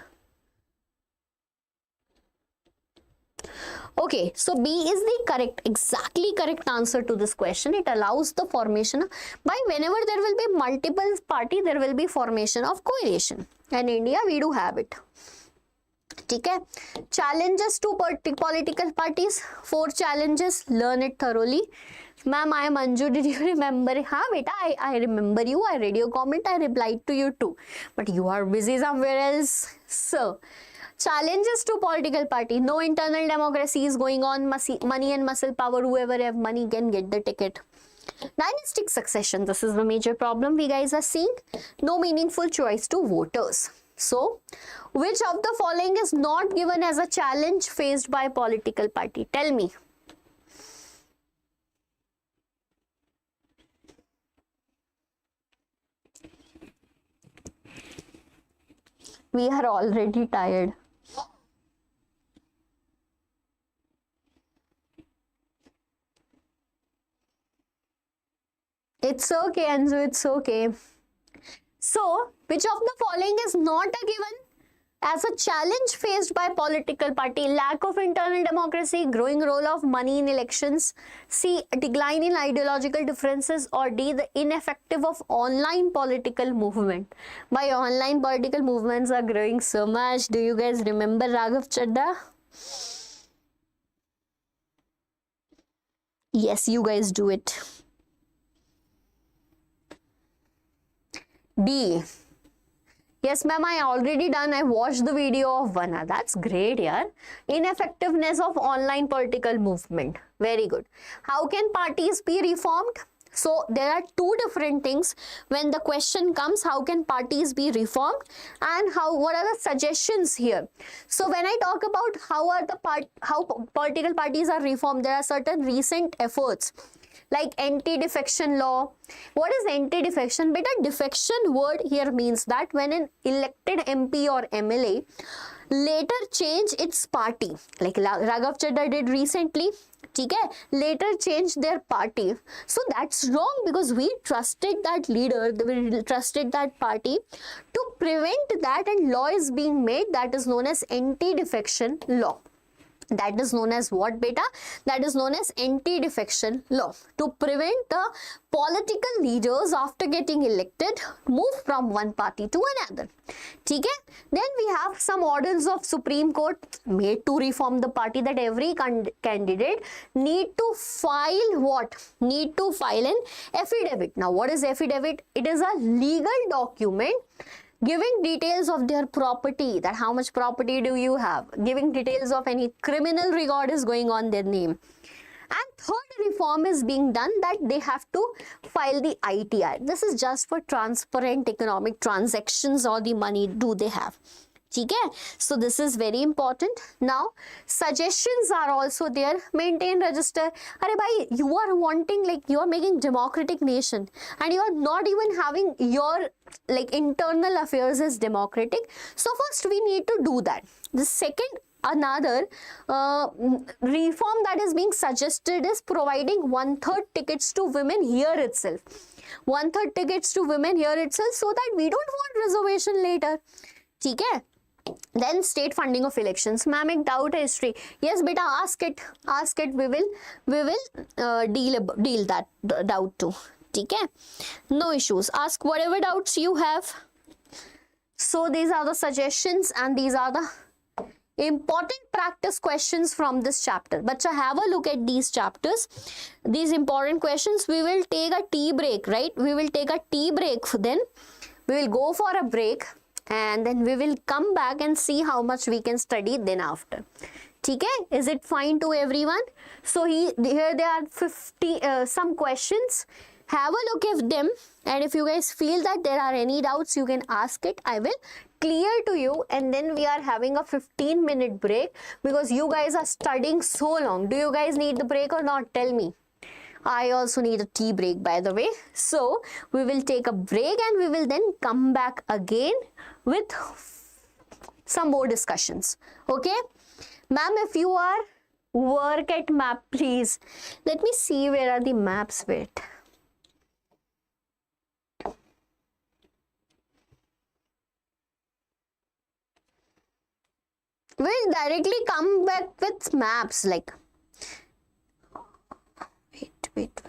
Okay, so B is the exactly correct answer to this question. It allows the formation by whenever there will be multiple party, there will be formation of coalition. And in India, we do have it. Okay, challenges to political parties, 4 challenges, learn it thoroughly. Ma'am, I am Anju, did you remember? Haan beta, I remember you, I read your comment, I replied to you too. But you are busy somewhere else. So, challenges to political party, no internal democracy is going on, money and muscle power, whoever have money can get the ticket. Dynastic succession, this is the major problem we guys are seeing. No meaningful choice to voters. So, which of the following is not given as a challenge faced by political party? Tell me. We are already tired. It's okay, Anju, it's okay. So, which of the following is not a given as a challenge faced by political party? Lack of internal democracy, growing role of money in elections, C, decline in ideological differences, or D, the ineffective of online political movement. By online political movements are growing so much. Do you guys remember Raghav Chadda? Yes, you guys do it. D. Yes, ma'am, I already done. I watched the video of one hour. That's great, yaar. Ineffectiveness of online political movement. Very good. How can parties be reformed? So, there are 2 different things. When the question comes, how can parties be reformed? And what are the suggestions here? So, when I talk about how political parties are reformed, there are certain recent efforts. Like anti-defection law. What is anti-defection? Beta, defection word here means that when an elected MP or MLA later change its party, like Raghav Chadda did recently, later changed their party. So that's wrong because we trusted that leader, we trusted that party. To prevent that, and law is being made that is known as anti-defection law. That is known as what, beta? That is known as anti-defection law. To prevent the political leaders after getting elected move from one party to another. Then we have some orders of Supreme Court made to reform the party, that every candidate need to file what? Need to file an affidavit. Now what is affidavit? It is a legal document giving details of their property, that how much property do you have, giving details of any criminal record is going on their name. And third reform is being done, that they have to file the ITR. This is just for transparent economic transactions, or the money do they have. So this is very important. Now suggestions are also there. Maintain register. Arey bhai, you are wanting, like, you are making democratic nation and you are not even having your internal affairs as democratic. So first we need to do that. The second, another reform that is being suggested is providing 1/3 tickets to women here itself. 1/3 tickets to women here itself, so that we don't want reservation later. Then state funding of elections. Ma'am, ek doubt hai history. Yes, beta, ask it. We will deal that doubt too. No issues. Ask whatever doubts you have. So these are the suggestions and these are the important practice questions from this chapter. Bacha, have a look at these chapters. These important questions. We will take a tea break, right? We will take a tea break. Then we will go for a break. And then we will come back and see how much we can study then after. ठीक है? Is it fine to everyone? So here there are 50 some questions. Have a look at them, and if you guys feel that there are any doubts, you can ask it. I will clear to you, and then we are having a 15-minute break because you guys are studying so long. Do you guys need the break or not? Tell me. I also need a tea break, by the way. So we will take a break and we will then come back again with some more discussions. Okay? Ma'am, if you are, work at map, please. Let me see where are the maps. Wait. We'll directly come back with maps. Like, wait.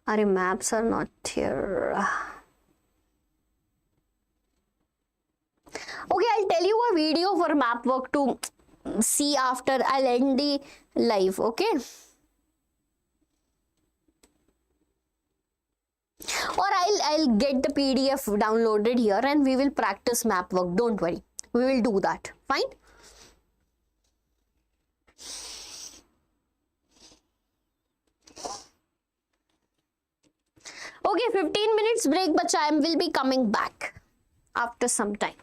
Our maps are not here. Okay, I'll tell you a video for map work to see after I'll end the live. Okay. Or I'll get the PDF downloaded here and we will practice map work. Don't worry. We will do that. Fine. Okay, 15 minutes break, bacha. I will be coming back after some time.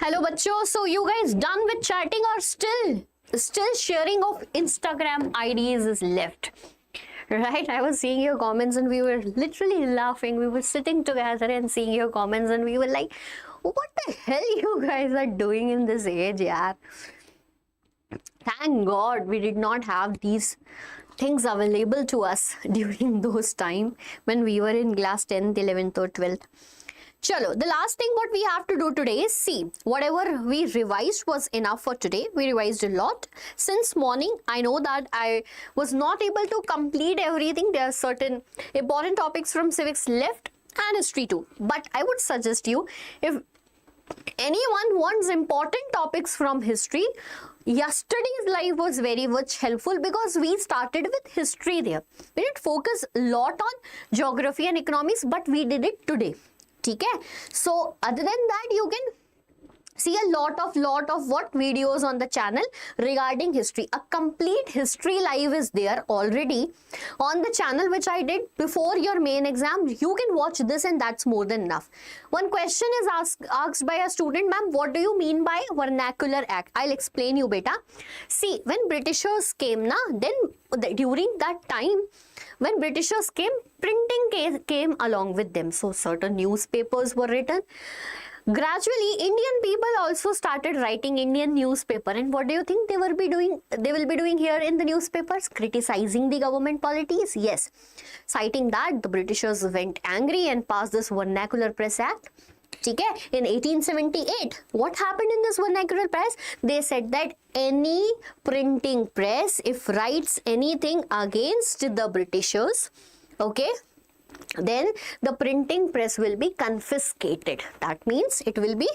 Hello बच्चों, so you guys done with chatting or still sharing of Instagram IDs is left? Right, I was seeing your comments and we were literally laughing. We were sitting together and seeing your comments and we were like, what the hell you guys are doing in this age, yaar? Thank God we did not have these things available to us during those time when we were in class 10th, 11th or 12th. Chalo, the last thing what we have to do today is see, whatever we revised was enough for today. We revised a lot. Since morning, I know that I was not able to complete everything. There are certain important topics from civics left and history too. But I would suggest you, if anyone wants important topics from history, yesterday's live was very much helpful because we started with history there. We didn't focus a lot on geography and economics, but we did it today. Okay, so other than that you can see a lot of what videos on the channel regarding history. A complete history live is there already on the channel which I did before your main exam. You can watch this and that's more than enough. One question is asked by a student, ma'am, what do you mean by vernacular act? I'll explain you, beta. See, when Britishers came na, then during that time when Britishers came, printing came along with them. So certain newspapers were written. Gradually, Indian people also started writing Indian newspaper. And what do you think they will be doing? They will be doing here in the newspapers? Criticizing the government policies? Yes. Citing that, the Britishers went angry and passed this Vernacular Press Act. Okay? In 1878, what happened in this vernacular press? They said that any printing press, if writes anything against the Britishers, okay, then the printing press will be confiscated. That means it will be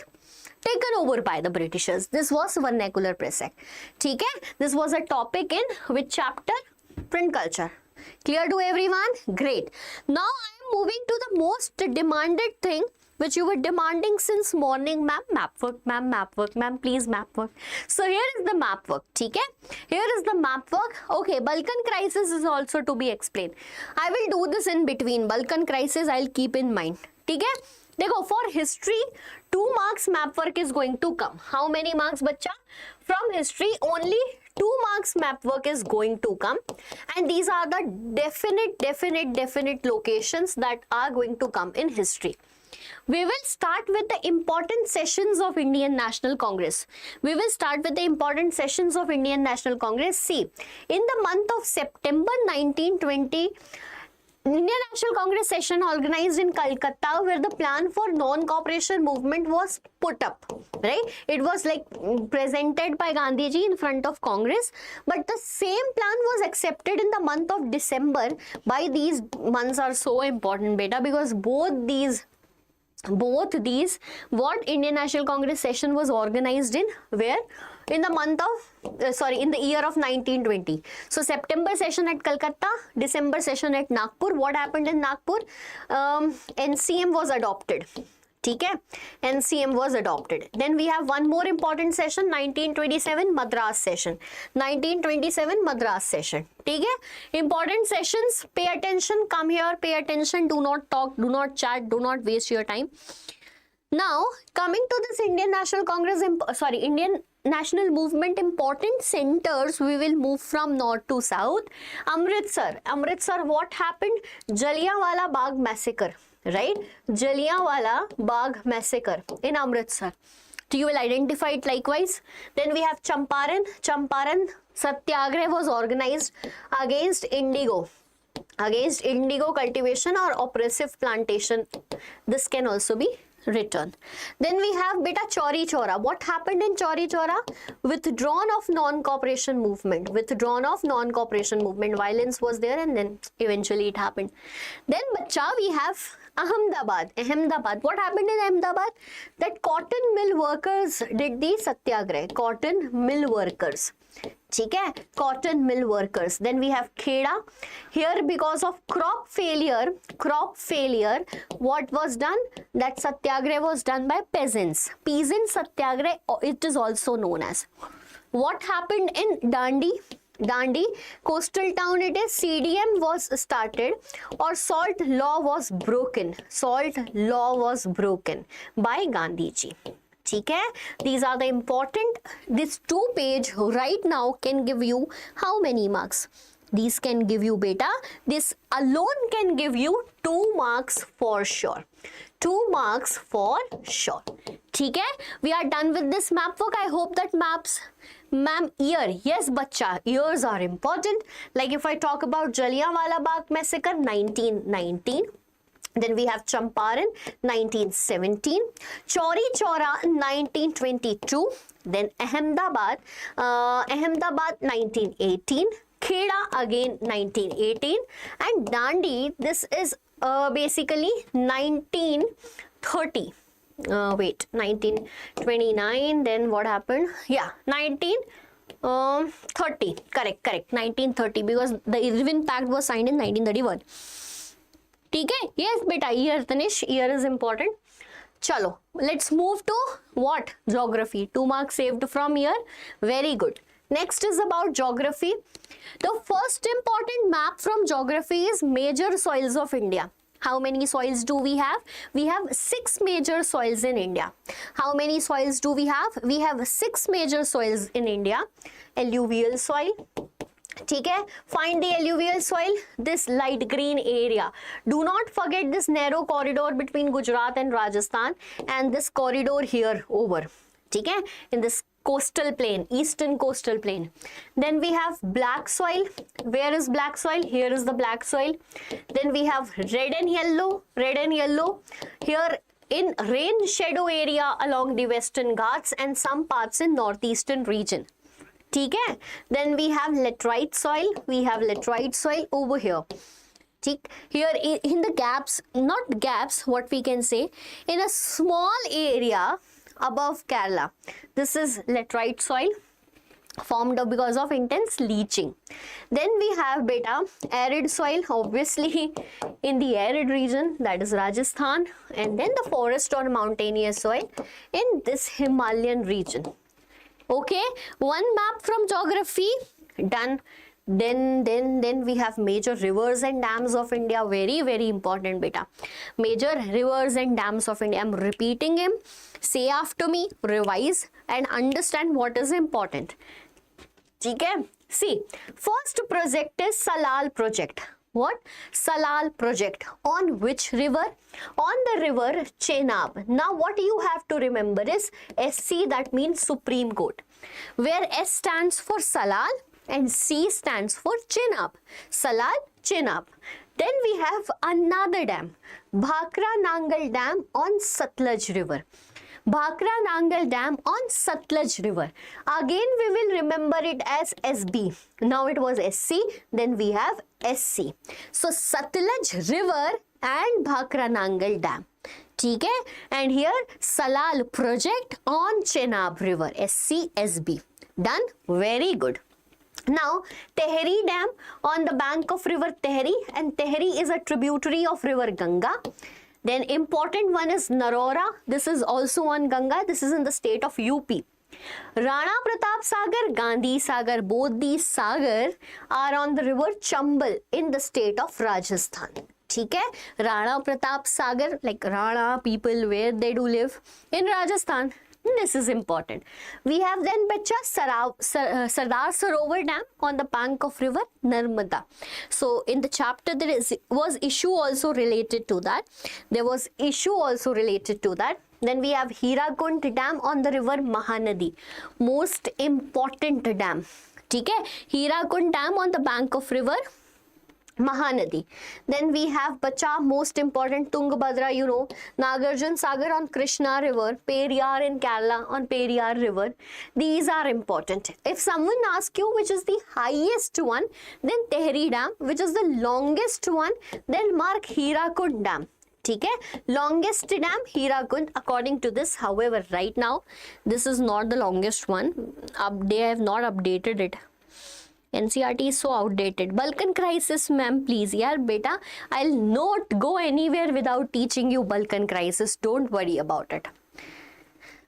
taken over by the Britishers. This was Vernacular Press Act. Okay? This was a topic in which chapter? Print culture. Clear to everyone? Great. Now I am moving to the most demanded thing which you were demanding since morning, ma'am. Map work, ma'am, please map work. So here is the map work, okay? Here is the map work. Okay, Balkan crisis is also to be explained. I will do this in between. Balkan crisis I'll keep in mind, okay? Dekho, for history, 2 marks map work is going to come. How many marks, bacha? From history, only 2 marks map work is going to come. And these are the definite locations that are going to come in history. We will start with the important sessions of Indian National Congress. We will start with the important sessions of Indian National Congress. See, in the month of September 1920, Indian National Congress session organized in Calcutta where the plan for non-cooperation movement was put up, right? It was like presented by Gandhiji in front of Congress, but the same plan was accepted in the month of December. By these months are so important, beta, because both these what Indian National Congress session was organized in where? In the month of in the year of 1920. So September session at Calcutta, December session at Nagpur. What happened in Nagpur? NCM was adopted. Okay? NCM was adopted. Then we have one more important session, 1927 Madras session. 1927 Madras session. Okay? Important sessions. Pay attention. Come here. Pay attention. Do not talk. Do not chat. Do not waste your time. Now, coming to this Indian National Congress, Indian National Movement important centers, we will move from north to south. Amritsar. Amritsar, what happened? Jallianwala Bagh massacre. Right? Jallianwala Bagh massacre in Amritsar. So you will identify it likewise. Then we have Champaran. Champaran Satyagraha was organized against indigo. Against indigo cultivation or oppressive plantation. This can also be written. Then we have beta Chauri Chaura. What happened in Chauri Chaura? Withdrawn of non-cooperation movement. Withdrawn of non-cooperation movement. Violence was there and then eventually it happened. Then bacha we have Ahmedabad. Ahmedabad. What happened in Ahmedabad? That cotton mill workers did the satyagraha. Cotton mill workers. Okay? Cotton mill workers. Then we have Kheda. Here because of crop failure, what was done? That satyagraha was done by peasants. Peasant satyagraha, it is also known as. What happened in Dandi? Dandi, coastal town it is, CDM was started or salt law was broken. Salt law was broken by Gandhiji. ठीक है, these are the important. This 2 page right now can give you how many marks? These can give you beta, this alone can give you 2 marks for sure. 2 marks for sure. ठीक है, we are done with this map work. I hope that maps, ma'am, year, yes बच्चा, years are important. Like if I talk about Jallianwala Bagh massacre 1919, then we have Champaran 1917, Chauri Chaura 1922, then Ahmedabad 1918, Kheda again 1918, and Dandi, this is basically 1930. Wait, 1929, then what happened? Yeah, 1930, correct, 1930, because the Irwin Pact was signed in 1931. ठीक है, yes बेटा, year Tanish, year is important. चलो, let's move to what? Geography. 2 marks saved from here. Very good. Next is about geography. The first important map from geography is major soils of India. How many soils do we have? We have 6 major soils in India. How many soils do we have? We have 6 major soils in India. Alluvial soil. ठीक है, find the alluvial soil, this light green area. Do not forget this narrow corridor between Gujarat and Rajasthan and this corridor here over. ठीक है, in this coastal plain, eastern coastal plain. Then we have black soil. Where is black soil? Here is the black soil. Then we have red and yellow. Here in rain shadow area along the western Ghats and some parts in northeastern region. ठीक है, then we have laterite soil. We have laterite soil over here. ठीक, here in the gaps, not gaps, what we can say, in a small area above Kerala, this is laterite soil formed because of intense leaching. Then we have beta arid soil, obviously in the arid region, that is Rajasthan, and then the forest or mountainous soil in this Himalayan region. Okay, one map from geography done. Then we have major rivers and dams of India. Very important beta. Major rivers and dams of India. I'm repeating him. Say after me, revise and understand what is important. ठीक है, see, first project is Salal project. What? Salal project. On which river? On the river Chenab. Now what you have to remember is SC, that means Supreme Court, where S stands for Salal and C stands for Chenab. Salal, Chenab. Then we have another dam, Bhakra Nangal Dam on Satluj River. Bhakra Nangal Dam on Satluj River. Again we will remember it as SB. Now it was SC, then we have SC. So Satluj River and Bhakra Nangal Dam. ठीक है, and here Salal project on Chenab River, SC, SB. Done? Very good. Now Tehri Dam on the bank of river Tehri, and Tehri is a tributary of river Ganga. Then important one is Narora. This is also on Ganga. This is in the state of UP. Rana Pratap Sagar, Gandhi Sagar, both these Sagar are on the river Chambal in the state of Rajasthan. ठीक है, Rana Pratap Sagar, like Rana people, where they do live in Rajasthan. This is important. We have then Bacha Sardar Sarovar Dam on the bank of river Narmada. So in the chapter there was issue also related to that. Then we have Hirakund Dam on the river Mahanadi. Most important dam. ठीक है, Hirakund Dam on the bank of river Mahanadi. Then we have Bacha, most important, Tungabhadra, you know, Nagarjun Sagar on Krishna River, Periyar in Kerala on Periyar River. These are important. If someone asks you which is the highest one, then Tehri Dam, which is the longest one, then mark Hirakund Dam. ठीक है, longest dam Hirakund according to this. However, right now this is not the longest one. They have not updated it. NCERT is so outdated. Balkan crisis, ma'am, please. Yeah, beta, I'll not go anywhere without teaching you Balkan crisis. Don't worry about it.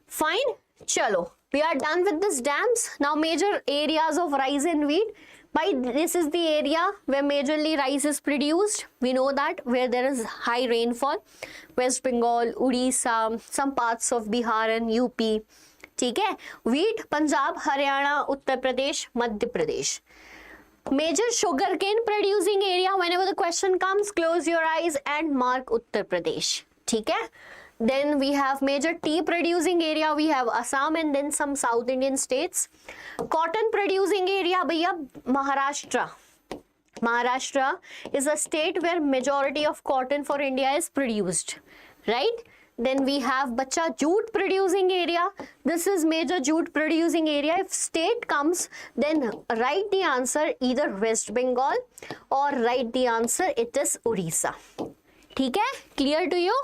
Fine. Chalo. We are done with these dams. Now major areas of rice and wheat. By this is the area where majorly rice is produced. We know that where there is high rainfall, West Bengal, Odisha, some parts of Bihar and UP. ठीक है, wheat, Punjab, Haryana, Uttar Pradesh, Madhya Pradesh. Major sugarcane producing area. Whenever the question comes, close your eyes and mark Uttar Pradesh. ठीक है. Then we have major tea producing area. We have Assam and then some South Indian states. Cotton producing area, भैया Maharashtra. Maharashtra is a state where majority of cotton for India is produced, right? Then we have bacha jute producing area. This is major jute producing area. If state comes, then write the answer either West Bengal or write the answer it is Odisha. ठीक है? Clear to you?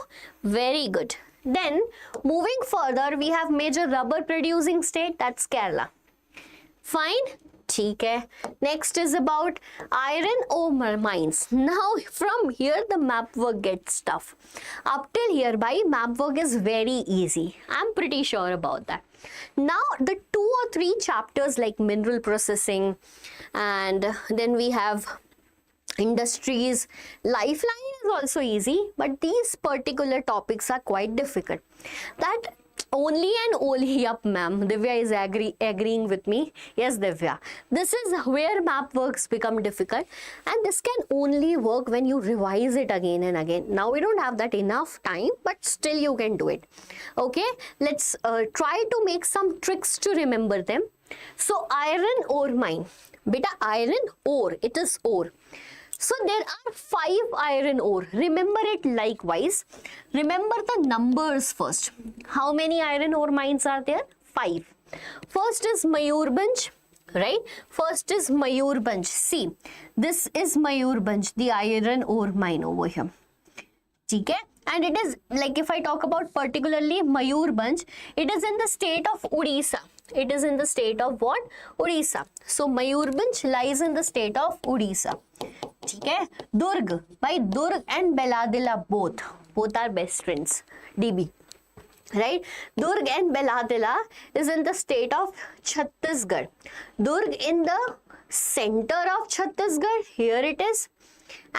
Very good. Then moving further, we have major rubber producing state, that's Kerala. Fine? ठीक है. Next is about iron ore mines. Now from here the map work gets tough. Up till here by map work is very easy. I'm pretty sure about that. Now the 2 or 3 chapters like mineral processing, and then we have industries, lifeline is also easy, but these particular topics are quite difficult. That only and only, yup ma'am, Divya is agreeing with me. Yes Divya, this is where map works become difficult, and this can only work when you revise it again and again. Now we don't have that enough time, but still you can do it. Okay, let's try to make some tricks to remember them. So iron ore mine, beta iron ore, it is ore. So there are 5 iron ore. Remember it likewise. Remember the numbers first. How many iron ore mines are there? 5. First is Mayurbhanj, right? First is Mayurbhanj. See, this is Mayurbhanj, the iron ore mine over here. Okay? And it is, like if I talk about particularly Mayurbhanj, it is in the state of Odisha. It is in the state of what? Odisha. So Mayurbhanj lies in the state of Odisha. Okay? Durg. By Durg and Beladila both are best friends. DB. Right? Durg and Beladila is in the state of Chhattisgarh. Durg in the center of Chhattisgarh. Here it is.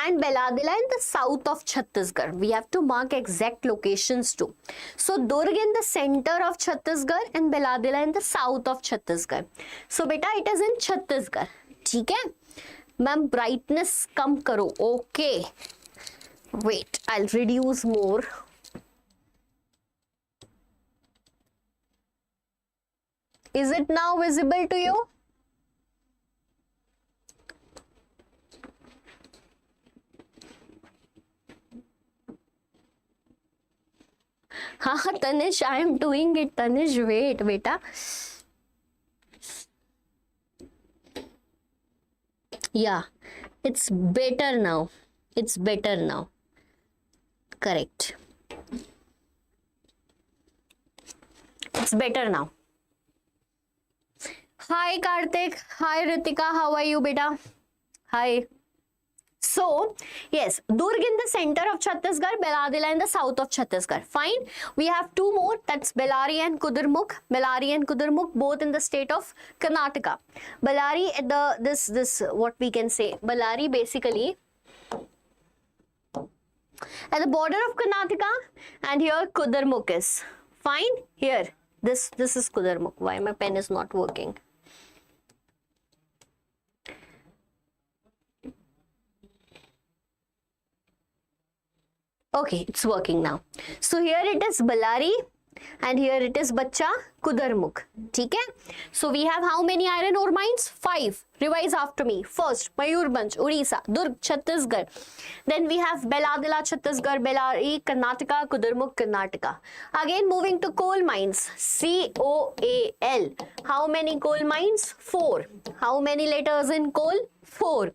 And Beladila in the south of Chhattisgarh. We have to mark exact locations too. So Durg in the center of Chhattisgarh and Beladila in the south of Chhattisgarh. So beta, it is in Chhattisgarh. ठीक है? Ma'am, brightness कम करो. Okay. Wait, I'll reduce more. Is it now visible to you? हाँ Tanish, I am doing it. Tanish, wait, beta. Yeah, it's better now. It's better now. Correct. It's better now. Hi Karthik. Hi Ritika. How are you, beta? Hi. So, yes, Durg in the center of Chhattisgarh, Beladila in the south of Chhattisgarh. Fine. We have 2 more. That's Bellary and Kudarmukh. Bellary and Kudarmukh both in the state of Karnataka. Bellary at this what we can say. Bellary basically at the border of Karnataka, and here Kudarmukh is. Fine. Here this is Kudarmukh. Why my pen is not working? Okay, it's working now. So here it is Bellary and here it is Bacha Kudarmukh. Okay? So we have how many iron ore mines? 5. Revise after me. First, Mayurbhanj, Odisha, Durg, Chhattisgarh. Then we have Beladila, Chhattisgarh, Bellary, Karnataka, Kudarmukh, Karnataka. Again moving to coal mines. C-O-A-L. How many coal mines? 4. How many letters in coal? 4.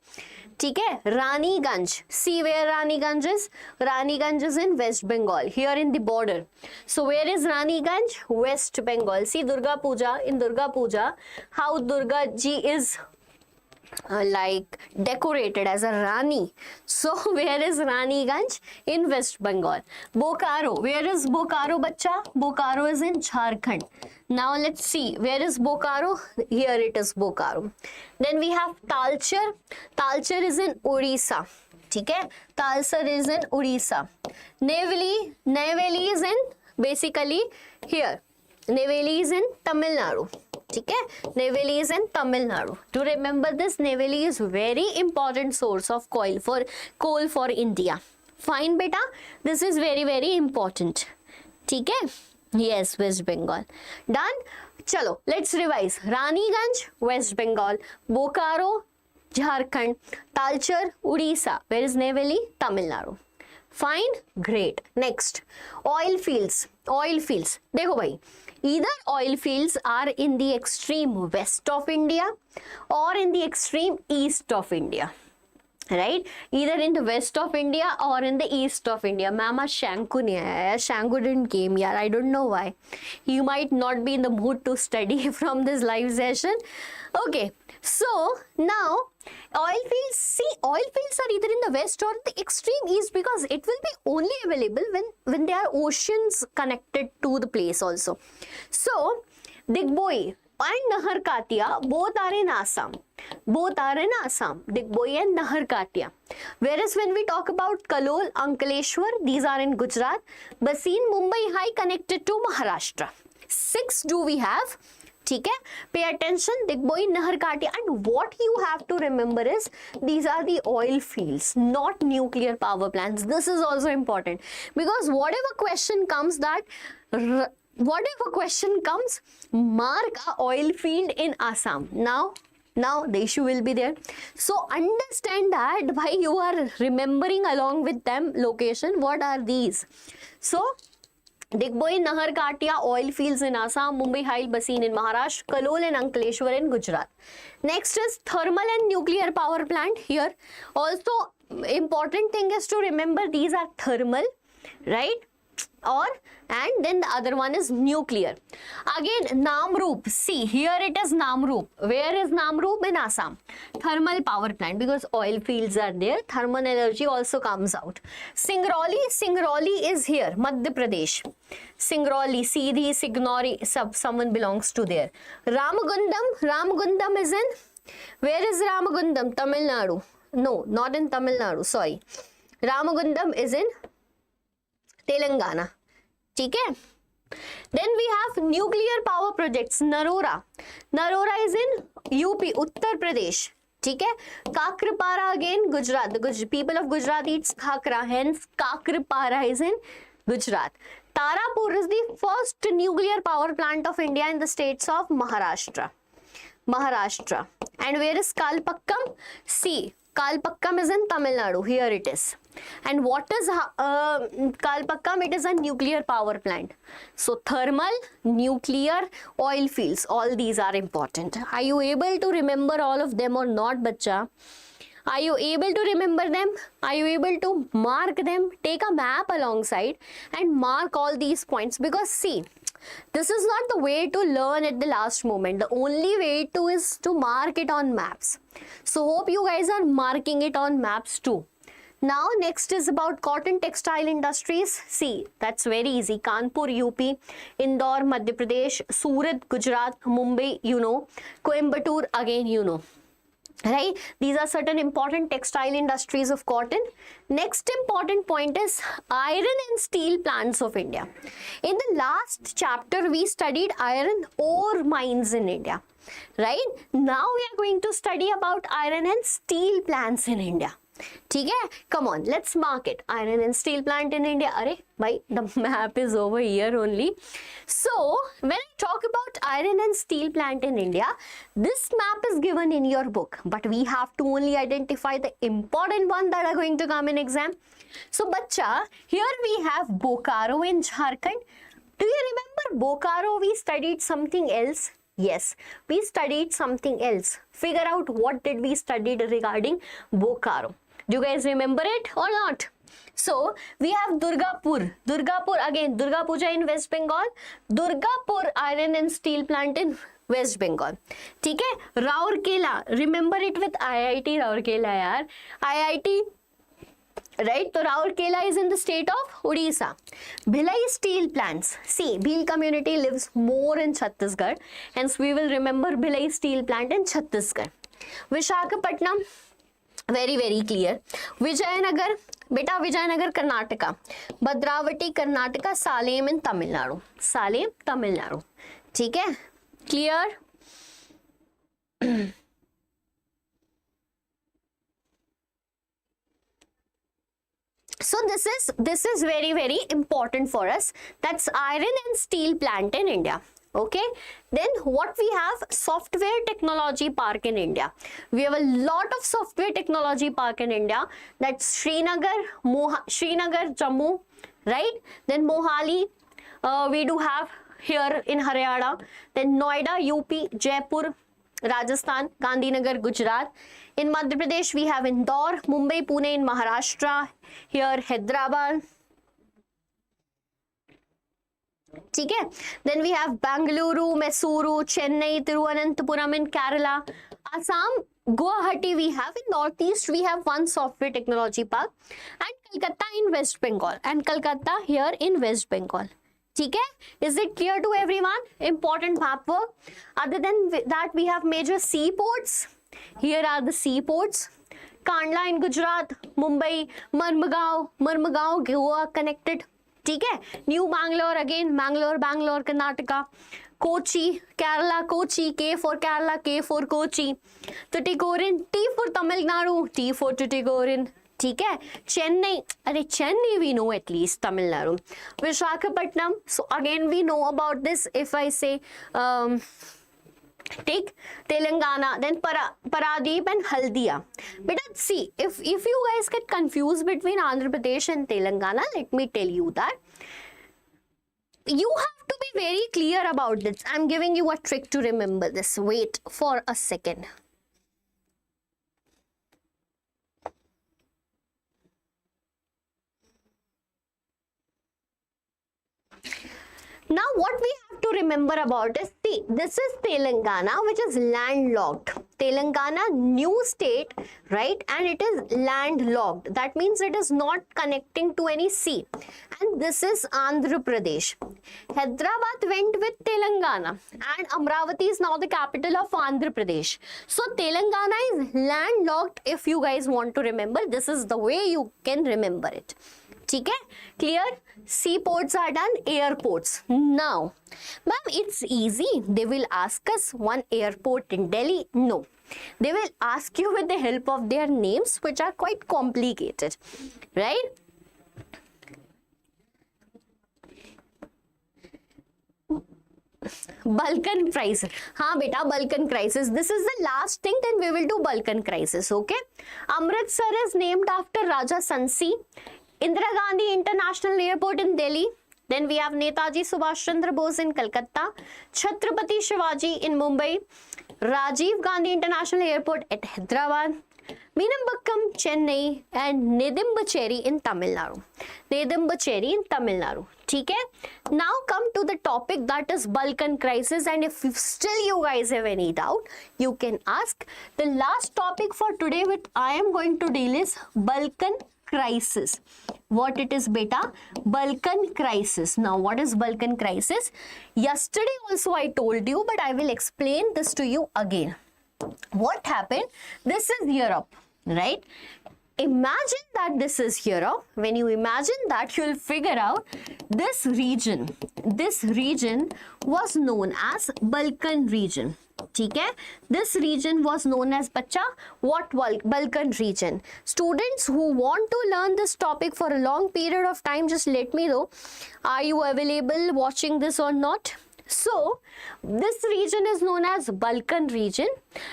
ठीक है, Raniganj. See where Raniganj is? Raniganj is in West Bengal, here in the border. So where is Raniganj? West Bengal. See Durga Puja, in Durga Puja, how Durga ji is like decorated as a Rani. So where is Raniganj? In West Bengal. Bokaro, where is Bokaro bacha? Bokaro is in Jharkhand. Now let's see, where is Bokaro? Here it is Bokaro. Then we have Talcher. Talcher is in Orissa. Okay? Talcher is in Orissa. Neyveli is in basically here. Neyveli is in Tamil Nadu. Okay? Neyveli is in Tamil Nadu. To remember this, Neyveli is very important source of coal for India. Fine beta, this is very very important. Okay? Yes, West Bengal. Done? Chalo, let's revise. Raniganj, West Bengal. Bokaro, Jharkhand. Talcher, Odisha. Where is Neyveli? Tamil Nadu. Fine? Great. Next, oil fields. Oil fields. देखो भाई, either oil fields are in the extreme west of India or in the extreme east of India. Right? Either in the west of India or in the east of India. Mama Shanku nahi aaya. Shanku didn't came yaar. I don't know why. You might not be in the mood to study from this live session. Okay. So now oil fields. See, oil fields are either in the west or the extreme east because it will be only available when there are oceans connected to the place also. So Digboi and Nahar Katia both are in Assam. Both are in Assam, Digboi and Nahar Katia. Whereas when we talk about Kalol, Ankleshwar, these are in Gujarat. Basin, Mumbai High connected to Maharashtra. 6 do we have? Okay? Pay attention, Digboi, Nahar Katia, and what you have to remember is these are the oil fields, not nuclear power plants. This is also important because whatever question comes mark a oil field in Assam. Now the issue will be there. So understand that why you are remembering along with them location. What are these? So Digboi, Nahar Katia, oil fields in Assam, Mumbai High Basin in Maharashtra, Kalol and Ankleshwar in Gujarat. Next is thermal and nuclear power plant here. Also important thing is to remember these are thermal, right? And then the other one is nuclear. Again, Namrup. See, here it is Namrup. Where is Namrup? In Assam. Thermal power plant because oil fields are there. Thermal energy also comes out. Singrauli is here, Madhya Pradesh. Singrauli, Seedhi, Signori, someone belongs to there. Ramagundam is in, where is Ramagundam? Tamil Nadu. No, not in Tamil Nadu, sorry. Ramagundam is in Telangana. Okay? Then we have nuclear power projects. Narora is in UP, Uttar Pradesh. Okay? Kakrapara again, Gujarat. The people of Gujarat eats khakra, hence Kakrapara is in Gujarat. Tarapur is the first nuclear power plant of India in the states of Maharashtra. And where is Kalpakkam? See, Kalpakkam is in Tamil Nadu. Here it is. And what is Kalpakkam? It is a nuclear power plant. So thermal, nuclear, oil fields, all these are important. Are you able to remember all of them or not, bacha? Are you able to remember them? Are you able to mark them? Take a map alongside and mark all these points because see, this is not the way to learn at the last moment. The only way is to mark it on maps. So hope you guys are marking it on maps too. Now next is about cotton textile industries. See, that's very easy. Kanpur, UP, Indore, Madhya Pradesh, Surat, Gujarat, Mumbai, you know, Coimbatore, again you know. Right? These are certain important textile industries of cotton. Next important point is iron and steel plants of India. In the last chapter, we studied iron ore mines in India. Right? Now we are going to study about iron and steel plants in India. Okay? Come on, let's mark it. Iron and steel plant in India. Arey, bhai, the map is over here only. So, when I talk about iron and steel plant in India, this map is given in your book. But we have to only identify the important one that are going to come in exam. So, bacha, here we have Bokaro in Jharkhand. Do you remember Bokaro? We studied something else. Yes, we studied something else. Figure out what did we studied regarding Bokaro. Do you guys remember it or not? So, we have Durgapur. Durgapur again, Durga Puja in West Bengal. Durgapur iron and steel plant in West Bengal, ठीक है। Rourkela, remember it with IIT Rourkela यार, IIT, right? तो Raurkela is in the state of Odisha. Bhilai steel plants. See, Bhil community lives more in Chhattisgarh. Hence, we will remember Bhilai steel plant in Chhattisgarh. Visakhapatnam, very very clear. Vijayanagar, beta Vijayanagar, Karnataka. Bhadravati, Karnataka. Salem in Tamil Nadu. Salem, Tamil Nadu. ठीक है, clear? So this is very very important for us. That's iron and steel plant in India. Okay, then what we have, software technology park in India. We have a lot of software technology park in India. That's Srinagar, Jammu, right? Then Mohali, we do have here in Haryana. Then Noida, UP, Jaipur, Rajasthan, Gandhinagar, Gujarat. In Madhya Pradesh, we have Indore, Mumbai, Pune in Maharashtra, here Hyderabad. ठीक है, then we have Bangalore, Mysuru, Chennai, Thiruvananthapuram in Kerala, Assam, Guwahati we have. In Northeast we have one software technology park, and Kolkata in West Bengal, and Kolkata here in West Bengal. ठीक है, is it clear to everyone? Important map work. Other than that, we have major seaports. Here are the seaports. Kandla in Gujarat, Mumbai, Marmagaon, Goa connected. ठीक है, new Bangalore, again Bangalore Karnataka, Kochi Kerala, Kochi, K for Kerala, K for Kochi, Tuticorin, T for Tamil Nadu, T for Tuticorin. ठीक है, चेन्नई, अरे Chennai we know at least, Tamil Nadu. Visakhapatnam, so again we know about this if I say take Telangana, then Paradeep and Haldia. But see, if you guys get confused between Andhra Pradesh and Telangana, let me tell you that you have to be very clear about this. I'm giving you a trick to remember this. Wait for a second. Now what we have to remember about is, see, this is Telangana, which is landlocked. Telangana, new state, right? And it is landlocked. That means it is not connecting to any sea. And this is Andhra Pradesh. Hyderabad went with Telangana, and Amravati is now the capital of Andhra Pradesh. So Telangana is landlocked. If you guys want to remember, this is the way you can remember it. ठीक है, clear? Seaports are done, airports. Now, ma'am, it's easy. They will ask us one airport in Delhi. No, they will ask you with the help of their names, which are quite complicated, right? Balkan crisis. हाँ बेटा, Balkan crisis. This is the last thing. Then we will do Balkan crisis. Okay. Amritsar is named after Raja Sansi. Indira Gandhi International Airport in Delhi. Then we have Netaji Subhash Chandra Bose in Calcutta, Chhatrapati Shivaji in Mumbai, Rajiv Gandhi International Airport at Hyderabad, Meenambakkam, Chennai, and Nedumbucherry in Tamil Nadu. Nedumbucherry in Tamil Nadu. ठीक है? Now come to the topic, that is Balkan crisis, and if still you guys have any doubt, you can ask. The last topic for today which I am going to deal is Balkan crisis. What it is, beta? Balkan crisis. Now what is Balkan crisis? Yesterday also I told you, but I will explain this to you again. What happened? This is Europe, right? Imagine that this is Europe. When you imagine that, you will figure out this region was known as Balkan region. ठीक है? This region was known as बच्चा what Balkan region. Students who want to learn this topic for a long period of time, just let me know. Are you available watching this or not? So this region is known as Balkan region.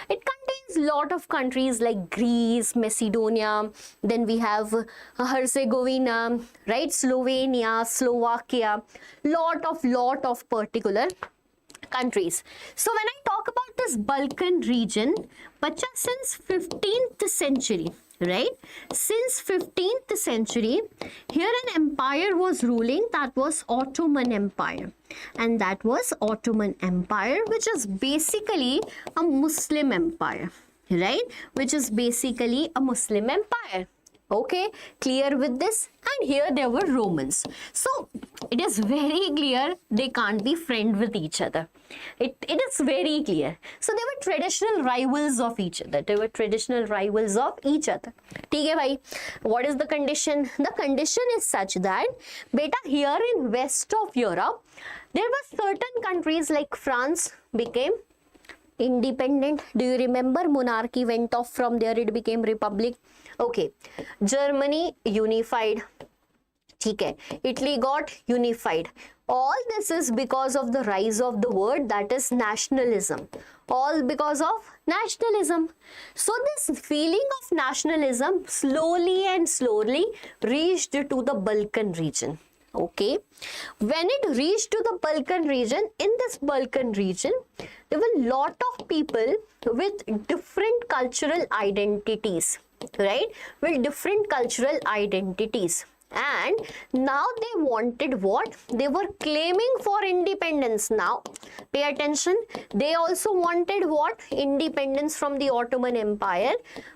It contains lot of countries like Greece, Macedonia, then we have Herzegovina, right? Slovenia, Slovakia, lot of particular countries. So when I talk about this Balkan region, bacha, since 15th century, right? Since 15th century, here an empire was ruling, that was Ottoman Empire. And that was Ottoman Empire, which is basically a Muslim empire, right? Which is basically a Muslim empire. Okay, clear with this? And here there were Romans. So it is very clear they can't be friends with each other. It is very clear. So they were traditional rivals of each other. They were traditional rivals of each other. ठीक है भाई? What is the condition? The condition is such that, beta, here in west of Europe, there were certain countries like France became independent. Do you remember? Monarchy went off from there, it became republic. Okay, Germany unified. ठीक है, Italy got unified. All this is because of the rise of the word that is nationalism. All because of nationalism. So this feeling of nationalism slowly and slowly reached to the Balkan region. Okay, when it reached to the Balkan region, in this Balkan region, there were a lot of people with different cultural identities, right? With different cultural identities. And now they wanted what? They were claiming for independence now. Pay attention. They also wanted what? Independence from the Ottoman Empire.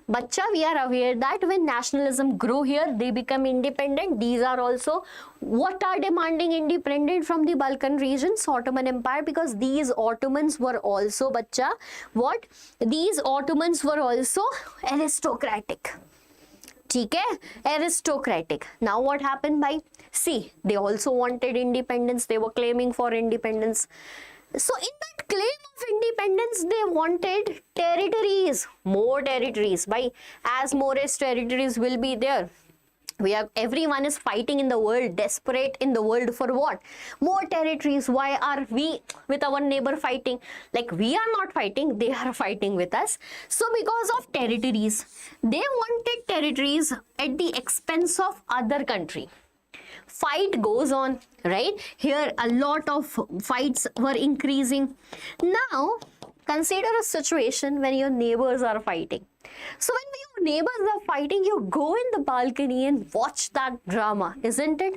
Bacha, we are aware that when nationalism grew here, they become independent. These are also what are demanding independent from the Balkan regions, Ottoman Empire, because these Ottomans were also, bacha, what? These Ottomans were also aristocratic. ठीक है, aristocratic. Now what happened by? See, they also wanted independence. They were claiming for independence. So in that claim of independence, they wanted territories, more territories. By as more as territories will be there. Everyone is fighting in the world, desperate in the world for what? More territories. Why are we with our neighbor fighting? Like, we are not fighting, they are fighting with us. So because of territories, they wanted territories at the expense of other country. Fight goes on, right? Here a lot of fights were increasing. Now consider a situation when your neighbors are fighting. So when your neighbors are fighting, you go in the balcony and watch that drama, isn't it?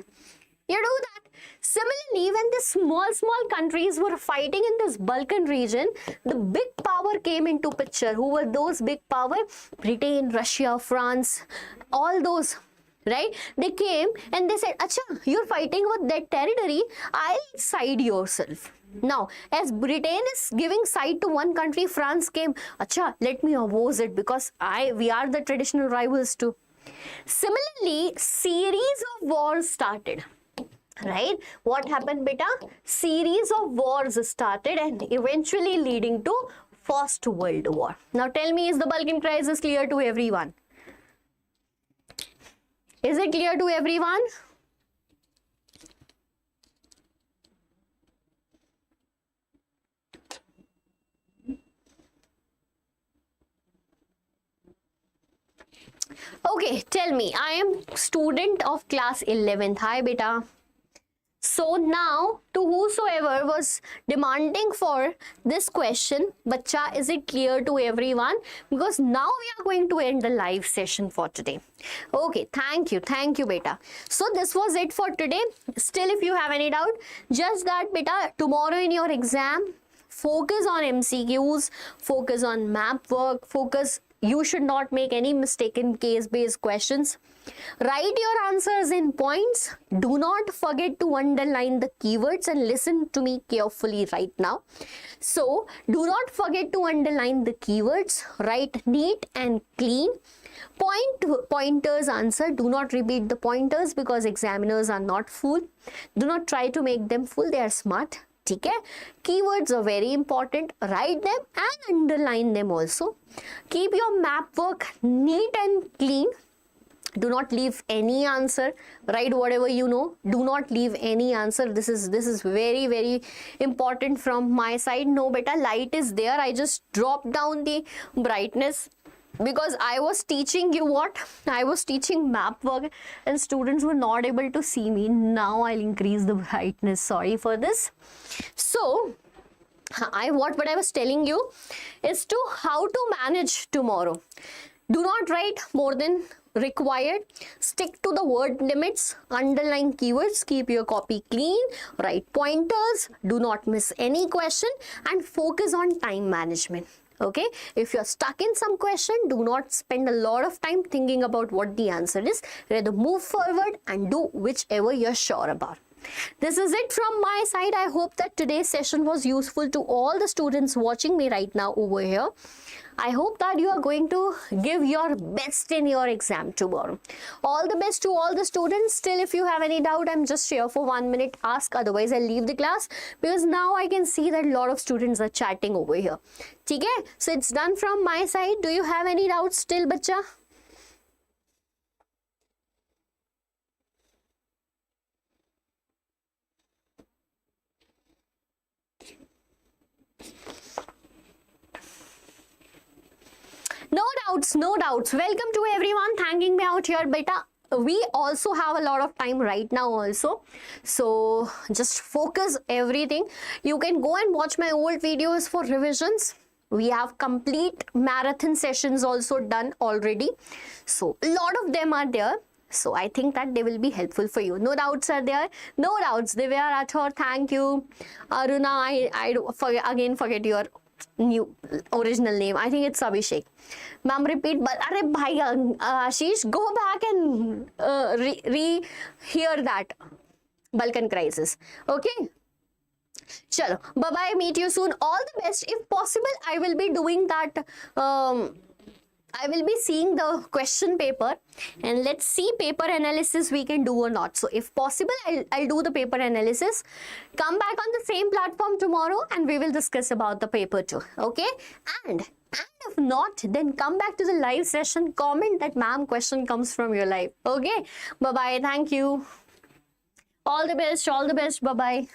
You do that. Similarly, when the small countries were fighting in this Balkan region, the big power came into picture. Who were those big power? Britain, Russia, France, all those, right? They came and they said, Acha, you're fighting with that territory, I'll side yourself. Now, as Britain is giving side to one country, France came, Acha, let me oppose it because we are the traditional rivals too. Similarly, series of wars started. Right? What happened, beta? Series of wars started and eventually leading to First World War. Now tell me, is the Balkan crisis clear to everyone? Is it clear to everyone? Okay, tell me, I am student of class 11th. Hi, beta. So now, to whosoever was demanding for this question, bacha, is it clear to everyone? Because now we are going to end the live session for today. Okay, thank you, beta. So this was it for today. Still, if you have any doubt, just that, beta, tomorrow in your exam, focus on MCQs, focus on map work, you should not make any mistake in case-based questions. Write your answers in points. Do not forget to underline the keywords and listen to me carefully right now. So, do not forget to underline the keywords. Write neat and clean. Pointers answer. Do not repeat the pointers because examiners are not fool. Do not try to make them fool. They are smart. ठीक है, keywords are very important. Write them and underline them also. Keep your map work neat and clean. Do not leave any answer. Write whatever you know. Do not leave any answer. This is very, very important from my side. No, beta, light is there. I just dropped down the brightness because I was teaching you what? I was teaching map work and students were not able to see me. Now I'll increase the brightness. Sorry for this. So, what I was telling you is to how to manage tomorrow. Do not write more than required. Stick to the word limits, underline keywords, keep your copy clean, write pointers, do not miss any question, and focus on time management. Okay, if you're stuck in some question, do not spend a lot of time thinking about what the answer is. Rather move forward and do whichever you're sure about. This is it from my side. I hope that today's session was useful to all the students watching me right now over here. I hope that you are going to give your best in your exam tomorrow. All the best to all the students. Still, if you have any doubt, I'm just here for 1 minute. Ask, otherwise I'll leave the class, because now I can see that a lot of students are chatting over here. Okay? So it's done from my side. Do you have any doubts still, bacha? No doubts, no doubts. Welcome to everyone thanking me out here, beta. We also have a lot of time right now also. So just focus everything. You can go and watch my old videos for revisions. We have complete marathon sessions also done already. So a lot of them are there. So I think that they will be helpful for you. No doubts are there. No doubts. Divya Rathore, thank you. Aruna, I forget your new original name. I think it's Abhishek. Ma'am, repeat, but arre bhai, Ashish, go back and re-hear that Balkan crisis. Okay? Chalo, bye-bye, meet you soon. All the best. If possible, I will be doing that, I will be seeing the question paper, and let's see paper analysis we can do or not. So if possible, I'll do the paper analysis. Come back on the same platform tomorrow and we will discuss about the paper too. Okay? And if not, then come back to the live session. Comment that ma'am question comes from your life. Okay? Bye-bye. Thank you. All the best. All the best. Bye-bye.